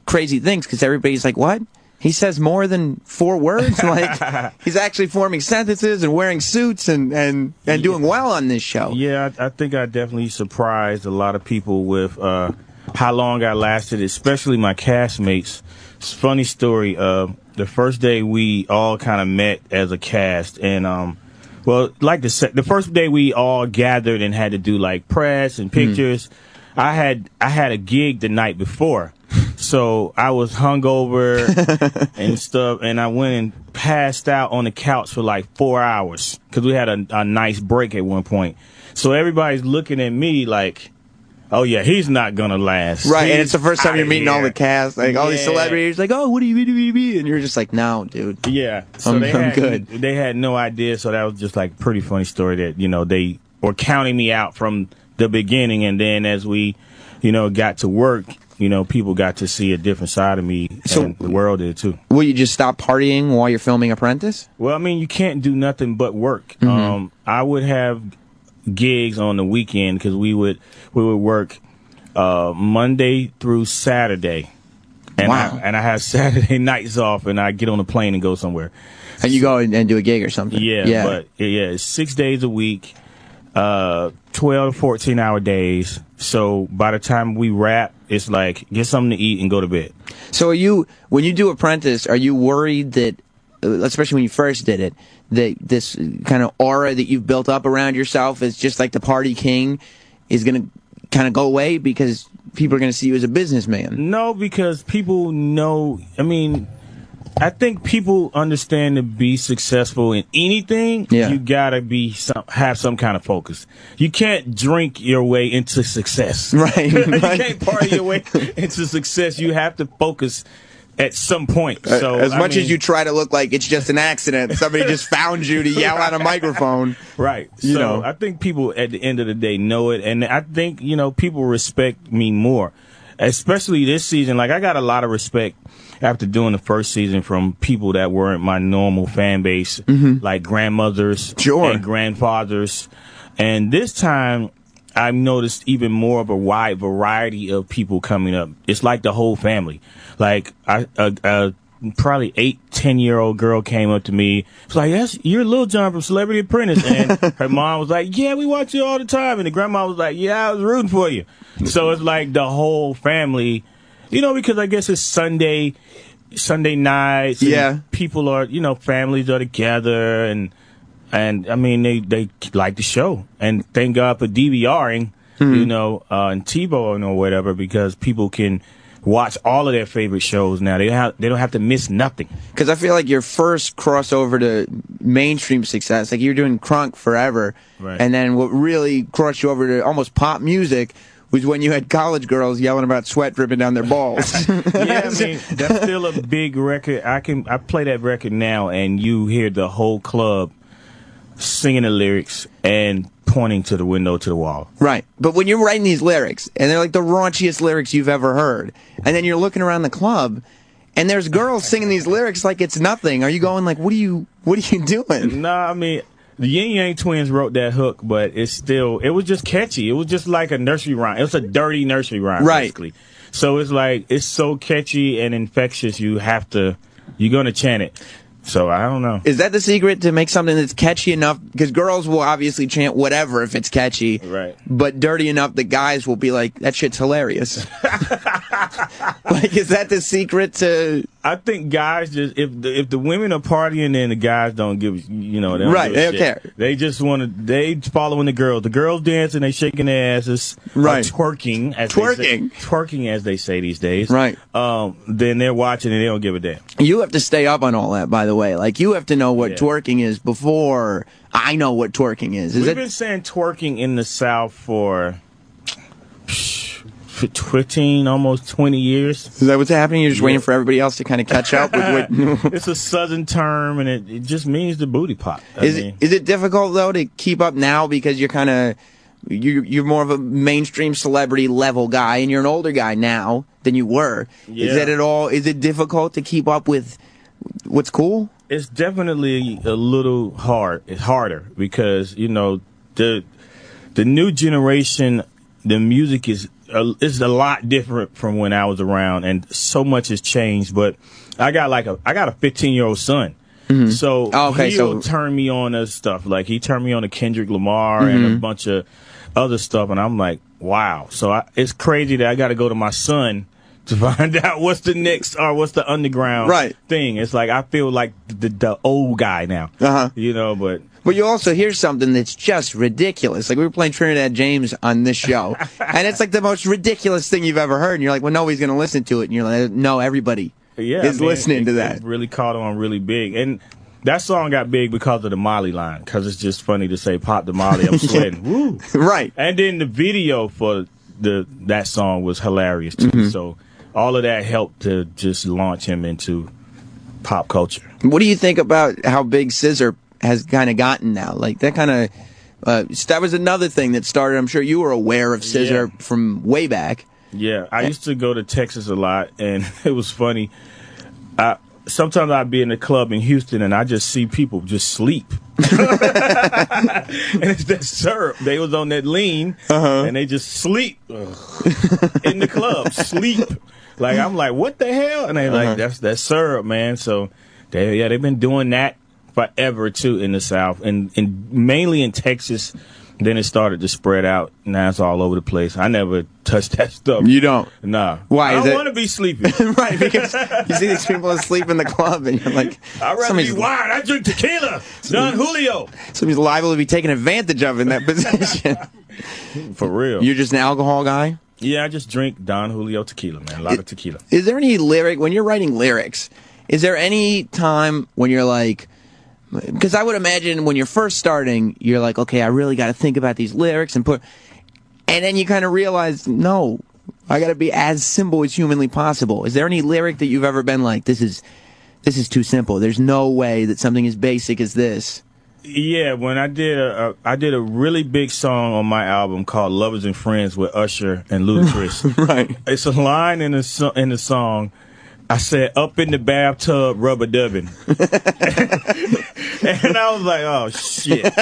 crazy things, because everybody's like, what? He says more than 4 words? Like, he's actually forming sentences and wearing suits and doing well on this show. Yeah, I think I definitely surprised a lot of people with how long I lasted, especially my castmates. It's a funny story. The first day we all kind of met as a cast, and the first day we all gathered and had to do like press and pictures. I had a gig the night before. So I was hungover and stuff, and I went and passed out on the couch for like 4 hours because we had a nice break at one point. So everybody's looking at me like, oh yeah, he's not gonna last. Right, and it's the first time you're meeting all the cast, like all these celebrities, like, oh, what do you mean? And you're just like, no, dude. Yeah, so I'm good. They had no idea, so that was just like a pretty funny story that, they were counting me out from the beginning, and then as we, got to work, people got to see a different side of me, and the world did too. Will you just stop partying while you're filming Apprentice? Well, I mean, you can't do nothing but work. I would have gigs on the weekend because we would work Monday through Saturday, and I have Saturday nights off, and I get on a plane and go somewhere. And you go and do a gig or something. Yeah. But it's 6 days a week, 12 to 14 hour days. So by the time we wrap, it's like get something to eat and go to bed. So when you do Apprentice, are you worried that, especially when you first did it, that this kind of aura that you've built up around yourself is just like the party king is going to kind of go away because people are going to see you as a businessman? No, because people know, I mean, I think people understand to be successful in anything, you gotta have some kind of focus. You can't drink your way into success. Right. You can't party your way into success. You have to focus at some point. So as much as you try to look like it's just an accident, somebody just found you to yell on a microphone. Right. So I think people at the end of the day know it, and I think, people respect me more. Especially this season. Like, I got a lot of respect after doing the first season from people that weren't my normal fan base, like grandmothers and grandfathers. And this time, I've noticed even more of a wide variety of people coming up. It's like the whole family. Like, probably 8-10-year-old girl came up to me. It's like, yes, you're Lil Jon from Celebrity Apprentice. And her mom was like, yeah, we watch you all the time. And the grandma was like, yeah, I was rooting for you. So it's like the whole family, because I guess it's Sunday nights. And people are, families are together. And I mean, they like the show. And thank God for DVRing, and TiVo or whatever, because people can watch all of their favorite shows now. They don't have to miss nothing. Because I feel like your first crossover to mainstream success, like you're doing crunk forever, and then what really crossed you over to almost pop music was when you had college girls yelling about sweat dripping down their balls. Yeah, I mean, that's still a big record. I play that record now, and you hear the whole club singing the lyrics and pointing to the window, to the wall. Right. But when you're writing these lyrics, and they're like the raunchiest lyrics you've ever heard, and then you're looking around the club, and there's girls singing these lyrics like it's nothing. Are you going like, what are you doing? No, I mean, the Yin Yang Twins wrote that hook, but it was just catchy. It was just like a nursery rhyme. It was a dirty nursery rhyme, basically. So it's like, it's so catchy and infectious, you're going to chant it. So I don't know. Is that the secret, to make something that's catchy enough? Because girls will obviously chant whatever if it's catchy. Right. But dirty enough that guys will be like, that shit's hilarious. Like, is that the secret to... I think guys just, if the women are partying, then the guys don't give, they don't they don't care. They just they following the girls. The girls dancing, they shaking their asses, twerking, as they say these days. Right. Then they're watching and they don't give a damn. You have to stay up on all that, by the way. Like, you have to know what twerking is before I know what twerking is. We've been saying twerking in the South for 15, almost 20 years. Is that what's happening? You're just waiting for everybody else to kind of catch up with what... It's a Southern term, and it just means the booty pop. Is it difficult, though, to keep up now because you're kind of... You're more of a mainstream celebrity level guy, and you're an older guy now than you were. Yeah. Is it difficult to keep up with what's cool? It's definitely a little hard. It's harder because, the new generation, the music is a lot different from when I was around, and so much has changed. But I got a 15-year-old son. So he'll turn me on to stuff. Like, he turned me on to Kendrick Lamar and a bunch of other stuff, and I'm like, wow. So it's crazy that I got to go to my son to find out what's the next or what's the underground thing. It's like I feel like the old guy now. But you also hear something that's just ridiculous. Like, we were playing Trinidad James on this show, and it's like the most ridiculous thing you've ever heard. And you're like, well, nobody's going to listen to it. And you're like, no, everybody is listening to that. It really caught on really big. And that song got big because of the Molly line, because it's just funny to say, pop the Molly, I'm sweating. Woo. Right. And then the video for that song was hilarious, too. So all of that helped to just launch him into pop culture. What do you think about how big Scissor has kind of gotten now? Like, that kind of... that was another thing that started. I'm sure you were aware of Scissor from way back. Yeah, I used to go to Texas a lot, and it was funny. Sometimes I'd be in a club in Houston, and I just see people just sleep. And it's that syrup. They was on that lean, and they just sleep in the club. Sleep. Like, I'm like, what the hell? And they like, that's syrup, man. So, they've been doing that forever, too, in the South, and mainly in Texas. Then it started to spread out. Now it's all over the place. I never touched that stuff. You don't? Nah. Why? I don't want to be sleepy. Right, because you see these people asleep in the club, and you're like... I'd rather be wine. I drink tequila. Don Julio. Somebody's liable to be taken advantage of in that position. For real. You're just an alcohol guy? Yeah, I just drink Don Julio tequila, man. A lot of tequila. Is there any lyric... When you're writing lyrics... Is there any time when you're like, because I would imagine when you're first starting, you're like, okay, I really got to think about these lyrics and then you kind of realize, no, I got to be as simple as humanly possible. Is there any lyric that you've ever been like, this is too simple. There's no way that something as basic as this? Yeah, when I did a really big song on my album called "Lovers and Friends" with Usher and Ludacris. Right. It's a line in the song. I said, "Up in the bathtub, rubber dubbing," and I was like, "Oh shit."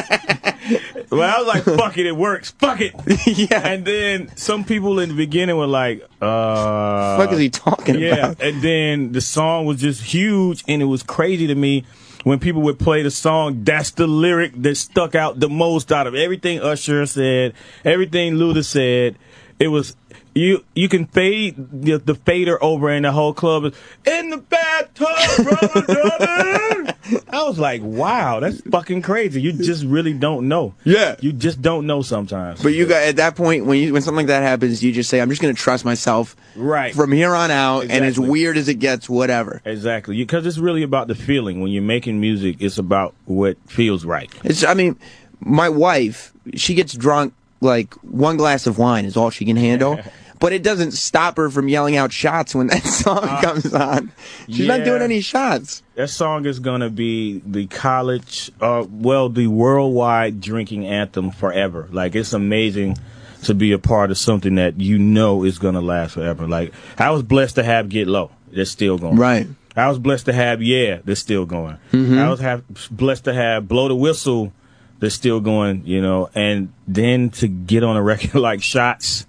Well, I was like, "Fuck it, it works. Fuck it." Yeah. And then some people in the beginning were like, "Fuck is he talking about?" Yeah. And then the song was just huge, and it was crazy to me. When people would play the song, that's the lyric that stuck out the most out of everything Usher said, everything Luda said. It was, you can fade the fader over and the whole club is, in the bathtub, brother. I was like, wow, that's fucking crazy. You just really don't know. Yeah. You just don't know sometimes. But you got, at that point, when something like that happens, you just say, I'm just going to trust myself right from here on out, exactly. And as weird as it gets, whatever. Exactly. Because it's really about the feeling. When you're making music, it's about what feels right. I mean, my wife, she gets drunk, like, one glass of wine is all she can handle. But it doesn't stop her from yelling out shots when that song comes on. She's not doing any shots. That song is going to be the the worldwide drinking anthem forever. Like, it's amazing to be a part of something that you know is going to last forever. Like, I was blessed to have Get Low. That's still going. Right. I was blessed to have Yeah. That's still going. Mm-hmm. I was blessed to have Blow the Whistle. They're still going, you know, and then to get on a record like Shots,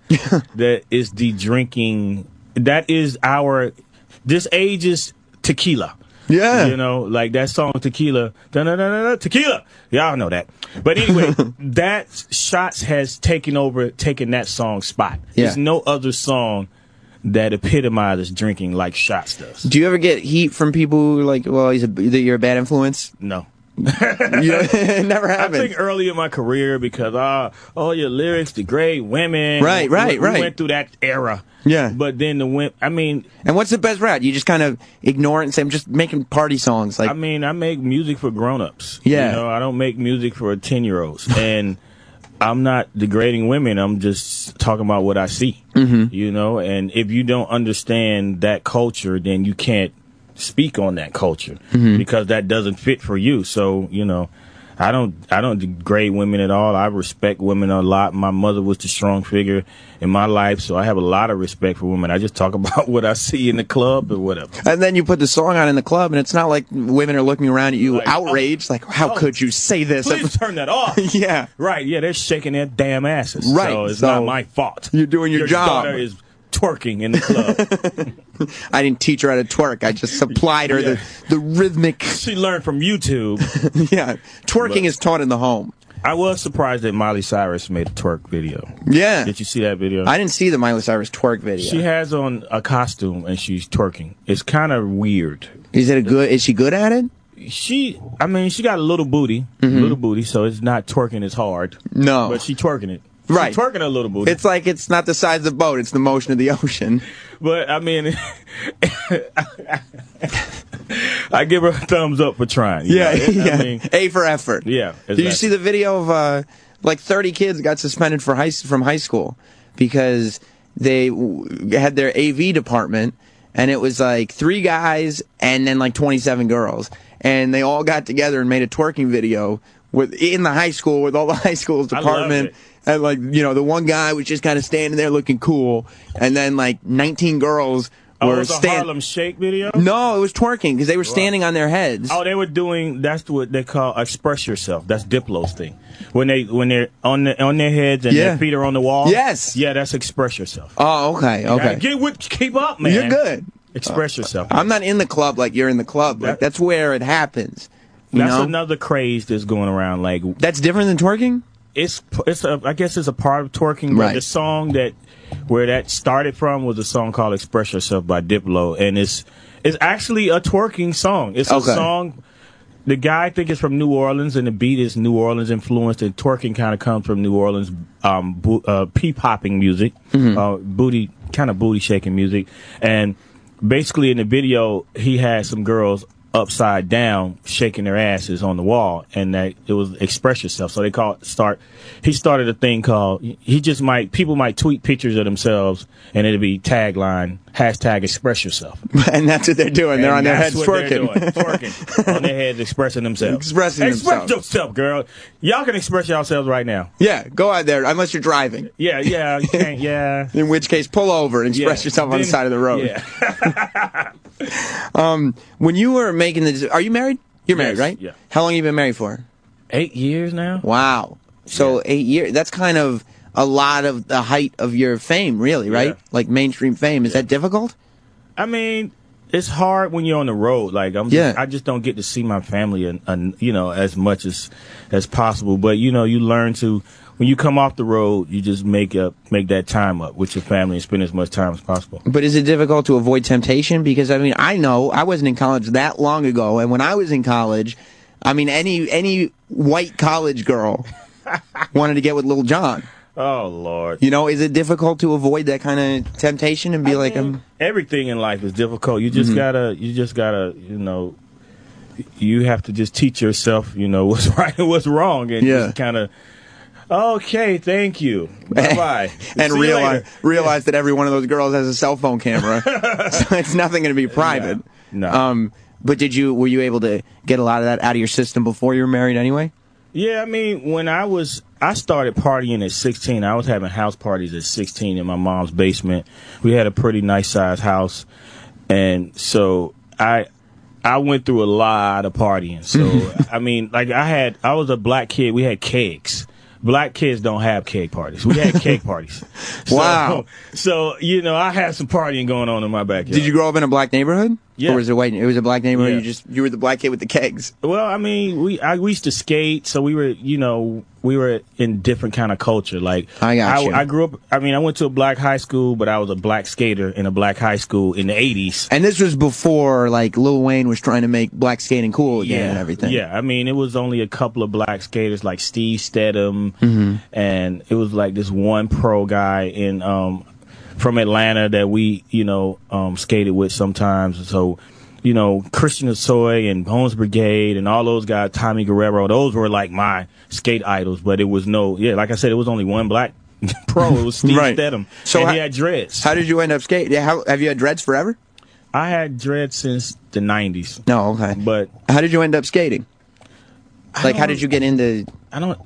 that is the drinking, that is this age is tequila. Yeah. You know, like that song Tequila, tequila. Y'all know that. But anyway, that Shots has taken that song's spot. Yeah. There's no other song that epitomizes drinking like Shots does. Do you ever get heat from people who are like, well, that you're a bad influence? No. It never happened. I think early in my career because all your lyrics, the great women, right. We went through that era. Yeah, but then and what's the best route? You just kind of ignore it and say, I'm just making party songs. Like, I mean, I make music for grown-ups. Yeah, you know, I don't make music for 10-year-olds, and I'm not degrading women. I'm just talking about what I see. Mm-hmm. You know, and if you don't understand that culture, then you can't speak on that culture because that doesn't fit for you. So, you know, I don't degrade women at all. I respect women a lot. My mother was the strong figure in my life, so I have a lot of respect for women. I just talk about what I see in the club or whatever. And then you put the song on in the club, and it's not like women are looking around at you like, outraged, like, how could you say this? Please turn that off. Yeah. Right, yeah, they're shaking their damn asses. Right. So it's not my fault. You're doing your job. Your daughter is twerking in the club. I didn't teach her how to twerk. I just supplied her the rhythmic. She learned from YouTube. Yeah, twerking is taught in the home. I was surprised that Miley Cyrus made a twerk video. Yeah. Did you see that video? I didn't see the Miley Cyrus twerk video. She has on a costume and she's twerking. It's kind of weird. Is she good at it? She got a little booty, so it's not twerking as hard. No. But she twerking it. Right. She's twerking a little booty. It's like it's not the size of the boat, it's the motion of the ocean. But, I mean, I give her a thumbs up for trying. Yeah, I mean, A for effort. Yeah. Exactly. Did you see the video of, like, 30 kids got suspended from high school because they had their AV department, and it was, like, 3 guys and then, like, 27 girls. And they all got together and made a twerking video in the high school with all the high school's department. And, like, you know, the one guy was just kind of standing there looking cool. And then, like, 19 girls were it was a Harlem Shake video? No, it was twerking because they were standing on their heads. Oh, they were doing, that's what they call express yourself. That's Diplo's thing. When they're on their heads and their feet are on the wall. Yes. Yeah, that's express yourself. Oh, okay, okay. Keep up, man. You're good. Express yourself. I'm not in the club like you're in the club. Like, that's where it happens. That's another craze that's going around. Like, that's different than twerking? I guess it's a part of twerking, but the song where that started from was a song called Express Yourself by Diplo, and it's actually a twerking song. It's a song, the guy I think is from New Orleans, and the beat is New Orleans influenced, and twerking kind of comes from New Orleans peep-hopping music, booty shaking music, and basically in the video, he had some girls upside down shaking their asses on the wall, and that it was express yourself. So they he started a thing called, people might tweet pictures of themselves and it'd be tagline, hashtag express yourself. And that's what they're doing. They're on their heads twerking. Twerking. On their heads expressing themselves. Express yourself, girl. Y'all can express yourselves right now. Yeah, go out there, unless you're driving. Yeah, you can't, yeah. In which case, pull over and express yourself on the side of the road. Yeah. When you were making are you married? You're married, right? Yeah. How long have you been married for? 8 years now. Wow. So 8 years. That's kind of a lot of the height of your fame, really, right? Yeah. Like mainstream fame. Is that difficult? I mean, it's hard when you're on the road. Like I just don't get to see my family and as much as possible. But you learn to, when you come off the road, you just make that time up with your family and spend as much time as possible. But is it difficult to avoid temptation? Because I mean, I know I wasn't in college that long ago, and when I was in college, I mean, any white college girl wanted to get with Lil Jon. Oh Lord! Is it difficult to avoid that kind of temptation and be everything in life is difficult. You just gotta, you have to just teach yourself, what's right and what's wrong, and just kind of. Okay, thank you. Bye-bye. And realize that every one of those girls has a cell phone camera. So it's nothing going to be private. No. But were you able to get a lot of that out of your system before you were married anyway? Yeah, I mean, when I started partying at 16. I was having house parties at 16 in my mom's basement. We had a pretty nice sized house. And so I went through a lot of partying. So, I mean, I was a black kid. We had kegs. Black kids don't have cake parties. We had cake parties. Wow. So, I had some partying going on in my backyard. Did you grow up in a black neighborhood? Yeah. Or was it white? It was a black neighborhood. Yeah. You were the black kid with the kegs. Well, I mean, we used to skate, so we were in different kind of culture. Like I grew up. I mean, I went to a black high school, but I was a black skater in a black high school in the 80s. And this was before Lil Wayne was trying to make black skating cool again and everything. Yeah, I mean, it was only a couple of black skaters like Steve Stedham, and it was like this one pro guy from Atlanta that we skated with sometimes. So. Christian Asoy and Bones Brigade and all those guys, Tommy Guerrero, those were like my skate idols, but it was like I said, it was only one black pro. It was Steve Stedham. So he had dreads. How did you end up skating? Have you had dreads forever? I had dreads since the 90s. No, okay. But how did you end up skating? How did you get into...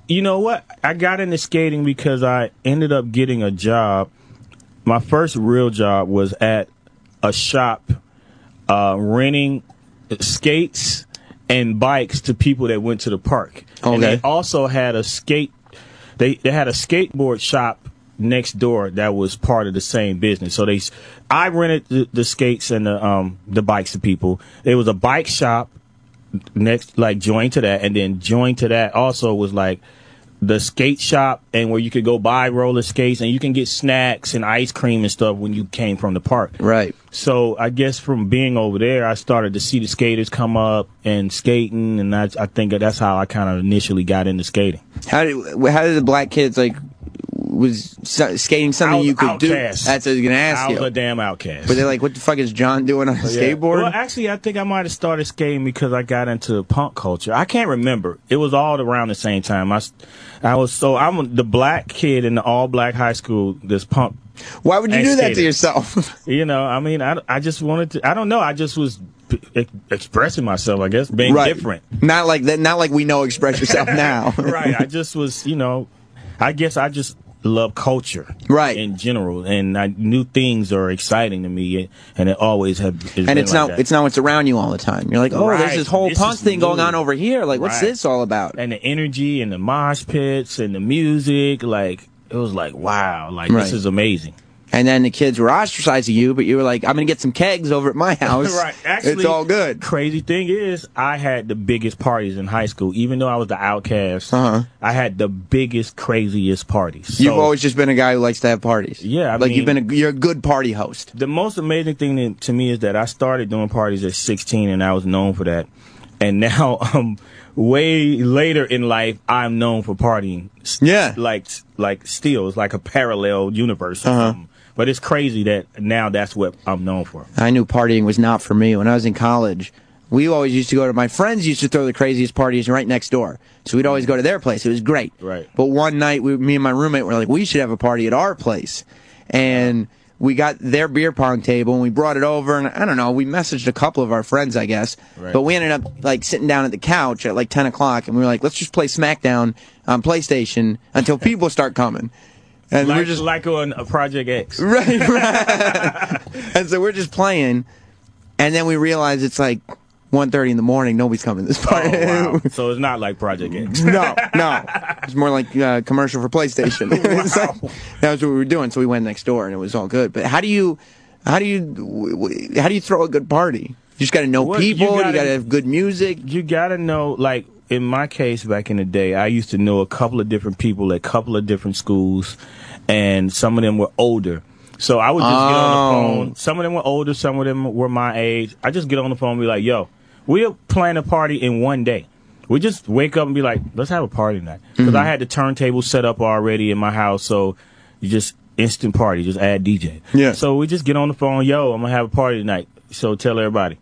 You know what? I got into skating because I ended up getting a job. My first real job was at a shop renting skates and bikes to people that went to the park. Okay. And they also had a they had a skateboard shop next door that was part of the same business. So I rented the skates and the bikes to people. There was a bike shop next, joined to that, and then joined to that also was the skate shop, and where you could go buy roller skates and you can get snacks and ice cream and stuff when you came from the park. Right. So I guess from being over there, I started to see the skaters come up and skating, and I think that's how I kind of initially got into skating. How did the black kids was skating something you could do? That's what I was going to ask you. I was a damn outcast. Were they like, what the fuck is John doing on a skateboard? Well, actually, I think I might have started skating because I got into punk culture. I can't remember. It was all around the same time. I'm the black kid in the all-black high school, this punk. Why would you do that to yourself? I mean, I just wanted to, I don't know, I just was expressing myself, I guess, being different. Not like that. Not like we know express yourself now. Right. I just was, I guess I just love culture in general, and new things are exciting to me, and it always have. And it's not what's around you all the time. You're like, there's this whole punk thing going on over here. Like, what's this all about? And the energy and the mosh pits and the music, it was like, wow, this is amazing. And then the kids were ostracizing you, but you were like, I'm going to get some kegs over at my house. Right. Actually, it's all good. Crazy thing is, I had the biggest parties in high school. Even though I was the outcast, I had the biggest, craziest parties. You've always just been a guy who likes to have parties. Yeah. You're a good party host. The most amazing thing to me is that I started doing parties at 16, and I was known for that. And now, way later in life, I'm known for partying. Yeah. Still, it's like a parallel universe or something. But it's crazy that now that's what I'm known for. I knew partying was not for me. When I was in college, we always used to go to, my friends used to throw the craziest parties right next door. So we'd always go to their place. It was great. Right. But one night, me and my roommate were like, we should have a party at our place. And we got their beer pong table, and we brought it over, and I don't know, we messaged a couple of our friends, I guess. Right. But we ended up, like, sitting down at the couch at, like, 10 o'clock, and we were like, let's just play SmackDown on PlayStation until people start coming. And like, we're just like on a Project X. Right. And so we're just playing, and then we realize it's like 1:30 in the morning. Nobody's coming to this party. Oh, wow. So it's not like Project X. No. It's more like a commercial for PlayStation. Wow. That was what we were doing. So we went next door, and it was all good. But how do you throw a good party? You just got to know people. You got to have good music. You got to know, like in my case back in the day, I used to know a couple of different people at a couple of different schools, and some of them were older. So I would just get on the phone. Some of them were older, some of them were my age. I just get on the phone and be like, yo, we'll plan a party in one day. We just wake up and be like, let's have a party tonight. Because I had the turntable set up already in my house, so you just instant party, just add DJ. Yeah. So we just get on the phone, yo, I'm going to have a party tonight. So tell everybody.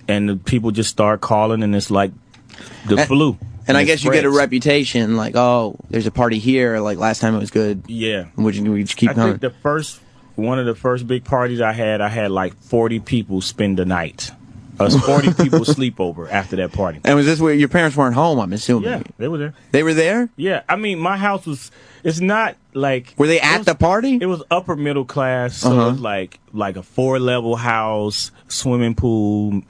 And the people just start calling, and it's like the flu. And I guess you get a reputation, like, oh, there's a party here, like last time it was good. Yeah. We just keep coming. I think one of the first big parties I had like 40 people spend the night. 40 people sleep over after that party. And was this where your parents weren't home, I'm assuming? Yeah, they were there. They were there? Yeah. I mean, my house it's not like... Were they at the party? It was upper middle class, so it was like a 4-level house, swimming pool,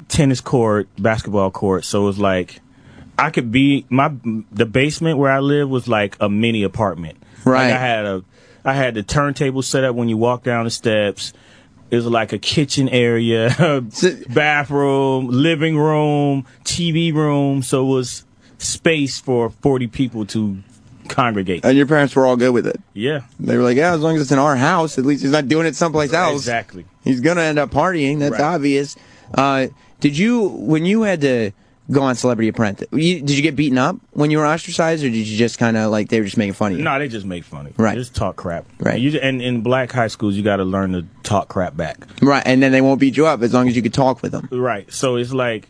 tennis court, basketball court. So it was like... I could be the basement where I live was like a mini apartment. Right. Like I had the turntable set up when you walk down the steps. It was like a kitchen area, bathroom, living room, TV room. So it was space for 40 people to congregate. And your parents were all good with it? Yeah. They were like, yeah, as long as it's in our house, at least he's not doing it someplace else. Exactly. He's going to end up partying. That's obvious. When you had to go on Celebrity Apprentice, did you get beaten up when you were ostracized, or did you just kind of like they were just making fun of you? No, they just make fun of you. Right. They just talk crap. Right. And in black high schools, you got to learn to talk crap back. Right, and then they won't beat you up as long as you could talk with them. Right. So it's like,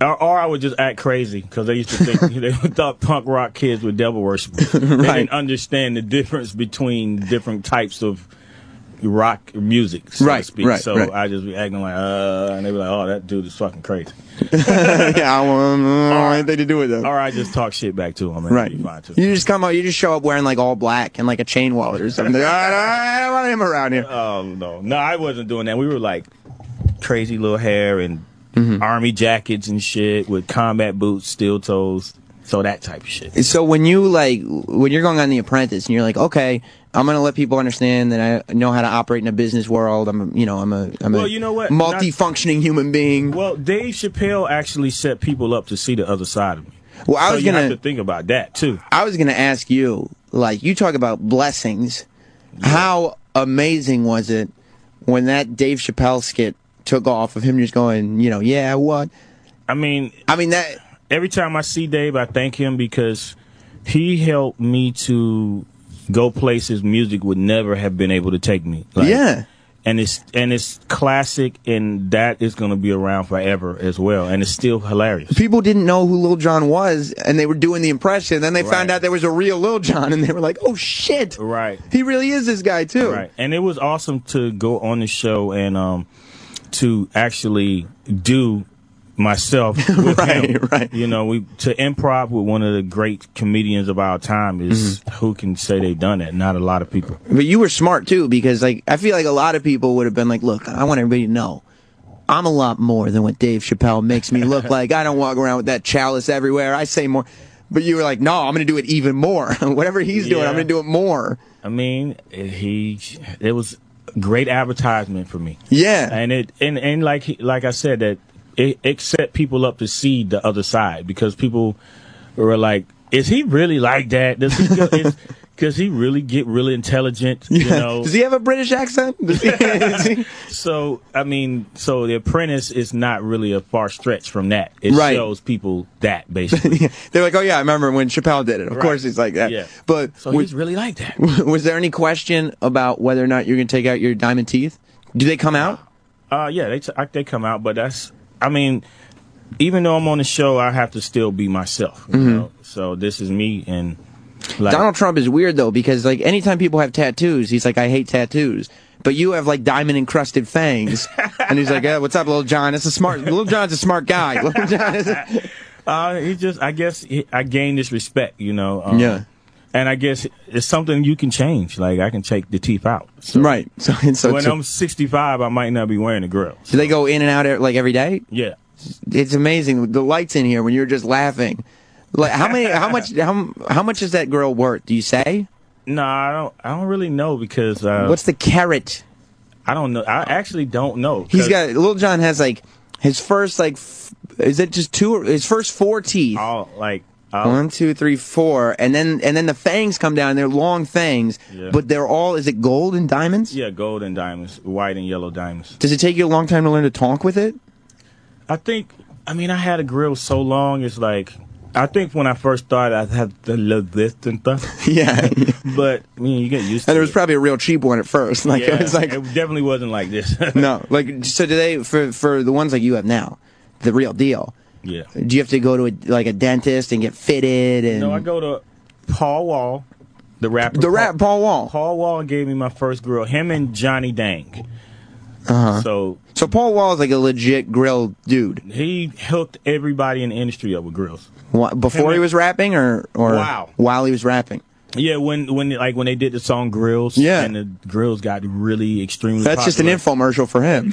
or I would just act crazy because they used to think they thought punk rock kids were devil worshippers. They didn't understand the difference between different types of rock music, so to speak. So I just be acting like, and they be like, oh, that dude is fucking crazy. Yeah, I want anything to do with them. Or I just talk shit back to them. Right. You just come out, you just show up wearing like all black and like a chain wallet or something. I don't want him around here. Oh, no, I wasn't doing that. We were like crazy little hair and army jackets and shit with combat boots, steel toes. So that type of shit. So when you're going on The Apprentice and you're like, okay, I'm gonna let people understand that I know how to operate in a business world. I'm a multi-functioning human being. Well, Dave Chappelle actually set people up to see the other side of me. Well, I was gonna have to think about that too. I was gonna ask you, like, you talk about blessings. Yeah. How amazing was it when that Dave Chappelle skit took off of him just going, yeah, what? I mean that. Every time I see Dave, I thank him because he helped me to go places music would never have been able to take me. Yeah. And it's classic, and that is going to be around forever as well, and it's still hilarious. People didn't know who Lil Jon was, and they were doing the impression. Then they found out there was a real Lil Jon, and they were like, "Oh shit! Right, he really is this guy too." Right, and it was awesome to go on the show and to actually do myself with him. Right. To improv with one of the great comedians of our time is who can say they've done that? Not a lot of people. But you were smart too, because I feel like a lot of people would have been like, look, I want everybody to know I'm a lot more than what Dave Chappelle makes me look like. I don't walk around with that chalice everywhere. I say more. But you were like, no, I'm going to do it even more. Whatever he's doing, I'm going to do it more. I mean, it was great advertisement for me. Yeah. And like I said, that it set people up to see the other side, because people were like, is he really like that? Does he Because he really intelligent, you know. Does he have a British accent? So The Apprentice is not really a far stretch from that. It shows people that, basically. They're like, oh yeah, I remember when Chappelle did it. Of course he's like that. Yeah. But so he's really like that. Was there any question about whether or not you're going to take out your diamond teeth? Do they come out? Yeah, they come out, but even though I'm on the show, I have to still be myself. You know? So this is me, and Donald Trump is weird though, because like anytime people have tattoos, he's like, I hate tattoos. But you have like diamond encrusted fangs, and he's like, what's up, Lil Jon? Lil Jon's a smart guy. Lil Jon is. I guess I gained this respect, you know. Yeah. And I guess it's something you can change. Like, I can take the teeth out. So, right. So when I'm 65, I might not be wearing a grill. Do they go in and out like every day? Yeah. It's amazing. The lights in here when you're just laughing. Like how much is that grill worth? Do you say? No, I don't really know because what's the carat? I don't know. I actually don't know. He's got Lil Jon has like his first is it just his first 4 teeth? 1, 2, 3, 4, and then the fangs come down. They're long fangs, but they're all, is it gold and diamonds? Yeah, gold and diamonds, white and yellow diamonds. Does it take you a long time to learn to talk with it? I had a grill so long, it's like, I think when I first started, I had to love this and stuff. Yeah. But, you get used to it. And there was probably a real cheap one at first. Like, yeah, it was like, it definitely wasn't like this. No. Like, so do they, for the ones like you have now, the real deal, yeah. Do you have to go to a dentist and get fitted? And No, I go to Paul Wall, the rapper. Paul Wall. Paul Wall gave me my first grill. Him and Johnny Dang. So Paul Wall is like a legit grill dude. He hooked everybody in the industry up with grills. Before he was rapping, or while he was rapping? Yeah, when they did the song Grills, and the grills got really extremely That's popular. just an infomercial for him.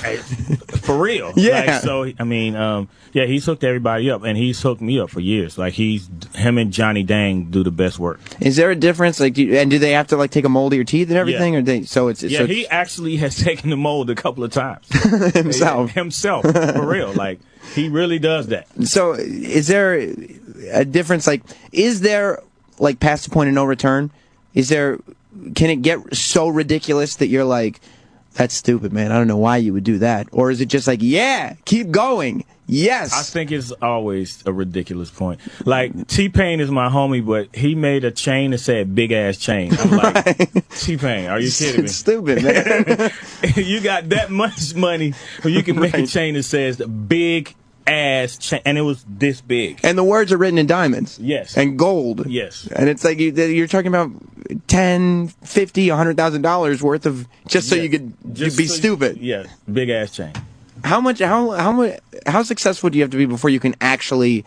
For real. Yeah. He's hooked everybody up, and he's hooked me up for years. Like, him and Johnny Dang do the best work. Is there a difference? Like, do they have to like take a mold of your teeth and everything, or he actually has taken the mold a couple of times himself for real. Like, he really does that. So, is there a difference? Like, is there past the point of no return? Can it get so ridiculous that you're like, that's stupid, man, I don't know why you would do that? Or is it just like, yeah, keep going, yes? I think it's always a ridiculous point. Like, T-Pain is my homie, but he made a chain that said big ass chain. I'm like, T-Pain, are you kidding me? It's stupid, man. You got that much money where you can make a chain that says big ass chain, and it was this big. And the words are written in diamonds. Yes. And gold. Yes. And it's like you're talking about $10, $50, $100,000 worth of so you could be stupid. Yeah, big ass chain. How successful do you have to be before you can actually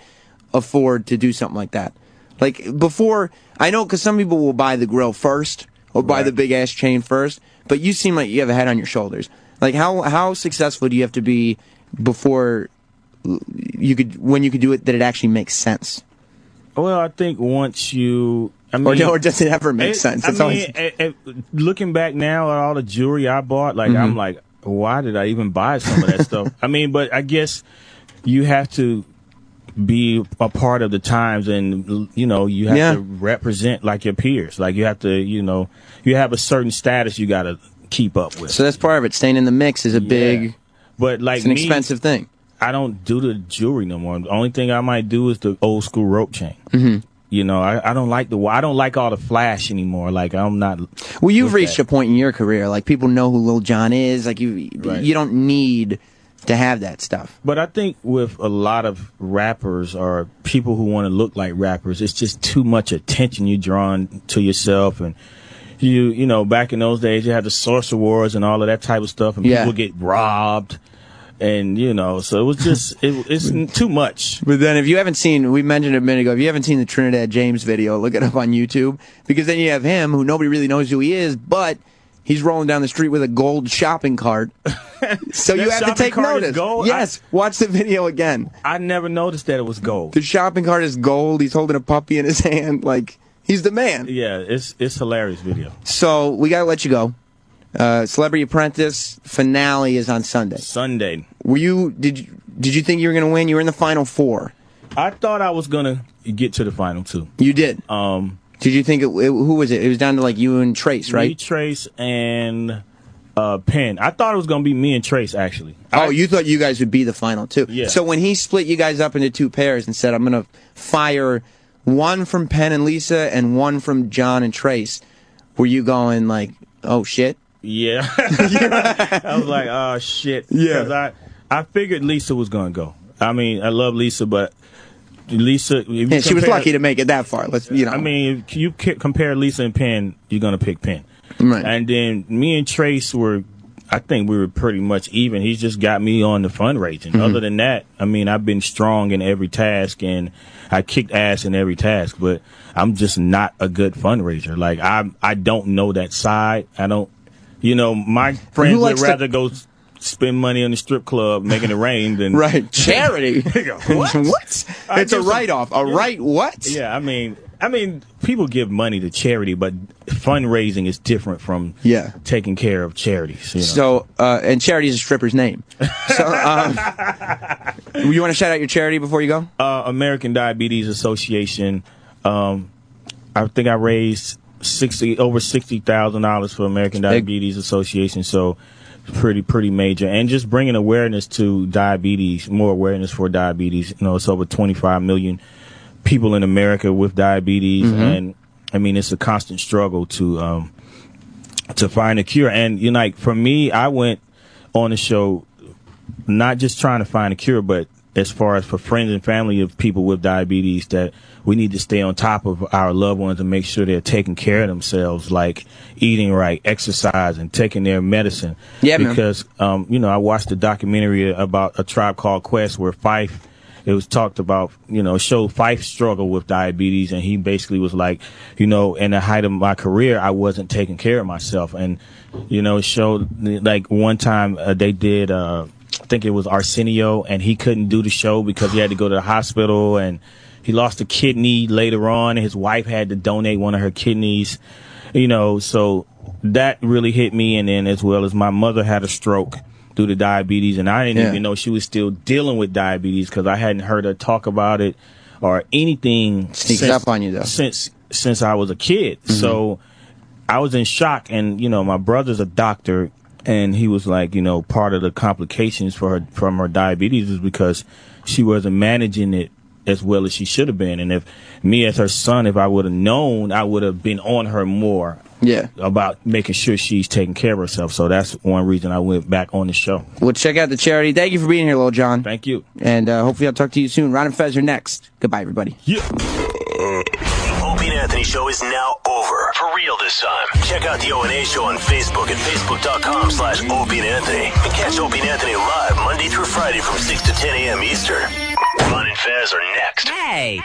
afford to do something like that? Like before, I know because some people will buy the grill first or buy the big ass chain first, but you seem like you have a head on your shoulders. Like how successful do you have to be before when you could do it that it actually makes sense? Well, I think once you... or does it ever make sense? Looking back now at all the jewelry I bought, I'm like, why did I even buy some of that stuff? But I guess you have to be a part of the times, and you have to represent like your peers. Like you have to, you have a certain status you got to keep up with. So that's part of it. Staying in the mix is a big, but it's an expensive thing. I don't do the jewelry no more. The only thing I might do is the old school rope chain. I don't like all the flash anymore. Like I'm not. Well, you've reached a point in your career, like people know who Lil Jon is. Like you don't need to have that stuff. But I think with a lot of rappers or people who want to look like rappers, it's just too much attention you drawing to yourself. And back in those days, you had the Source Awards and all of that type of stuff, and people get robbed. And, so it was just, it's too much. But then if you haven't seen, we mentioned it a minute ago, if you haven't seen the Trinidad James video, look it up on YouTube. Because then you have him, who nobody really knows who he is, but he's rolling down the street with a gold shopping cart. So you have to take notice. Yes, watch the video again. I never noticed that it was gold. The shopping cart is gold. He's holding a puppy in his hand. Like, he's the man. Yeah, it's hilarious video. So we got to let you go. Celebrity Apprentice finale is on Sunday. Did you think you were going to win? You were in the final 4. I thought I was going to get to the final 2. You did. So Did you think who was it? It was down to like you and Trace, right? Me, Trace, and Penn. I thought it was going to be me and Trace, actually. Oh, you thought you guys would be the final two. Yeah. So when he split you guys up into 2 pairs and said, I'm going to fire one from Penn and Lisa and one from John and Trace, were you going like, oh, shit? Yeah. I was like, oh, shit. Yeah. Because I figured Lisa was going to go. I mean, I love Lisa, but Lisa... she was lucky to make it that far. I mean, if you compare Lisa and Penn, you're going to pick Penn. Right. And then me and Trace I think we were pretty much even. He's just got me on the fundraising. Other than that, I mean, I've been strong in every task and I kicked ass in every task, but I'm just not a good fundraiser. Like, I don't know that side. I don't, my friends would rather go spend money on the strip club making it rain than right charity. What? It's a write-off. What? Yeah, I mean, people give money to charity, but fundraising is different from taking care of charities. So, and charity is a stripper's name. So, you want to shout out your charity before you go? American Diabetes Association. I think I raised over $60,000 for American Diabetes Association. So, pretty major, and just bringing awareness to diabetes, more awareness for diabetes. It's over 25 million people in America with diabetes, and I mean it's a constant struggle to find a cure. And like for me, I went on the show not just trying to find a cure, but as far as for friends and family of people with diabetes, that we need to stay on top of our loved ones and make sure they're taking care of themselves, like eating right, exercise, and taking their medicine. Yeah, because I watched a documentary about A Tribe Called Quest where Fife. It was talked about, showed Fife's struggle with diabetes, and he basically was like, in the height of my career, I wasn't taking care of myself. And, it showed, like, one time they did, I think it was Arsenio, and he couldn't do the show because he had to go to the hospital, and he lost a kidney later on, and his wife had to donate one of her kidneys, so that really hit me. And then as well as my mother had a stroke due to diabetes, and I didn't even know she was still dealing with diabetes because I hadn't heard her talk about it or anything. Sneaks up on you though. Since I was a kid. So I was in shock, and my brother's a doctor, and he was like, part of the complications from her diabetes is because she wasn't managing it as well as she should have been. And if me as her son, if I would have known, I would have been on her more. Yeah. About making sure she's taking care of herself. So that's one reason I went back on the show. Well, check out the charity. Thank you for being here, Lil Jon. Thank you. And hopefully I'll talk to you soon. Ron and Fez are next. Goodbye, everybody. Yeah. Opie and Anthony show is now over. For real this time. Check out the O&A show on Facebook at facebook.com/Opie and Anthony. And catch Opie and Anthony live Monday through Friday from 6 to 10 a.m. Eastern. Ron and Fez are next. Hey.